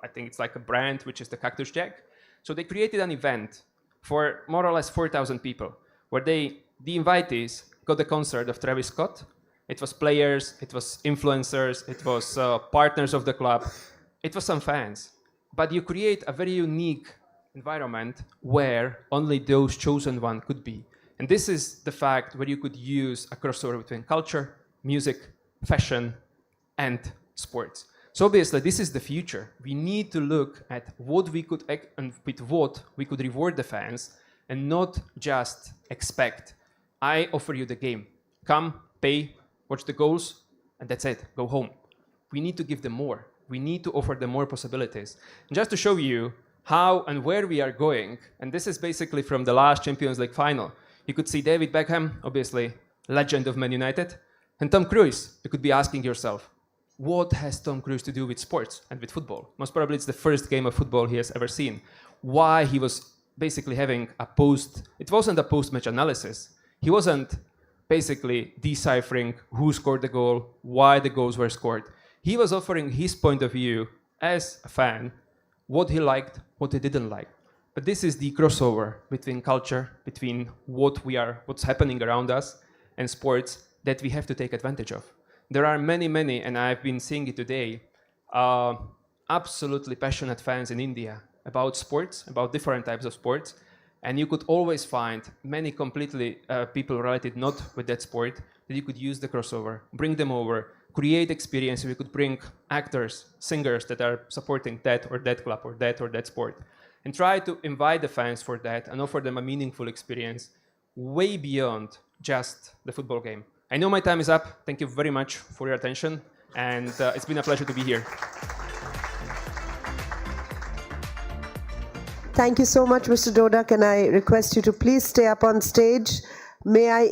I think it's like a brand, which is the Cactus Jack. So they created an event for more or less 4,000 people, where the invitees got a concert of Travis Scott. It was players, it was influencers, it was partners of the club, it was some fans. But you create a very unique environment where only those chosen one could be. And this is the fact where you could use a crossover between culture, music, fashion, and sports. So obviously, this is the future. We need to look at what we could, and with what we could reward the fans, and not just expect, I offer you the game. Come, pay, watch the goals, and that's it, go home. We need to give them more. We need to offer them more possibilities. And just to show you how and where we are going, and this is basically from the last Champions League final. You could see David Beckham, obviously, legend of Man United, and Tom Cruise. You could be asking yourself, what has Tom Cruise to do with sports and with football? Most probably it's the first game of football he has ever seen. Why he was basically having it wasn't a post-match analysis. He wasn't basically deciphering who scored the goal, why the goals were scored. He was offering his point of view as a fan, what he liked, what he didn't like. But this is the crossover between culture, between what's happening around us, and sports that we have to take advantage of. There are many, and I've been seeing it today, absolutely passionate fans in India about sports, about different types of sports, and you could always find many completely people related not with that sport that you could use the crossover, bring them over, create experience. We could bring actors, singers that are supporting that or that club or that sport, and try to invite the fans for that and offer them a meaningful experience way beyond just the football game. I know my time is up. Thank you very much for your attention, and it's been a pleasure to be here. Thank you so much, Mr. Doda. Can I request you to please stay up on stage? May I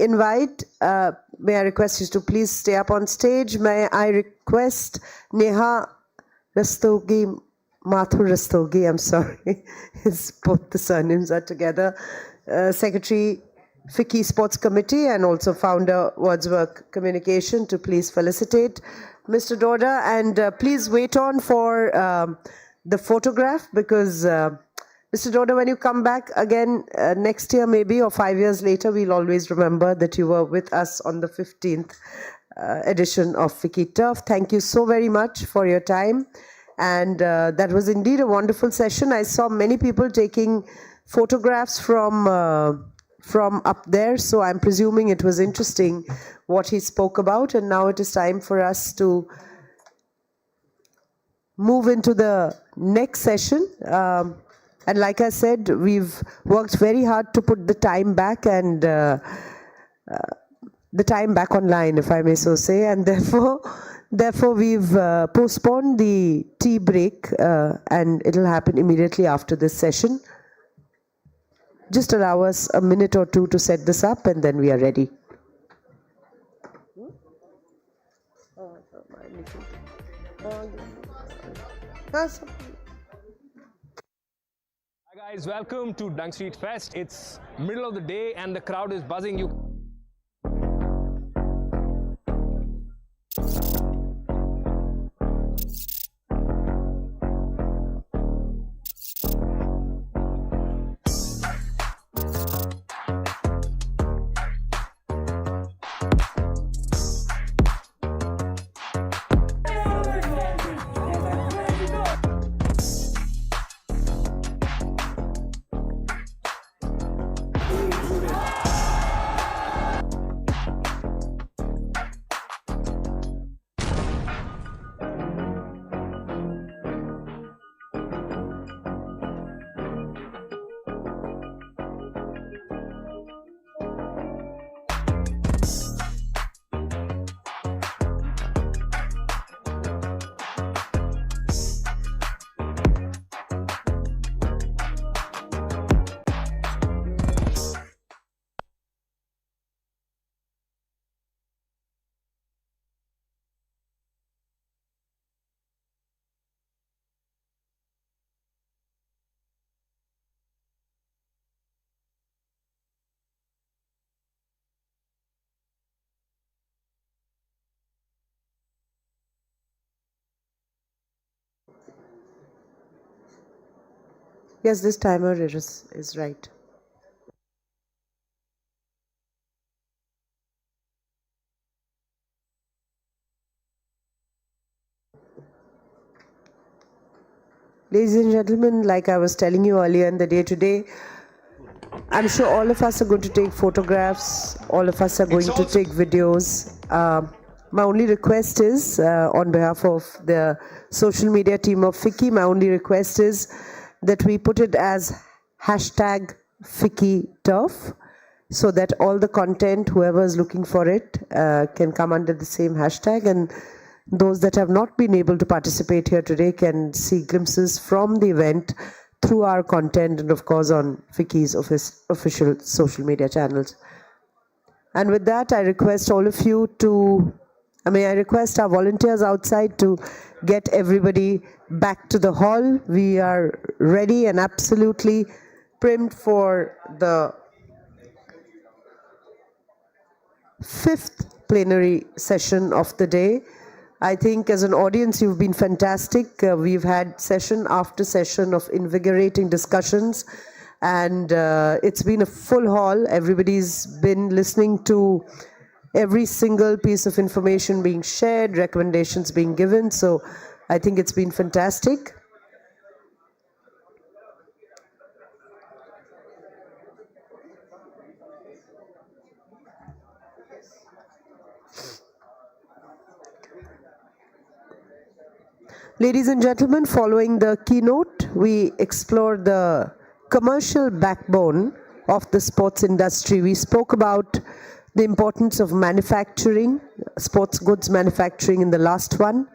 request you to please stay up on stage? May I request Neha Rastogi, Mathur Rastogi, I'm sorry, both the surnames are together, Secretary, FICCI Sports Committee, and also founder, Wordsworth Communication, to please felicitate Mr. Doda. And please wait on for the photograph, because Mr. Doda, when you come back again next year maybe, or 5 years later, we'll always remember that you were with us on the 15th edition of FICCI Turf. Thank you so very much for your time. And that was indeed a wonderful session. I saw many people taking photographs from up there, so I'm presuming it was interesting what he spoke about. And now it is time for us to move into the next session. And like I said, we've worked very hard to put the time back and the time back online, if I may so say, and therefore we've postponed the tea break, and it'll happen immediately after this session. Just allow us a minute or two to set this up, and then we are ready. Hi guys, welcome to Dung Street Fest. It's middle of the day and the crowd is buzzing. Yes, this timer is right. Ladies and gentlemen, like I was telling you earlier in the day today, I'm sure all of us are going to take photographs, all of us are going to take videos. My only request is, on behalf of the social media team of FICCI, my only request is that we put it as hashtag FICCI Turf, so that all the content, whoever is looking for it, can come under the same hashtag, and those that have not been able to participate here today can see glimpses from the event through our content and of course on FICCI's official social media channels. And with that, I request all of you to, I request our volunteers outside to get everybody back to the hall. We are ready and absolutely primed for the 5th plenary session of the day. I think as an audience, you've been fantastic. We've had session after session of invigorating discussions, and it's been a full hall. Everybody's been listening to every single piece of information being shared, recommendations being given. So I think it's been fantastic. Ladies and gentlemen, following the keynote, we explore the commercial backbone of the sports industry. We spoke about the importance of manufacturing, sports goods manufacturing in the last one.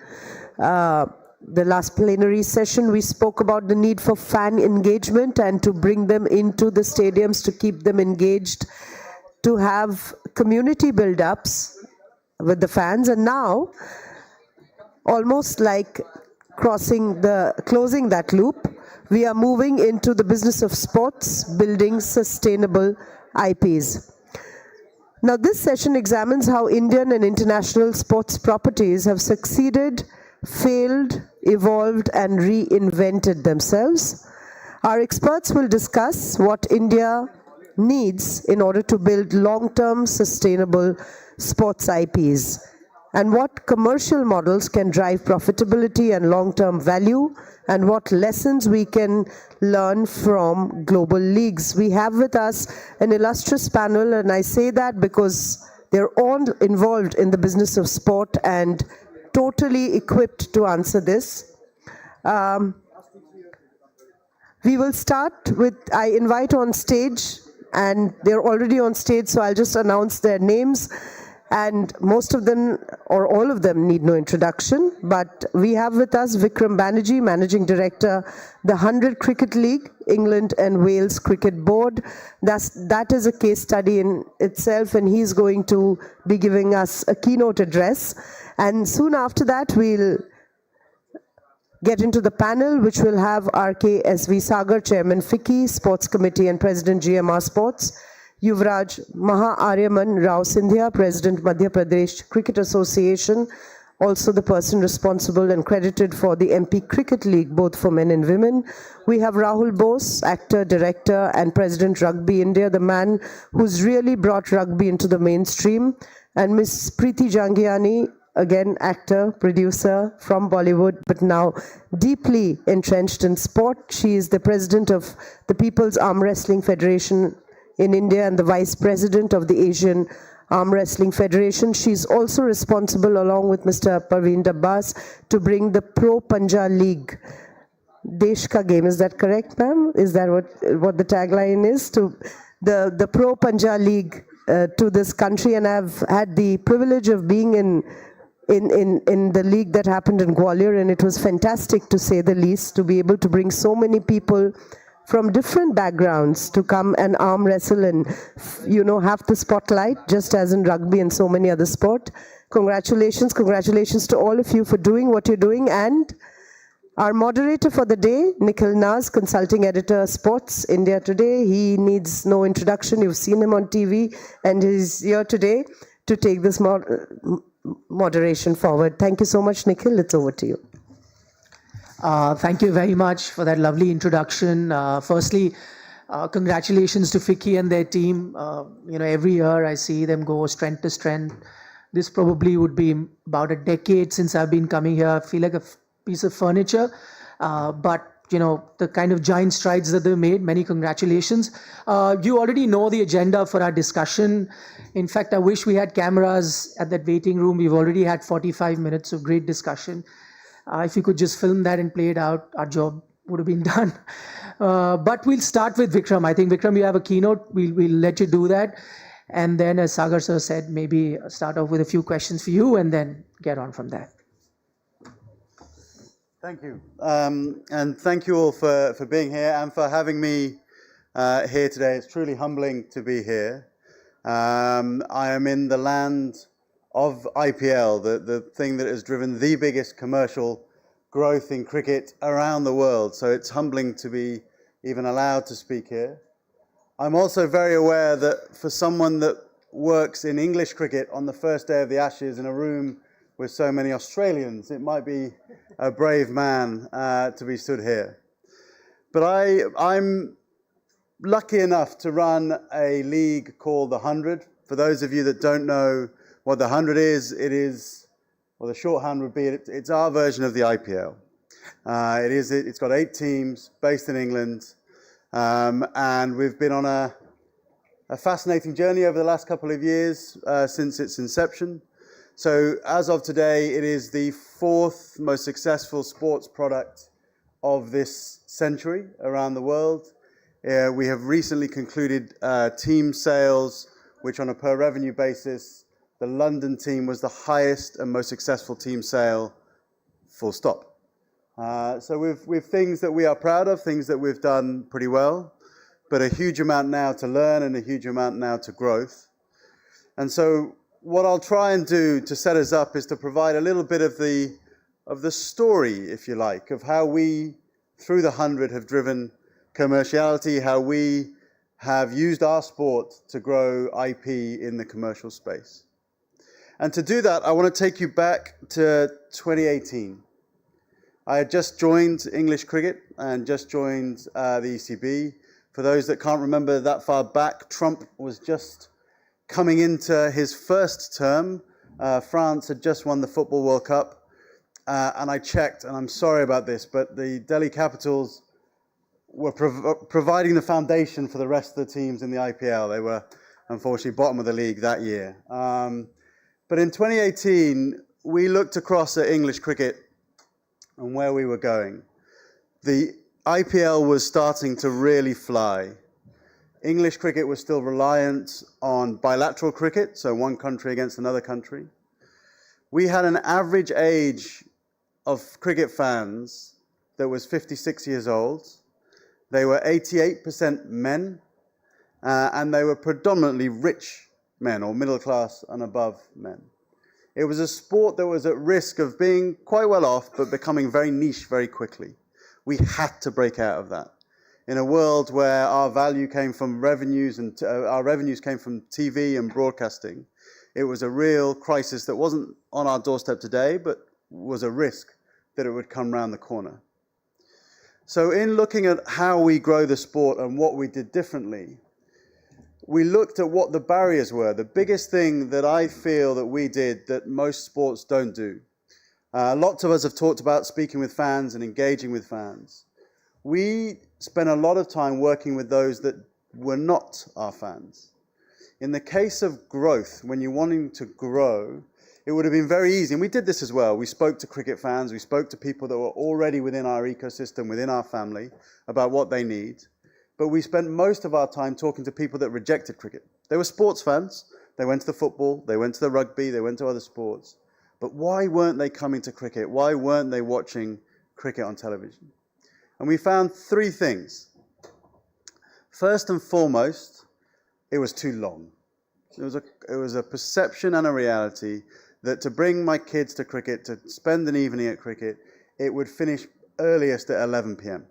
The last plenary session, we spoke about the need for fan engagement and to bring them into the stadiums to keep them engaged, to have community build-ups with the fans. And now, almost like closing that loop, we are moving into the business of sports, building sustainable IPs. Now, this session examines how Indian and international sports properties have succeeded, failed, evolved, and reinvented themselves. Our experts will discuss what India needs in order to build long-term sustainable sports IPs, and what commercial models can drive profitability and long-term value, and what lessons we can learn from global leagues. We have with us an illustrious panel, and I say that because they're all involved in the business of sport and totally equipped to answer this. We will start with, I invite on stage, and they're already on stage, so I'll just announce their names. And most of them, or all of them, need no introduction. But we have with us Vikram Banerjee, Managing Director, the 100 Cricket League, England and Wales Cricket Board. That is a case study in itself, and he's going to be giving us a keynote address. And soon after that, we'll get into the panel, which will have R.K.S.V. Sagar, Chairman FICCI, Sports Committee and President GMR Sports, Yuvraj Maha-Aryaman Rao Sindhya, President Madhya Pradesh Cricket Association, also the person responsible and credited for the MP Cricket League, both for men and women. We have Rahul Bose, actor, director, and President Rugby India, the man who's really brought rugby into the mainstream, and Ms. Preeti Jangiani, again, actor, producer from Bollywood, but now deeply entrenched in sport. She is the president of the People's Arm Wrestling Federation in India and the Vice President of the Asian Arm Wrestling Federation. She's also responsible, along with Mr. Parveen Dabbas, to bring the Pro Panja League, Desh Ka Game. Is that correct, ma'am? Is that what the tagline is? To the Pro Panja League to this country, and I've had the privilege of being in the league that happened in Gwalior, and it was fantastic, to say the least, to be able to bring so many people from different backgrounds to come and arm wrestle and, have the spotlight, just as in rugby and so many other sport. Congratulations to all of you for doing what you're doing. And our moderator for the day, Nikhil Naz, Consulting Editor, Sports India Today. He needs no introduction. You've seen him on TV, and he's here today to take this moderation forward. Thank you so much, Nikhil. It's over to you. Thank you very much for that lovely introduction. Firstly, congratulations to FICCI and their team. Every year I see them go strength to strength. This probably would be about a decade since I've been coming here. I feel like a piece of furniture, but the kind of giant strides that they've made. Many congratulations. You already know the agenda for our discussion. In fact, I wish we had cameras at that waiting room. We've already had 45 minutes of great discussion. If you could just film that and play it out, our job would have been done. But we'll start with Vikram. I think, Vikram, you have a keynote. We'll let you do that. And then, as Sagar sir said, maybe start off with a few questions for you and then get on from there. Thank you. And thank you all for being here and for having me here today. It's truly humbling to be here. I am in the land of IPL, the thing that has driven the biggest commercial growth in cricket around the world. So it's humbling to be even allowed to speak here. I'm also very aware that for someone that works in English cricket on the first day of the Ashes in a room with so many Australians, it might be a brave man to be stood here. But I'm lucky enough to run a league called the 100. For those of you that don't know what the 100 is, well, the shorthand would be, it's our version of the IPL. It's got 8 teams based in England, and we've been on a fascinating journey over the last couple of years since its inception. So as of today, it is the 4th most successful sports product of this century around the world. We have recently concluded team sales, which on a per revenue basis, the London team was the highest and most successful team sale, full stop. So we've things that we are proud of, things that we've done pretty well, but a huge amount now to learn and a huge amount now to growth. And so what I'll try and do to set us up is to provide a little bit of the story, if you like, of how we, through the 100, have driven commerciality, how we have used our sport to grow IP in the commercial space. And to do that, I want to take you back to 2018. I had just joined English cricket and just joined the ECB. For those that can't remember that far back, Trump was just coming into his first term. France had just won the Football World Cup. And I checked, and I'm sorry about this, but the Delhi Capitals were providing the foundation for the rest of the teams in the IPL. They were, unfortunately, bottom of the league that year. But in 2018, we looked across at English cricket and where we were going. The IPL was starting to really fly. English cricket was still reliant on bilateral cricket, so one country against another country. We had an average age of cricket fans that was 56 years old. They were 88% men, and they were predominantly rich men, or middle class and above men. It was a sport that was at risk of being quite well off, but becoming very niche very quickly. We had to break out of that. In a world where our value came from revenues and our revenues came from TV and broadcasting, it was a real crisis that wasn't on our doorstep today, but was a risk that it would come round the corner. So in looking at how we grow the sport and what we did differently, we looked at what the barriers were. The biggest thing that I feel that we did that most sports don't do. Lots of us have talked about speaking with fans and engaging with fans. We spent a lot of time working with those that were not our fans. In the case of growth, when you're wanting to grow, it would have been very easy, and we did this as well. We spoke to cricket fans, we spoke to people that were already within our ecosystem, within our family, about what they need. But we spent most of our time talking to people that rejected cricket. They were sports fans. They went to the football, they went to the rugby, they went to other sports. But why weren't they coming to cricket? Why weren't they watching cricket on television? And we found 3 things. First and foremost, it was too long. It was a perception and a reality that to bring my kids to cricket, to spend an evening at cricket, it would finish earliest at 11 p.m.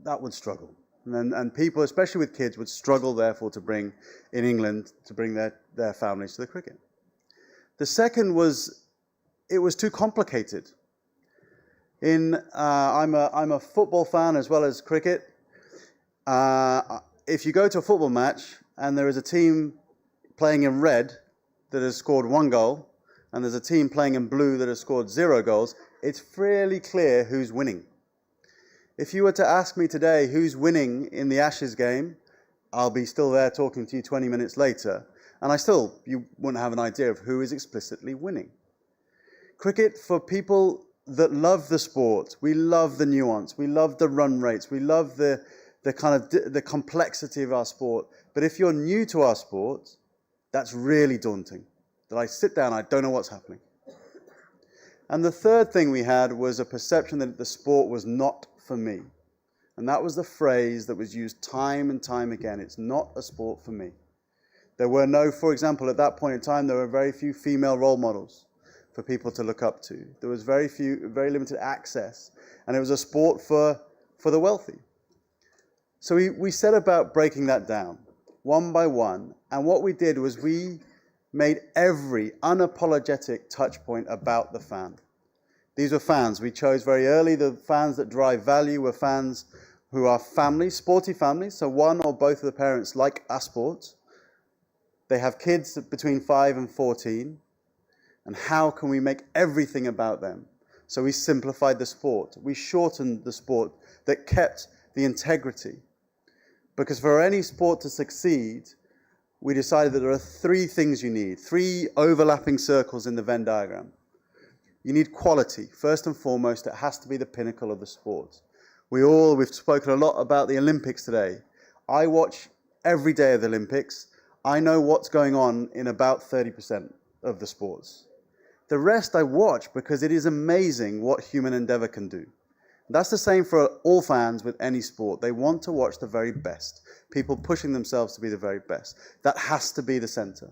That would struggle. And people, especially with kids, would struggle, therefore, to bring, in England, to bring their families to the cricket. The second was, it was too complicated. I'm a football fan as well as cricket. If you go to a football match and there is a team playing in red that has scored 1 goal, and there's a team playing in blue that has scored 0 goals, it's fairly clear who's winning. If you were to ask me today who's winning in the Ashes game, I'll be still there talking to you 20 minutes later, and you wouldn't have an idea of who is explicitly winning. Cricket, for people that love the sport, we love the nuance, we love the run rates, we love the complexity of our sport. But if you're new to our sport, that's really daunting. That I sit down, I don't know what's happening. And the third thing we had was a perception that the sport was not for me. And that was the phrase that was used time and time again. It's not a sport for me. There were no, for example, at that point in time, there were very few female role models for people to look up to. There was very limited access. And it was a sport for the wealthy. So we set about breaking that down, one by one. And what we did was we made every unapologetic touch point about the fan. These were fans. We chose very early the fans that drive value were fans who are families, sporty families, so one or both of the parents like our sport. They have kids between 5 and 14. And how can we make everything about them? So we simplified the sport. We shortened the sport that kept the integrity. Because for any sport to succeed, we decided that there are 3 things you need, 3 overlapping circles in the Venn diagram. You need quality. First and foremost, it has to be the pinnacle of the sport. We've spoken a lot about the Olympics today. I watch every day of the Olympics. I know what's going on in about 30% of the sports. The rest I watch because it is amazing what human endeavor can do. That's the same for all fans with any sport. They want to watch the very best. People pushing themselves to be the very best. That has to be the center.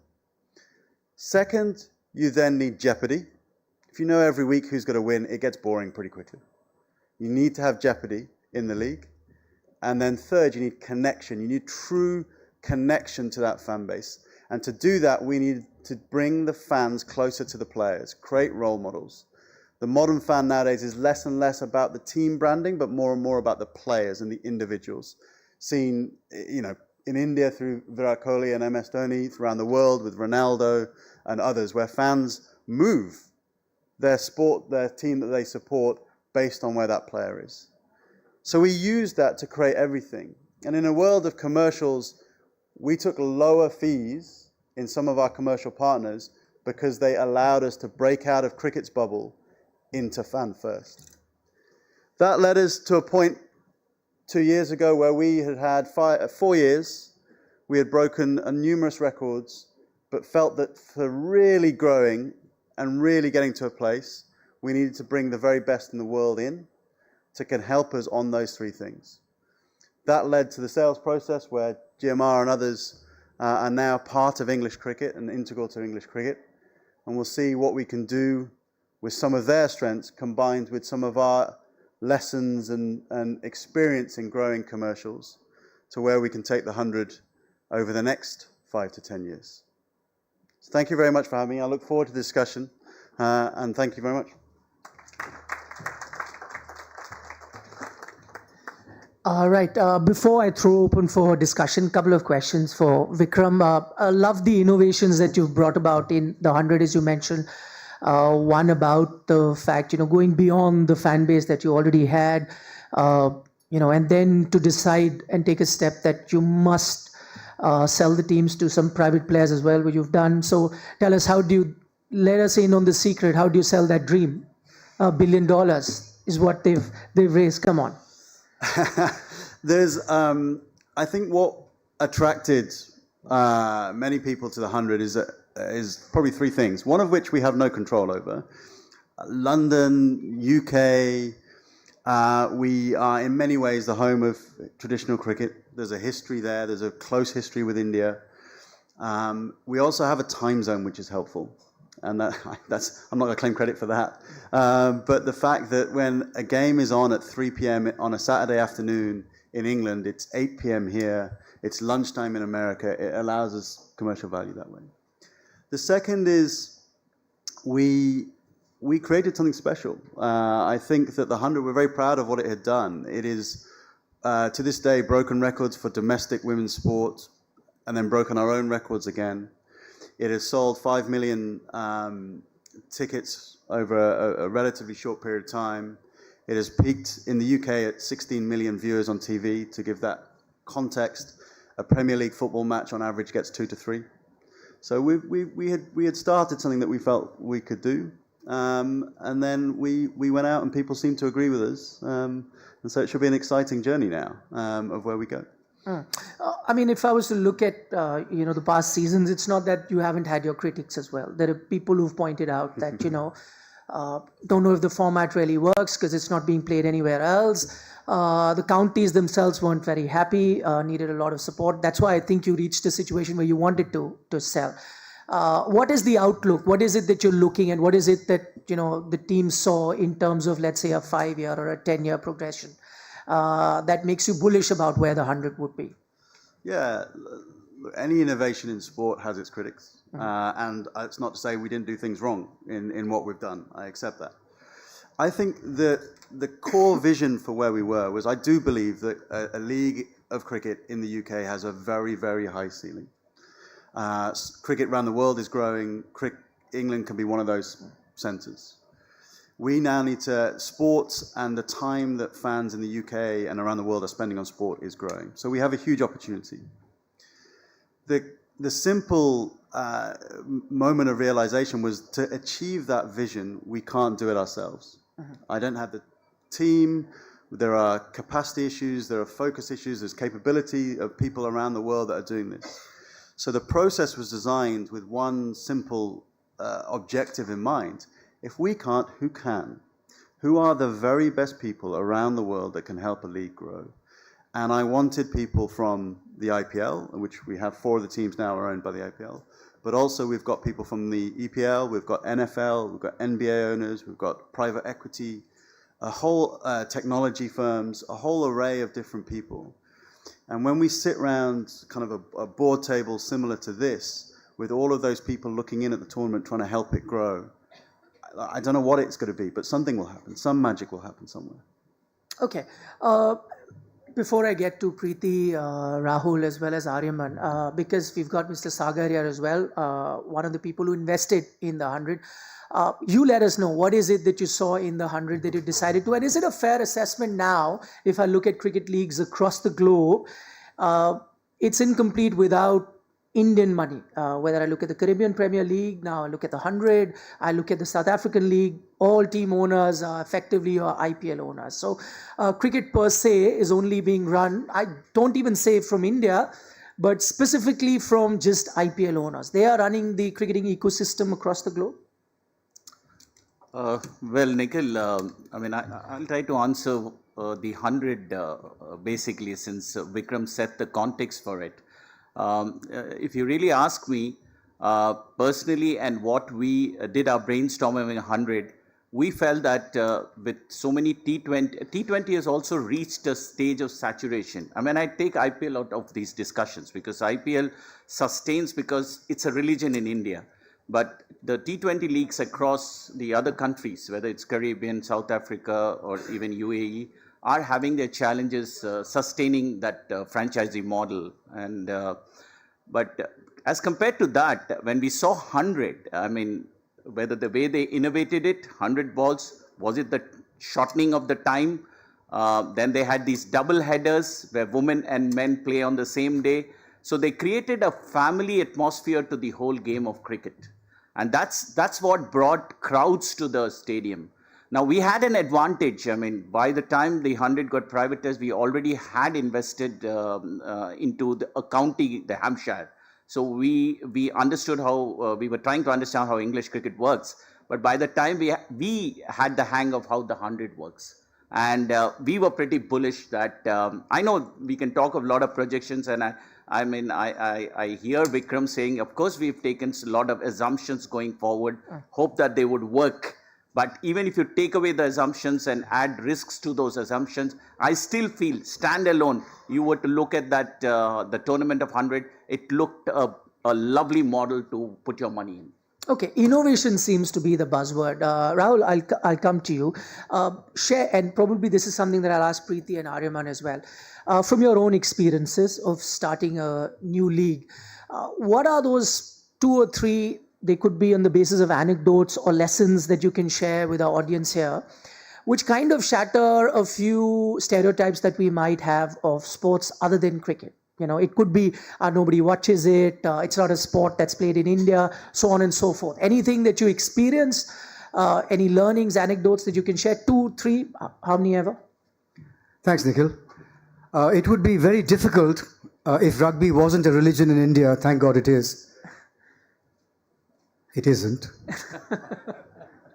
Second, you then need jeopardy. If you know every week who's going to win, it gets boring pretty quickly. You need to have jeopardy in the league. And then third, you need connection. You need true connection to that fan base. And to do that, we need to bring the fans closer to the players, create role models. The modern fan nowadays is less and less about the team branding, but more and more about the players and the individuals. Seen, in India through Virat Kohli and MS Dhoni, around the world with Ronaldo and others, where fans move their sport, their team that they support, based on where that player is. So we used that to create everything. And in a world of commercials, we took lower fees in some of our commercial partners because they allowed us to break out of cricket's bubble into fan first. That led us to a point 2 years ago where we had 4 years, we had broken numerous records, but felt that for really growing and really getting to a place, we needed to bring the very best in the world in to can help us on those 3 things. That led to the sales process where GMR and others are now part of English cricket and integral to English cricket. And we'll see what we can do with some of their strengths combined with some of our lessons and experience in growing commercials to where we can take the 100 over the next 5 to 10 years. So thank you very much for having me. I look forward to the discussion and thank you very much. All right. Before I throw open for discussion, a couple of questions for Vikram. I love the innovations that you've brought about in the 100, as you mentioned. One about the fact, going beyond the fan base that you already had, and then to decide and take a step that you must sell the teams to some private players as well, which you've done. So tell us, let us in on the secret. How do you sell that dream? $1 billion is what they've raised. Come on. There's, I think what attracted many people to the 100 is probably 3 things, one of which we have no control over. London, UK, we are in many ways the home of traditional cricket. There's a history there. There's a close history with India. We also have a time zone, which is helpful. And I'm not going to claim credit for that. But the fact that when a game is on at 3 p.m. on a Saturday afternoon in England, it's 8 p.m. here, it's lunchtime in America, it allows us commercial value that way. The second is we we created something special. I think that the 100, we're very proud of what it had done. It is, to this day, broken records for domestic women's sport, and then broken our own records again. It has sold 5 million tickets over a relatively short period of time. It has peaked in the UK at 16 million viewers on TV. To give that context, a Premier League football match on average gets 2 to 3. So we had started something that we felt we could do, and then we went out and people seemed to agree with us, and so it should be an exciting journey now of where we go. I mean, if I was to look at the past seasons, it's not that you haven't had your critics as well. There are people who've pointed out that don't know if the format really works because it's not being played anywhere else. The counties themselves weren't very happy, needed a lot of support. That's why I think you reached a situation where you wanted to sell. What is the outlook? What is it that you're looking at? What is it that the team saw in terms of, let's say, a 5-year or a 10-year progression that makes you bullish about where the 100 would be? Yeah, any innovation in sport has its critics. And it's not to say we didn't do things wrong in what we've done. I accept that. I think that the core vision for where we were was, I do believe that a league of cricket in the UK has a very, very high ceiling. Cricket around the world is growing. England can be one of those centres. We now need to, sports and the time that fans in the UK and around the world are spending on sport is growing. So we have a huge opportunity. The simple moment of realization was, to achieve that vision, we can't do it ourselves. I don't have the team. There are capacity issues, there are focus issues, there's capability of people around the world that are doing this. So the process was designed with one simple objective in mind. If we can't, who can? Who are the very best people around the world that can help a league grow? And I wanted people from the IPL, which we have 4 of the teams now are owned by the IPL, but also we've got people from the EPL, we've got NFL, we've got NBA owners, we've got private equity, a whole technology firms, a whole array of different people. And when we sit around kind of a board table similar to this, with all of those people looking in at the tournament trying to help it grow, I don't know what it's going to be, but something will happen. Some magic will happen somewhere. Okay. Before I get to Preeti, Rahul, as well as Aryaman, because we've got Mr. Sagar here as well, one of the people who invested in the 100. You let us know, what is it that you saw in the 100 that you decided to, and is it a fair assessment now, if I look at cricket leagues across the globe, it's incomplete without Indian money. Whether I look at the Caribbean Premier League, now I look at the 100, I look at the South African League, all team owners are effectively IPL owners. So cricket per se is only being run, I don't even say from India, but specifically from just IPL owners. They are running the cricketing ecosystem across the globe. Well, Nikhil, I mean, I'll try to answer the 100 basically, since Vikram set the context for it. If you really ask me personally, and what we did our brainstorming in 100, we felt that with so many T20 has also reached a stage of saturation. I mean, I take IPL out of these discussions because IPL sustains because it's a religion in India. But the T20 leagues across the other countries, whether it's Caribbean, South Africa, or even UAE, are having their challenges sustaining that franchisee model. And but as compared to that, when we saw 100, I mean, whether the way they innovated it, 100 balls, was it the shortening of the time? Then they had these double headers where women and men play on the same day. So they created a family atmosphere to the whole game of cricket. And that's what brought crowds to the stadium. Now, we had an advantage. I mean, by the time the 100 got privatized, we already had invested into a county, the Hampshire. So we understood how, we were trying to understand how English cricket works. But by the time we had the hang of how the 100 works. And we were pretty bullish that, I know we can talk of a lot of projections, and I mean, I hear Vikram saying, of course, we've taken a lot of assumptions going forward, hope that they would work. But even if you take away the assumptions and add risks to those assumptions, I still feel, standalone, you were to look at that, the tournament of 100, it looked a lovely model to put your money in. Okay, innovation seems to be the buzzword. Rahul, I'll come to you. Share, and probably this is something that I'll ask Preeti and Aryaman as well. From your own experiences of starting a new league, what are those 2 or 3, they could be on the basis of anecdotes or lessons that you can share with our audience here, which kind of shatter a few stereotypes that we might have of sports other than cricket? You know, it could be nobody watches it, it's not a sport that's played in India, so on and so forth. Anything that you experienced, any learnings, anecdotes that you can share? 2, 3, how many ever? Thanks, Nikhil. It would be very difficult if rugby wasn't a religion in India. Thank God it is. It isn't.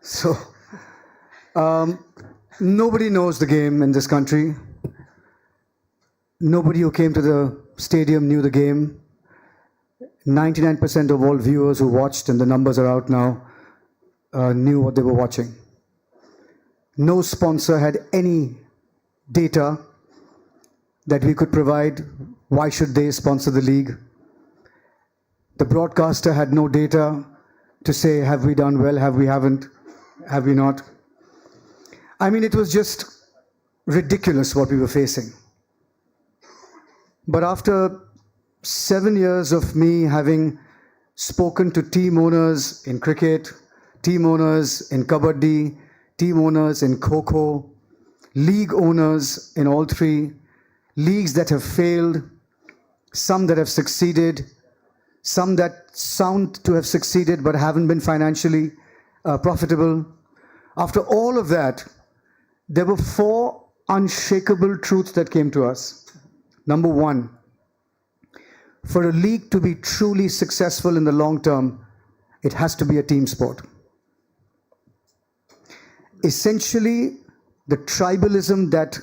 So, nobody knows the game in this country. Nobody who came to the stadium knew the game. 99% of all viewers who watched, and the numbers are out now, knew what they were watching. No sponsor had any data that we could provide. Why should they sponsor the league? The broadcaster had no data to say, have we done well, have we haven't, have we not? I mean, it was just ridiculous what we were facing. But after 7 years of me having spoken to team owners in cricket, team owners in kabaddi, team owners in kho-kho, league owners in all 3, leagues that have failed, some that have succeeded, some that sound to have succeeded but haven't been financially profitable. After all of that, there were 4 unshakable truths that came to us. Number 1, for a league to be truly successful in the long term, it has to be a team sport. Essentially, the tribalism that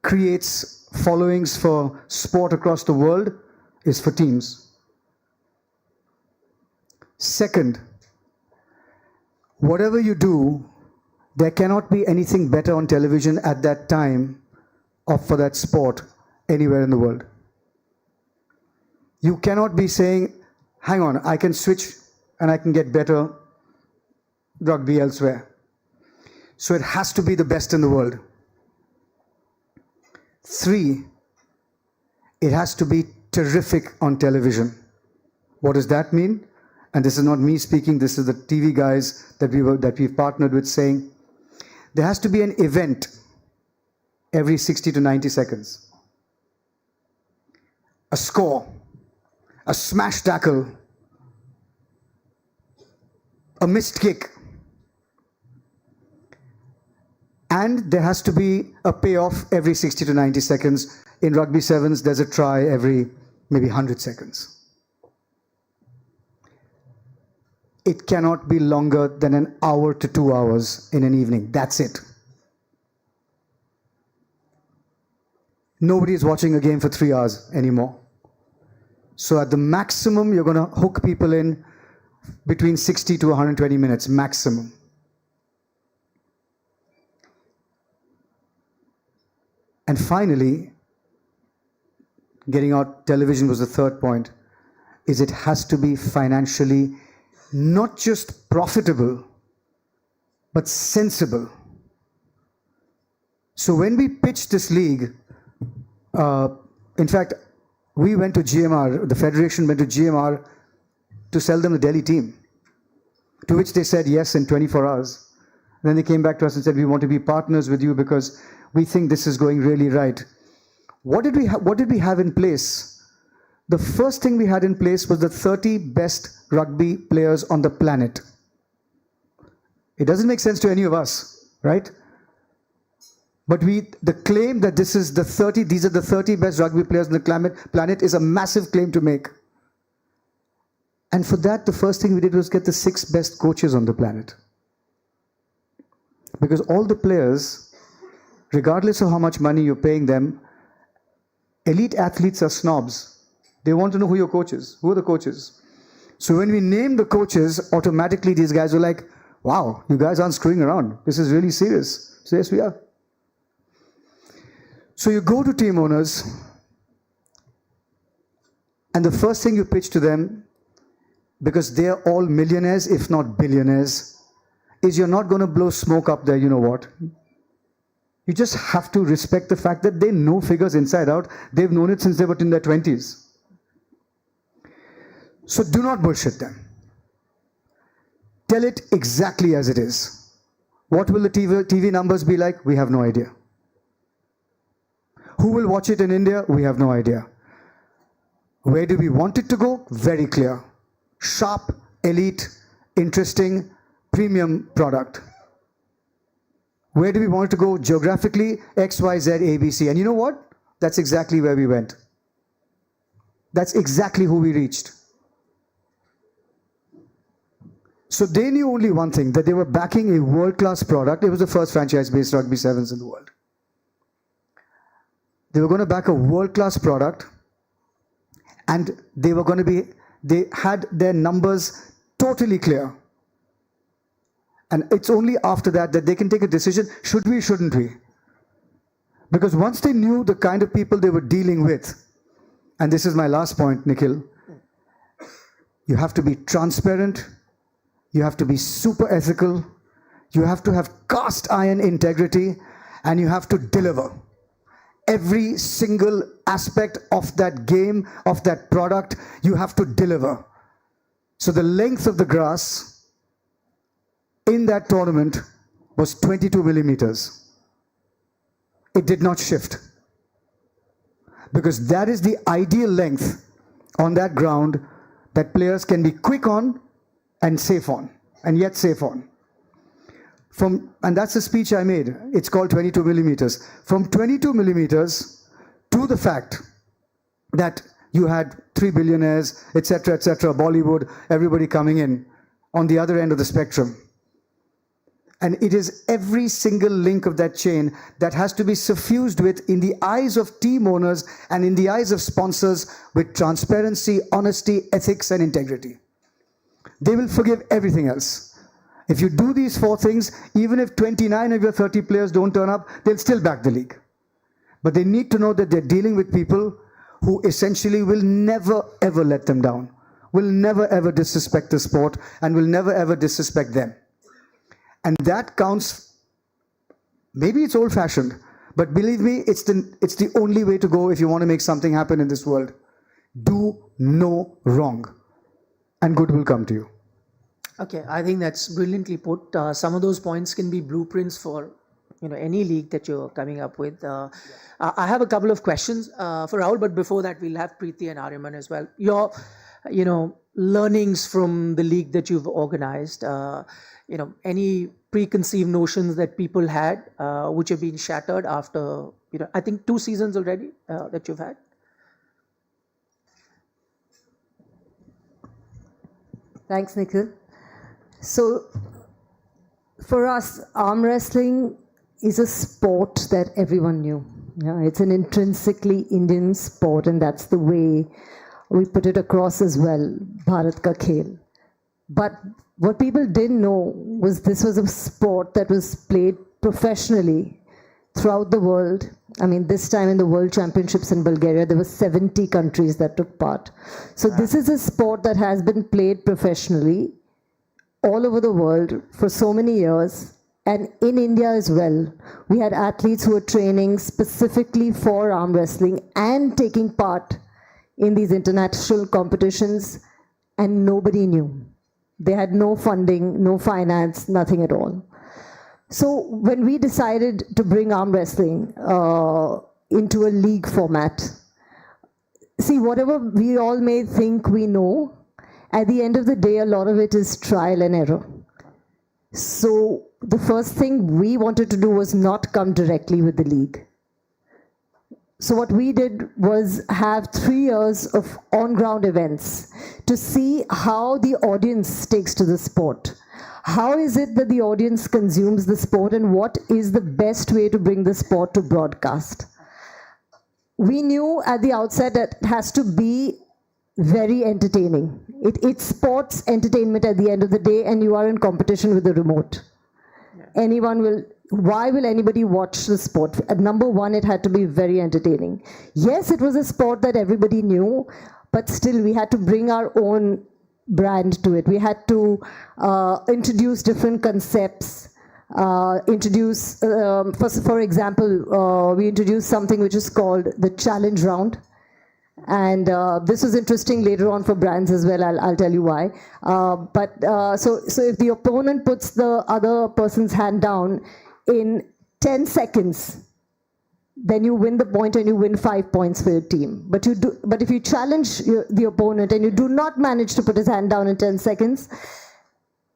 creates followings for sport across the world is for teams. Second, whatever you do, there cannot be anything better on television at that time or for that sport anywhere in the world. You cannot be saying, hang on, I can switch and I can get better rugby elsewhere. So it has to be the best in the world. 3, it has to be terrific on television. What does that mean? And this is not me speaking, this is the TV guys that we've partnered with saying, there has to be an event every 60 to 90 seconds. A score, a smash tackle, a missed kick. And there has to be a payoff every 60 to 90 seconds. In rugby sevens, there's a try every maybe 100 seconds. It cannot be longer than an hour to 2 hours in an evening. That's it. Nobody is watching a game for 3 hours anymore. So at the maximum, you're going to hook people in between 60 to 120 minutes, maximum. And finally, getting out television was the third point, is it has to be financially not just profitable, but sensible. So when we pitched this league, in fact, we went to GMR, the federation went to GMR to sell them the Delhi team, to which they said yes in 24 hours. And then they came back to us and said, we want to be partners with you because we think this is going really right. What did we have in place? The first thing we had in place was the 30 best rugby players on the planet. It doesn't make sense to any of us, right? But the claim that these are the 30 best rugby players on the planet is a massive claim to make. And for that, the first thing we did was get the 6 best coaches on the planet. Because all the players, regardless of how much money you're paying them, elite athletes are snobs. They want to know who your coach is. Who are the coaches? So when we named the coaches, automatically these guys were like, wow, you guys aren't screwing around. This is really serious. So yes, we are. So you go to team owners, and the first thing you pitch to them because they're all millionaires, if not billionaires, is you're not going to blow smoke up there, you know what? You just have to respect the fact that they know figures inside out. They've known it since they were in their 20s. So do not bullshit them. Tell it exactly as it is. What will the TV numbers be like? We have no idea. Who will watch it in India? We have no idea. Where do we want it to go? Very clear. Sharp, elite, interesting, premium product. Where do we want it to go geographically? X, Y, Z, A, B, C. And you know what? That's exactly where we went. That's exactly who we reached. So they knew only one thing, that they were backing a world-class product. It was the first franchise-based rugby sevens in the world. They were going to back a world-class product, and they were going to be, they had their numbers totally clear. And it's only after that that they can take a decision, should we, shouldn't we? Because once they knew the kind of people they were dealing with, and this is my last point, Nikhil, you have to be transparent, you have to be super ethical, you have to have cast iron integrity, and you have to deliver. Every single aspect of that game, of that product, you have to deliver. So the length of the grass in that tournament was 22 millimeters. It did not shift. Because that is the ideal length on that ground that players can be quick on and safe on, and yet safe on. And that's the speech I made. It's called 22 millimeters. From 22 millimeters to the fact that you had 3 billionaires, etc., Bollywood, everybody coming in on the other end of the spectrum. And it is every single link of that chain that has to be suffused with, in the eyes of team owners and in the eyes of sponsors, with transparency, honesty, ethics, and integrity. They will forgive everything else. If you do these 4 things, even if 29 of your 30 players don't turn up, they'll still back the league. But they need to know that they're dealing with people who essentially will never ever let them down, will never ever disrespect the sport, and will never ever disrespect them. And that counts. Maybe it's old-fashioned, but believe me, it's the only way to go if you want to make something happen in this world. Do no wrong, and good will come to you. Okay, I think that's brilliantly put. Some of those points can be blueprints for any league that you're coming up with. I have a couple of questions for Rahul, but before that, we'll have Preeti and Aryaman as well. Your learnings from the league that you've organized. Any preconceived notions that people had, which have been shattered after, I think 2 seasons already that you've had? Thanks, Nikhil. So, for us, arm wrestling is a sport that everyone knew. It's an intrinsically Indian sport, and that's the way we put it across as well, Bharat ka khel. But what people didn't know was this was a sport that was played professionally throughout the world. I mean, this time in the World Championships in Bulgaria, there were 70 countries that took part. So this is a sport that has been played professionally all over the world for so many years, and in India as well. We had athletes who were training specifically for arm wrestling and taking part in these international competitions, and nobody knew. They had no funding, no finance, nothing at all. So when we decided to bring arm wrestling into a league format, see, whatever we all may think we know, at the end of the day, a lot of it is trial and error. So the first thing we wanted to do was not come directly with the league. So what we did was have 3 years of on-ground events to see how the audience takes to the sport. How is it that the audience consumes the sport, and what is the best way to bring the sport to broadcast? We knew at the outset that it has to be very entertaining. It's sports entertainment at the end of the day, and you are in competition with the remote. Why will anybody watch the sport? At number one, it had to be very entertaining. Yes, it was a sport that everybody knew, but still we had to bring our own brand to it. We had to introduce different concepts. For example, we introduced something which is called the challenge round. And this was interesting later on for brands as well. I'll tell you why. So if the opponent puts the other person's hand down in 10 seconds, then you win the point and you win 5 points for your team. But if you challenge the opponent and you do not manage to put his hand down in 10 seconds,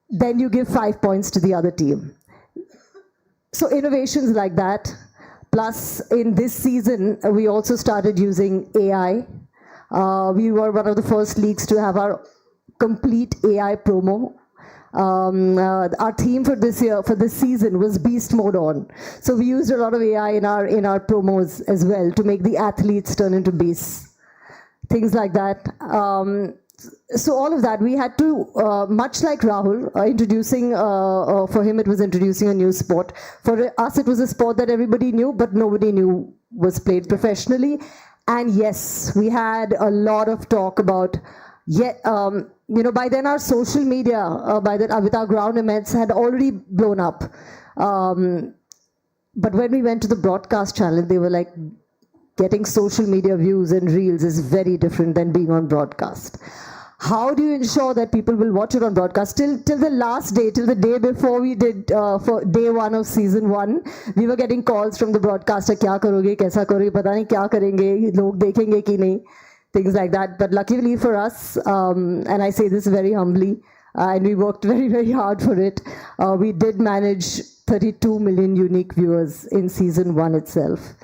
then you give 5 points to the other team. So innovations like that. Plus, in this season, we also started using AI. We were one of the first leagues to have our complete AI promo. Our theme for this season was Beast Mode On. So we used a lot of AI in our promos as well to make the athletes turn into beasts. Things like that. So all of that, we had to, much like Rahul, for him it was introducing a new sport. For us it was a sport that everybody knew, but nobody knew was played professionally. And yes, we had a lot of talk about, by then our social media, with our ground events had already blown up. But when we went to the broadcast channel, they were like, getting social media views and reels is very different than being on broadcast. How do you ensure that people will watch it on broadcast? Till the last day, till the day before we did, for day 1 of season 1, we were getting calls from the broadcaster, kya karoge, kaisa karoge, pata nahi kya karenge, log dekhenge ki nahi, things like that. But luckily for us, and I say this very humbly, and we worked very, very hard for it, we did manage 32 million unique viewers in season 1 itself.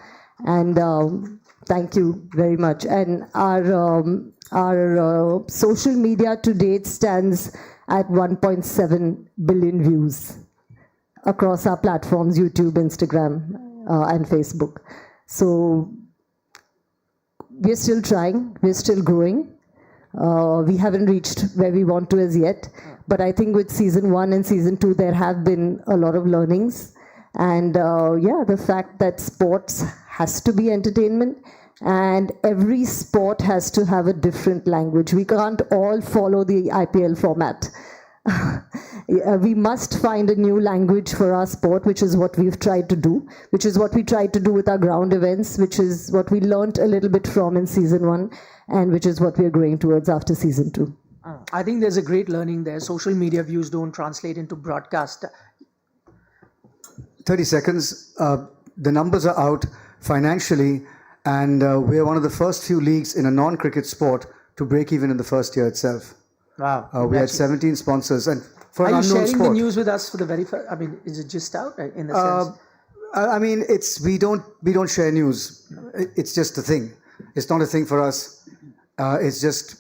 And thank you very much. And our social media to date stands at 1.7 billion views across our platforms, YouTube, Instagram, and Facebook. So we're still trying, we're still growing. We haven't reached where we want to as yet, but I think with season 1 and season 2, there have been a lot of learnings. And the fact that sports has to be entertainment, and every sport has to have a different language. We can't all follow the IPL format. We must find a new language for our sport, which is what we've tried to do, which is what we tried to do with our ground events, which is what we learnt a little bit from in season 1, and which is what we're going towards after season 2. I think there's a great learning there. Social media views don't translate into broadcast. 30 seconds. The numbers are out financially, and we're one of the first few leagues in a non-cricket sport to break even in the first year itself. Wow. We had 17 sponsors, and for an Are you unknown sharing sport. the news with us for the very first? I mean, is it just out in the sense? I mean, we don't share news. It's just a thing. It's not a thing for us. It's just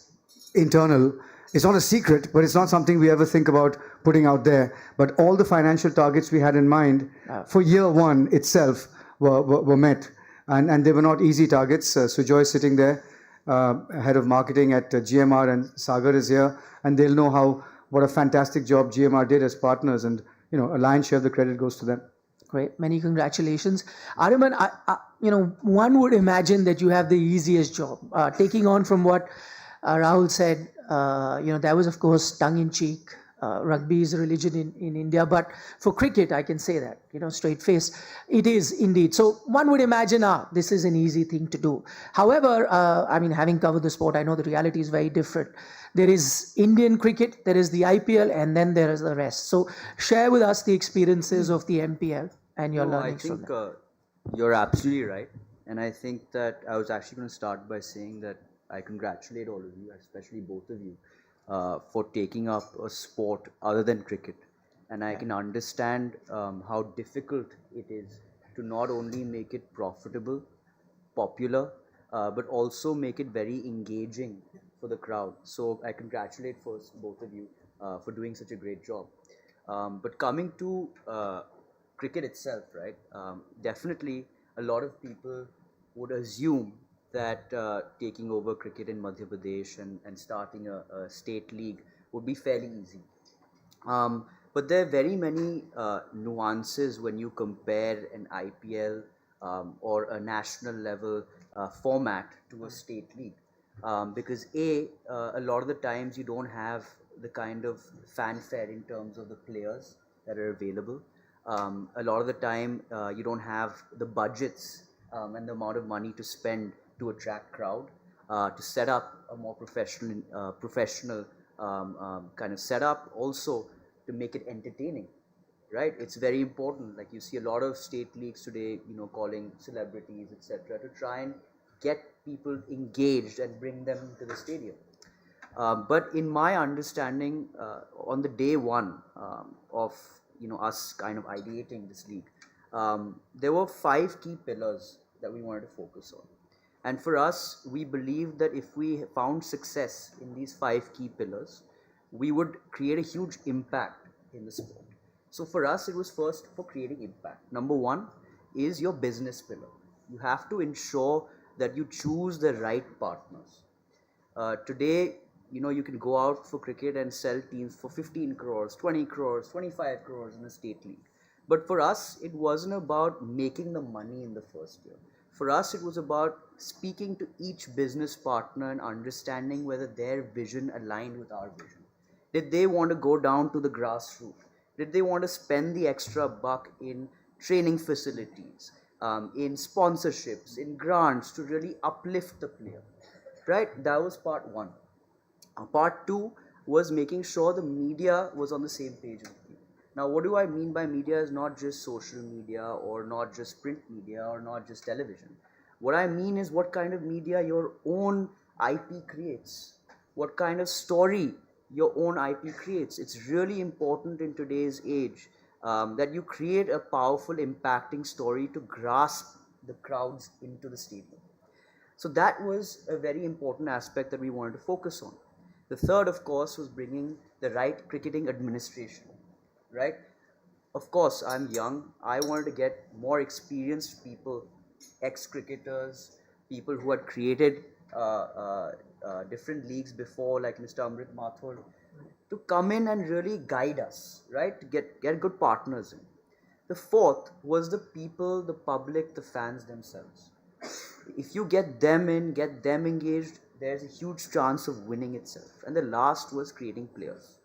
internal. It's not a secret, but it's not something we ever think about putting out there. But all the financial targets we had in mind for year 1 itself were met. And they were not easy targets. Sujoy is sitting there, head of marketing at GMR, and Sagar is here. And they'll know what a fantastic job GMR did as partners. And, a lion's share of the credit goes to them. Great. Many congratulations. Ariman, one would imagine that you have the easiest job. Taking on from what Rahul said, that was, of course, tongue-in-cheek. Rugby is a religion in India, but for cricket, I can say that, straight face, it is indeed. So one would imagine, this is an easy thing to do. However, having covered the sport, I know the reality is very different. There is Indian cricket, there is the IPL, and then there is the rest. So share with us the experiences of the MPL and your learnings from that. I think you're absolutely right. And I think that I was actually going to start by saying that I congratulate all of you, especially both of you, for taking up a sport other than cricket. And I can understand how difficult it is to not only make it profitable, popular, but also make it very engaging for the crowd. So I congratulate first both of you for doing such a great job. But coming to cricket itself, right? Definitely a lot of people would assume that taking over cricket in Madhya Pradesh and starting a state league would be fairly easy. But there are very many nuances when you compare an IPL or a national level format to a state league. because a lot of the times you don't have the kind of fanfare in terms of the players that are available. A lot of the time you don't have the budgets and the amount of money to spend to attract crowd, to set up a more professional kind of setup, also to make it entertaining. Right, it's very important. Like you see a lot of state leagues today, calling celebrities, etc., to try and get people engaged and bring them to the stadium. But in my understanding, on the day one of us kind of ideating this league, there were 5 key pillars that we wanted to focus on. And for us, we believe that if we found success in these 5 key pillars, we would create a huge impact in the sport. So for us, it was first for creating impact. Number 1 is your business pillar. You have to ensure that you choose the right partners. Today, you can go out for cricket and sell teams for 15 crores, 20 crores, 25 crores in a state league. But for us, it wasn't about making the money in the first year. For us, it was about speaking to each business partner and understanding whether their vision aligned with our vision. Did they want to go down to the grassroots? Did they want to spend the extra buck in training facilities, in sponsorships, in grants to really uplift the player? Right? That was part 1. Part 2 was making sure the media was on the same page with you. Now, what do I mean by media is not just social media or not just print media or not just television. What I mean is what kind of media your own IP creates, what kind of story your own IP creates. It's really important in today's age that you create a powerful, impacting story to grasp the crowds into the stadium. So that was a very important aspect that we wanted to focus on. The third, of course, was bringing the right cricketing administration, right? Of course, I'm young. I wanted to get more experienced people, ex-cricketers, people who had created different leagues before, like Mr. Amrit Mathur, to come in and really guide us, right? To get good partners in. The fourth was the people, the public, the fans themselves. If you get them in, get them engaged, there's a huge chance of winning itself. And the last was creating players.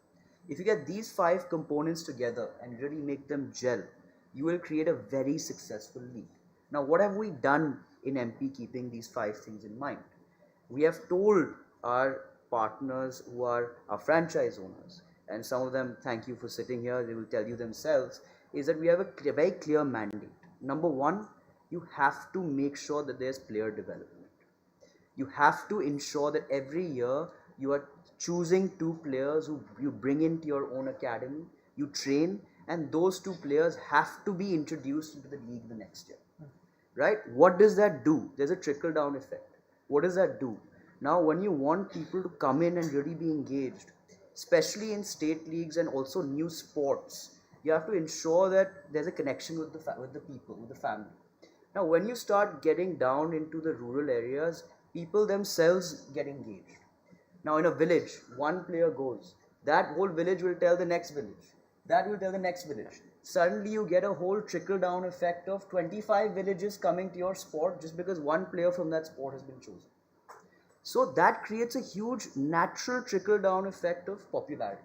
If you get these 5 components together and really make them gel, you will create a very successful league. Now, what have we done in MP keeping these 5 things in mind? We have told our partners who are our franchise owners, and some of them, thank you for sitting here, they will tell you themselves, is that we have a very clear mandate. Number 1, you have to make sure that there's player development. You have to ensure that every year you are choosing 2 players who you bring into your own academy, you train, and those 2 players have to be introduced into the league the next year. Right? What does that do? There's a trickle-down effect. What does that do? Now, when you want people to come in and really be engaged, especially in state leagues and also new sports, you have to ensure that there's a connection with the people, with the family. Now, when you start getting down into the rural areas, people themselves get engaged. Now, in a village, 1 player goes. That whole village will tell the next village. That will tell the next village. Suddenly, you get a whole trickle-down effect of 25 villages coming to your sport just because 1 player from that sport has been chosen. So that creates a huge natural trickle-down effect of popularity.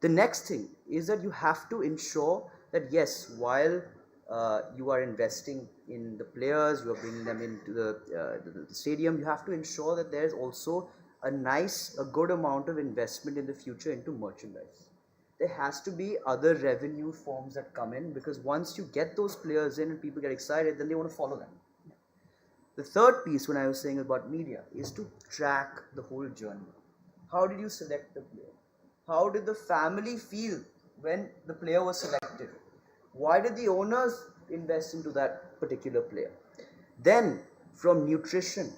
The next thing is that you have to ensure that yes, while you are investing in the players, you are bringing them into the stadium, you have to ensure that there is also a good amount of investment in the future into merchandise. There has to be other revenue forms that come in, because once you get those players in and people get excited, then they want to follow them. The third piece, when I was saying about media, is to track the whole journey. How did you select the player? How did the family feel when the player was selected? Why did the owners invest into that particular player? Then, from nutrition,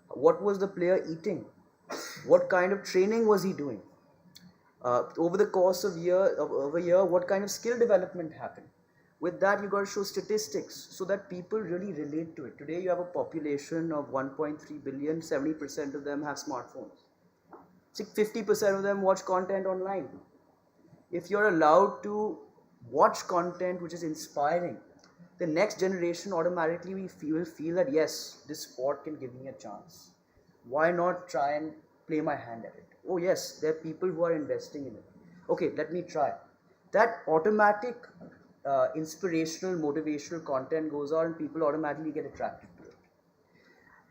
what was the player eating? What kind of training was he doing? Over the course of a year, what kind of skill development happened? With that, you got to show statistics so that people really relate to it. Today, you have a population of 1.3 billion, 70% of them have smartphones. 50% of them watch content online. If you're allowed to watch content which is inspiring, the next generation automatically will feel that yes, this sport can give me a chance. Why not try and play my hand at it? Oh yes, there are people who are investing in it. Okay, let me try. That automatic inspirational, motivational content goes on and people automatically get attracted to it.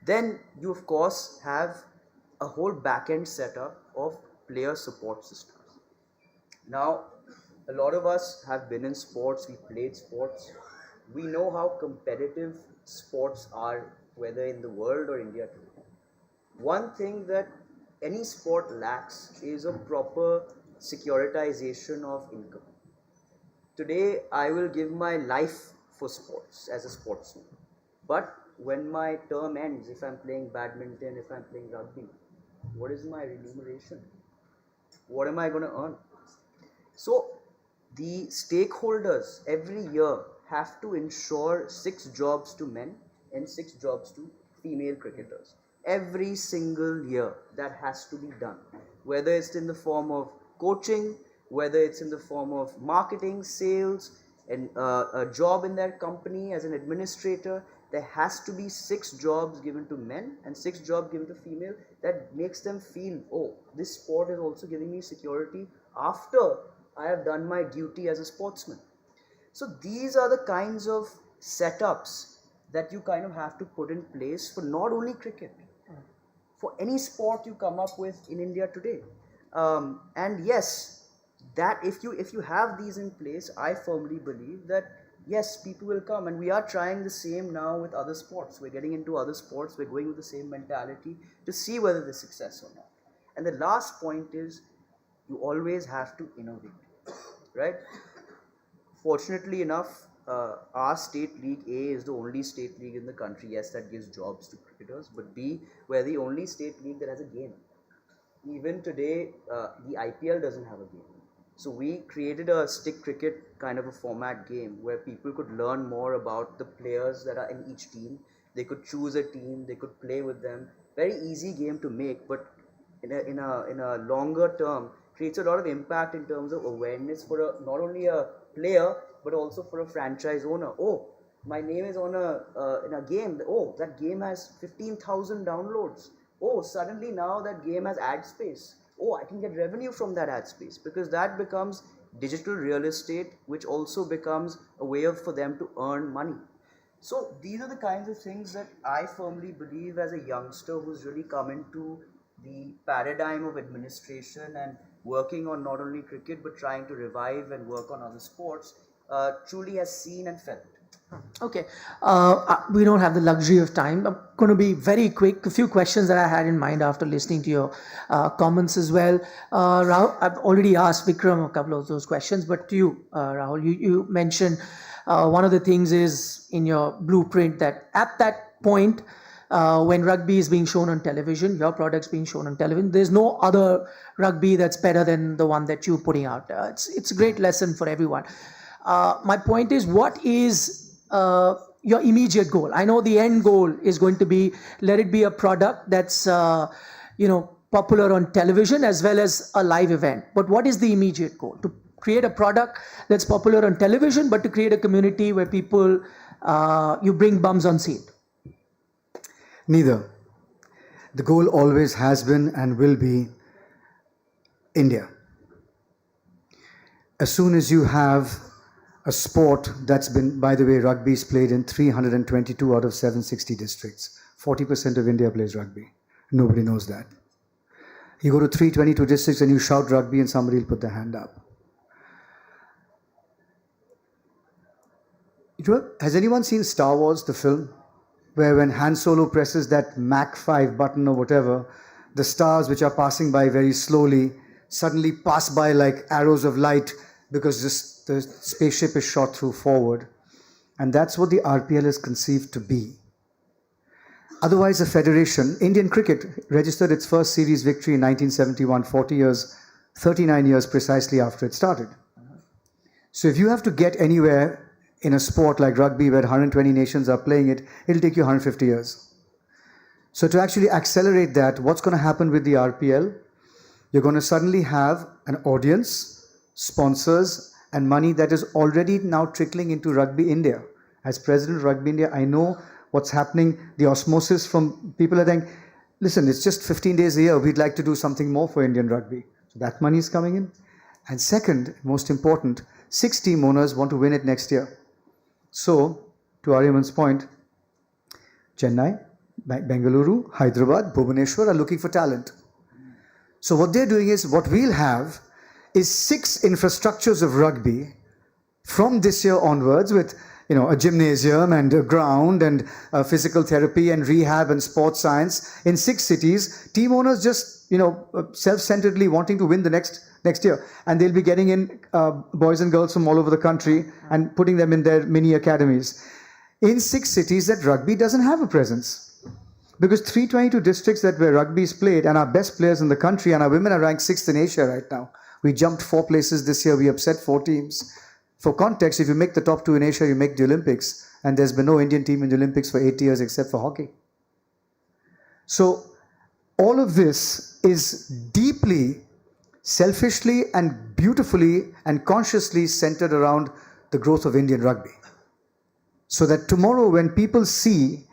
Then you of course have a whole back-end setup of player support systems. Now, a lot of us have been in sports, we played sports. We know how competitive sports are, whether in the world or India today. One thing that any sport lacks is a proper securitization of income. Today, I will give my life for sports as a sportsman. But when my term ends, if I'm playing badminton, if I'm playing rugby, what is my remuneration? What am I going to earn? So, the stakeholders every year have to ensure 6 jobs to men and 6 jobs to female cricketers. Every single year that has to be done. Whether it's in the form of coaching, whether it's in the form of marketing, sales, and a job in their company as an administrator, there has to be 6 jobs given to men and 6 jobs given to female. That makes them feel, oh, this sport is also giving me security after I have done my duty as a sportsman. So these are the kinds of setups that you kind of have to put in place for not only cricket, for any sport you come up with in India today. And yes, that if you have these in place, I firmly believe that yes, people will come, and we are trying the same now with other sports. We're getting into other sports, we're going with the same mentality to see whether there's success or not. And the last point is, you always have to innovate, right? Fortunately enough, our state league, A, is the only state league in the country, yes, that gives jobs to cricketers, but B, we're the only state league that has a game. Even today, the IPL doesn't have a game. So we created a stick cricket kind of a format game where people could learn more about the players that are in each team. They could choose a team, they could play with them. Very easy game to make, but in a longer term, creates a lot of impact in terms of awareness for not only a player, but also for a franchise owner. Oh, my name is on in a game. Oh, that game has 15,000 downloads. Oh, suddenly now that game has ad space. Oh, I can get revenue from that ad space, because that becomes digital real estate, which also becomes a way for them to earn money. So these are the kinds of things that I firmly believe, as a youngster who's really come into the paradigm of administration and working on not only cricket but trying to revive and work on other sports, truly has seen and felt. Okay, we don't have the luxury of time. I'm going to be very quick. A few questions that I had in mind after listening to your comments as well. Rahul, I've already asked Vikram a couple of those questions, but to you, Rahul, you mentioned one of the things is in your blueprint that at that point, when rugby is being shown on television, your product's being shown on television, there's no other rugby that's better than the one that you're putting out. It's a great lesson for everyone. My point is, what is your immediate goal? I know the end goal is going to be, let it be a product that's popular on television as well as a live event. But what is the immediate goal? To create a product that's popular on television, but to create a community where people, you bring bums on seat. Neither. The goal always has been and will be India. As soon as you have a sport that's been, by the way, rugby is played in 322 out of 760 districts. 40% of India plays rugby. Nobody knows that. You go to 322 districts and you shout rugby and somebody will put their hand up. Has anyone seen Star Wars, the film? Where when Han Solo presses that Mach 5 button or whatever, the stars which are passing by very slowly suddenly pass by like arrows of light because the spaceship is shot through forward. And that's what the RPL is conceived to be. Otherwise, a federation, Indian cricket registered its first series victory in 1971, 39 years precisely after it started. So if you have to get anywhere in a sport like rugby where 120 nations are playing it, it'll take you 150 years. So to actually accelerate that, what's going to happen with the RPL? You're going to suddenly have an audience, sponsors, and money that is already now trickling into Rugby India. As president of Rugby India, I know what's happening, the osmosis from people are saying, listen, it's just 15 days a year. We'd like to do something more for Indian rugby. So that money is coming in. And second, most important, 6 team owners want to win it next year. So, to Aryaman's point, Chennai, Bengaluru, Hyderabad, Bhubaneswar are looking for talent. So what they're doing is, what we'll have is 6 infrastructures of rugby from this year onwards, with a gymnasium and a ground and physical therapy and rehab and sports science in 6 cities. Team owners just self-centeredly wanting to win the next year, and they'll be getting in boys and girls from all over the country and putting them in their mini academies in 6 cities that rugby doesn't have a presence. Because 322 districts where rugby is played, and our best players in the country, and our women are ranked 6th in Asia right now. We jumped 4 places this year. We upset 4 teams. For context, if you make the top 2 in Asia, you make the Olympics. And there's been no Indian team in the Olympics for 8 years except for hockey. So all of this is deeply, selfishly and beautifully and consciously centered around the growth of Indian rugby. So that tomorrow when people see,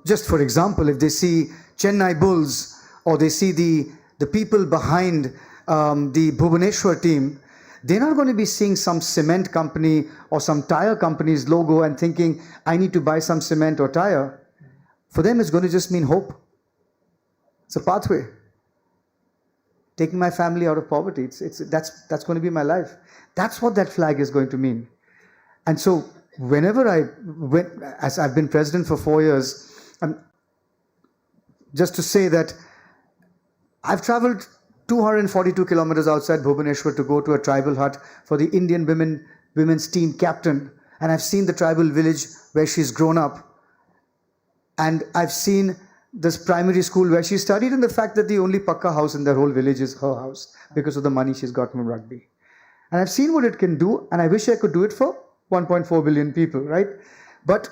just for example, if they see Chennai Bulls, or they see the people behind the Bhubaneswar team, they're not going to be seeing some cement company or some tire company's logo and thinking, I need to buy some cement or tire. For them, it's going to just mean hope. It's a pathway. Taking my family out of poverty, that's going to be my life. That's what that flag is going to mean. And so as I've been president for 4 years, just to say that I've traveled 242 kilometers outside Bhubaneswar to go to a tribal hut for the Indian women's team captain. And I've seen the tribal village where she's grown up. And I've seen this primary school where she studied, and the fact that the only Pakka house in their whole village is her house because of the money she's got from rugby. And I've seen what it can do, and I wish I could do it for 1.4 billion people, right? But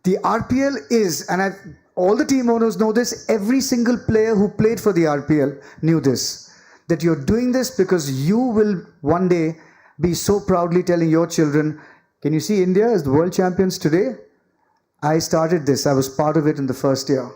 the RPL is, and all the team owners know this, every single player who played for the RPL knew this, that you're doing this because you will one day be so proudly telling your children, can you see India as the world champions today? I started this, I was part of it in the first year.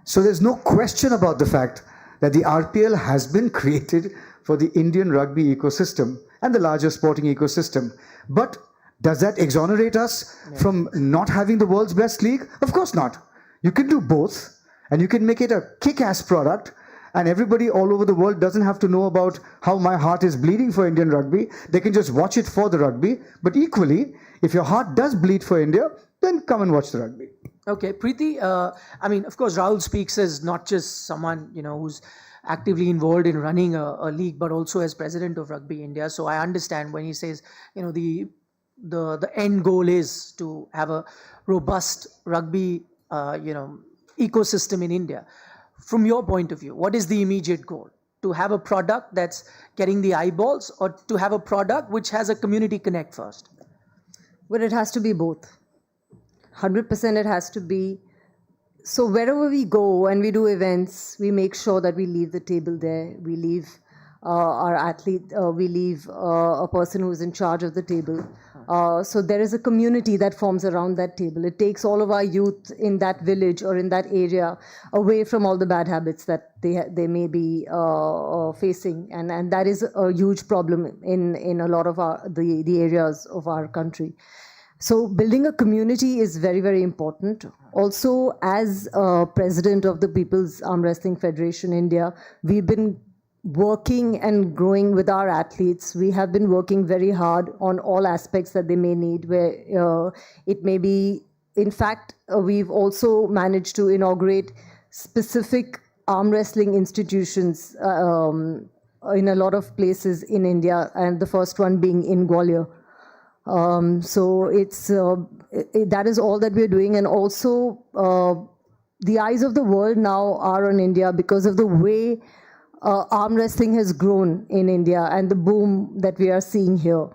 So there's no question about the fact that the RPL has been created for the Indian rugby ecosystem and the larger sporting ecosystem. But does that exonerate us from not having the world's best league? Of course not. You can do both, and you can make it a kick-ass product, and everybody all over the world doesn't have to know about how my heart is bleeding for Indian rugby. They can just watch it for the rugby. But equally, if your heart does bleed for India, then come and watch the rugby. Okay, Preeti, of course, Rahul speaks as not just someone, who's actively involved in running a league, but also as president of Rugby India. So I understand when he says, the end goal is to have a robust rugby, ecosystem in India. From your point of view, what is the immediate goal? To have a product that's getting the eyeballs, or to have a product which has a community connect first? Well, it has to be both. 100% it has to be. So wherever we go and we do events, we make sure that we leave the table there. We leave our athlete, we leave a person who's in charge of the table. So there is a community that forms around that table. It takes all of our youth in that village or in that area away from all the bad habits that they may be facing. And that is a huge problem in a lot of the areas of our country. So building a community is very, very important. Also, as president of the People's Arm Wrestling Federation India, we've been working and growing with our athletes. We have been working very hard on all aspects that they may need, where it may be, in fact, we've also managed to inaugurate specific arm wrestling institutions in a lot of places in India, and the first one being in Gwalior. So it's that is all that we're doing, and also the eyes of the world now are on India because of the way arm wrestling has grown in India and the boom that we are seeing here.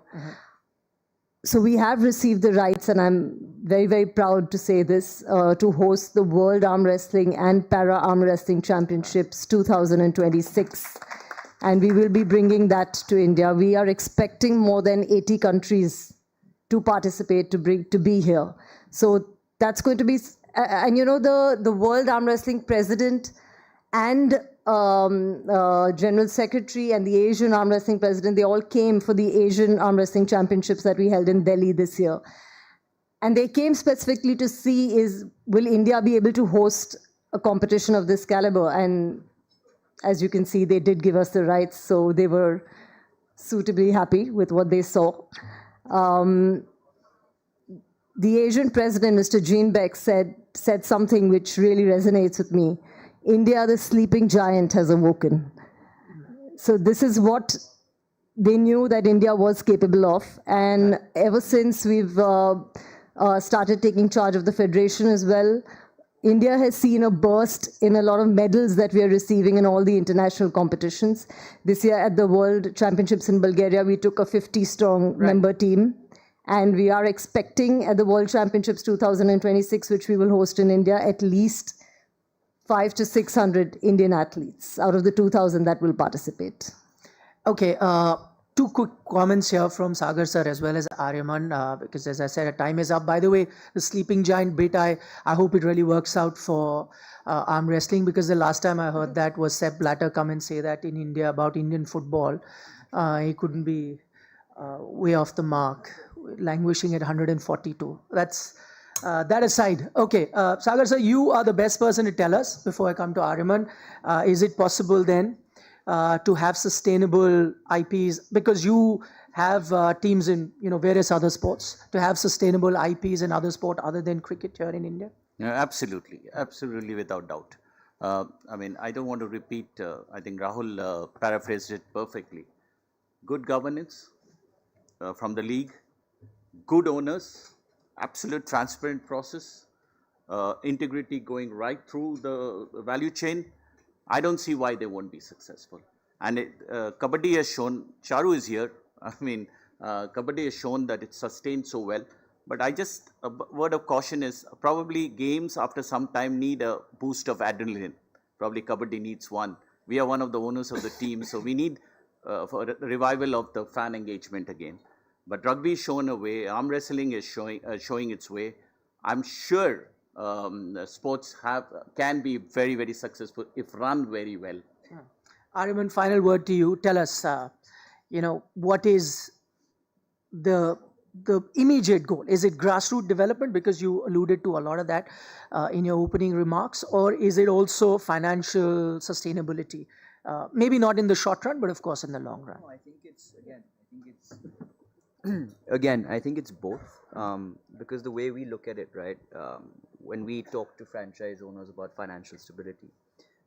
So we have received the rights, and I'm very, very proud to say this, to host the World Arm Wrestling and Para Arm Wrestling Championships 2026. And we will be bringing that to India. We are expecting more than 80 countries to participate, to be here. So that's going to be, and you know, the World Arm Wrestling President and General Secretary and the Asian Arm Wrestling President, they all came for the Asian Arm Wrestling Championships that we held in Delhi this year. And they came specifically to see will India be able to host a competition of this caliber? And as you can see, they did give us the rights, so they were suitably happy with what they saw. The Asian president, Mr. Jean Beck, said something which really resonates with me. India, the sleeping giant, has awoken. So this is what they knew that India was capable of. And ever since we've started taking charge of the federation as well, India has seen a burst in a lot of medals that we are receiving in all the international competitions. This year at the World Championships in Bulgaria, we took a 50-strong member team. And we are expecting at the World Championships 2026, which we will host in India, at least 500 to 600 Indian athletes out of the 2,000 that will participate. Okay, two quick comments here from Sagar sir as well as Aryaman, because as I said, our time is up. By the way, the sleeping giant bit, I hope it really works out for arm wrestling, because the last time I heard that was Sepp Blatter come and say that in India about Indian football. He couldn't be way off the mark, languishing at 142. That's that aside. Okay, Sagar sir, you are the best person to tell us, before I come to Aryaman, is it possible then to have sustainable IPs, because you have teams in various other sports, to have sustainable IPs in other sport other than cricket here in India? Yeah, absolutely, without doubt. I mean, I don't want to repeat, I think Rahul paraphrased it perfectly. Good governance from the league, good owners, absolute transparent process, integrity going right through the value chain. I don't see why they won't be successful. And Kabaddi has shown, Charu is here, I mean, Kabaddi has shown that it's sustained so well. But a word of caution is probably games after some time need a boost of adrenaline. Probably Kabaddi needs one. We are one of the owners of the team, so we need for a revival of the fan engagement again. But rugby is shown a way, arm wrestling is showing its way. I'm sure sports can be very, very successful if run very well. Aryaman, final word to you. Tell us, what is the immediate goal? Is it grassroots development, because you alluded to a lot of that in your opening remarks, or is it also financial sustainability? Maybe not in the short run, but of course in the long run. No, I think it's I think it's both, because the way we look at it, right, when we talk to franchise owners about financial stability,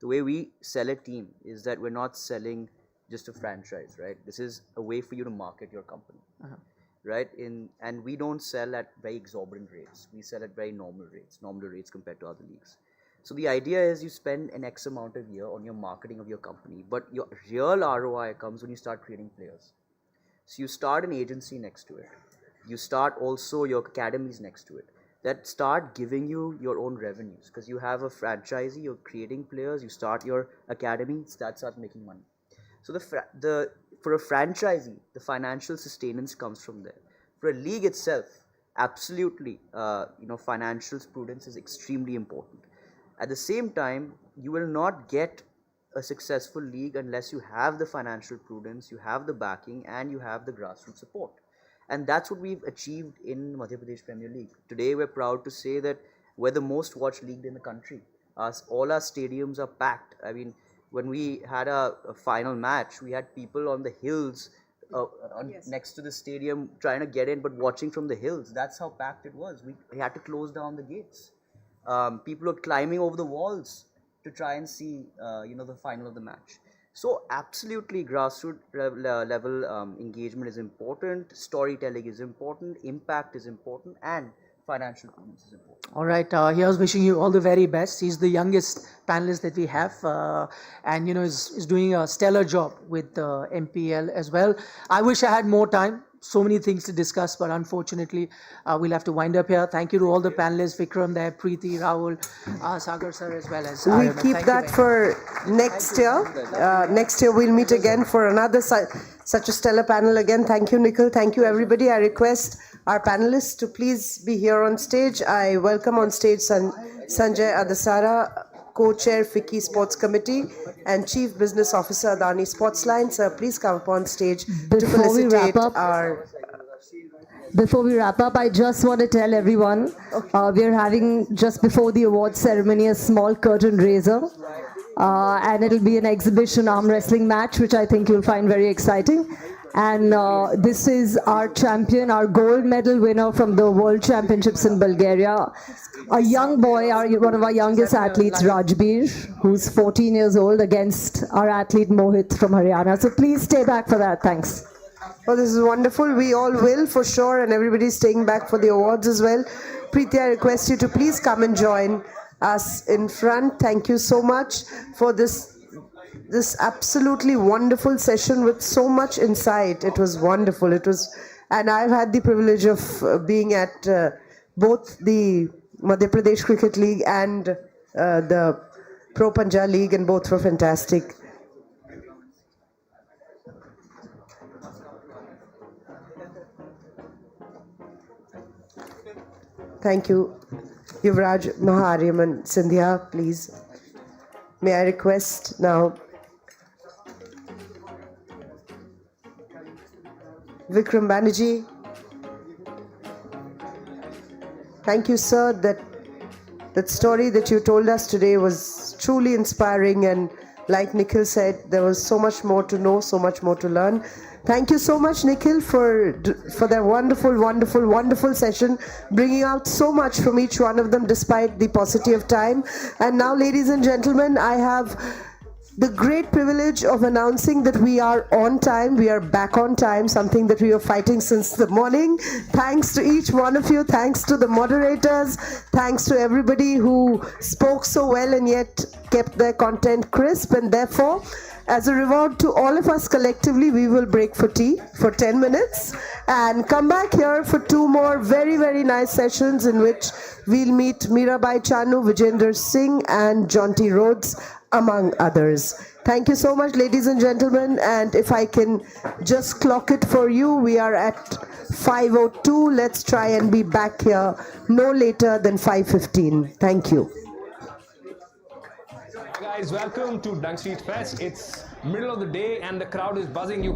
the way we sell a team is that we're not selling just a franchise, right? This is a way for you to market your company, right? And we don't sell at very exorbitant rates. We sell at very normal rates compared to other leagues. So the idea is you spend an X amount of year on your marketing of your company, but your real ROI comes when you start creating players. So you start an agency next to it. You start also your academies next to it that start giving you your own revenues, because you have a franchisee, you're creating players, you start your academy, that starts making money. So for a franchisee, the financial sustenance comes from there. For a league itself, absolutely, financial prudence is extremely important. At the same time, you will not get a successful league unless you have the financial prudence, you have the backing, and you have the grassroots support. And that's what we've achieved in Madhya Pradesh Premier League. Today, we're proud to say that we're the most watched league in the country. All our stadiums are packed. I mean, when we had a final match, we had people on the hills next to the stadium trying to get in, but watching from the hills. That's how packed it was. We had to close down the gates. People were climbing over the walls to try and see, the final of the match. So absolutely grassroots level engagement is important, storytelling is important, impact is important, and financial prudence is important. All right, here's wishing you all the very best. He's the youngest panelist that we have, and is doing a stellar job with MPL as well. I wish I had more time. So many things to discuss, but unfortunately, we'll have to wind up here. Thank you to all the panelists, Vikram, there, Preeti, Rahul, Sagar sir, as well as we keep that for next year. Next year we'll meet again for another such a stellar panel again. Thank you, Nikhil. Thank you, everybody. I request our panelists to please be here on stage. I welcome on stage Sanjay Adasara, Co-Chair FICCI Sports Committee and Chief Business Officer Adani Sportsline. Sir, please come up on stage to felicitate our... Before we wrap up, I just want to tell everyone we are having, just before the awards ceremony, a small curtain raiser. And it'll be an exhibition arm wrestling match, which I think you'll find very exciting. And this is our champion, our gold medal winner from the World Championships in Bulgaria. A young boy, one of our youngest athletes, Rajbir, who's 14 years old, against our athlete Mohit from Haryana. So please stay back for that. Thanks. Oh, this is wonderful. We all will, for sure, and everybody's staying back for the awards as well. Preeti, I request you to please come and join us in front. Thank you so much for this absolutely wonderful session with so much insight. It was wonderful. And I've had the privilege of being at both the Madhya Pradesh Cricket League and the Pro Punjab League, and both were fantastic. Thank you. Yuvraj Mahariaman Sindhya, please. May I request now Vikram Banerjee. Thank you, sir. That story that you told us today was truly inspiring, and like Nikhil said, there was so much more to know, so much more to learn. Thank you so much, Nikhil, for that wonderful, wonderful, wonderful session, bringing out so much from each one of them despite the paucity of time. And now, ladies and gentlemen, I have the great privilege of announcing that we are on time. We are back on time, something that we were fighting since the morning. Thanks to each one of you. Thanks to the moderators. Thanks to everybody who spoke so well and yet kept their content crisp. And therefore, as a reward to all of us collectively, we will break for tea for 10 minutes and come back here for 2 more very, very nice sessions in which we'll meet Mirabai Chanu, Vijender Singh and Jonty Rhodes, among others. Thank you so much, ladies and gentlemen. And if I can just clock it for you, we are at 5:02. Let's try and be back here no later than 5:15. Thank you. Guys, welcome to Dung Street Fest. It's middle of the day and the crowd is buzzing you.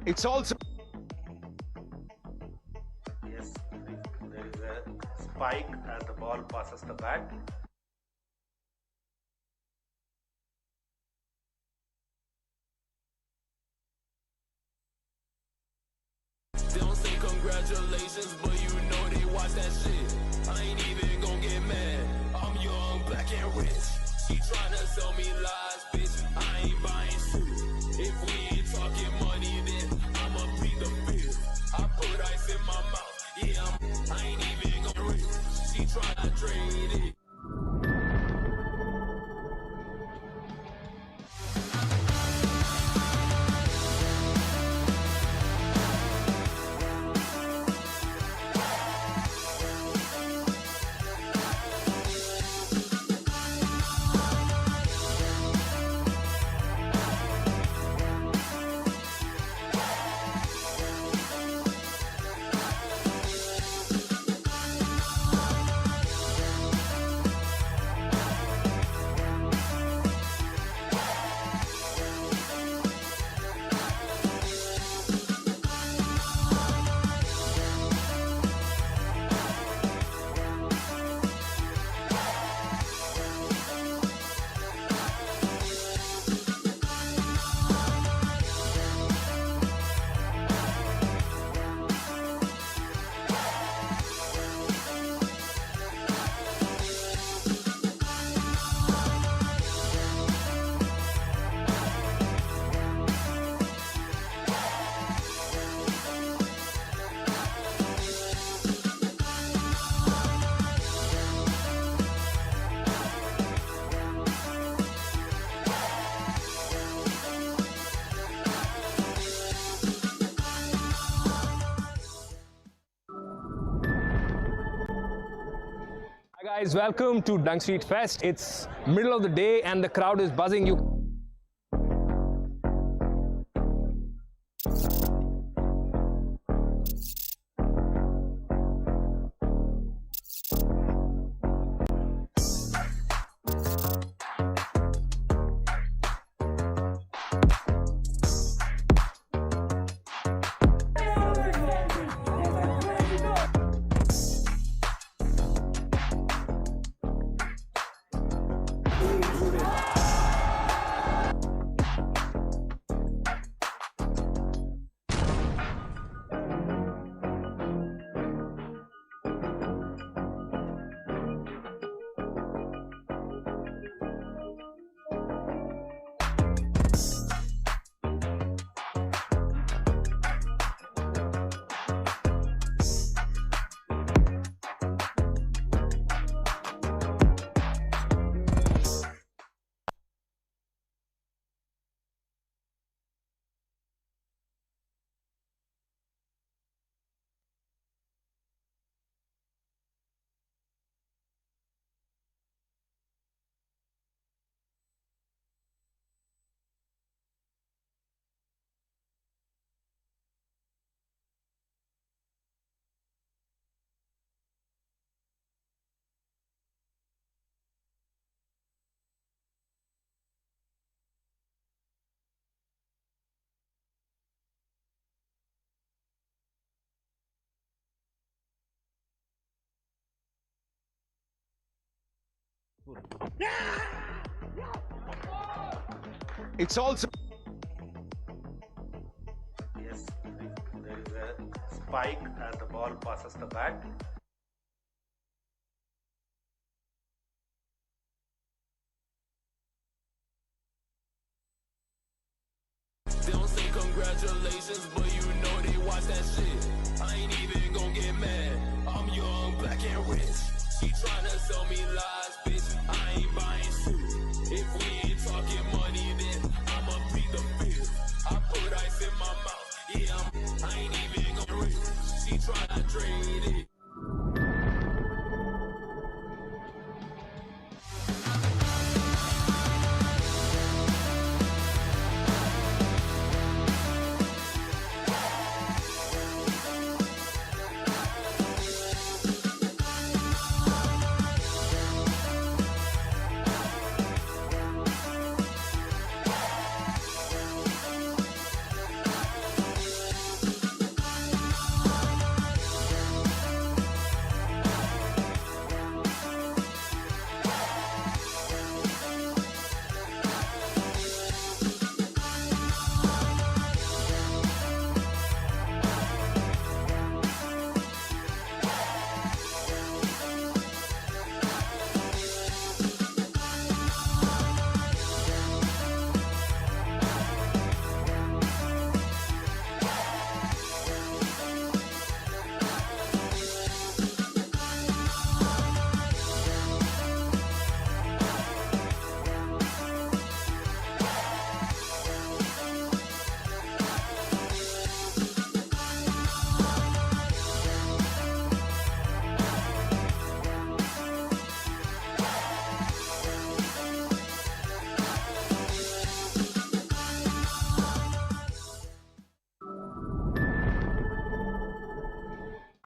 It's also yes, there is a spike as the ball passes the bat. Don't say congratulations, but you know they watch that shit. I ain't even gon' get mad. I'm young, black and rich. She tryna sell me lies, bitch. I ain't buying shit. If we ain't talking money, then I'ma plead the fifth. I put ice in my mouth, yeah, I ain't even gon' rich. She tryna trade it. Guys, welcome to Dung Street Fest. It's middle of the day and the crowd is buzzing. It's also yes, there is a spike as the ball passes the bat. They don't say congratulations, but you know they watch that shit. I ain't even gon' get mad. I'm young, black and rich. She tryna sell me lies, bitch. I ain't buying shit. If we ain't talking money, then I'ma plead the fifth. I put ice in my mouth. Yeah, I ain't even gon' rich. She tryna trade it.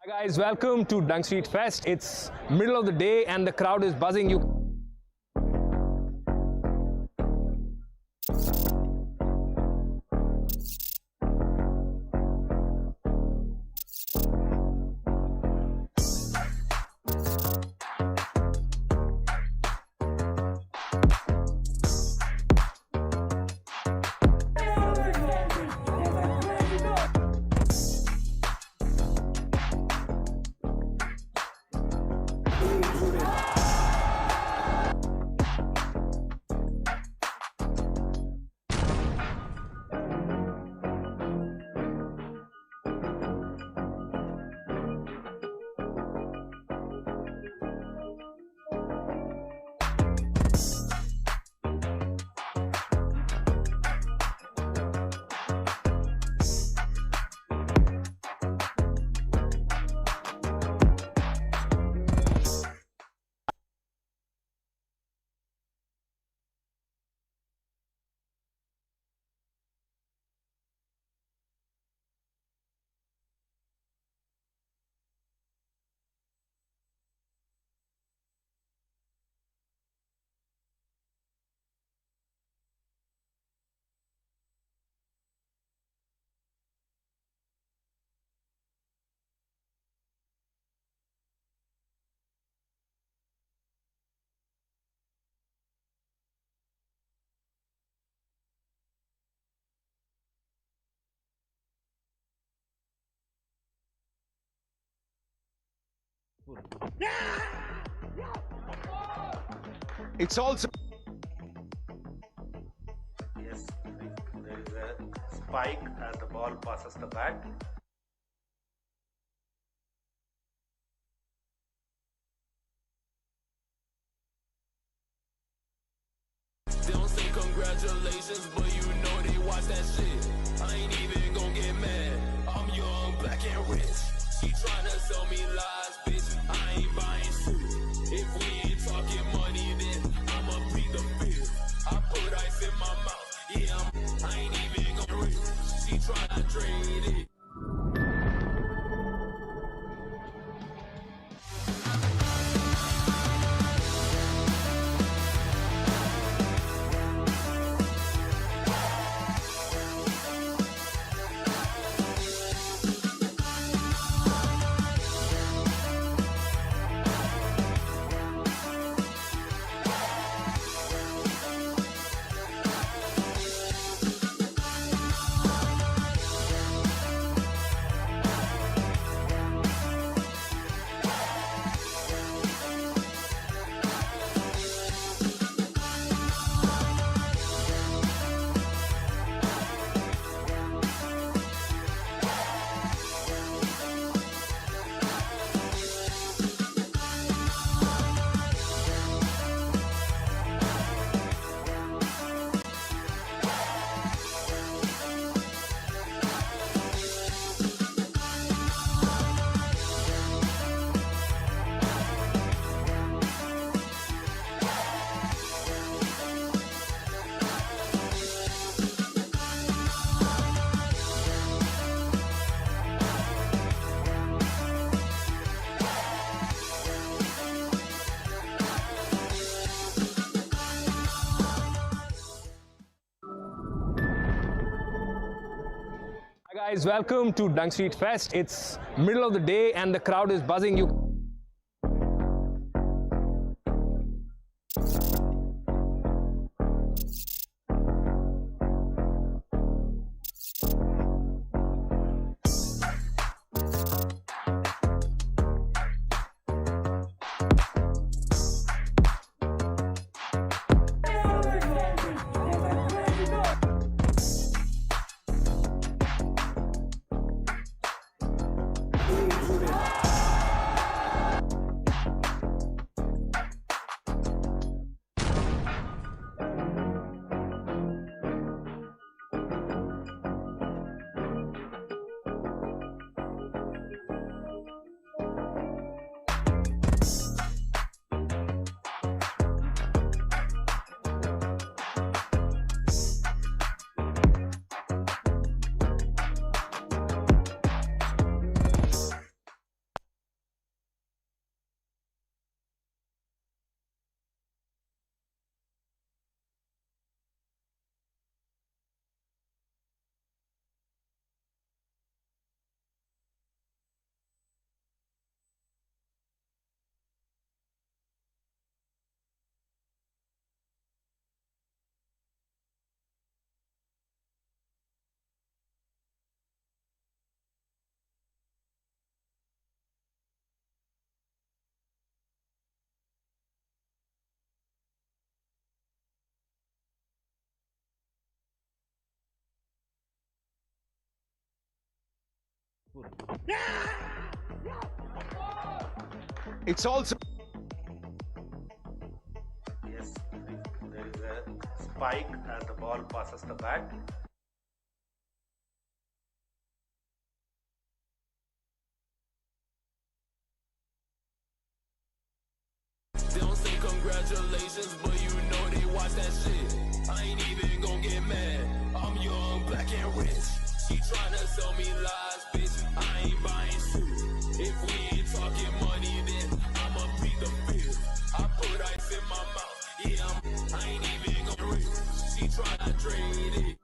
Hi guys, welcome to Dung Street Fest. It's middle of the day and the crowd is buzzing. It's also Yes, there is a spike as the ball passes the bat. They don't say congratulations, but you know they watch that shit. I ain't even gon' get mad. I'm young, black and rich. She tryna sell me lies, bitch. I ain't buying shit. If we ain't talking money, then I'ma plead the fifth. I put ice in my mouth. Yeah, I ain't even gon' rich. She tryna trade it. Hi guys, welcome to Dunk Street Fest. It's middle of the day and the crowd is buzzing. It's also Yes, there is a spike as the ball passes the bat. They don't say congratulations, but you know they watch that shit. I ain't even gon' get mad. I'm young, black and rich. She tryna sell me lies, bitch. I ain't buying shit. If we ain't talking money, then I'ma plead the fifth. I put ice in my mouth. Yeah, I ain't even gon' rich. She tryna trade it.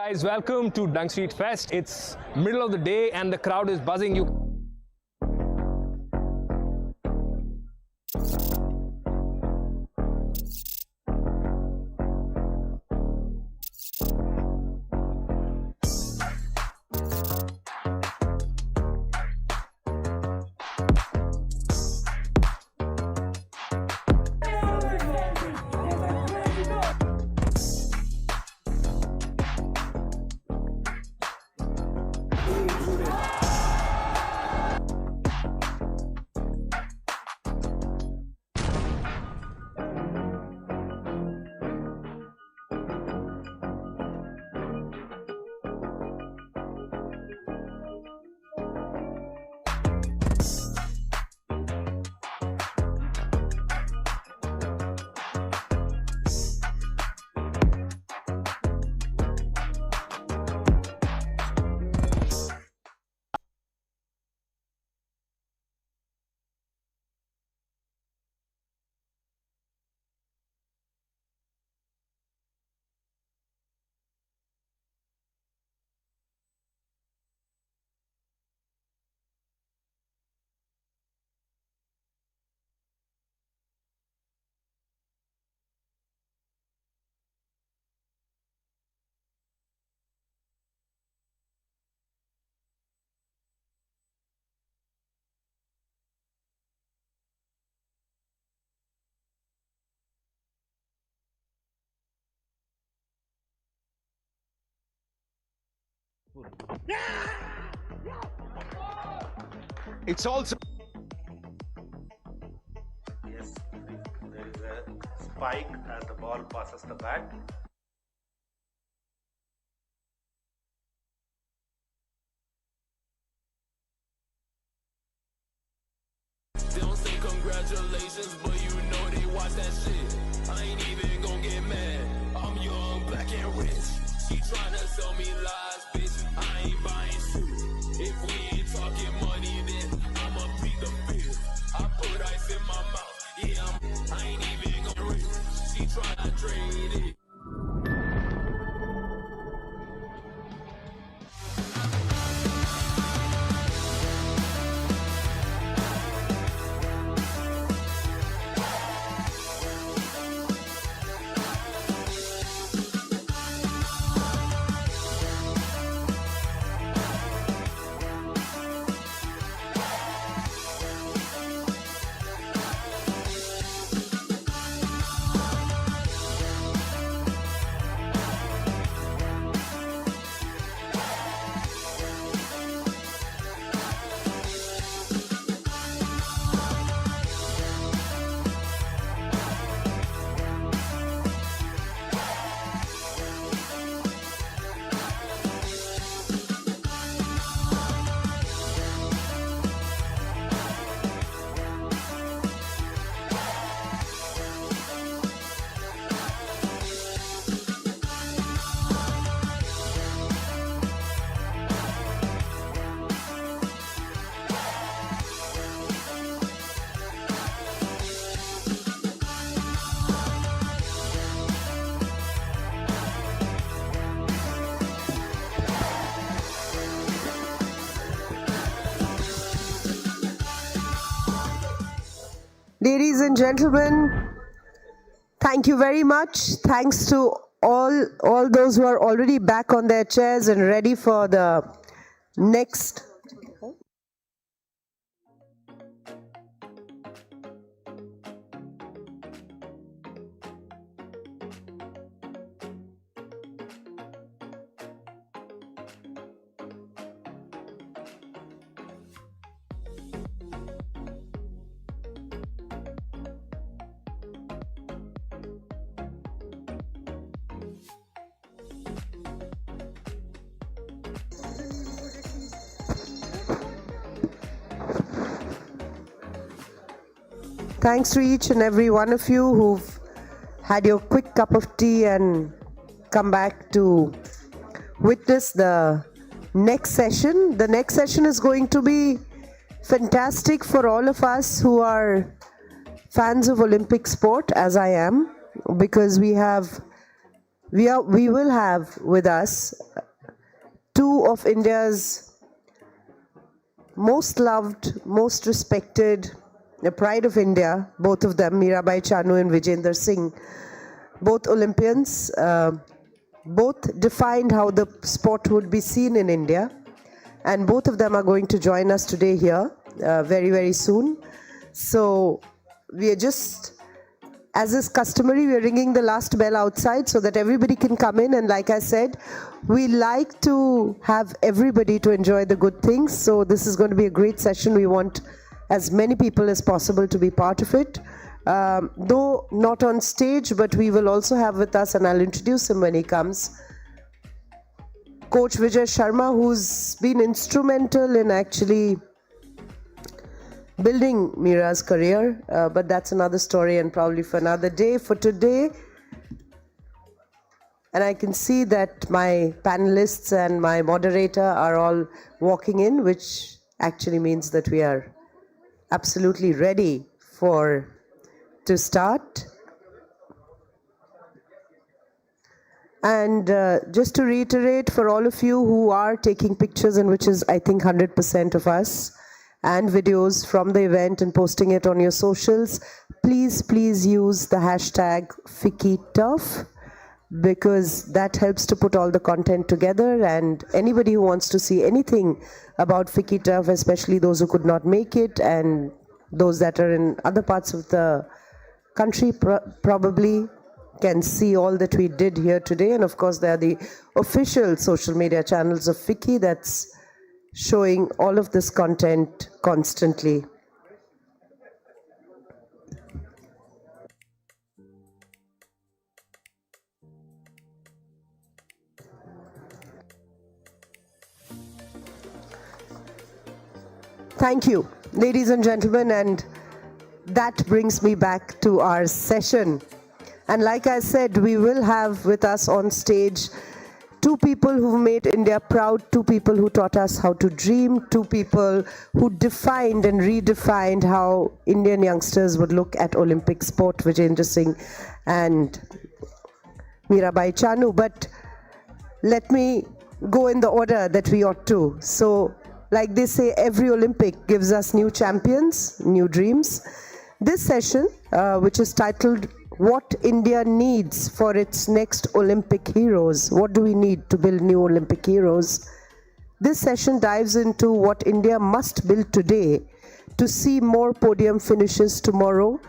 Guys, welcome to Dung Street Fest. It's middle of the day and the crowd is buzzing. It's also yes, there is a spike as the ball passes the bat. They don't say congratulations, but you know they watch that shit. I ain't even gon' get mad. I'm young, black and rich. She tryna sell me lies, bitch. I ain't buying shit. If we ain't talking money, then I'ma plead the fifth. I put ice in my mouth. Yeah, I ain't even gon' rich. She tryna trade it. Ladies and gentlemen, thank you very much. Thanks to all those who are already back on their chairs and ready for the next. Thanks to each and every one of you who've had your quick cup of tea and come back to witness the next session. The next session is going to be fantastic for all of us who are fans of Olympic sport, as I am, because we have We will have with us two of India's most loved, most respected, the pride of India, both of them, Mirabai Chanu and Vijender Singh, both Olympians, both defined how the sport would be seen in India, and both of them are going to join us today here very, very soon. So we are just, as is customary, we are ringing the last bell outside so that everybody can come in, and like I said, we like to have everybody to enjoy the good things, so this is going to be a great session. We want as many people as possible to be part of it. Though not on stage, but we will also have with us, and I'll introduce him when he comes, Coach Vijay Sharma, who's been instrumental in actually building Mira's career, but that's another story and probably for another day. For today, and I can see that my panelists and my moderator are all walking in, which actually means that we are absolutely ready to start. And just to reiterate for all of you who are taking pictures, and which is I think 100% of us, and videos from the event and posting it on your socials, please use the hashtag FICCI because that helps to put all the content together, and anybody who wants to see anything about FICCI, especially those who could not make it and those that are in other parts of the country probably can see all that we did here today. And of course there are the official social media channels of FICCI that's showing all of this content constantly. Thank you, ladies and gentlemen, and that brings me back to our session. And like I said, we will have with us on stage two people who made India proud, two people who taught us how to dream, two people who defined and redefined how Indian youngsters would look at Olympic sport, Vijender Singh and Mirabai Chanu. But let me go in the order that we ought to. So, like they say, every Olympic gives us new champions, new dreams. This session, which is titled What India Needs for Its Next Olympic Heroes. What do we need to build new Olympic heroes? This session dives into what India must build today to see more podium finishes tomorrow.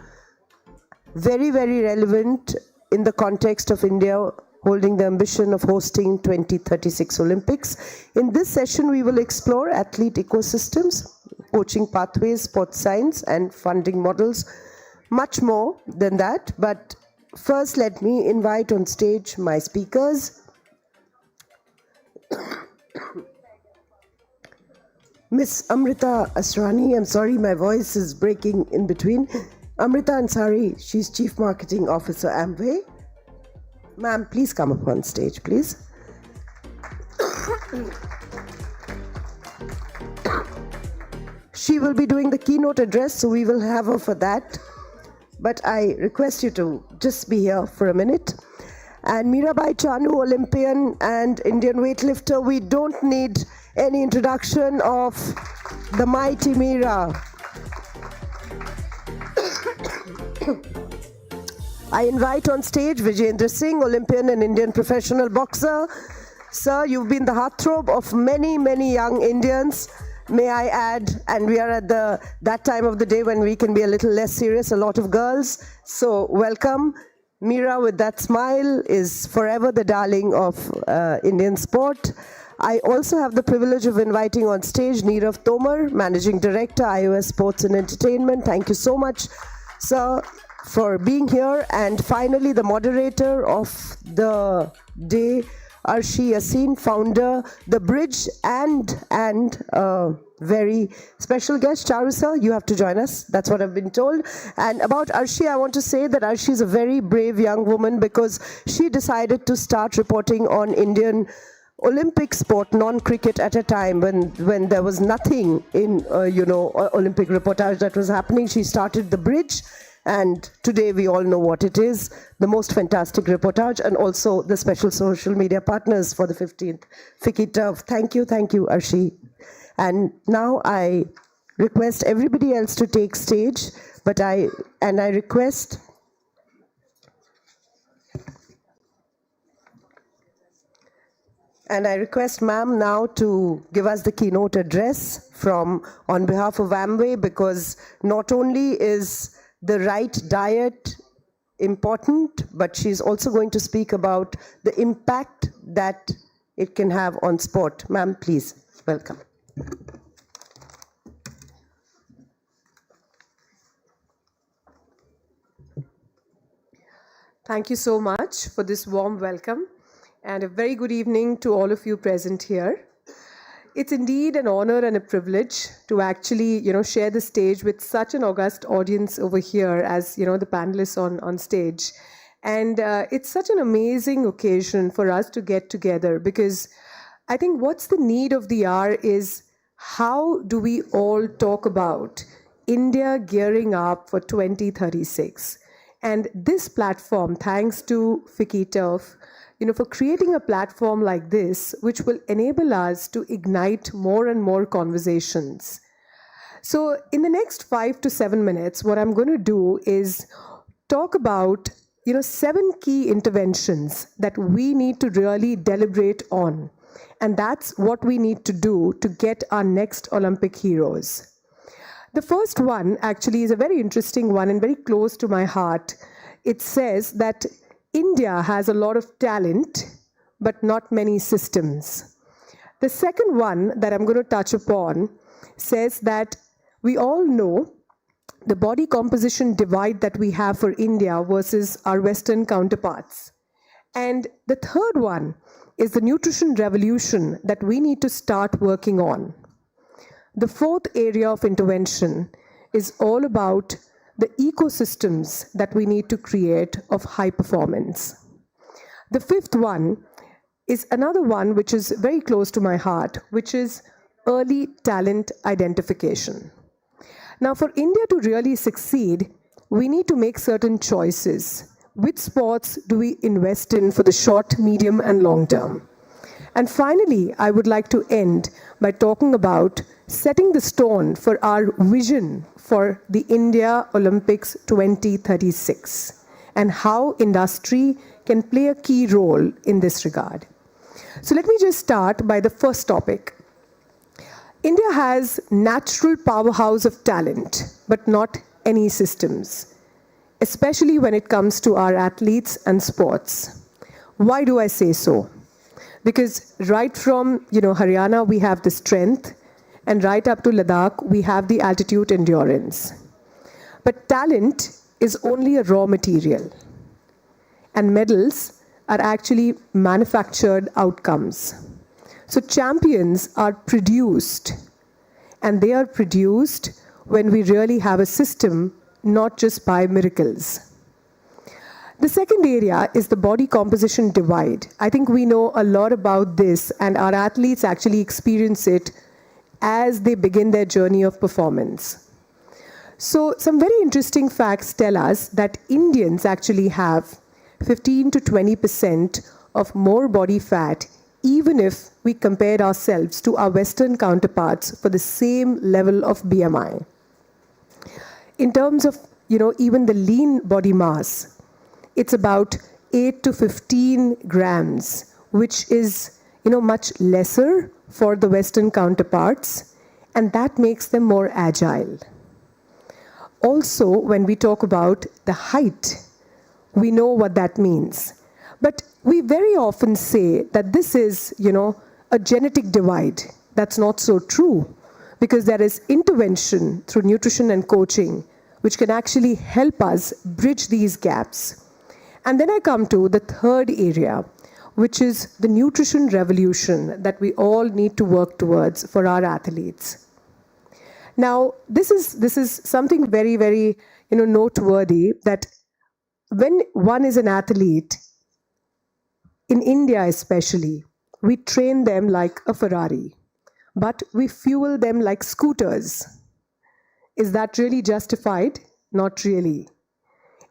Very, very relevant in the context of India holding the ambition of hosting 2036 Olympics. In this session, we will explore athlete ecosystems, coaching pathways, sports science, and funding models. Much more than that, but first let me invite on stage my speakers. Miss Amrita Asrani, I'm sorry my voice is breaking in between. Amrita Ansari, she's Chief Marketing Officer, Amway. Ma'am, please come up on stage, please. She will be doing the keynote address, so we will have her for that. But I request you to just be here for a minute. And Mirabai Chanu, Olympian and Indian weightlifter, we don't need any introduction of the mighty Mira. I invite on stage Vijender Singh, Olympian and Indian professional boxer. Sir, you've been the heartthrob of many, many young Indians. May I add, and we are at that time of the day when we can be a little less serious, a lot of girls. So welcome. Mira with that smile is forever the darling of Indian sport. I also have the privilege of inviting on stage Neerav Tomar, Managing Director, iOS Sports and Entertainment. Thank you so much, sir, for being here. And finally, the moderator of the day, Arshi Yassin, founder, The Bridge, and very special guest, Charu sir, you have to join us. That's what I've been told. And about Arshi, I want to say that Arshi is a very brave young woman because she decided to start reporting on Indian Olympic sport, non-cricket, at a time when there was nothing in, Olympic reportage that was happening. She started The Bridge, And today we all know what it is, the most fantastic reportage, and also the special social media partners for the 15th FICCI Turf. Thank you, Arshi. And now I request everybody else to take stage, but I request ma'am now to give us the keynote address on behalf of Amway, because not only is the right diet important, but she's also going to speak about the impact that it can have on sport. Ma'am, please, welcome. Thank you so much for this warm welcome, and a very good evening to all of you present here. It's indeed an honor and a privilege to actually, share the stage with such an august audience over here as, the panelists on stage. And it's such an amazing occasion for us to get together, because I think what's the need of the hour is how do we all talk about India gearing up for 2036? And this platform, thanks to FICCI Turf, for creating a platform like this, which will enable us to ignite more and more conversations. So in the next 5 to 7 minutes, what I'm going to do is talk about, 7 key interventions that we need to really deliberate on. And that's what we need to do to get our next Olympic heroes. The first one actually is a very interesting one and very close to my heart. It says that India has a lot of talent, but not many systems. The second one that I'm going to touch upon says that we all know the body composition divide that we have for India versus our Western counterparts. And the third one is the nutrition revolution that we need to start working on. The fourth area of intervention is all about the ecosystems that we need to create of high performance. The fifth one is another one which is very close to my heart, which is early talent identification. Now, for India to really succeed, we need to make certain choices. Which sports do we invest in for the short, medium, and long term? And finally, I would like to end by talking about setting the stone for our vision for the India Olympics 2036 and how industry can play a key role in this regard. So let me just start by the first topic. India has natural powerhouse of talent, but not any systems, especially when it comes to our athletes and sports. Why do I say so? Because right from Haryana, we have the strength, and right up to Ladakh, we have the altitude endurance. But talent is only a raw material, and medals are actually manufactured outcomes. So champions are produced, and they are produced when we really have a system, not just by miracles. The second area is the body composition divide. I think we know a lot about this, and our athletes actually experience it as they begin their journey of performance. So some very interesting facts tell us that Indians actually have 15 to 20% of more body fat, even if we compared ourselves to our Western counterparts for the same level of BMI. In terms of, even the lean body mass, it's about 8 to 15 grams, which is, much lesser for the Western counterparts, and that makes them more agile. Also, when we talk about the height, we know what that means. But we very often say that this is, a genetic divide. That's not so true, because there is intervention through nutrition and coaching, which can actually help us bridge these gaps. And then I come to the third area, which is the nutrition revolution that we all need to work towards for our athletes. Now, this is something very, very, noteworthy, that when one is an athlete, in India especially, we train them like a Ferrari, but we fuel them like scooters. Is that really justified? Not really.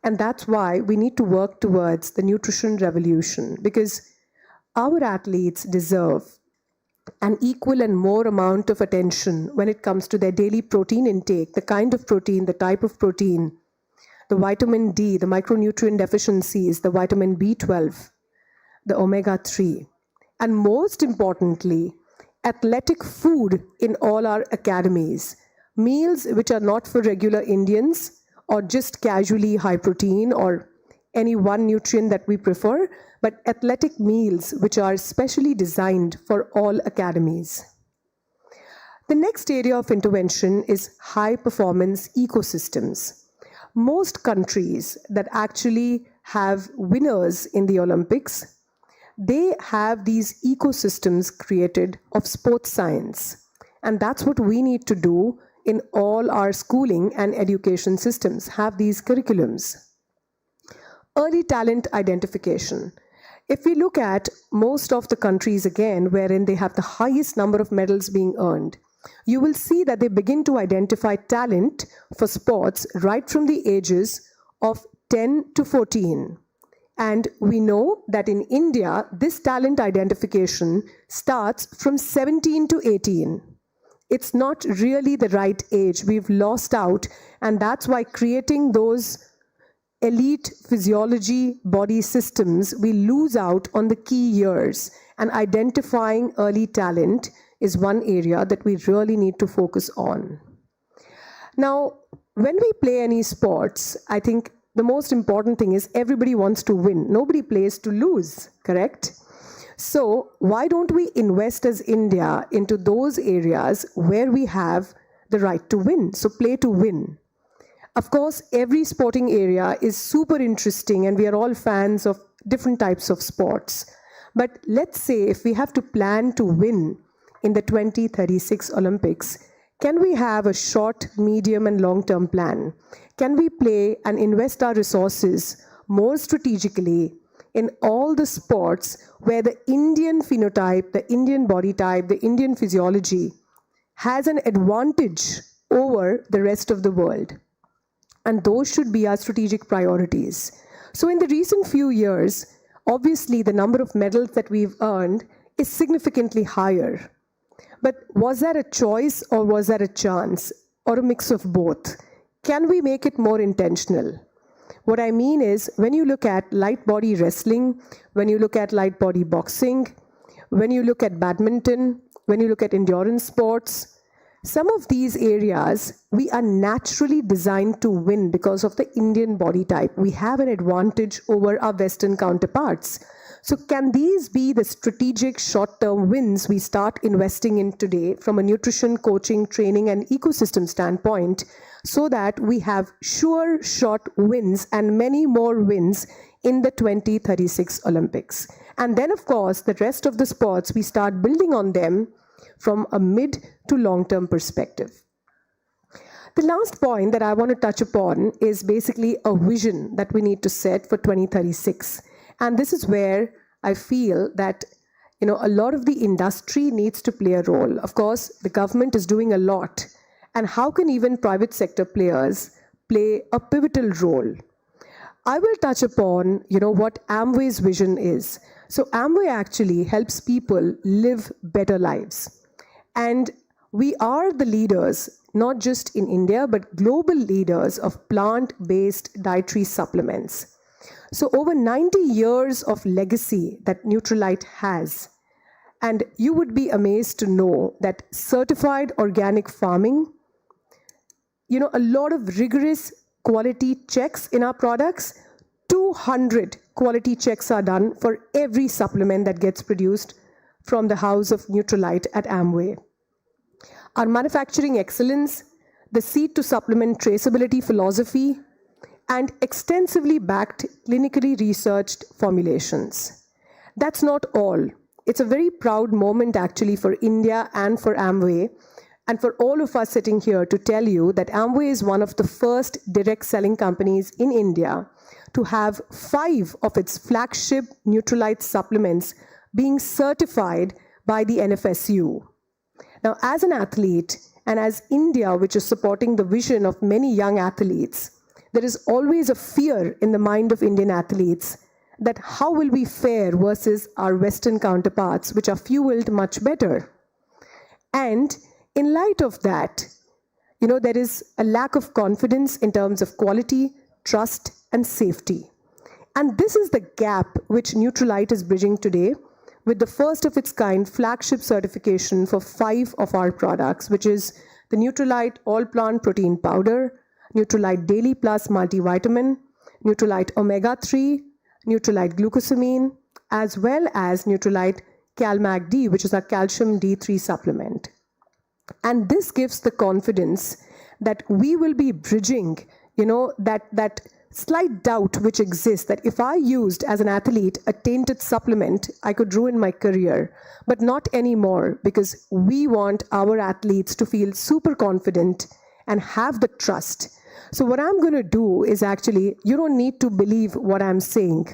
And that's why we need to work towards the nutrition revolution, because our athletes deserve an equal and more amount of attention when it comes to their daily protein intake, the kind of protein, the type of protein, the vitamin D, the micronutrient deficiencies, the vitamin B12, the omega-3, and most importantly, athletic food in all our academies, meals which are not for regular Indians or just casually high protein or any one nutrient that we prefer, but athletic meals which are specially designed for all academies. The next area of intervention is high-performance ecosystems. Most countries that actually have winners in the Olympics, they have these ecosystems created of sports science. And that's what we need to do in all our schooling and education systems, have these curriculums. Early talent identification. If we look at most of the countries again, wherein they have the highest number of medals being earned, you will see that they begin to identify talent for sports right from the ages of 10 to 14. And we know that in India, this talent identification starts from 17 to 18. It's not really the right age. We've lost out, and that's why creating those elite physiology body systems, we lose out on the key years, and identifying early talent is one area that we really need to focus on. Now, when we play any sports, I think the most important thing is everybody wants to win. Nobody plays to lose, correct? So why don't we invest as India into those areas where we have the right to win? So play to win. Of course, every sporting area is super interesting and we are all fans of different types of sports. But let's say if we have to plan to win in the 2036 Olympics, can we have a short, medium and long-term plan? Can we play and invest our resources more strategically in all the sports where the Indian phenotype, the Indian body type, the Indian physiology has an advantage over the rest of the world? And those should be our strategic priorities. So in the recent few years, obviously the number of medals that we've earned is significantly higher. But was that a choice or was that a chance or a mix of both? Can we make it more intentional? What I mean is, when you look at light body wrestling, when you look at light body boxing, when you look at badminton, when you look at endurance sports, some of these areas, we are naturally designed to win because of the Indian body type. We have an advantage over our Western counterparts. So can these be the strategic short-term wins we start investing in today from a nutrition, coaching, training, and ecosystem standpoint, so that we have sure short wins and many more wins in the 2036 Olympics? And then, of course, the rest of the sports, we start building on them from a mid to long-term perspective. The last point that I want to touch upon is basically a vision that we need to set for 2036. And this is where I feel that a lot of the industry needs to play a role. Of course, the government is doing a lot. And how can even private sector players play a pivotal role? I will touch upon, what Amway's vision is. So Amway actually helps people live better lives. And we are the leaders, not just in India, but global leaders of plant-based dietary supplements. So over 90 years of legacy that Nutrilite has. And you would be amazed to know that certified organic farming, a lot of rigorous quality checks in our products, 200 quality checks are done for every supplement that gets produced from the house of Nutrilite at Amway. Our manufacturing excellence, the seed to supplement traceability philosophy, and extensively backed clinically researched formulations. That's not all. It's a very proud moment actually for India and for Amway, and for all of us sitting here to tell you that Amway is one of the first direct selling companies in India to have 5 of its flagship Nutrilite supplements being certified by the NFSU. Now, as an athlete, and as India, which is supporting the vision of many young athletes, there is always a fear in the mind of Indian athletes that how will we fare versus our Western counterparts, which are fueled much better. And in light of that, there is a lack of confidence in terms of quality, trust, and safety. And this is the gap which Neutralite is bridging today with the first of its kind flagship certification for 5 of our products, which is the Neutralite All-Plant Protein Powder, Neutralite Daily Plus Multivitamin, Neutralite Omega-3, Neutralite Glucosamine, as well as Neutralite CalMag D, which is our calcium D3 supplement. And this gives the confidence that we will be bridging, that slight doubt which exists that if I used as an athlete a tainted supplement, I could ruin my career, but not anymore, because we want our athletes to feel super confident and have the trust. So what I'm going to do is actually, you don't need to believe what I'm saying.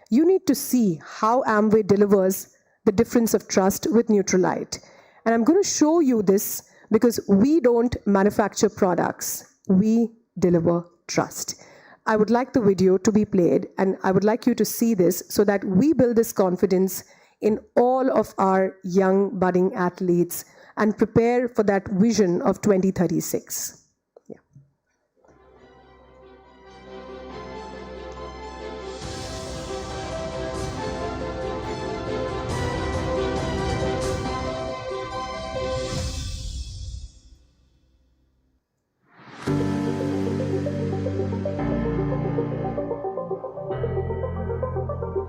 You need to see how Amway delivers the difference of trust with Neutralite. And I'm going to show you this because we don't manufacture products. We deliver trust. I would like the video to be played, and I would like you to see this so that we build this confidence in all of our young budding athletes and prepare for that vision of 2036.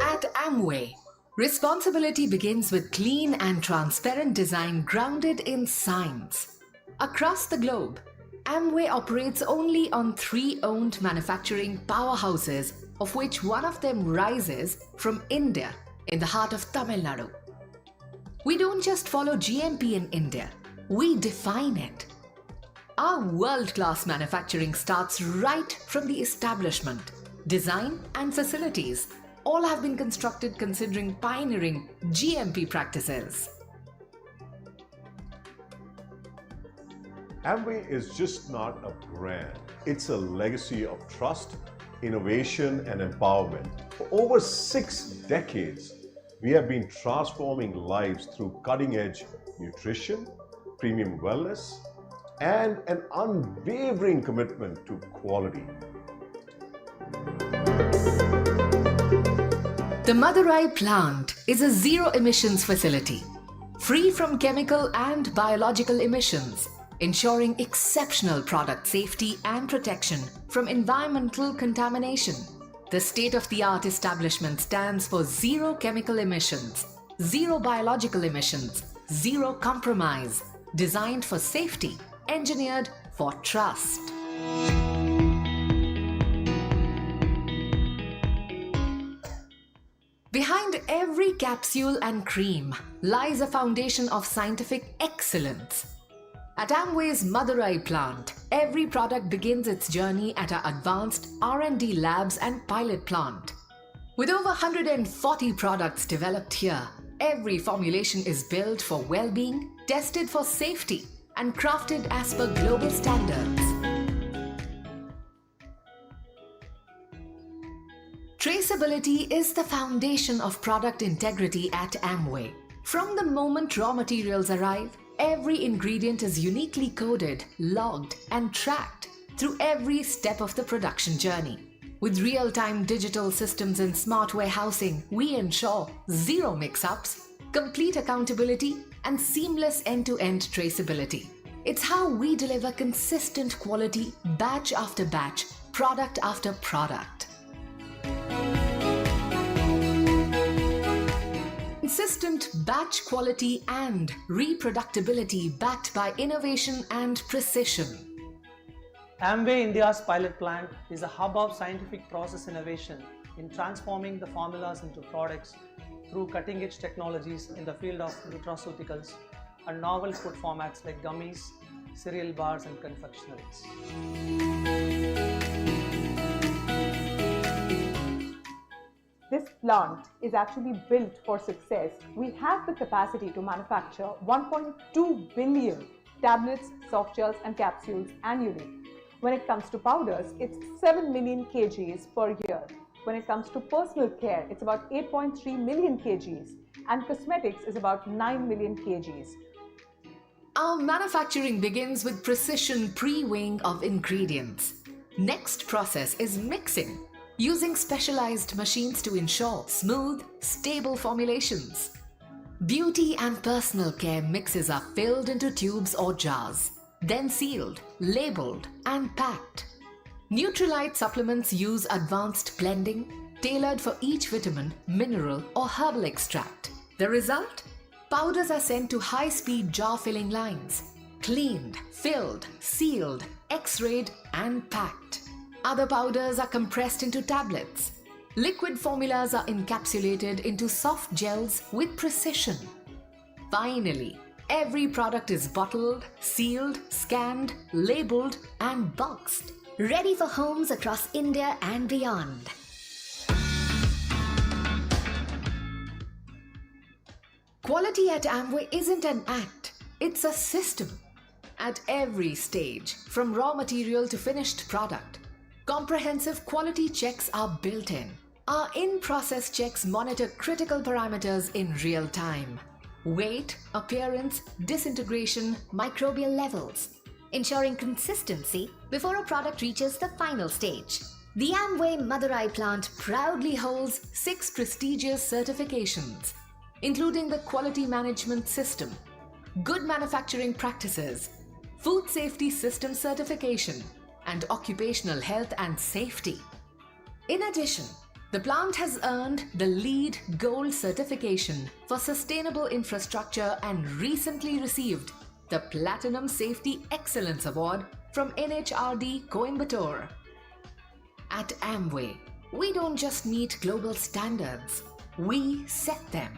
At Amway, responsibility begins with clean and transparent design grounded in science. Across the globe, Amway operates only on 3 owned manufacturing powerhouses, of which one of them rises from India, in the heart of Tamil Nadu. We don't just follow GMP in India, we define it. Our world-class manufacturing starts right from the establishment. Design and facilities all have been constructed considering pioneering GMP practices. Amway is just not a brand. It's a legacy of trust, innovation, and empowerment. For over 6 decades, we have been transforming lives through cutting-edge nutrition, premium wellness, and an unwavering commitment to quality. The Madurai plant is a zero-emissions facility, free from chemical and biological emissions, ensuring exceptional product safety and protection from environmental contamination. The state-of-the-art establishment stands for zero chemical emissions, zero biological emissions, zero compromise, designed for safety, engineered for trust. Behind every capsule and cream lies a foundation of scientific excellence. At Amway's Madurai plant, every product begins its journey at our advanced R&D labs and pilot plant. With over 140 products developed here, every formulation is built for well-being, tested for safety, and crafted as per global standards. Traceability is the foundation of product integrity at Amway. From the moment raw materials arrive, every ingredient is uniquely coded, logged, and tracked through every step of the production journey. With real-time digital systems and smart warehousing, we ensure zero mix-ups, complete accountability, and seamless end-to-end traceability. It's how we deliver consistent quality, batch after batch, product after product. Consistent batch quality and reproducibility backed by innovation and precision. Amway India's pilot plant is a hub of scientific process innovation in transforming the formulas into products through cutting-edge technologies in the field of nutraceuticals and novel food formats like gummies, cereal bars, and confectionaries. This plant is actually built for success. We have the capacity to manufacture 1.2 billion tablets, soft gels, and capsules annually. When it comes to powders, it's 7 million kgs per year. When it comes to personal care, it's about 8.3 million kgs. And cosmetics is about 9 million kgs. Our manufacturing begins with precision pre-weighing of ingredients. Next process is mixing, using specialized machines to ensure smooth, stable formulations. Beauty and personal care mixes are filled into tubes or jars, then sealed, labeled, and packed. Nutralite supplements use advanced blending, tailored for each vitamin, mineral, or herbal extract. The result? Powders are sent to high-speed jar-filling lines, cleaned, filled, sealed, X-rayed, and packed. Other powders are compressed into tablets. Liquid formulas are encapsulated into soft gels with precision. Finally, every product is bottled, sealed, scanned, labeled, and boxed, ready for homes across India and beyond. Quality at Amway isn't an act, it's a system. At every stage, from raw material to finished product, comprehensive quality checks are built in. Our in-process checks monitor critical parameters in real time. Weight, appearance, disintegration, microbial levels, ensuring consistency before a product reaches the final stage. The Amway Madurai plant proudly holds 6 prestigious certifications, including the Quality Management System, Good Manufacturing Practices, Food Safety System Certification, and Occupational Health and Safety. In addition, the plant has earned the LEED Gold certification for sustainable infrastructure and recently received the Platinum Safety Excellence Award from NHRD Coimbatore. At Amway, we don't just meet global standards, we set them.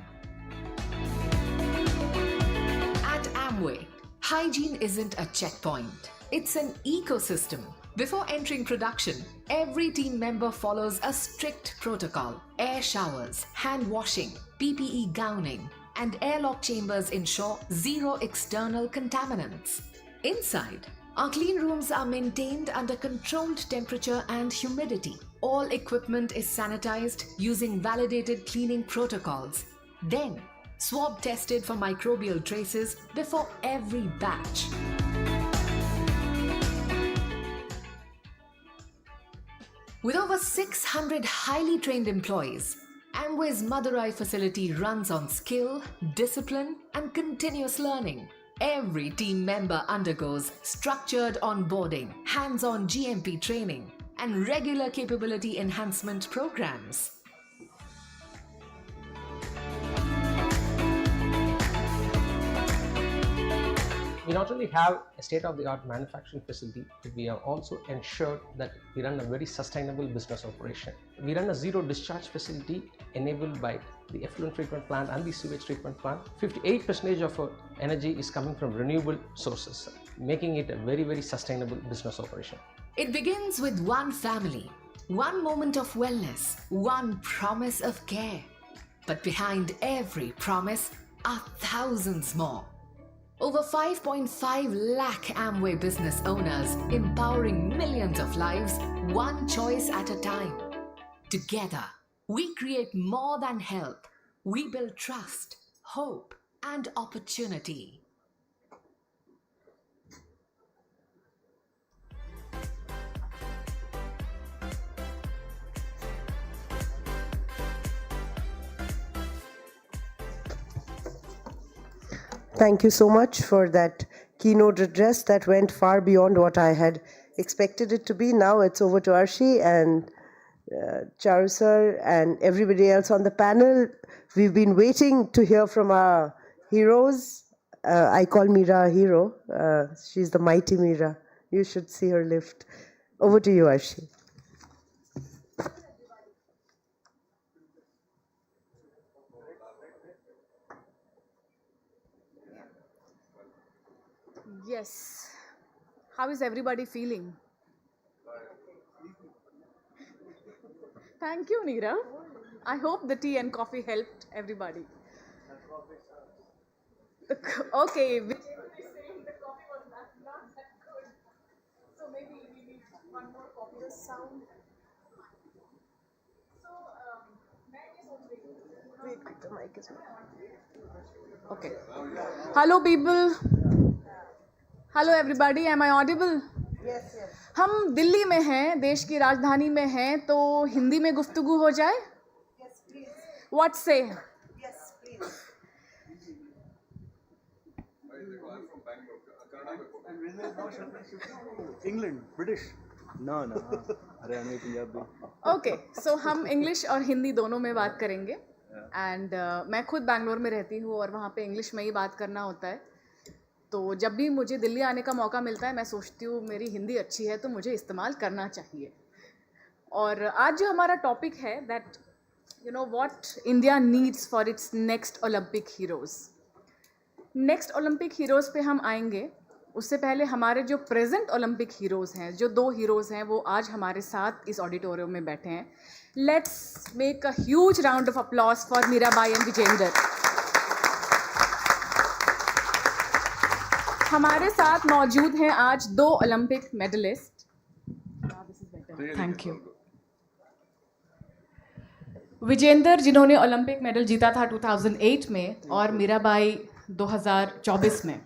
At Amway, hygiene isn't a checkpoint, it's an ecosystem. Before entering production, every team member follows a strict protocol. Air showers, hand washing, PPE gowning, and airlock chambers ensure zero external contaminants. Inside, our clean rooms are maintained under controlled temperature and humidity. All equipment is sanitized using validated cleaning protocols. Then, swab tested for microbial traces before every batch. With over 600 highly trained employees, Amway's Madurai facility runs on skill, discipline, and continuous learning. Every team member undergoes structured onboarding, hands-on GMP training, and regular capability enhancement programs. We not only have a state-of-the-art manufacturing facility, but we have also ensured that we run a very sustainable business operation. We run a zero discharge facility enabled by the effluent treatment plant and the sewage treatment plant. 58% of our energy is coming from renewable sources, making it a very, very sustainable business operation. It begins with one family, one moment of wellness, one promise of care. But behind every promise are thousands more. Over 5.5 lakh Amway business owners empowering millions of lives, one choice at a time. Together, we create more than help. We build trust, hope, and opportunity. Thank you so much for that keynote address that went far beyond what I had expected it to be. Now it's over to Arshi and Charu sir and everybody else on the panel. We've been waiting to hear from our heroes. I call Meera a hero. She's the mighty Meera. You should see her lift. Over to you, Arshi. Yes. How is everybody feeling? Thank you, Neera. I hope the tea and coffee helped everybody. Okay. The coffee was not that good. So maybe we need Okay. Hello people. Hello everybody. Am I audible? Yes, yes. हम दिल्ली में हैं, देश की राजधानी में हैं, तो हिंदी में गुफ्तगू हो जाए? Yes, please. What say? Yes, please. England, British. No, no. Haryanvi Punjabi. Okay so हम इंग्लिश और हिंदी दोनों में बात करेंगे एंड मैं खुद बैंगलोर में रहती हूँ और वहाँ पे इंग्लिश में ही बात करना होता है, तो जब भी मुझे दिल्ली आने का मौका मिलता है मैं सोचती हूँ मेरी हिंदी अच्छी है तो मुझे इस्तेमाल करना चाहिए. और आज जो हमारा टॉपिक है that you know what India needs for its next Olympic heroes. Next Olympic heroes पे हम आएंगे, उससे पहले हमारे जो प्रेजेंट ओलंपिक हीरोज़ हैं, जो 2 हीरोज़ हैं वो आज हमारे साथ इस ऑडिटोरियम में बैठे हैं. Let's make a huge round of applause for Mirabai and Vijender. हमारे साथ मौजूद हैं आज 2 Olympic medalist. Thank you. Vijender जिन्होंने ओलंपिक मेडल जीता था 2008 में और मीराबाई 2024 में.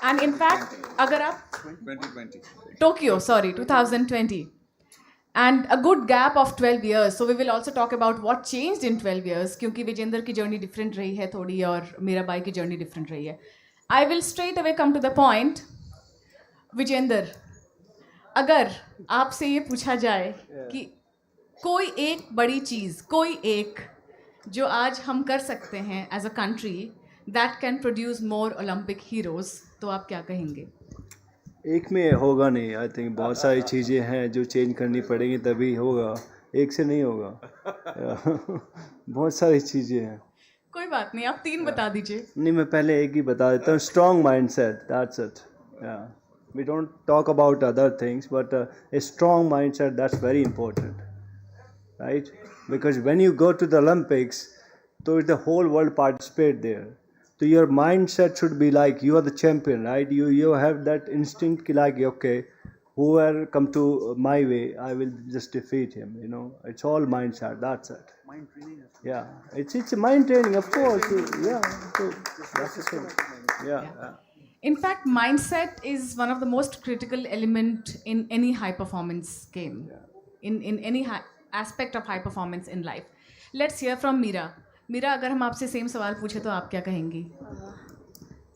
एंड इनफैक्ट अगर आप 2020 and a good gap of 12 years, so we will also talk about what changed in 12 years, क्योंकि विजेंदर की जर्नी डिफरेंट रही है थोड़ी और मीराबाई की जर्नी डिफरेंट रही है. I will straight away come to the point. Vijender, अगर आपसे ये पूछा जाए कि कोई एक बड़ी चीज़, कोई एक जो आज हम कर सकते हैं as a country that can produce more Olympic heroes, तो आप क्या कहेंगे? एक में होगा नहीं. आई थिंक बहुत सारी चीज़ें हैं जो चेंज करनी पड़ेंगी तभी होगा, एक से नहीं होगा. बहुत सारी चीज़ें हैं. कोई बात नहीं, आप 3 बता दीजिए. नहीं, मैं पहले एक ही बता देता हूँ. Strong mindset, that's it. We don't talk about other things but a strong mindset, that's very important, right? Because when you go to the Olympics, तो the whole world participate there. So your mindset should be like you are the champion, right? You have that instinct like, okay, whoever come to my way, I will just defeat him. You know, it's all mindset. That's it. Mind training. Yeah, it's a mind training, of course. Yeah, so that's the thing. Yeah. In fact, mindset is one of the most critical element in any high performance game, in any aspect of high performance in life. Let's hear from Meera. Meera, अगर हम आपसे same सवाल पूछे तो आप क्या कहेंगी?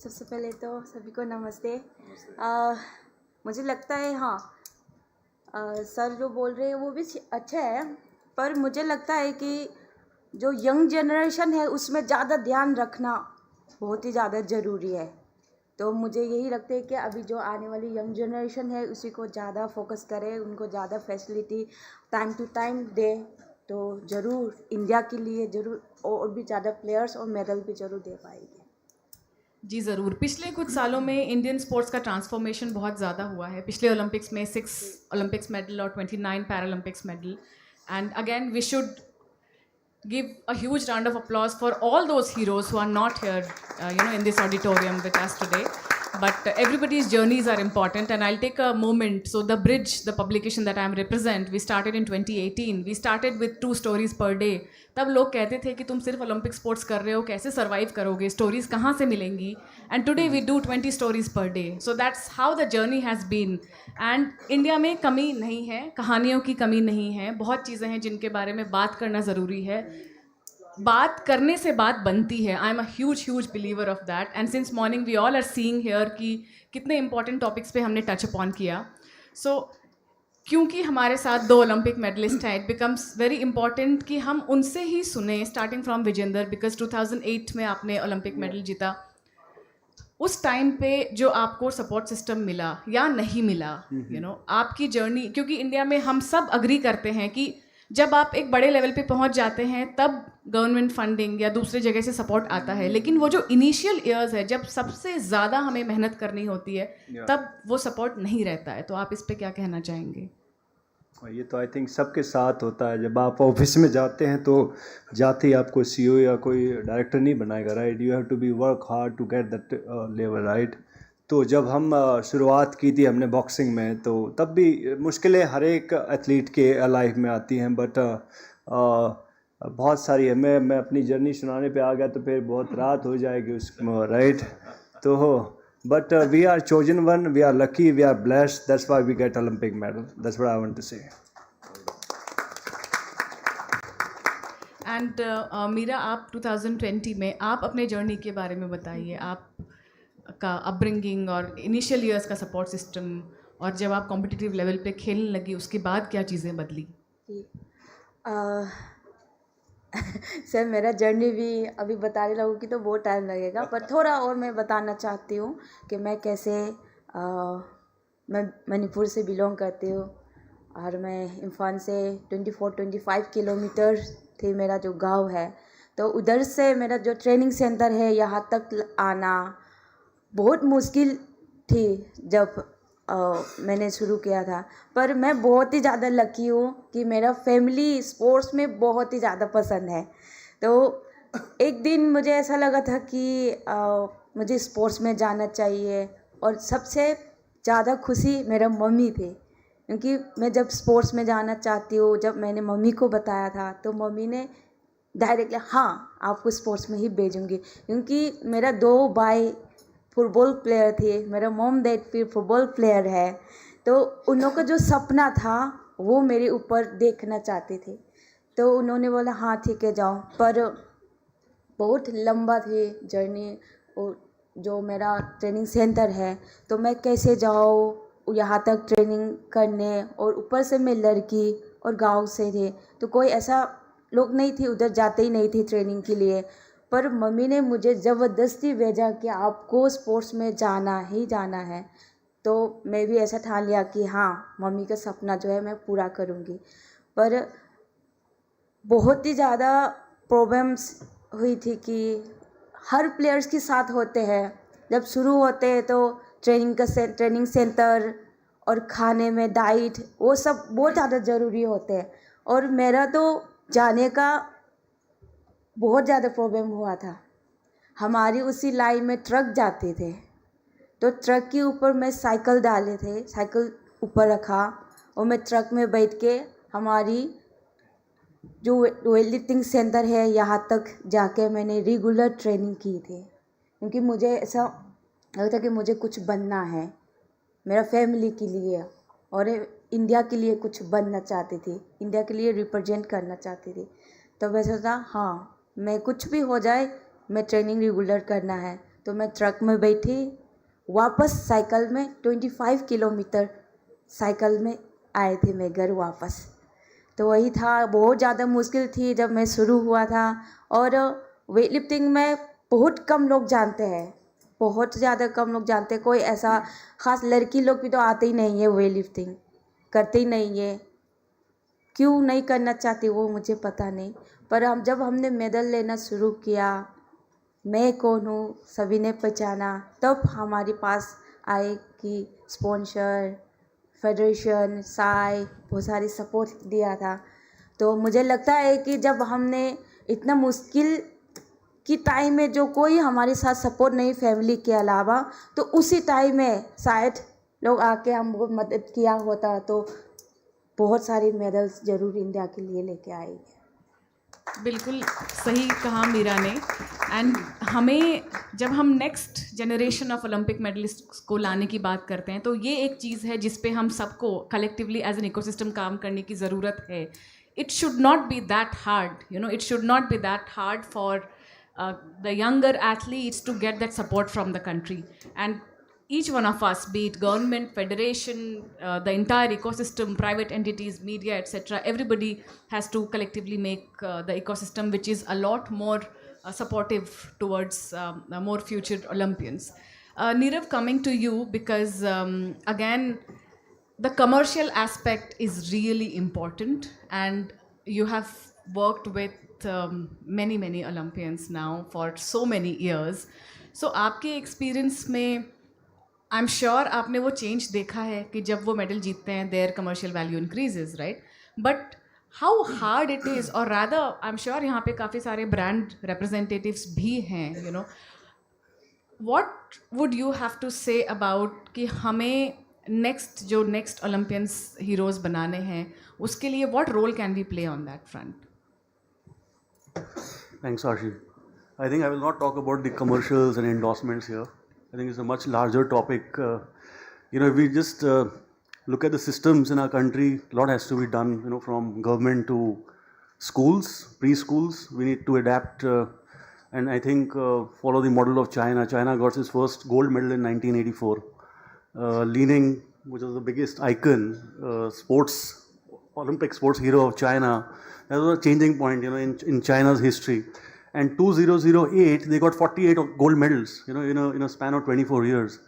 सबसे पहले तो सभी को नमस्ते. मुझे लगता है सर जो बोल रहे हैं वो भी अच्छा है, पर मुझे लगता है कि जो यंग जनरेशन है उसमें ज़्यादा ध्यान रखना बहुत ही ज़्यादा ज़रूरी है. तो मुझे यही लगता है कि अभी जो आने वाली यंग जनरेशन है उसी को ज़्यादा फोकस करें, उनको ज़्यादा फैसिलिटी टाइम टू टाइम दे, तो ज़रूर इंडिया के लिए ज़रूर और भी ज़्यादा प्लेयर्स और मेडल भी ज़रूर दे पाएंगे. जी ज़रूर. पिछले कुछ सालों में इंडियन स्पोर्ट्स का ट्रांसफॉर्मेशन बहुत ज़्यादा हुआ है. पिछले ओलंपिक्स में 6 ओलंपिक्स मेडल और 29 Paralympics medal. And again we should give a huge round of applause for all those heroes who are not here, in this auditorium with us today. But everybody's journeys are important, and I'll take a moment. So the Bridge, the publication that I represent, we started in 2018. We started with 2 stories per day. तब लोग कहते थे कि तुम सिर्फ Olympic sports कर रहे हो, कैसे सर्वाइव करोगे, स्टोरीज कहाँ से मिलेंगी? And today we do 20 stories per day. So that's how the journey has been. And India में कमी नहीं है, कहानियों की कमी नहीं है. बहुत चीज़ें हैं जिनके बारे में बात करना ज़रूरी है. बात करने से बात बनती है. I am a huge believer of that. And since morning we all are seeing here कि कितने इंपॉर्टेंट टॉपिक्स पे हमने टच अपॉन किया. सो क्योंकि हमारे साथ 2 ओलंपिक मेडलिस्ट हैं, इट बिकम्स वेरी इंपॉर्टेंट कि हम उनसे ही सुने, स्टार्टिंग फ्रॉम विजेंदर, बिकॉज 2008 में आपने ओलंपिक मेडल जीता. उस टाइम पे जो आपको सपोर्ट सिस्टम मिला या नहीं मिला, आपकी जर्नी, क्योंकि इंडिया में हम सब अग्री करते हैं कि जब आप एक बड़े लेवल पे पहुंच जाते हैं तब गवर्नमेंट फंडिंग या दूसरे जगह से सपोर्ट आता है, लेकिन वो जो इनिशियल ईयर्स है जब सबसे ज़्यादा हमें मेहनत करनी होती है तब वो सपोर्ट नहीं रहता है. तो आप इस पे क्या कहना चाहेंगे? ये तो आई थिंक सबके साथ होता है. जब आप ऑफिस में जाते हैं तो जाते ही आपको CEO या कोई डायरेक्टर नहीं बनाएगा, right? You have to be work hard to get that level, right? तो जब हम शुरुआत की थी हमने बॉक्सिंग में, तो तब भी मुश्किलें हर एक एथलीट के लाइफ में आती हैं, बट बहुत सारी है। मैं अपनी जर्नी सुनाने पे आ गया तो फिर बहुत रात हो जाएगी उसमें, राइट? तो but we are chosen one, we are lucky, we are blessed, that's why we get Olympic medal, that's what I want to say. And Meera, आप 2020 में आप अपने जर्नी के बारे में बताइए, आप का अपब्रिंगिंग और इनिशियल ईयर्स का सपोर्ट सिस्टम, और जब आप कॉम्पिटिटिव लेवल पे खेलने लगी उसके बाद क्या चीज़ें बदली? सर, मेरा जर्नी भी अभी बताने लगूँगी तो बहुत टाइम लगेगा, पर थोड़ा और मैं बताना चाहती हूँ कि मैं कैसे मैं मणिपुर से बिलोंग करती हूँ और मैं इम्फाल से 24-25 किलोमीटर थे मेरा जो गांव है। तो उधर से मेरा जो ट्रेनिंग सेंटर है यहाँ तक आना बहुत मुश्किल थी जब मैंने शुरू किया था। पर मैं बहुत ही ज़्यादा लकी हूँ कि मेरा फैमिली स्पोर्ट्स में बहुत ही ज़्यादा पसंद है। तो एक दिन मुझे ऐसा लगा था कि मुझे स्पोर्ट्स में जाना चाहिए, और सबसे ज़्यादा खुशी मेरा मम्मी थे, क्योंकि मैं जब स्पोर्ट्स में जाना चाहती हूँ, जब मैंने मम्मी को बताया था तो मम्मी ने डायरेक्टली हाँ आपको स्पोर्ट्स में ही भेजूँगी, क्योंकि मेरा 2 भाई फुटबॉल प्लेयर थे, मेरा मॉम डैड भी फुटबॉल प्लेयर है। तो उन लोगों का जो सपना था वो मेरे ऊपर देखना चाहते थे, तो उन्होंने बोला हाँ ठीक है जाओ। पर बहुत लंबा थी जर्नी, जो मेरा ट्रेनिंग सेंटर है, तो मैं कैसे जाऊँ यहाँ तक ट्रेनिंग करने, और ऊपर से मैं लड़की और गांव से थे, तो कोई ऐसा लोग नहीं थे, उधर जाते ही नहीं थे ट्रेनिंग के लिए। पर मम्मी ने मुझे ज़बरदस्ती भेजा कि आपको स्पोर्ट्स में जाना ही जाना है। तो मैं भी ऐसा ठान लिया कि हाँ मम्मी का सपना जो है मैं पूरा करूँगी। पर बहुत ही ज़्यादा प्रॉब्लम्स हुई थी कि हर प्लेयर्स के साथ होते हैं, जब शुरू होते हैं तो ट्रेनिंग सेंटर और खाने में डाइट वो सब बहुत ज़्यादा ज़रूरी होते हैं। और मेरा तो जाने का बहुत ज़्यादा प्रॉब्लम हुआ था। हमारी उसी लाइन में ट्रक जाते थे, तो ट्रक के ऊपर मैं साइकिल डाले थे, साइकिल ऊपर रखा और मैं ट्रक में बैठ के हमारी जो वेट लिफ्टिंग सेंटर है यहाँ तक जाके मैंने रेगुलर ट्रेनिंग की थी, क्योंकि मुझे ऐसा लगता कि मुझे कुछ बनना है मेरा फैमिली के लिए, और इंडिया के लिए कुछ बनना चाहती थी, इंडिया के लिए रिप्रेजेंट करना चाहती थी। तो मैं सोचा हाँ मैं कुछ भी हो जाए मैं ट्रेनिंग रेगुलर करना है। तो मैं ट्रक में बैठी, वापस साइकिल में 25 किलोमीटर साइकिल में आए थे मैं घर वापस। तो वही था, बहुत ज़्यादा मुश्किल थी जब मैं शुरू हुआ था। और वेट लिफ्टिंग में बहुत कम लोग जानते हैं, बहुत ज़्यादा कम लोग जानते हैं। कोई ऐसा ख़ास लड़की लोग भी तो आते ही नहीं है, वेट लिफ्टिंग करते ही नहीं है, क्यों नहीं करना चाहती वो मुझे पता नहीं। पर जब हमने मेडल लेना शुरू किया, मैं कौन हूँ सभी ने पहचाना, तब हमारे पास आए कि स्पॉन्सर, फेडरेशन, साई बहुत सारी सपोर्ट दिया था। तो मुझे लगता है कि जब हमने इतना मुश्किल की टाइम में जो कोई हमारे साथ सपोर्ट नहीं फैमिली के अलावा, तो उसी टाइम में शायद लोग आके हमको मदद किया होता तो बहुत सारे मेडल्स ज़रूर इंडिया के लिए लेके आएंगे। बिल्कुल सही कहा मीरा ने। एंड हमें जब हम next generation of Olympic medalist को लाने की बात करते हैं तो ये एक चीज़ है जिस पे हम सबको कलेक्टिवली एज एन इकोसिस्टम काम करने की ज़रूरत है। It should not be that hard, you know, it should not be that hard for the younger athletes to get that support from the country. And each one of us, be it government, federation, the entire ecosystem, private entities, media, etc., everybody has to collectively make the ecosystem which is a lot more supportive towards more future Olympians. Nirav, coming to you, because again, the commercial aspect is really important, and you have worked with many Olympians now for so many years. So आपके experience में आई am sure आपने वो change देखा है कि जब वो medal जीतते हैं their commercial value increases, right? But how hard it is, और रादर आई एम श्योर यहाँ पे काफ़ी सारे ब्रांड रिप्रेजेंटेटिव्स भी हैं, you know, what would you have to say about कि हमें next Olympians heroes बनाने हैं उसके लिए what role can we play on that front? Thanks, Ashi. I think I will not talk about the commercials and endorsements here. I think it's a much larger topic. If we just look at the systems in our country, a lot has to be done, from government to schools, preschools. We need to adapt and I think follow the model of China. China got its first gold medal in 1984. Li-Ning, which was the biggest icon, Olympic sports hero of China. That was a changing point, in China's history. And 2008, they got 48 gold medals, in a span of 24 years.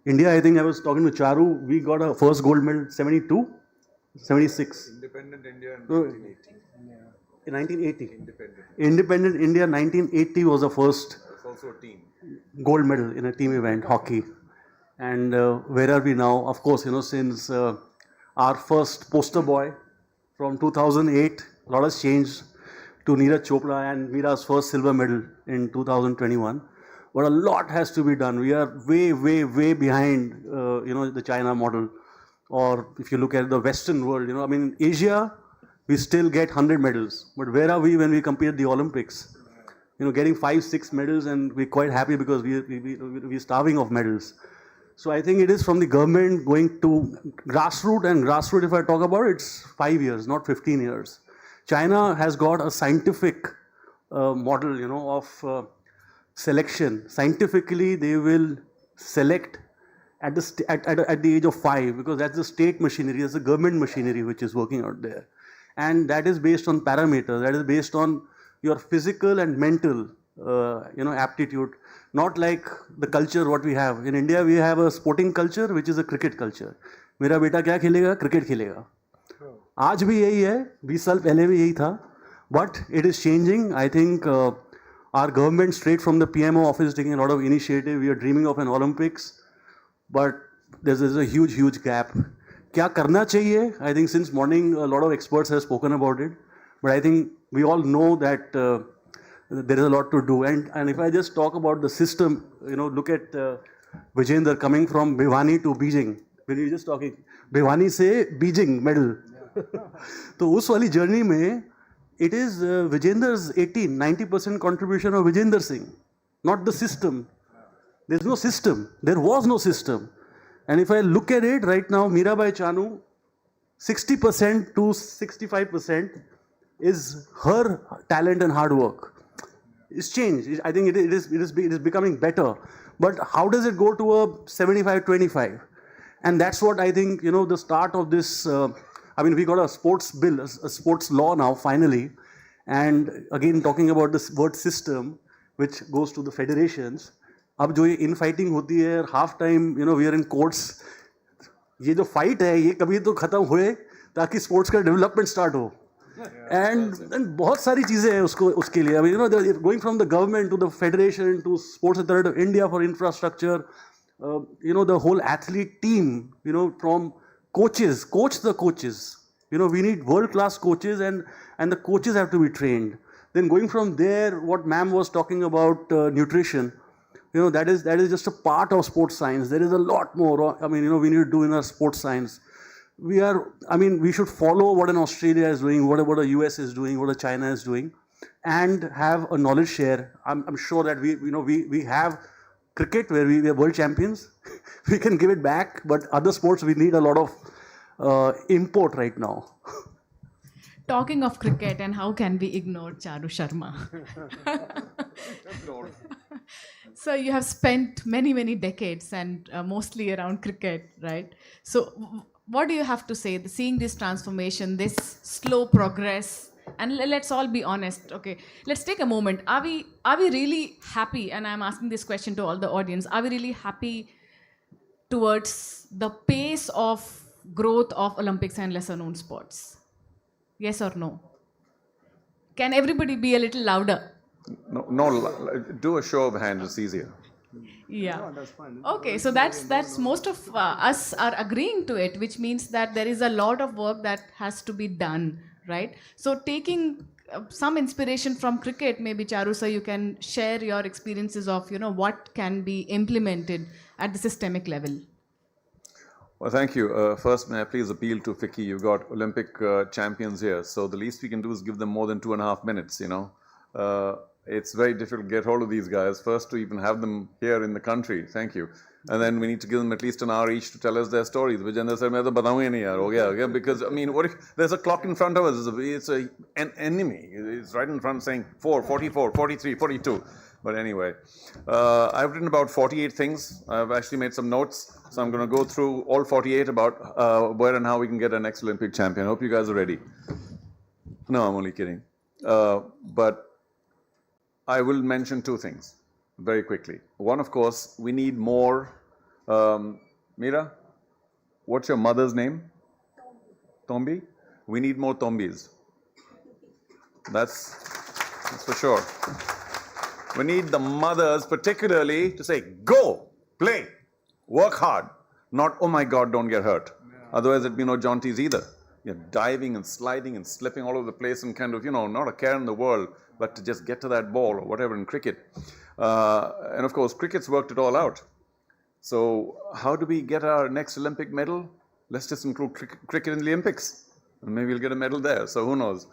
India, I think I was talking to Charu, we got our first gold medal 72, 76. Independent India in 1980. In 1980. Independent India 1980 was the first Also a team. gold medal in a team event, hockey. And where are we now? Of course, since our first poster boy from 2008, a lot has changed to Neeraj Chopra and Mira's first silver medal in 2021. But a lot has to be done. We are way, way, way behind, the China model. Or if you look at the Western world, in Asia, we still get 100 medals. But where are we when we compete at the Olympics? Getting 5-6 medals, and we're quite happy because we're starving of medals. So I think it is from the government going to grassroots, and grassroots, if I talk about it, it's 5 years, not 15 years. China has got a scientific model, of selection. Scientifically, they will select at the age of 5 because that's the state machinery, that's the government machinery which is working out there. And that is based on parameters, that is based on your physical and mental, aptitude. Not like the culture what we have. In India, we have a sporting culture which is a cricket culture. मेरा बेटा क्या खेलेगा? Cricket खेलेगा. आज भी यही है, 20 साल पहले भी यही था. But it is changing. I think our government straight from the PMO office is taking a lot of initiative. We are dreaming of an Olympics. But there's a huge, huge gap. क्या करना चाहिए? I think since morning a lot of experts have spoken about it. But I think we all know that there is a lot to do. And if I just talk about the system, look at Vijender coming from Bhiwani to Beijing. When you're just talking, Bhiwani से Beijing medal. तो उस वाली journey में it is Vijender's 90% contribution of Vijender Singh, not the system. There's no system. There was no system. And if I look at it right now, Mirabai Chanu, 60% to 65% is her talent and hard work. It's changed. I think it is becoming better. But how does it go to a 75-25? And that's what I think, the start of this, we got a sports bill, a sports law now, finally. And again, talking about this word system, which goes to the federations. अब जो ये infighting होती है, half time, we are in courts. ये जो fight है, ये कभी तो खत्म होए, ताकि sports का development start हो. And बहुत सारी चीजें हैं उसके लिए. Going from the government to the federation to Sports Authority of India for infrastructure, the whole athlete team, from coaches, coach the coaches. We need world-class coaches and the coaches have to be trained. Then going from there, what ma'am was talking about nutrition, that is just a part of sports science. There is a lot more. We need to do in our sports science. We should follow what an Australia is doing, what a US is doing, what a China is doing, and have a knowledge share. I'm sure that we have cricket where we are world champions. We can give it back, but other sports we need a lot of import right now. Talking of cricket, and how can we ignore Charu Sharma? So you have spent many decades and mostly around cricket, right? So what do you have to say, seeing this transformation, this slow progress? And let's all be honest, okay? Let's take a moment. Are we really happy? And I'm asking this question to all the audience. Are we really happy towards the pace of growth of Olympics and lesser known sports? Yes or no? Can everybody be a little louder? No, do a show of hands, it's easier. Yeah. No, that's fine. Okay, so that's most of us are agreeing to it, which means that there is a lot of work that has to be done, right? So taking some inspiration from cricket. Maybe Charu sir, you can share your experiences of what can be implemented at the systemic level. Well, thank you. First, may I please appeal to FICCI? You've got Olympic champions here, so the least we can do is give them more than 2.5 minutes, It's very difficult to get hold of these guys, first to even have them here in the country. Thank you. And then we need to give them at least an hour each to tell us their stories. Vijender said, "Main to bataunga nahi yaar, ho gaya, ho gaya." Because, I mean, what if there's a clock in front of us, it's an enemy. It's right in front saying 4, 44, 43, 42. But anyway, I've written about 48 things. I've actually made some notes. So I'm going to go through all 48 about where and how we can get our next Olympic champion. I hope you guys are ready. No, I'm only kidding. But I will mention 2 things very quickly. One, of course, we need more. Meera, what's your mother's name? Tombi. We need more Tombis. That's for sure. We need the mothers particularly to say, go, play, work hard. Not, oh my God, don't get hurt. Otherwise it'd be no jaunties either. You're diving and sliding and slipping all over the place and kind of, not a care in the world, but to just get to that ball or whatever in cricket. And of course, cricket's worked it all out. So how do we get our next Olympic medal? Let's just include cricket in the Olympics. And maybe we'll get a medal there, so who knows.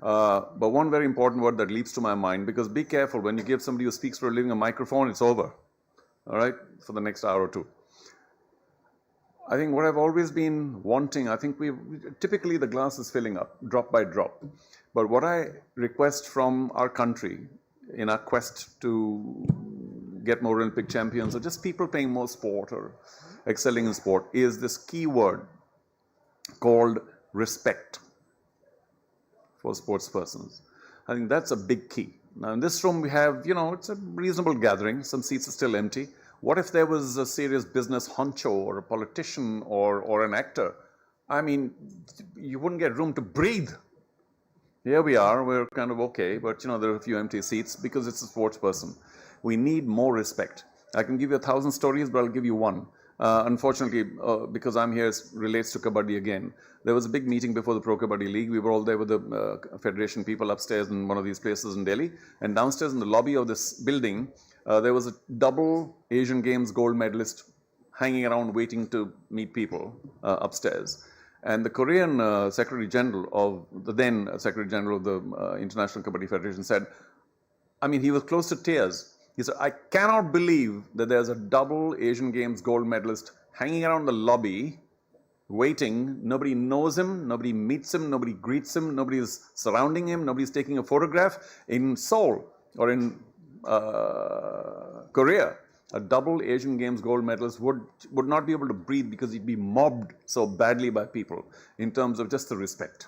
But one very important word that leaps to my mind, because be careful, when you give somebody who speaks for a living a microphone, it's over, all right, for the next hour or 2. I think what I've always been wanting, I think typically the glass is filling up, drop by drop. But what I request from our country in our quest to get more Olympic champions, or just people playing more sport or excelling in sport, is this key word called respect for sports persons. I think that's a big key. Now in this room we have, it's a reasonable gathering. Some seats are still empty. What if there was a serious business honcho or a politician or an actor? I mean, you wouldn't get room to breathe. Here we are, we're kind of okay, but there are a few empty seats because it's a sports person. We need more respect. I can give you 1,000 stories, but I'll give you one. Unfortunately, because I'm here, it relates to Kabaddi again. There was a big meeting before the Pro Kabaddi League. We were all there with the Federation people upstairs in one of these places in Delhi. And downstairs in the lobby of this building, there was a double Asian Games gold medalist hanging around waiting to meet people upstairs. And the Korean Secretary General of the then Secretary General of the International Kabaddi Federation said, he was close to tears. He said, I cannot believe that there's a double Asian Games gold medalist hanging around the lobby, waiting. Nobody knows him, nobody meets him, nobody greets him, nobody is surrounding him, nobody's taking a photograph. In Seoul or in Korea, a double Asian Games gold medalist would not be able to breathe because he'd be mobbed so badly by people in terms of just the respect.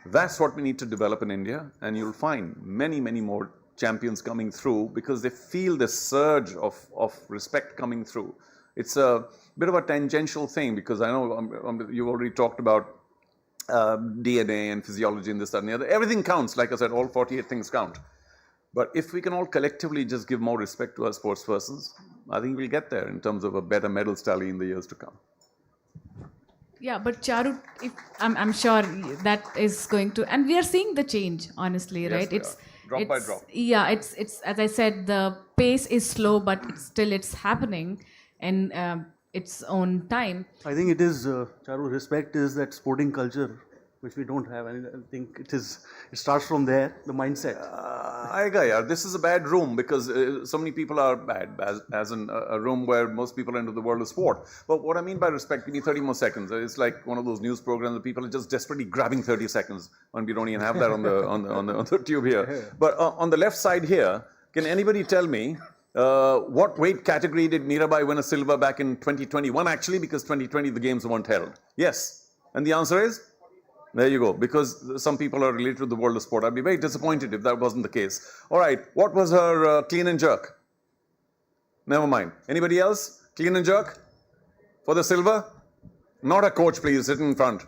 That's what we need to develop in India, and you'll find many, many more champions coming through because they feel the surge of respect coming through. It's a bit of a tangential thing because I know you've already talked about DNA and physiology and this, that, and the other. Everything counts. Like I said, all 48 things count. But if we can all collectively just give more respect to our sports persons, I think we'll get there in terms of a better medals tally in the years to come. Yeah, but Charu, I'm sure that is going to, and we are seeing the change, honestly, yes, right? It's drop by drop. Yeah, it's as I said, the pace is slow, but it's happening in its own time. I think it is, Charu, respect is that sporting culture which we don't have, and I think it starts from there, the mindset. This is a bad room because so many people are bad, as in a room where most people are into the world of sport. But what I mean by respect, give me 30 more seconds. It's like one of those news programs that people are just desperately grabbing 30 seconds, and we don't even have that on the tube here. But on the left side here, can anybody tell me what weight category did Mirabai win a silver back in 2021? Actually, because 2020 the games weren't held. Yes, and the answer is. There you go, because some people are related to the world of sport. I'd be very disappointed if that wasn't the case. All right, what was her clean and jerk? Never mind. Anybody else? Clean and jerk? For the silver? Not a coach, please, sit in front.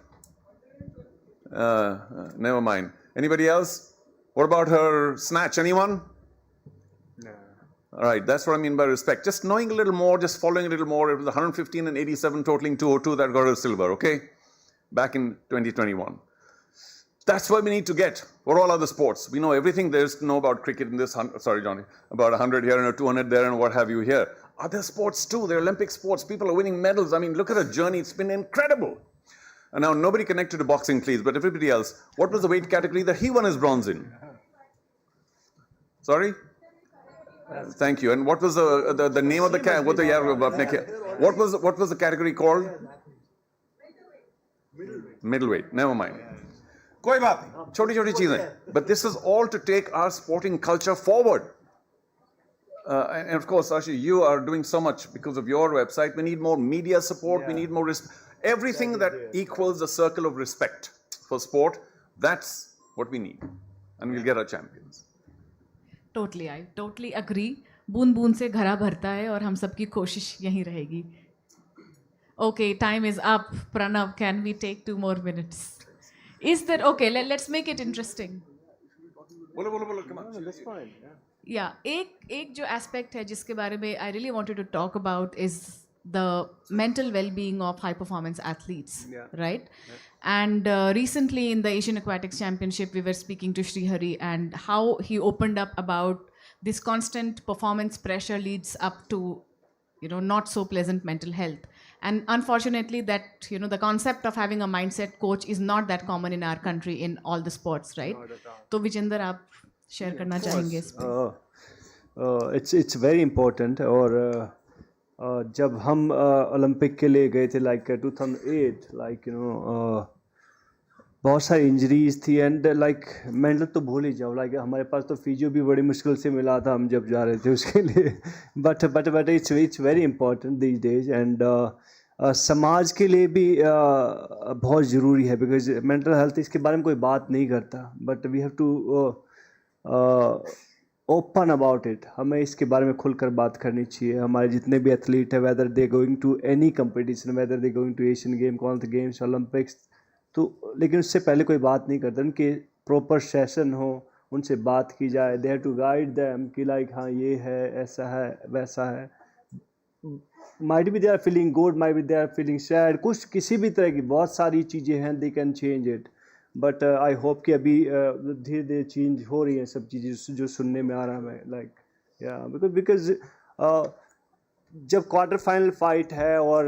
Never mind. Anybody else? What about her snatch? Anyone? No. All right, that's what I mean by respect. Just knowing a little more, just following a little more. It was 115 and 87 totaling 202 that got her silver, okay? Back in 2021. That's why we need to get for all other sports. We know everything there is to know about cricket in this, sorry Johnny, about 100 here and 200 there and what have you here. Other sports too, they're Olympic sports. People are winning medals. I mean, look at the journey. It's been incredible. And now nobody connected to boxing, please, but everybody else. What was the weight category that he won his bronze in? Sorry? Thank you. And what was the name of the what was the category called? Middleweight. Never mind. कोई बात नहीं, छोटी-छोटी चीजें. But this is all to take our sporting culture forward. And of course, Ashi, you are doing so much because of your website. We need more media support. We need more everything that equals a circle of respect for sport. That's what we need, and we'll get our champions. Totally, I totally agree. बूंद बूंद से घड़ा भरता है और हम सबकी कोशिश यहीं रहेगी. Okay, time is up. Pranav, can we take 2 more minutes? Is that okay? Let's make it interesting. बोलो, come on. That's fine. Yeah, एक जो aspect है जिसके बारे में I really wanted to talk about is the mental well-being of high-performance athletes, right? And recently in the Asian Aquatics Championship, we were speaking to Srihari and how he opened up about this constant performance pressure leads up to, not so pleasant mental health. And unfortunately that, the concept of having a mindset coach is not that common in our country in all the sports, right? तो विजेंद्र आप share करना चाहेंगे इस पे? It's very important. और जब हम Olympic के लिए गए थे like 2008 like बहुत सारी इंजरीज थी एंड लाइक मेंटल तो भूल ही जाओ लाइक हमारे पास तो फिजियो भी बड़ी मुश्किल से मिला था हम जब जा रहे थे उसके लिए but it's very important these days and समाज के लिए भी बहुत ज़रूरी है बिकॉज मेंटल हेल्थ इसके बारे में कोई बात नहीं करता but we have to open about it हमें इसके बारे में खुलकर बात करनी चाहिए हमारे जितने भी एथलीट हैं whether they going to any competition whether they going to Asian game Commonwealth games Olympics तो लेकिन उससे पहले कोई बात नहीं करता उनके प्रॉपर सेशन हो उनसे बात की जाए they have to guide them कि लाइक हाँ ये है ऐसा है वैसा है might be they are feeling good might be they are feeling sad कुछ किसी भी तरह की बहुत सारी चीज़ें हैं they can change it but I hope कि अभी धीरे धीरे चेंज हो रही हैं सब चीज़ें जो सुनने में आ रहा है लाइक या बिकॉज जब क्वार्टर फाइनल फाइट है और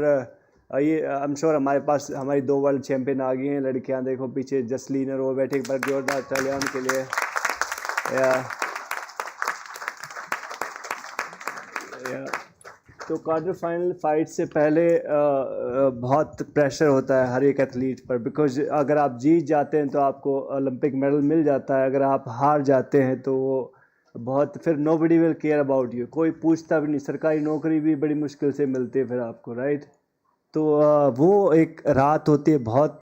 ये आई एम श्योर हमारे पास हमारी 2 वर्ल्ड चैंपियन आ गई हैं लड़कियां देखो पीछे जसलीन और वो बैठे एक बार जोरदार चले उनके लिए तो क्वार्टर फाइनल फाइट से पहले बहुत प्रेशर होता है हर एक एथलीट पर बिकॉज अगर आप जीत जाते हैं तो आपको ओलंपिक मेडल मिल जाता है अगर आप हार जाते हैं तो वो बहुत फिर nobody will care about you कोई पूछता भी नहीं सरकारी नौकरी भी बड़ी मुश्किल से मिलती है फिर आपको राइट तो वो एक रात होती है बहुत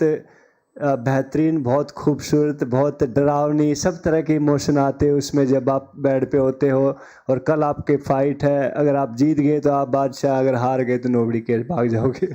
बेहतरीन बहुत खूबसूरत बहुत डरावनी सब तरह के इमोशन आते हैं उसमें जब आप बेड पे होते हो और कल आपके फाइट है अगर आप जीत गए तो आप बादशाह अगर हार गए तो नोबडी केयर भाग जाओगे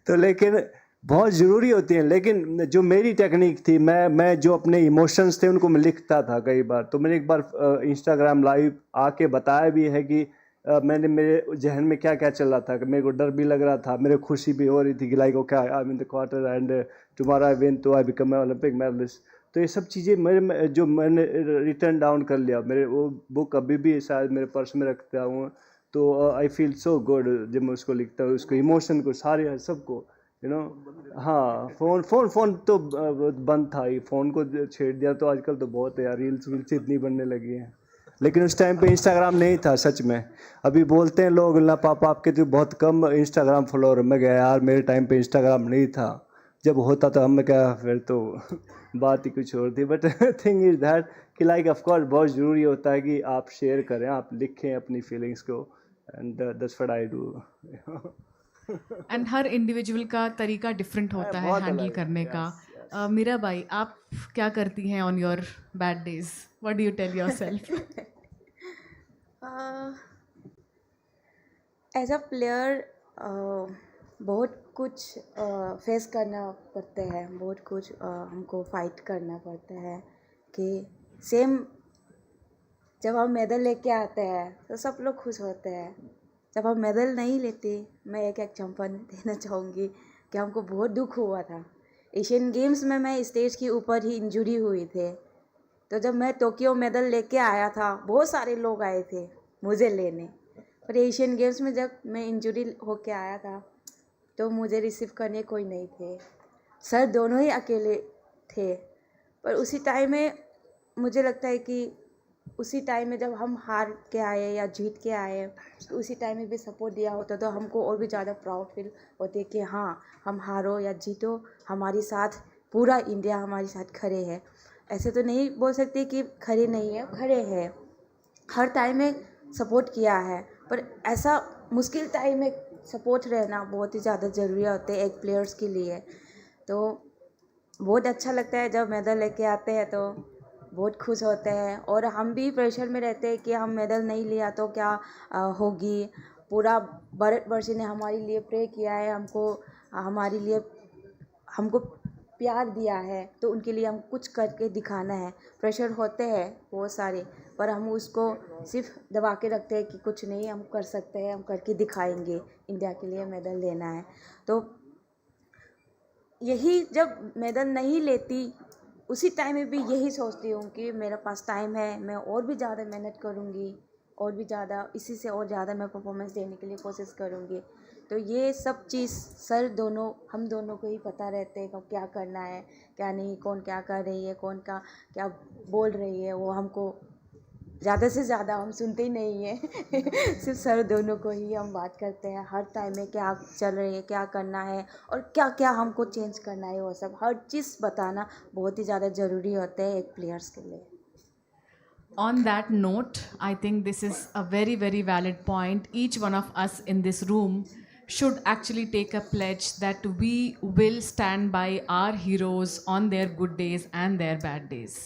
तो लेकिन बहुत ज़रूरी होती हैं लेकिन जो मेरी टेक्निक थी मैं जो अपने इमोशंस थे उनको मैं लिखता था कई बार तो मैंने एक बार इंस्टाग्राम लाइव आके बताया भी है कि मैंने मेरे जहन में क्या क्या चल रहा था मेरे को डर भी लग रहा था मेरे खुशी भी हो रही थी कि like okay I am in the quarter and tomorrow I win तो I become a Olympic medalist तो ये सब चीज़ें मेरे जो मैंने रिटर्न डाउन कर लिया मेरे वो बुक अभी भी शायद मेरे पर्स में रखता हूँ तो आई फील सो गुड जब मैं उसको लिखता हूँ उसको इमोशन को सारे सबको हाँ फ़ोन तो बंद था ही फ़ोन को छेड़ दिया तो आजकल तो बहुत है यार रील्स इतनी बनने लगी हैं लेकिन उस टाइम पे इंस्टाग्राम नहीं था सच में अभी बोलते हैं लोग ना पापा आपके तो बहुत कम इंस्टाग्राम फॉलोअर मैं गया यार मेरे टाइम पे इंस्टाग्राम नहीं था जब होता था हमें क्या फिर तो बात ही कुछ और थी बट थिंग इज़ दैट कि लाइक ऑफ कोर्स बहुत ज़रूरी होता है कि आप शेयर करें आप लिखें अपनी फीलिंग्स को and that's what I do and her individual का तरीका डिफरेंट होता है हैंडल करने का मीरा भाई आप क्या करती हैं on your bad days what do you tell yourself as a player बहुत कुछ फेस करना पड़ता है बहुत कुछ हमको फाइट करना पड़ता है कि सेम जब हम मेडल लेके आते हैं तो सब लोग खुश होते हैं जब हम मेडल नहीं लेते मैं एक एग्जांपल देना चाहूँगी कि हमको बहुत दुख हुआ था एशियन गेम्स में मैं स्टेज के ऊपर ही इंजरी हुई थे, तो जब मैं टोक्यो मेडल लेके आया था बहुत सारे लोग आए थे मुझे लेने, पर एशियन गेम्स में जब मैं इंजरी होके आया था तो मुझे रिसीव करने कोई नहीं थे, सर दोनों ही अकेले थे। पर उसी टाइम में मुझे लगता है कि उसी टाइम में जब हम हार के आए या जीत के आए, तो उसी टाइम में भी सपोर्ट दिया होता तो हमको और भी ज़्यादा प्राउड फील होते कि हाँ हम हारो या जीतो हमारे साथ पूरा इंडिया हमारे साथ खड़े है। ऐसे तो नहीं बोल सकते कि खड़े नहीं है, खड़े हैं, हर टाइम में सपोर्ट किया है, पर ऐसा मुश्किल टाइम में सपोर्ट रहना बहुत ही ज़्यादा ज़रूरी होते है एक प्लेयर्स के लिए। तो बहुत अच्छा लगता है जब मेडल लेके आते हैं तो बहुत खुश होते हैं, और हम भी प्रेशर में रहते हैं कि हम मेडल नहीं लिया तो क्या होगी। पूरा भारतवर्ष ने हमारे लिए प्रे किया है, हमारे लिए हमको प्यार दिया है, तो उनके लिए हम कुछ करके दिखाना है। प्रेशर होते हैं बहुत सारे, पर हम उसको सिर्फ दबा के रखते हैं कि कुछ नहीं हम कर सकते हैं, हम करके दिखाएंगे, इंडिया के लिए मेडल लेना है। तो यही जब मेडल नहीं लेती उसी टाइम में भी यही सोचती हूँ कि मेरे पास टाइम है, मैं और भी ज़्यादा मेहनत करूँगी, और भी ज़्यादा इसी से और ज़्यादा मैं परफॉर्मेंस देने के लिए कोशिश करूँगी। तो ये सब चीज़ सर दोनों हम दोनों को ही पता रहते हैं क्या करना है क्या नहीं, कौन क्या कर रही है, कौन का क्या बोल रही है, वो हमको ज़्यादा से ज़्यादा हम सुनते ही नहीं हैं सिर्फ सर दोनों को ही हम बात करते हैं हर टाइम में क्या चल रही है, क्या करना है और क्या क्या हमको चेंज करना है, वो सब हर चीज़ बताना बहुत ही ज़्यादा ज़रूरी होता है एक प्लेयर्स के लिए। On that note, I think this is a very, very valid point. Each one of us in this room should actually take a pledge that we will stand by our heroes on their good days and their bad days.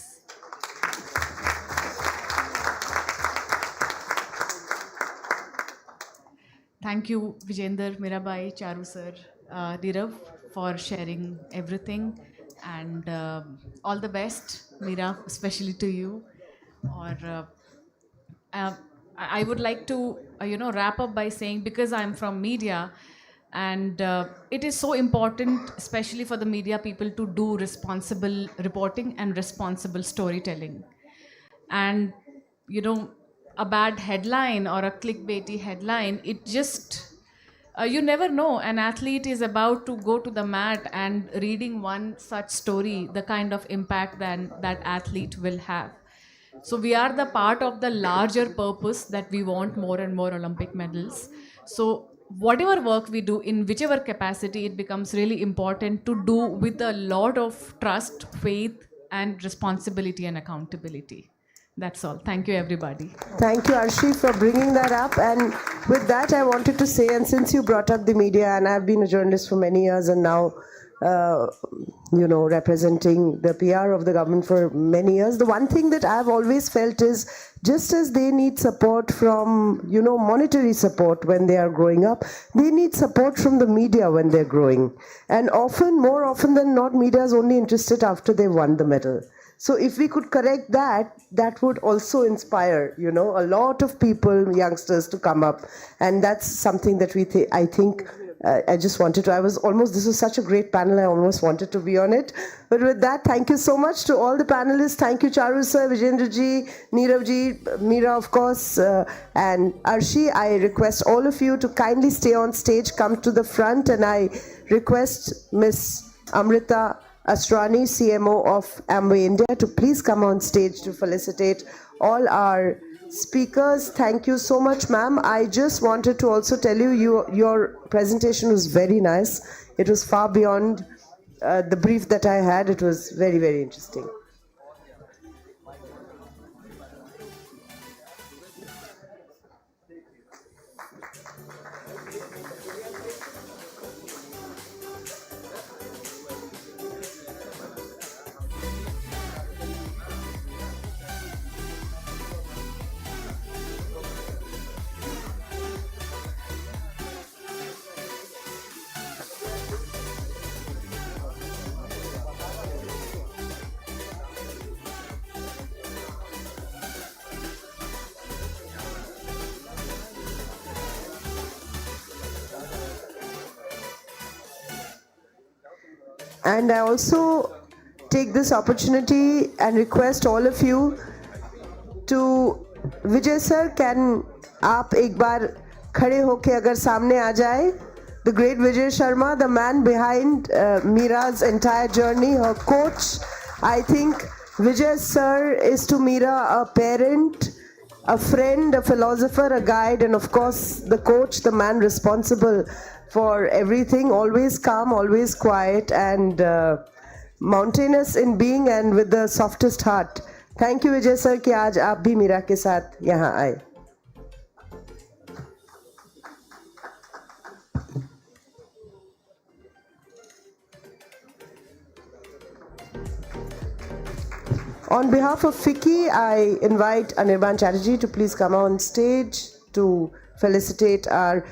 Thank you, Vijender, Mirabai, Charu sir, Nirav, for sharing everything, and all the best, Mira, especially to you. Or I would like to wrap up by saying, because I'm from media, and it is so important, especially for the media people, to do responsible reporting and responsible storytelling. And a bad headline or a clickbaity headline, it just you never know, an athlete is about to go to the mat, and reading one such story, the kind of impact that athlete will have. So we are the part of the larger purpose that we want more and more Olympic medals. So whatever work we do in whichever capacity, it becomes really important to do with a lot of trust, faith, and responsibility and accountability. That's all. Thank you, everybody. Thank you, Arshi, for bringing that up. And with that, I wanted to say, and since you brought up the media, and I've been a journalist for many years and now, representing the PR of the government for many years, the one thing that I've always felt is, just as they need support from, monetary support when they are growing up, they need support from the media when they're growing. And more often than not, media is only interested after they've won the medal. So if we could correct that, that would also inspire, a lot of people, youngsters, to come up. And that's something that I think I just wanted to, this was such a great panel, I almost wanted to be on it. But with that, thank you so much to all the panelists. Thank you, Charu sir, Vijender ji, Nirav ji, Meera, of course, and Arshi. I request all of you to kindly stay on stage, come to the front, and I request Miss Amrita Asrani, CMO of Amway India, to please come on stage to felicitate all our speakers. Thank you so much, ma'am. I just wanted to also tell you, your presentation was very nice. It was far beyond the brief that I had. It was very, very interesting. And I also take this opportunity and request all of you to Vijay sir, can आप एक बार खड़े होके अगर सामने आ जाए? The great Vijay Sharma, the man behind Meera's entire journey, her coach. I think Vijay sir is to Meera a parent, a friend, a philosopher, a guide, and of course the coach, the man responsible for everything, always calm, always quiet, and mountainous in being and with the softest heart. Thank you Vijay sir कि आज आप भी मीरा के साथ यहाँ आए. On behalf of FICCI, I invite Anirban Chatterjee to please come on stage to felicitate our.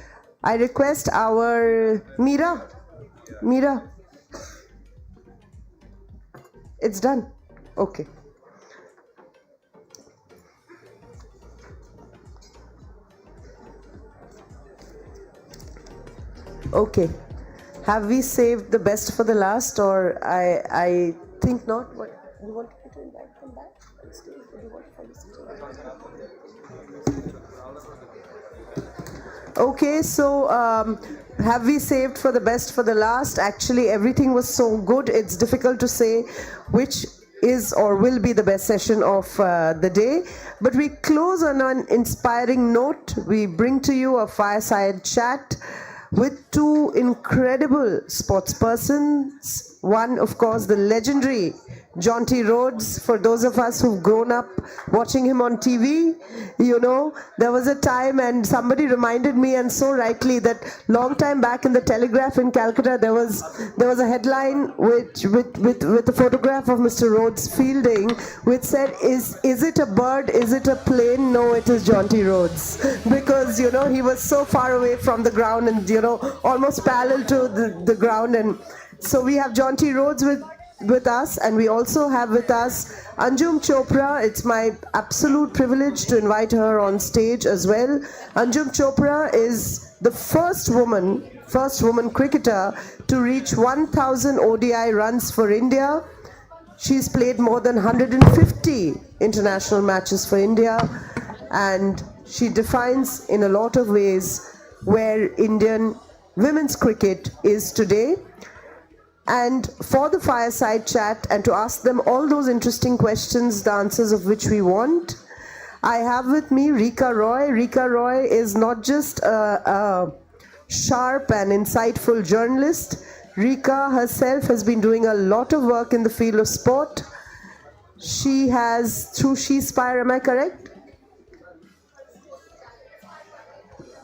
I request our Meera. It's done. Okay. Okay. Have we saved the best for the last, or I think not? What you want me to invite them back on stage? Or do you want to felicitate? Okay, so have we saved for the best for the last? Actually, everything was so good, it's difficult to say which is or will be the best session of the day. But we close on an inspiring note. We bring to you a fireside chat with two incredible sportspersons. One, of course, the legendary Jonty Rhodes. For those of us who've grown up watching him on TV, you know, there was a time, and somebody reminded me, and so rightly, that long time back in the Telegraph in Calcutta, there was a headline with a photograph of Mr. Rhodes fielding, which said, "Is it a bird? Is it a plane? No, it is Jonty Rhodes," because you know he was so far away from the ground and almost parallel to the ground. And so we have Jonty Rhodes with us, and we also have with us Anjum Chopra. It's my absolute privilege to invite her on stage as well. Anjum Chopra is the first woman cricketer to reach 1,000 ODI runs for India. She's played more than 150 international matches for India, and she defines in a lot of ways where Indian women's cricket is today. And for the fireside chat and to ask them all those interesting questions, the answers of which we want, I have with me Rika Roy. Rika Roy is not just a sharp and insightful journalist. Rika herself has been doing a lot of work in the field of sport. She has, through She Spire, am I correct?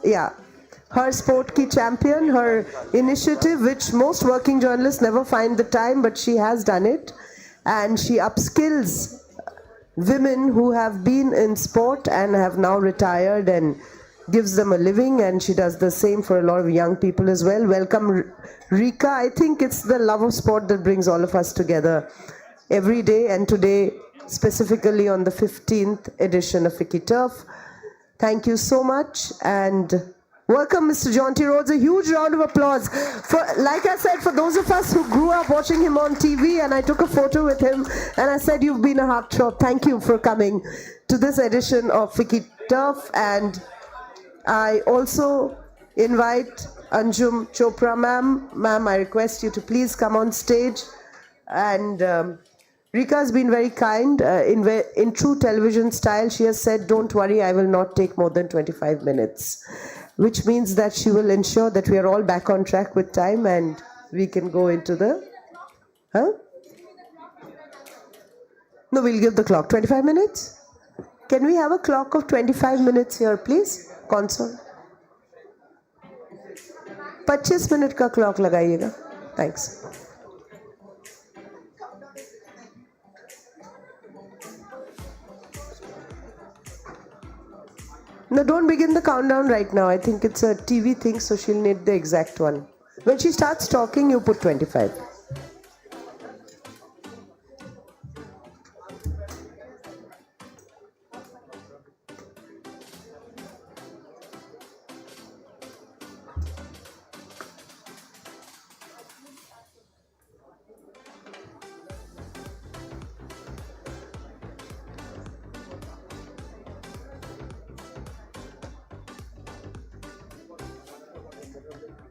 Yeah. Her Sport Ki Champion, her initiative, which most working journalists never find the time, but she has done it. And she upskills women who have been in sport and have now retired and gives them a living, and she does the same for a lot of young people as well. Welcome, Rika. I think it's the love of sport that brings all of us together every day, and today specifically on the 15th edition of FICCI Turf. Thank you so much, and welcome, Mr. Jonty Rhodes. A huge round of applause. Like I said, for those of us who grew up watching him on TV, and I took a photo with him, and I said, you've been a heartthrob. Thank you for coming to this edition of FICCI Turf. And I also invite Anjum Chopra, ma'am. Ma'am, I request you to please come on stage. And Rika has been very kind. In true television style, she has said, don't worry, I will not take more than 25 minutes. Which means that she will ensure that we are all back on track with time and we can go into the... No, we'll give the clock. 25 minutes? Can we have a clock of 25 minutes here, please? Console. 25 minute का clock लगाइएगा. Thanks. No, don't begin the countdown right now. I think it's a TV thing, so she'll need the exact one. When she starts talking, you put 25.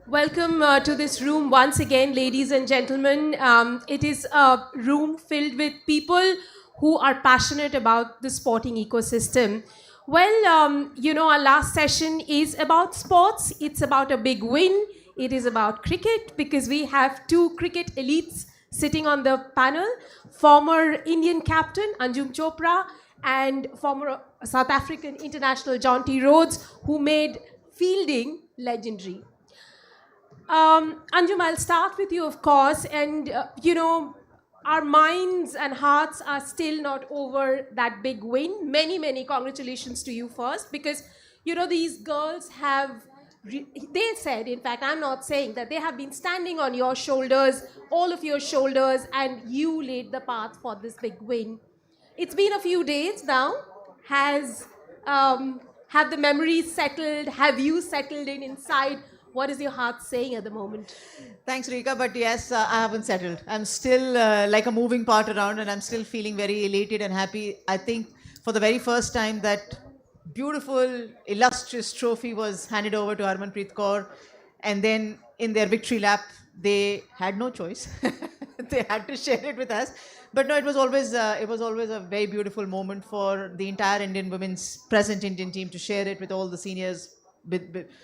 Welcome to this room once again, ladies and gentlemen. It is a room filled with people who are passionate about the sporting ecosystem. Well, our last session is about sports. It's about a big win. It is about cricket because we have two cricket elites sitting on the panel. Former Indian captain Anjum Chopra and former South African international John T. Rhodes, who made fielding legendary. Anjum, I'll start with you, of course, and our minds and hearts are still not over that big win. Many, many congratulations to you first, because these girls have. They said, in fact, I'm not saying that they have been standing on your shoulders, all of your shoulders, and you laid the path for this big win. It's been a few days now. Have the memories settled? Have you settled in inside? What is your heart saying at the moment? Thanks, Rika, but yes, I haven't settled. I'm still like a moving part around, and I'm still feeling very elated and happy. I think for the very first time that beautiful, illustrious trophy was handed over to Harmanpreet Kaur, and then in their victory lap, they had no choice. They had to share it with us. But no, it was always a very beautiful moment for the entire present Indian team to share it with all the seniors.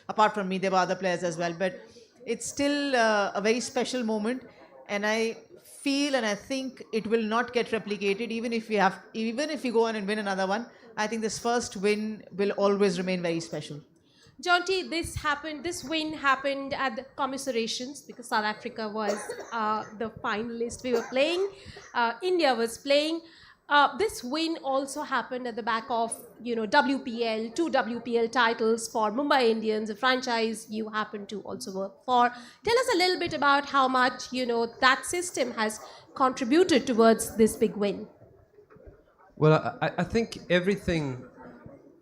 Apart from me, there were other players as well, but it's still a very special moment, and I feel and I think it will not get replicated even if we go on and win another one. I think this first win will always remain very special. Jonty, this win happened at the commiserations because South Africa was the finalist we were playing. India was playing. This win also happened at the back of, WPL, 2 WPL titles for Mumbai Indians, a franchise you happen to also work for. Tell us a little bit about how much, that system has contributed towards this big win. Well, I think everything,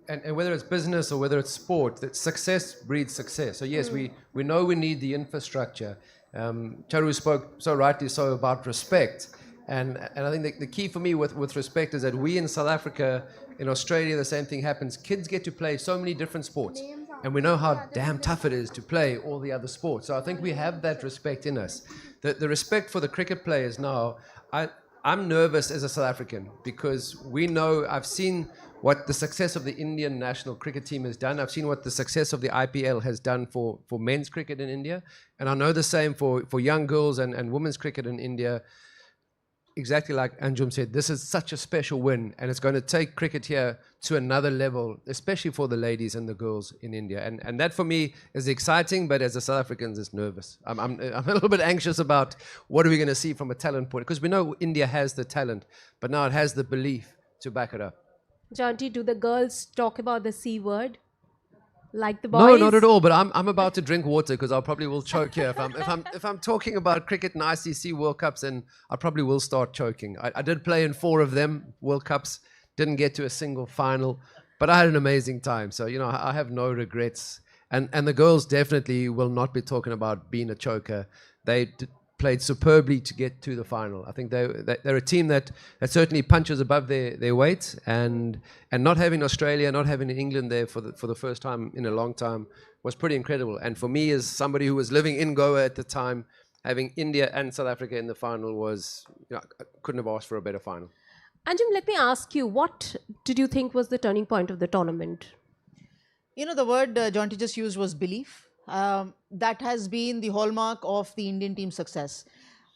and whether it's business or whether it's sport, that success breeds success. So yes, we know we need the infrastructure. Charu spoke so rightly so about respect. And I think the key for me with respect is that we in South Africa, in Australia, the same thing happens. Kids get to play so many different sports. And we know how damn tough it is to play all the other sports. So I think we have that respect in us. The respect for the cricket players now, I'm nervous as a South African because we know, I've seen what the success of the Indian national cricket team has done. I've seen what the success of the IPL has done for men's cricket in India. And I know the same for young girls and women's cricket in India. Exactly like Anjum said, this is such a special win, and it's going to take cricket here to another level, especially for the ladies and the girls in India. And that for me is exciting, but as a South African, it's nervous. I'm a little bit anxious about what are we going to see from a talent point, because we know India has the talent, but now it has the belief to back it up. Jonty, do the girls talk about the C word? Like the boys? No, not at all. But I'm about to drink water because I probably will choke here. If I'm talking about cricket and ICC World Cups, then I probably will start choking. I did play in 4 of them World Cups, didn't get to a single final, but I had an amazing time. So I have no regrets. And the girls definitely will not be talking about being a choker. They played superbly to get to the final. I think they're a team that certainly punches above their weight, and not having Australia, not having England there for the first time in a long time was pretty incredible. And for me, as somebody who was living in Goa at the time, having India and South Africa in the final was, I couldn't have asked for a better final. Anjum, let me ask you, what did you think was the turning point of the tournament? The word Jonty just used was belief. That has been the hallmark of the Indian team's success.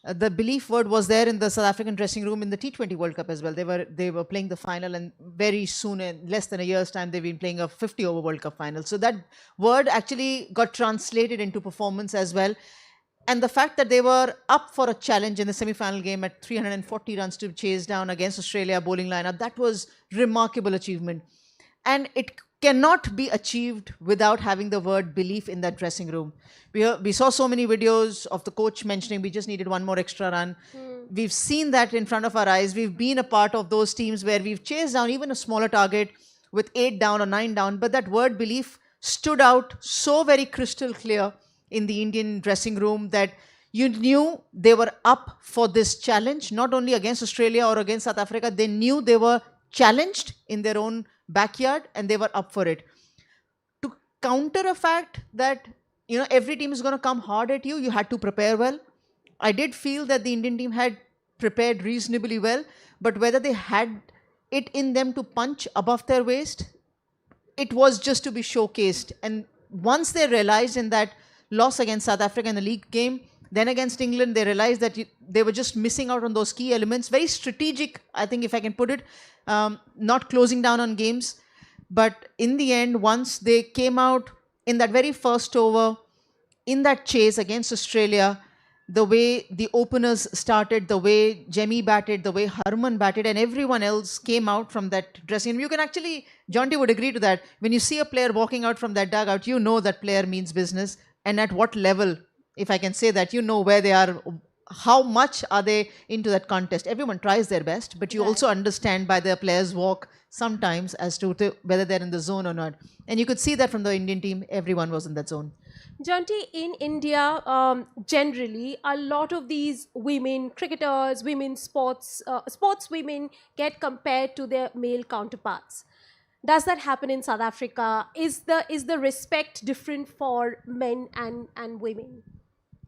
The belief word was there in the South African dressing room in the T20 World Cup as well. They were playing the final, and very soon, in less than a year's time, they've been playing a 50-over World Cup final. So that word actually got translated into performance as well. And the fact that they were up for a challenge in the semi-final game at 340 runs to chase down against Australia bowling lineup, that was remarkable achievement. And it cannot be achieved without having the word belief in that dressing room. We saw so many videos of the coach mentioning we just needed one more extra run. We've seen that in front of our eyes. We've been a part of those teams where we've chased down even a smaller target with 8 down or 9 down, but that word belief stood out so very crystal clear in the Indian dressing room that you knew they were up for this challenge, not only against Australia or against South Africa. They knew they were challenged in their own backyard and they were up for it. To counter a fact that, every team is going to come hard at you. You had to prepare well. I did feel that the Indian team had prepared reasonably well, but whether they had it in them to punch above their waist, it was just to be showcased. And once they realized in that loss against South Africa in the league game, then against England, they realized that they were just missing out on those key elements. Very strategic, I think, if I can put it, not closing down on games. But in the end, once they came out in that very first over, in that chase against Australia, the way the openers started, the way Jemmy batted, the way Harman batted, and everyone else came out from that dressing room. You can actually, Jonty would agree to that. When you see a player walking out from that dugout, you know that player means business. And at what level, if I can say that, you know where they are, how much are they into that contest. Everyone tries their best, but you also understand by the players' walk sometimes as to whether they're in the zone or not. And you could see that from the Indian team, everyone was in that zone. Jonty, in India, generally, a lot of these women cricketers, women sportswomen get compared to their male counterparts. Does that happen in South Africa? Is the respect different for men and women?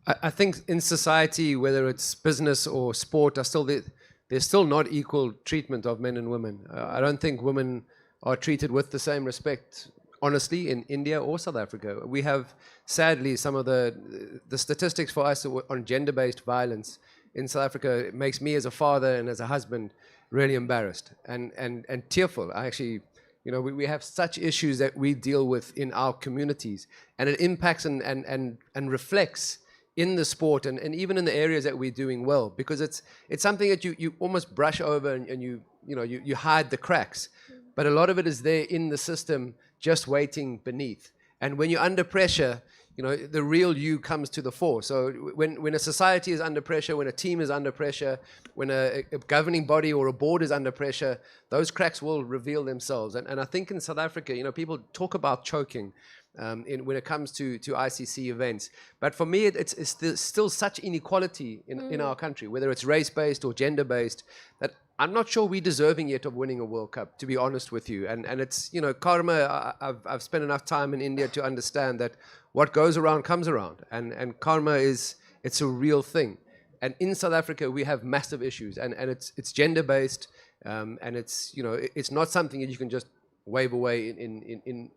I think in society, whether it's business or sport, there's still not equal treatment of men and women. I don't think women are treated with the same respect, honestly, in India or South Africa. We have, sadly, some of the statistics for us on gender-based violence in South Africa. It makes me as a father and as a husband really embarrassed and tearful. I actually, we have such issues that we deal with in our communities, and it impacts and reflects in the sport and even in the areas that we're doing well, because it's something that you almost brush over and you hide the cracks, but a lot of it is there in the system just waiting beneath. And when you're under pressure, the real you comes to the fore. So when a society is under pressure, when a team is under pressure, when a governing body or a board is under pressure, those cracks will reveal themselves. And I think in South Africa, people talk about choking when it comes to ICC events. But for me, it's still such inequality in our country, whether it's race-based or gender-based, that I'm not sure we're deserving yet of winning a World Cup, to be honest with you. And it's, karma, I've spent enough time in India to understand that what goes around comes around. And karma it's a real thing. And in South Africa, we have massive issues, and it's gender-based, and it's not something that you can just wave away in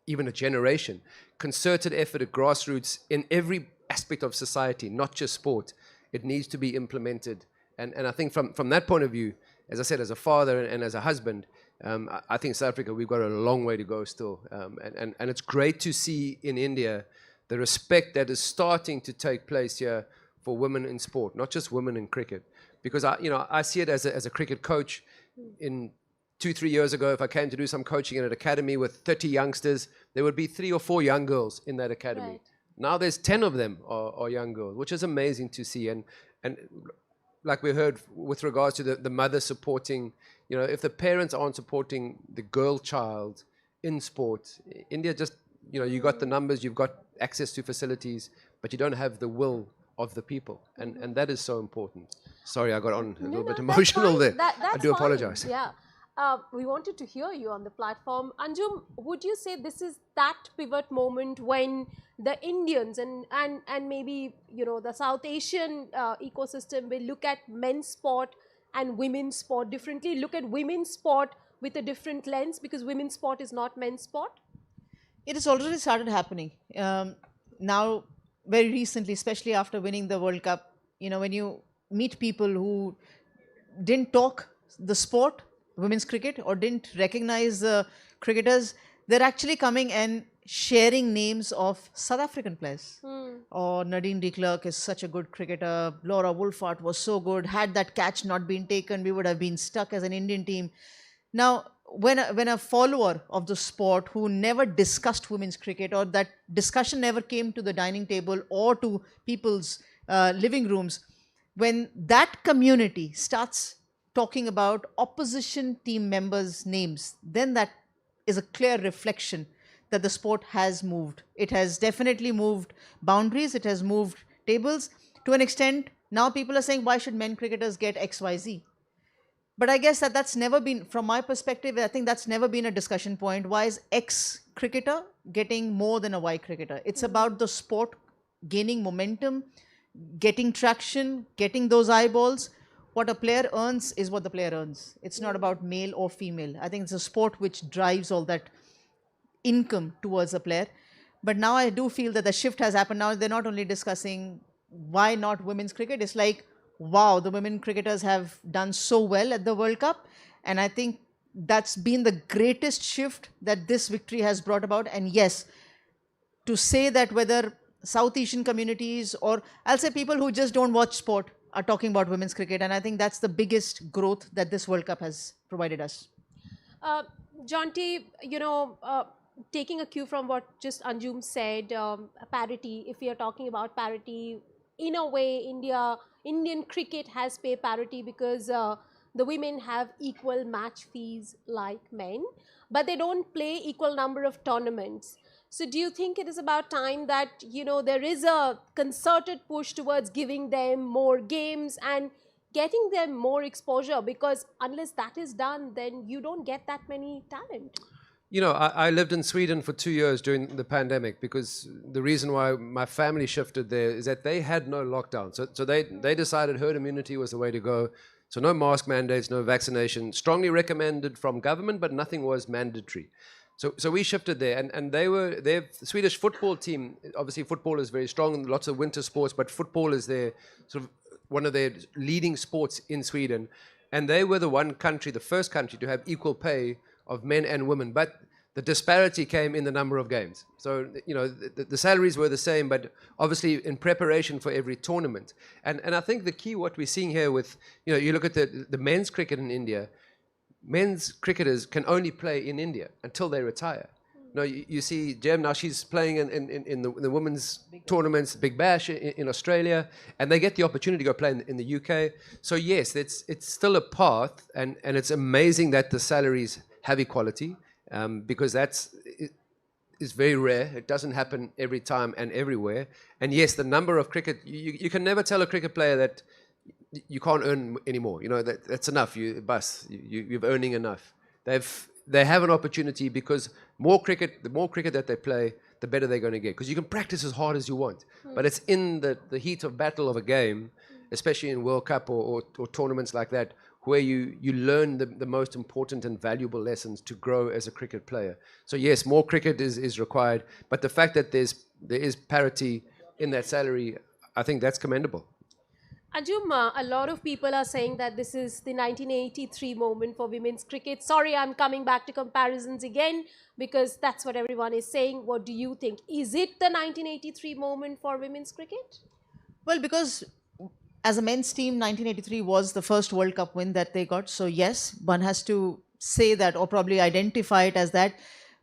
even a generation. Concerted effort at grassroots in every aspect of society, not just sport. It needs to be implemented. And I think from that point of view, as I said, as a father and as a husband, I think South Africa, we've got a long way to go still. And it's great to see in India the respect that is starting to take place here for women in sport, not just women in cricket. Because I see it as a cricket coach. In 2-3 years ago, if I came to do some coaching in an academy with 30 youngsters, there would be 3 or 4 young girls in that academy. Right. Now there's 10 of them are young girls, which is amazing to see. And like we heard with regards to the mother supporting, if the parents aren't supporting the girl child in sport, India just, you got the numbers, you've got access to facilities, but you don't have the will of the people. And that is so important. Sorry, I got on a little bit emotional there. I do apologize. Yeah. We wanted to hear you on the platform. Anjum, would you say this is that pivot moment when the Indians and maybe the South Asian ecosystem will look at men's sport and women's sport differently, look at women's sport with a different lens, because women's sport is not men's sport? It has already started happening. Now, very recently, especially after winning the World Cup, when you meet people who didn't talk the sport, women's cricket, or didn't recognize the cricketers, they're actually coming and sharing names of South African players. Or Nadine de Klerk is such a good cricketer. Laura Wolfart was so good. Had that catch not been taken, we would have been stuck as an Indian team. Now, when a follower of the sport who never discussed women's cricket, or that discussion never came to the dining table or to people's living rooms, when that community starts talking about opposition team members' names, then that is a clear reflection that the sport has moved. It has definitely moved boundaries, it has moved tables. To an extent, now people are saying, why should men cricketers get XYZ? But I guess that's never been, from my perspective, I think that's never been a discussion point. Why is X cricketer getting more than a Y cricketer? It's about the sport gaining momentum, getting traction, getting those eyeballs. What a player earns is what the player earns. It's not about male or female. I think it's a sport which drives all that income towards a player. But now I do feel that the shift has happened. Now they're not only discussing why not women's cricket. It's like, wow, the women cricketers have done so well at the World Cup. And I think that's been the greatest shift that this victory has brought about. And yes, to say that whether South Asian communities or I'll say people who just don't watch sport are talking about women's cricket. And I think that's the biggest growth that this World Cup has provided us. Jonty, taking a cue from what just Anjum said, parity, if we are talking about parity, in a way, Indian cricket has pay parity because the women have equal match fees like men, but they don't play equal number of tournaments. So do you think it is about time that, there is a concerted push towards giving them more games and getting them more exposure? Because unless that is done, then you don't get that many talent. I lived in Sweden for 2 years during the pandemic because the reason why my family shifted there is that they had no lockdown. So they decided herd immunity was the way to go. So no mask mandates, no vaccination, strongly recommended from government, but nothing was mandatory. So we shifted there, and their Swedish football team, obviously football is very strong, lots of winter sports, but football is their sort of one of their leading sports in Sweden. And they were the first country to have equal pay of men and women, but the disparity came in the number of games. So, the salaries were the same, but obviously in preparation for every tournament. And I think the key, what we're seeing here with, you look at the men's cricket in India, men's cricketers can only play in India until they retire. You see Jem now, she's playing in the women's tournaments, Big Bash in Australia, and they get the opportunity to go play in the UK. So yes, it's still a path, and it's amazing that the salaries have equality, because is very rare. It doesn't happen every time and everywhere. And yes, the number of cricket, you can never tell a cricket player that you can't earn anymore. That's enough. You're earning enough. They have an opportunity because the more cricket that they play, the better they're going to get. Because you can practice as hard as you want, but it's in the heat of battle of a game, especially in World Cup or tournaments like that, where you learn the most important and valuable lessons to grow as a cricket player. So yes, more cricket is required, but the fact that there is parity in that salary, I think that's commendable. Anjum, a lot of people are saying that this is the 1983 moment for women's cricket. Sorry, I'm coming back to comparisons again because that's what everyone is saying. What do you think? Is it the 1983 moment for women's cricket? Well, because as a men's team, 1983 was the first World Cup win that they got. So yes, one has to say that or probably identify it as that.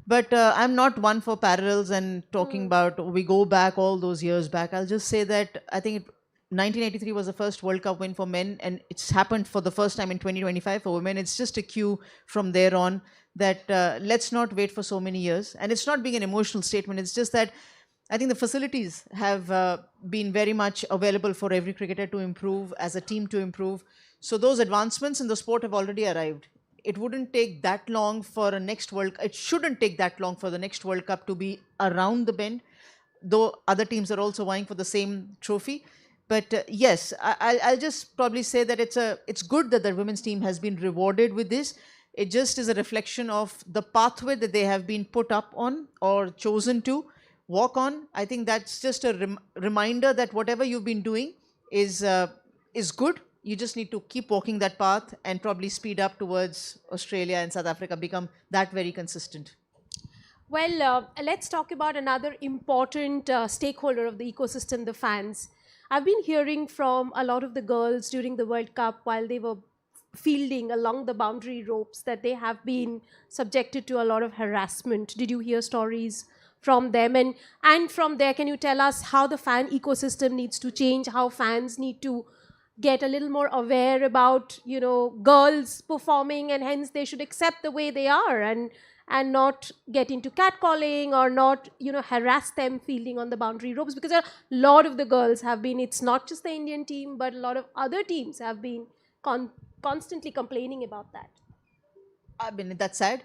But I'm not one for parallels and talking about we go back all those years back. I'll just say that I think 1983 was the first World Cup win for men, and it's happened for the first time in 2025 for women. It's just a cue from there on that let's not wait for so many years. And it's not being an emotional statement. It's just that I think the facilities have been very much available for every cricketer to improve, as a team to improve. So those advancements in the sport have already arrived. It wouldn't take that long for a next World Cup. It shouldn't take that long for the next World Cup to be around the bend, though other teams are also vying for the same trophy. But yes, I'll just probably say that it's good that the women's team has been rewarded with this. It just is a reflection of the pathway that they have been put up on or chosen to walk on. I think that's just a reminder that whatever you've been doing is good. You just need to keep walking that path and probably speed up towards Australia and South Africa, become that very consistent. Well, let's talk about another important stakeholder of the ecosystem, the fans. I've been hearing from a lot of the girls during the World Cup while they were fielding along the boundary ropes that they have been subjected to a lot of harassment. Did you hear stories from them? And from there, can you tell us how the fan ecosystem needs to change, how fans need to get a little more aware about, girls performing, and hence they should accept the way they are and not get into catcalling or not, harass them fielding on the boundary ropes, because a lot of the girls have been, it's not just the Indian team, but a lot of other teams have been constantly complaining about that. I mean, that's sad.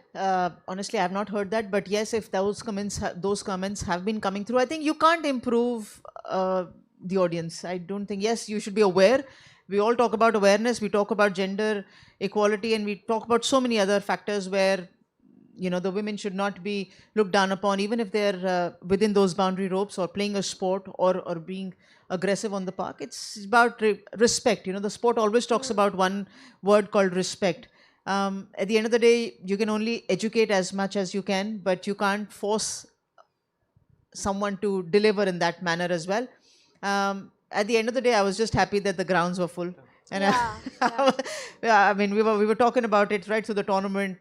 Honestly, I have not heard that. But yes, if those comments have been coming through, I think you can't improve the audience. I don't think. Yes, you should be aware. We all talk about awareness. We talk about gender equality, and we talk about so many other factors where the women should not be looked down upon, even if they're within those boundary ropes or playing a sport or being aggressive on the park. It's about respect. The sport always talks about one word called respect. At the end of the day, you can only educate as much as you can, but you can't force someone to deliver in that manner as well. At the end of the day, I was just happy that the grounds were full. And I mean, we were talking about it right through the tournament.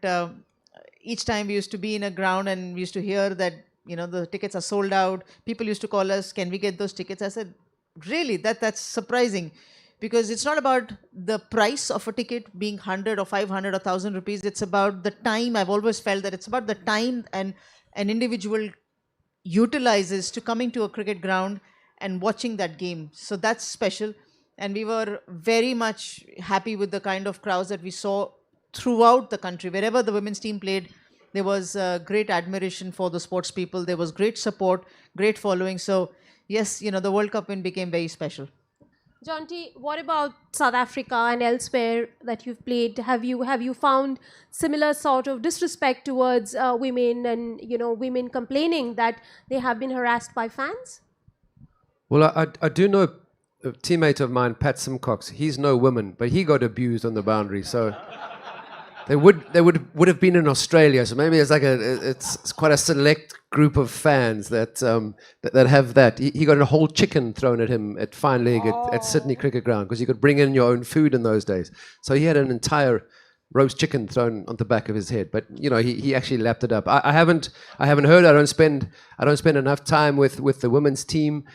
Each time we used to be in a ground and we used to hear that the tickets are sold out. People used to call us, "Can we get those tickets?" I said, "Really? That's surprising." Because it's not about the price of a ticket being 100 or 500 or 1,000 rupees. It's about the time. I've always felt that it's about the time and an individual utilizes to coming to a cricket ground and watching that game. So that's special. And we were very much happy with the kind of crowds that we saw throughout the country. Wherever the women's team played, there was great admiration for the sports people. There was great support, great following. So yes, the World Cup win became very special. Jonty, what about South Africa and elsewhere that you've played? Have you found similar sort of disrespect towards women and women complaining that they have been harassed by fans? Well, I do know a teammate of mine, Pat Simcox. He's no woman, but he got abused on the boundary. So they would have been in Australia. So maybe it's like it's quite a select group of fans that have that. He got a whole chicken thrown at him at fine leg at Sydney Cricket Ground because you could bring in your own food in those days. So he had an entire roast chicken thrown on the back of his head. But he actually lapped it up. I haven't heard. I don't spend enough time with the women's team,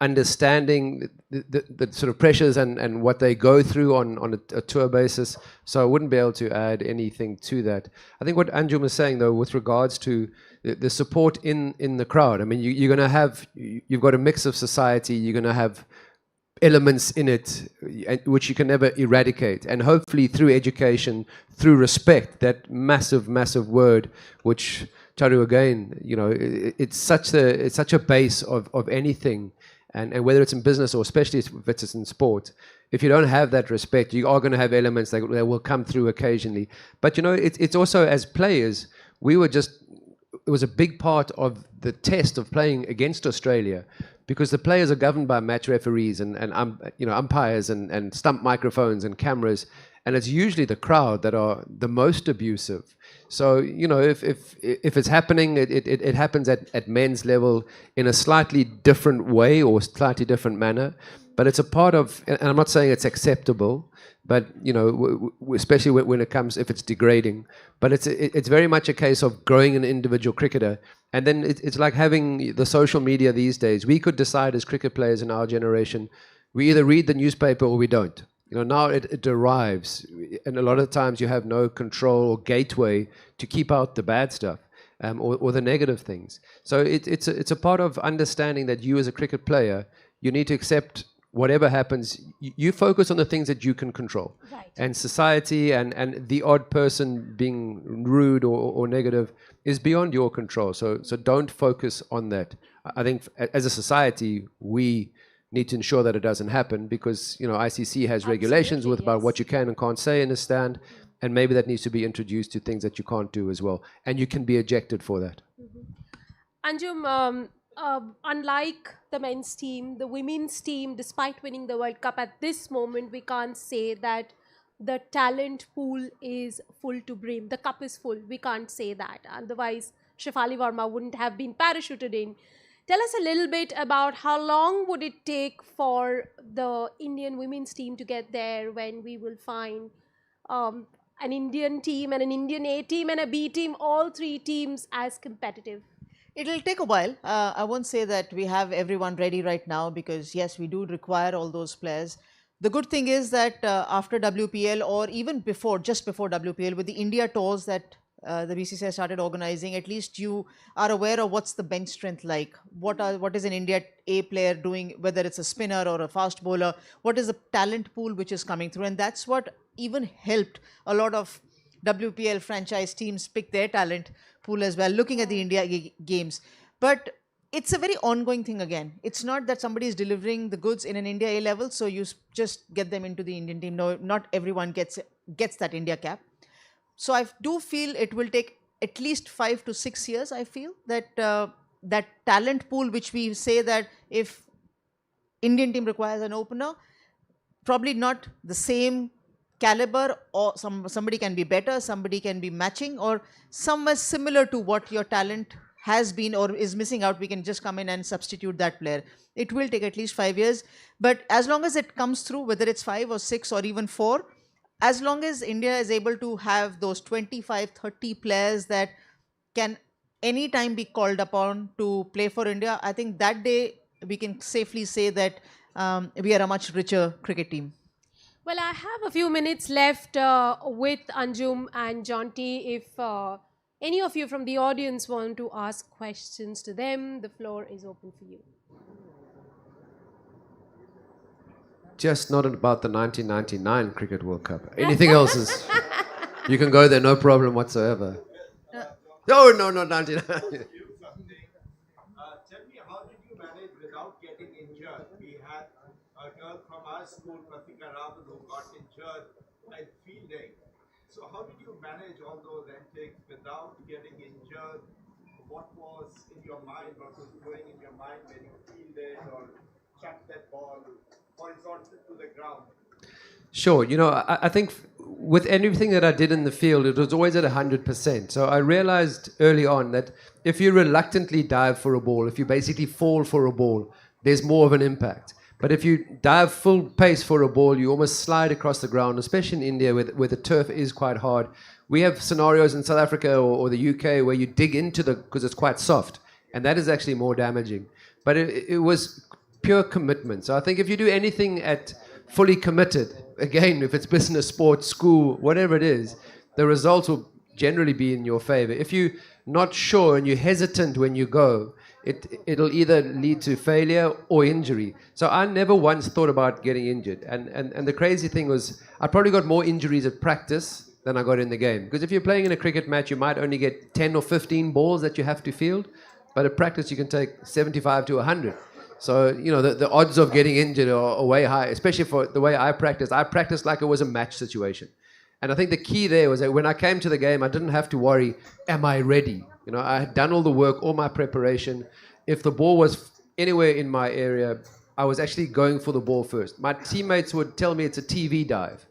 understanding the sort of pressures and what they go through on a tour basis. So I wouldn't be able to add anything to that. I think what Anjum was saying though, with regards to the support in the crowd. I mean, you're going to you've got a mix of society. You're going to have elements in it which you can never eradicate, and hopefully through education, through respect, that massive word which Charu again, it's such a base of anything, and whether it's in business or especially if it's in sport, if you don't have that respect, you are going to have elements that will come through occasionally. But it's also, as players, it was a big part of the test of playing against Australia, because the players are governed by match referees and umpires and stump microphones and cameras, and it's usually the crowd that are the most abusive. So if it's happening, it happens at men's level in a slightly different way or slightly different manner, but it's a part of. And I'm not saying it's acceptable, but especially when it comes, if it's degrading, but it's very much a case of growing an individual cricketer. And then it's like having the social media these days. We could decide as cricket players in our generation, we either read the newspaper or we don't. Now it arrives, and a lot of times you have no control or gateway to keep out the bad stuff or the negative things. So it's a part of understanding that you as a cricket player, you need to accept whatever happens. You focus on the things that you can control. Right. And society and the odd person being rude or negative is beyond your control. So don't focus on that. I think as a society, we need to ensure that it doesn't happen, because ICC has regulations about what you can and can't say in a stand, and maybe that needs to be introduced to things that you can't do as well, and you can be ejected for that. Anjum, unlike the men's team, the women's team, despite winning the World Cup at this moment, we can't say that the talent pool is full to brim. The cup is full. We can't say that. Otherwise, Shefali Verma wouldn't have been parachuted in. Tell us a little bit about how long would it take for the Indian women's team to get there, when we will find an Indian team and an Indian A team and a B team, all three teams as competitive? It'll take a while. I won't say that we have everyone ready right now, because yes, we do require all those players. The good thing is that after WPL, or even just before WPL, with the India tours that the BCCI started organizing, at least you are aware of what's the bench strength like. What is an India A player doing, whether it's a spinner or a fast bowler, what is the talent pool which is coming through. And that's what even helped a lot of WPL franchise teams pick their talent pool as well, looking at the India games. But it's a very ongoing thing again. It's not that somebody is delivering the goods in an India A level, so you just get them into the Indian team. No, not everyone gets that India cap. So I do feel it will take at least 5 to 6 years. I feel that that talent pool, which we say that if Indian team requires an opener, probably not the same caliber, or somebody can be better, somebody can be matching, or somewhere similar to what your talent has been or is missing out, we can just come in and substitute that player. It will take at least 5 years, but as long as it comes through, whether it's 5 or 6 or even 4, as long as India is able to have those 25, 30 players that can anytime be called upon to play for India, I think that day we can safely say that we are a much richer cricket team. Well, I have a few minutes left with Anjum and Jonty. If any of you from the audience want to ask questions to them, the floor is open for you. Just not about the 1999 Cricket World Cup. Anything else is... You can go there, no problem whatsoever. No, 99. Tell me, how did you manage without getting injured? We had a girl from our school, Pratika Raval, who got injured while fielding. So how did you manage all those antics without getting injured? What was in your mind, what was going in your mind when you fielded or chucked that ball horizontal to the ground? Sure. You know, I think with anything that I did in the field, it was always at 100%. So I realized early on that if you reluctantly dive for a ball, if you basically fall for a ball, there's more of an impact. But if you dive full pace for a ball, you almost slide across the ground, especially in India where the turf is quite hard. We have scenarios in South Africa or the UK where you dig into because it's quite soft, and that is actually more damaging. But it was pure commitment. So I think if you do anything at fully committed, again, if it's business, sports, school, whatever it is, the results will generally be in your favor. If you're not sure and you're hesitant when you go, it'll either lead to failure or injury. So I never once thought about getting injured. And the crazy thing was, I probably got more injuries at practice than I got in the game. Because if you're playing in a cricket match, you might only get 10 or 15 balls that you have to field. But at practice, you can take 75 to 100. So, you know, the odds of getting injured are way high, especially for the way I practiced. I practiced like it was a match situation. And I think the key there was that when I came to the game, I didn't have to worry, am I ready? You know, I had done all the work, all my preparation. If the ball was anywhere in my area, I was actually going for the ball first. My teammates would tell me it's a TV dive.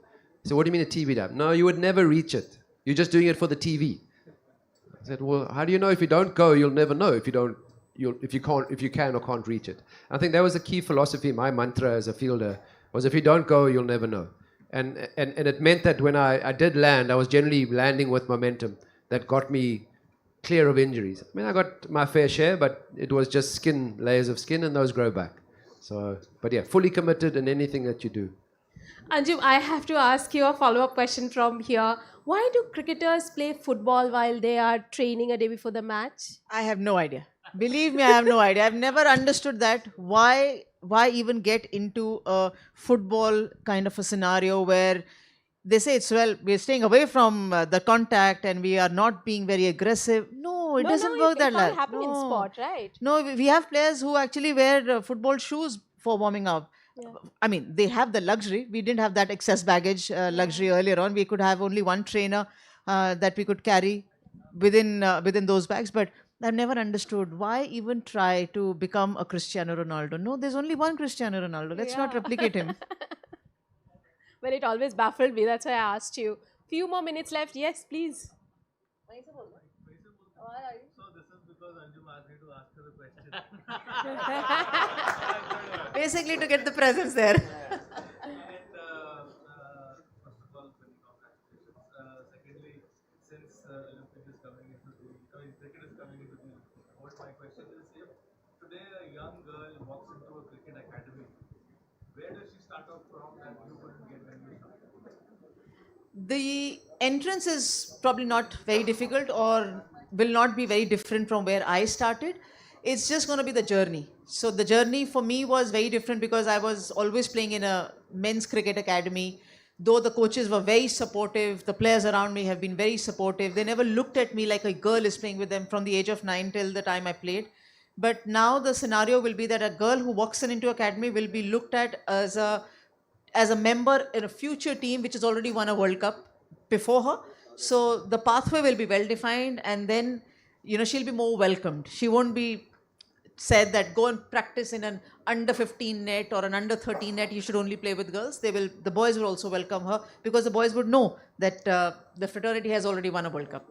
So what do you mean a TV dive? No, you would never reach it. You're just doing it for the TV. I said, well, how do you know if you don't go, you'll never know if you can or can't reach it. I think that was a key philosophy, my mantra as a fielder, was if you don't go, you'll never know. And it meant that when I did land, I was generally landing with momentum that got me clear of injuries. I mean, I got my fair share, but it was just layers of skin, and those grow back. So, but yeah, fully committed in anything that you do. Anjum, I have to ask you a follow-up question from here. Why do cricketers play football while they are training a day before the match? I have no idea. Believe me, I have no idea. I've never understood that. Why even get into a football kind of a scenario where they say it's, well, we're staying away from the contact and we are not being very aggressive. No, it doesn't work that way. It can't happen in sport, right? No, we have players who actually wear football shoes for warming up. Yeah. I mean, they have the luxury. We didn't have that excess baggage luxury earlier on. We could have only one trainer that we could carry within those bags. But I've never understood why even try to become a Cristiano Ronaldo. No, there's only one Cristiano Ronaldo. Let's not replicate him. Well, it always baffled me. That's why I asked you. Few more minutes left. Yes, please. So this is because Anjum asked me to ask her a question. Basically to get the presence there. And first of all, many congratulations. Secondly, since Olympics is coming into cricket is coming into the sport, my question is, if today a young girl walks into a cricket academy, where does she start off from that you couldn't get when you started? The entrance is probably not very difficult or will not be very different from where I started. It's just going to be the journey. So the journey for me was very different because I was always playing in a men's cricket academy. Though the coaches were very supportive, the players around me have been very supportive. They never looked at me like a girl is playing with them from the age of 9 till the time I played. But now the scenario will be that a girl who walks into academy will be looked at as a member in a future team which has already won a World Cup before her. So the pathway will be well defined, and then she'll be more welcomed. She won't be said that go and practice in an under 15 net or an under 13 net, you should only play with girls. The boys will also welcome her because the boys would know that the fraternity has already won a World Cup.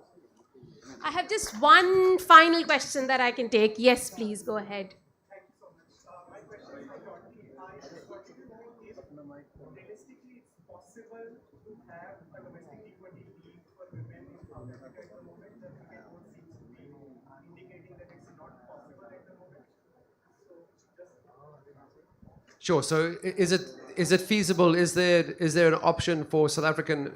I have just one final question that I can take. Yes, please go ahead. Sure. So is it feasible? Is there an option for South African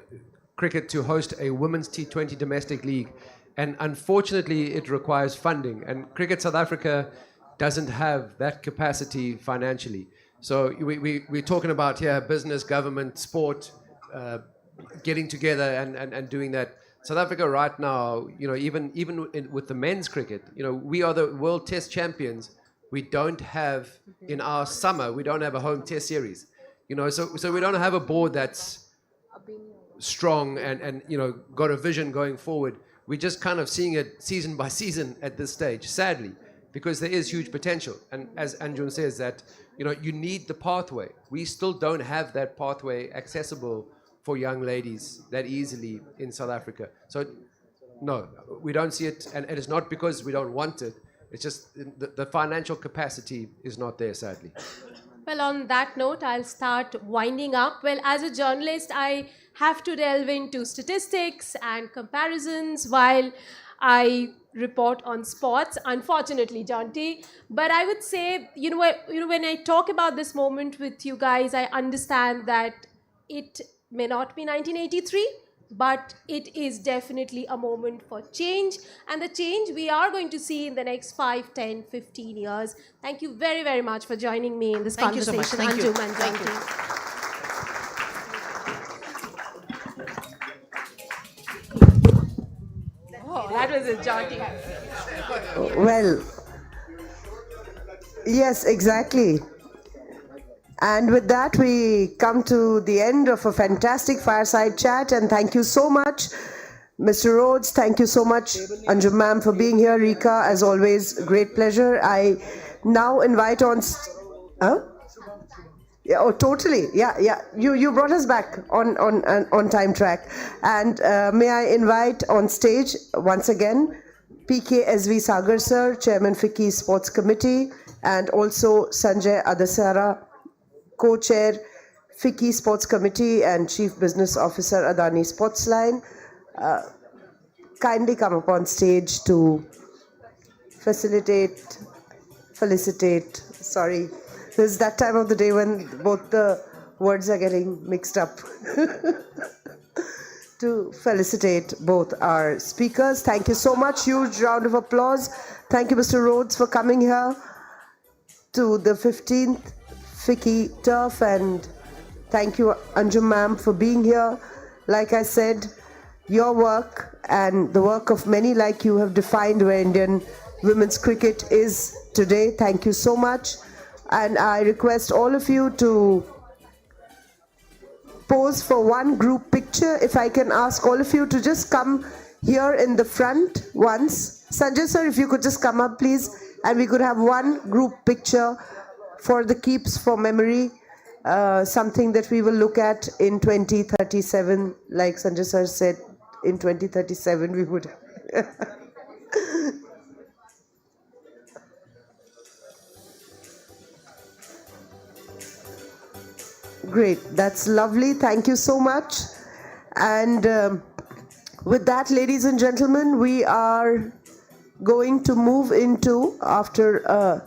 cricket to host a women's T20 domestic league? And unfortunately, it requires funding. And Cricket South Africa doesn't have that capacity financially. So we're talking about business, government, sport, getting together and doing that. South Africa right now, even with the men's cricket, we are the world test champions. We don't have, in our summer, we don't have a home test series. So we don't have a board that's strong and got a vision going forward. We're just kind of seeing it season by season at this stage, sadly, because there is huge potential. And as Anjum says that, you need the pathway. We still don't have that pathway accessible for young ladies that easily in South Africa. So no, we don't see it. And it is not because we don't want it. It's just the financial capacity is not there, sadly. Well, on that note, I'll start winding up. Well, as a journalist, I have to delve into statistics and comparisons while I report on sports, unfortunately, Jonty. But I would say, when I talk about this moment with you guys, I understand that it may not be 1983, but it is definitely a moment for change, and the change we are going to see in the next 5, 10, 15 years. Thank you very, very much for joining me in this conversation, Anjum and Jonty. Oh, that was it, Jonty. Well, yes, exactly. And with that, we come to the end of a fantastic fireside chat. And thank you so much, Mr. Rhodes. Thank you so much, Anjum ma'am, for being here. Rika, as always, great pleasure. I now invite on... Yeah, oh, totally. Yeah. You brought us back on time track. And may I invite on stage, once again, PKSV Sagar sir, Chairman FICCI Sports Committee, and also Sanjay Adasara, Co-Chair, FICCI Sports Committee and Chief Business Officer, Adani Sportsline. Kindly come up on stage to felicitate. Sorry, this is that time of the day when both the words are getting mixed up. To felicitate both our speakers. Thank you so much. Huge round of applause. Thank you, Mr. Rhodes, for coming here to the 15th FICCI Turf, and thank you, Anjum ma'am, for being here. Like I said, your work and the work of many like you have defined where Indian women's cricket is today. Thank you so much. And I request all of you to pose for one group picture. If I can ask all of you to just come here in the front once. Sanjay sir, if you could just come up, please, and we could have one group picture for the keeps for memory, something that we will look at in 2037. Like Sanjay sir said, in 2037 we would. Great, that's lovely. Thank you so much. And with that, ladies and gentlemen, we are going to move into, after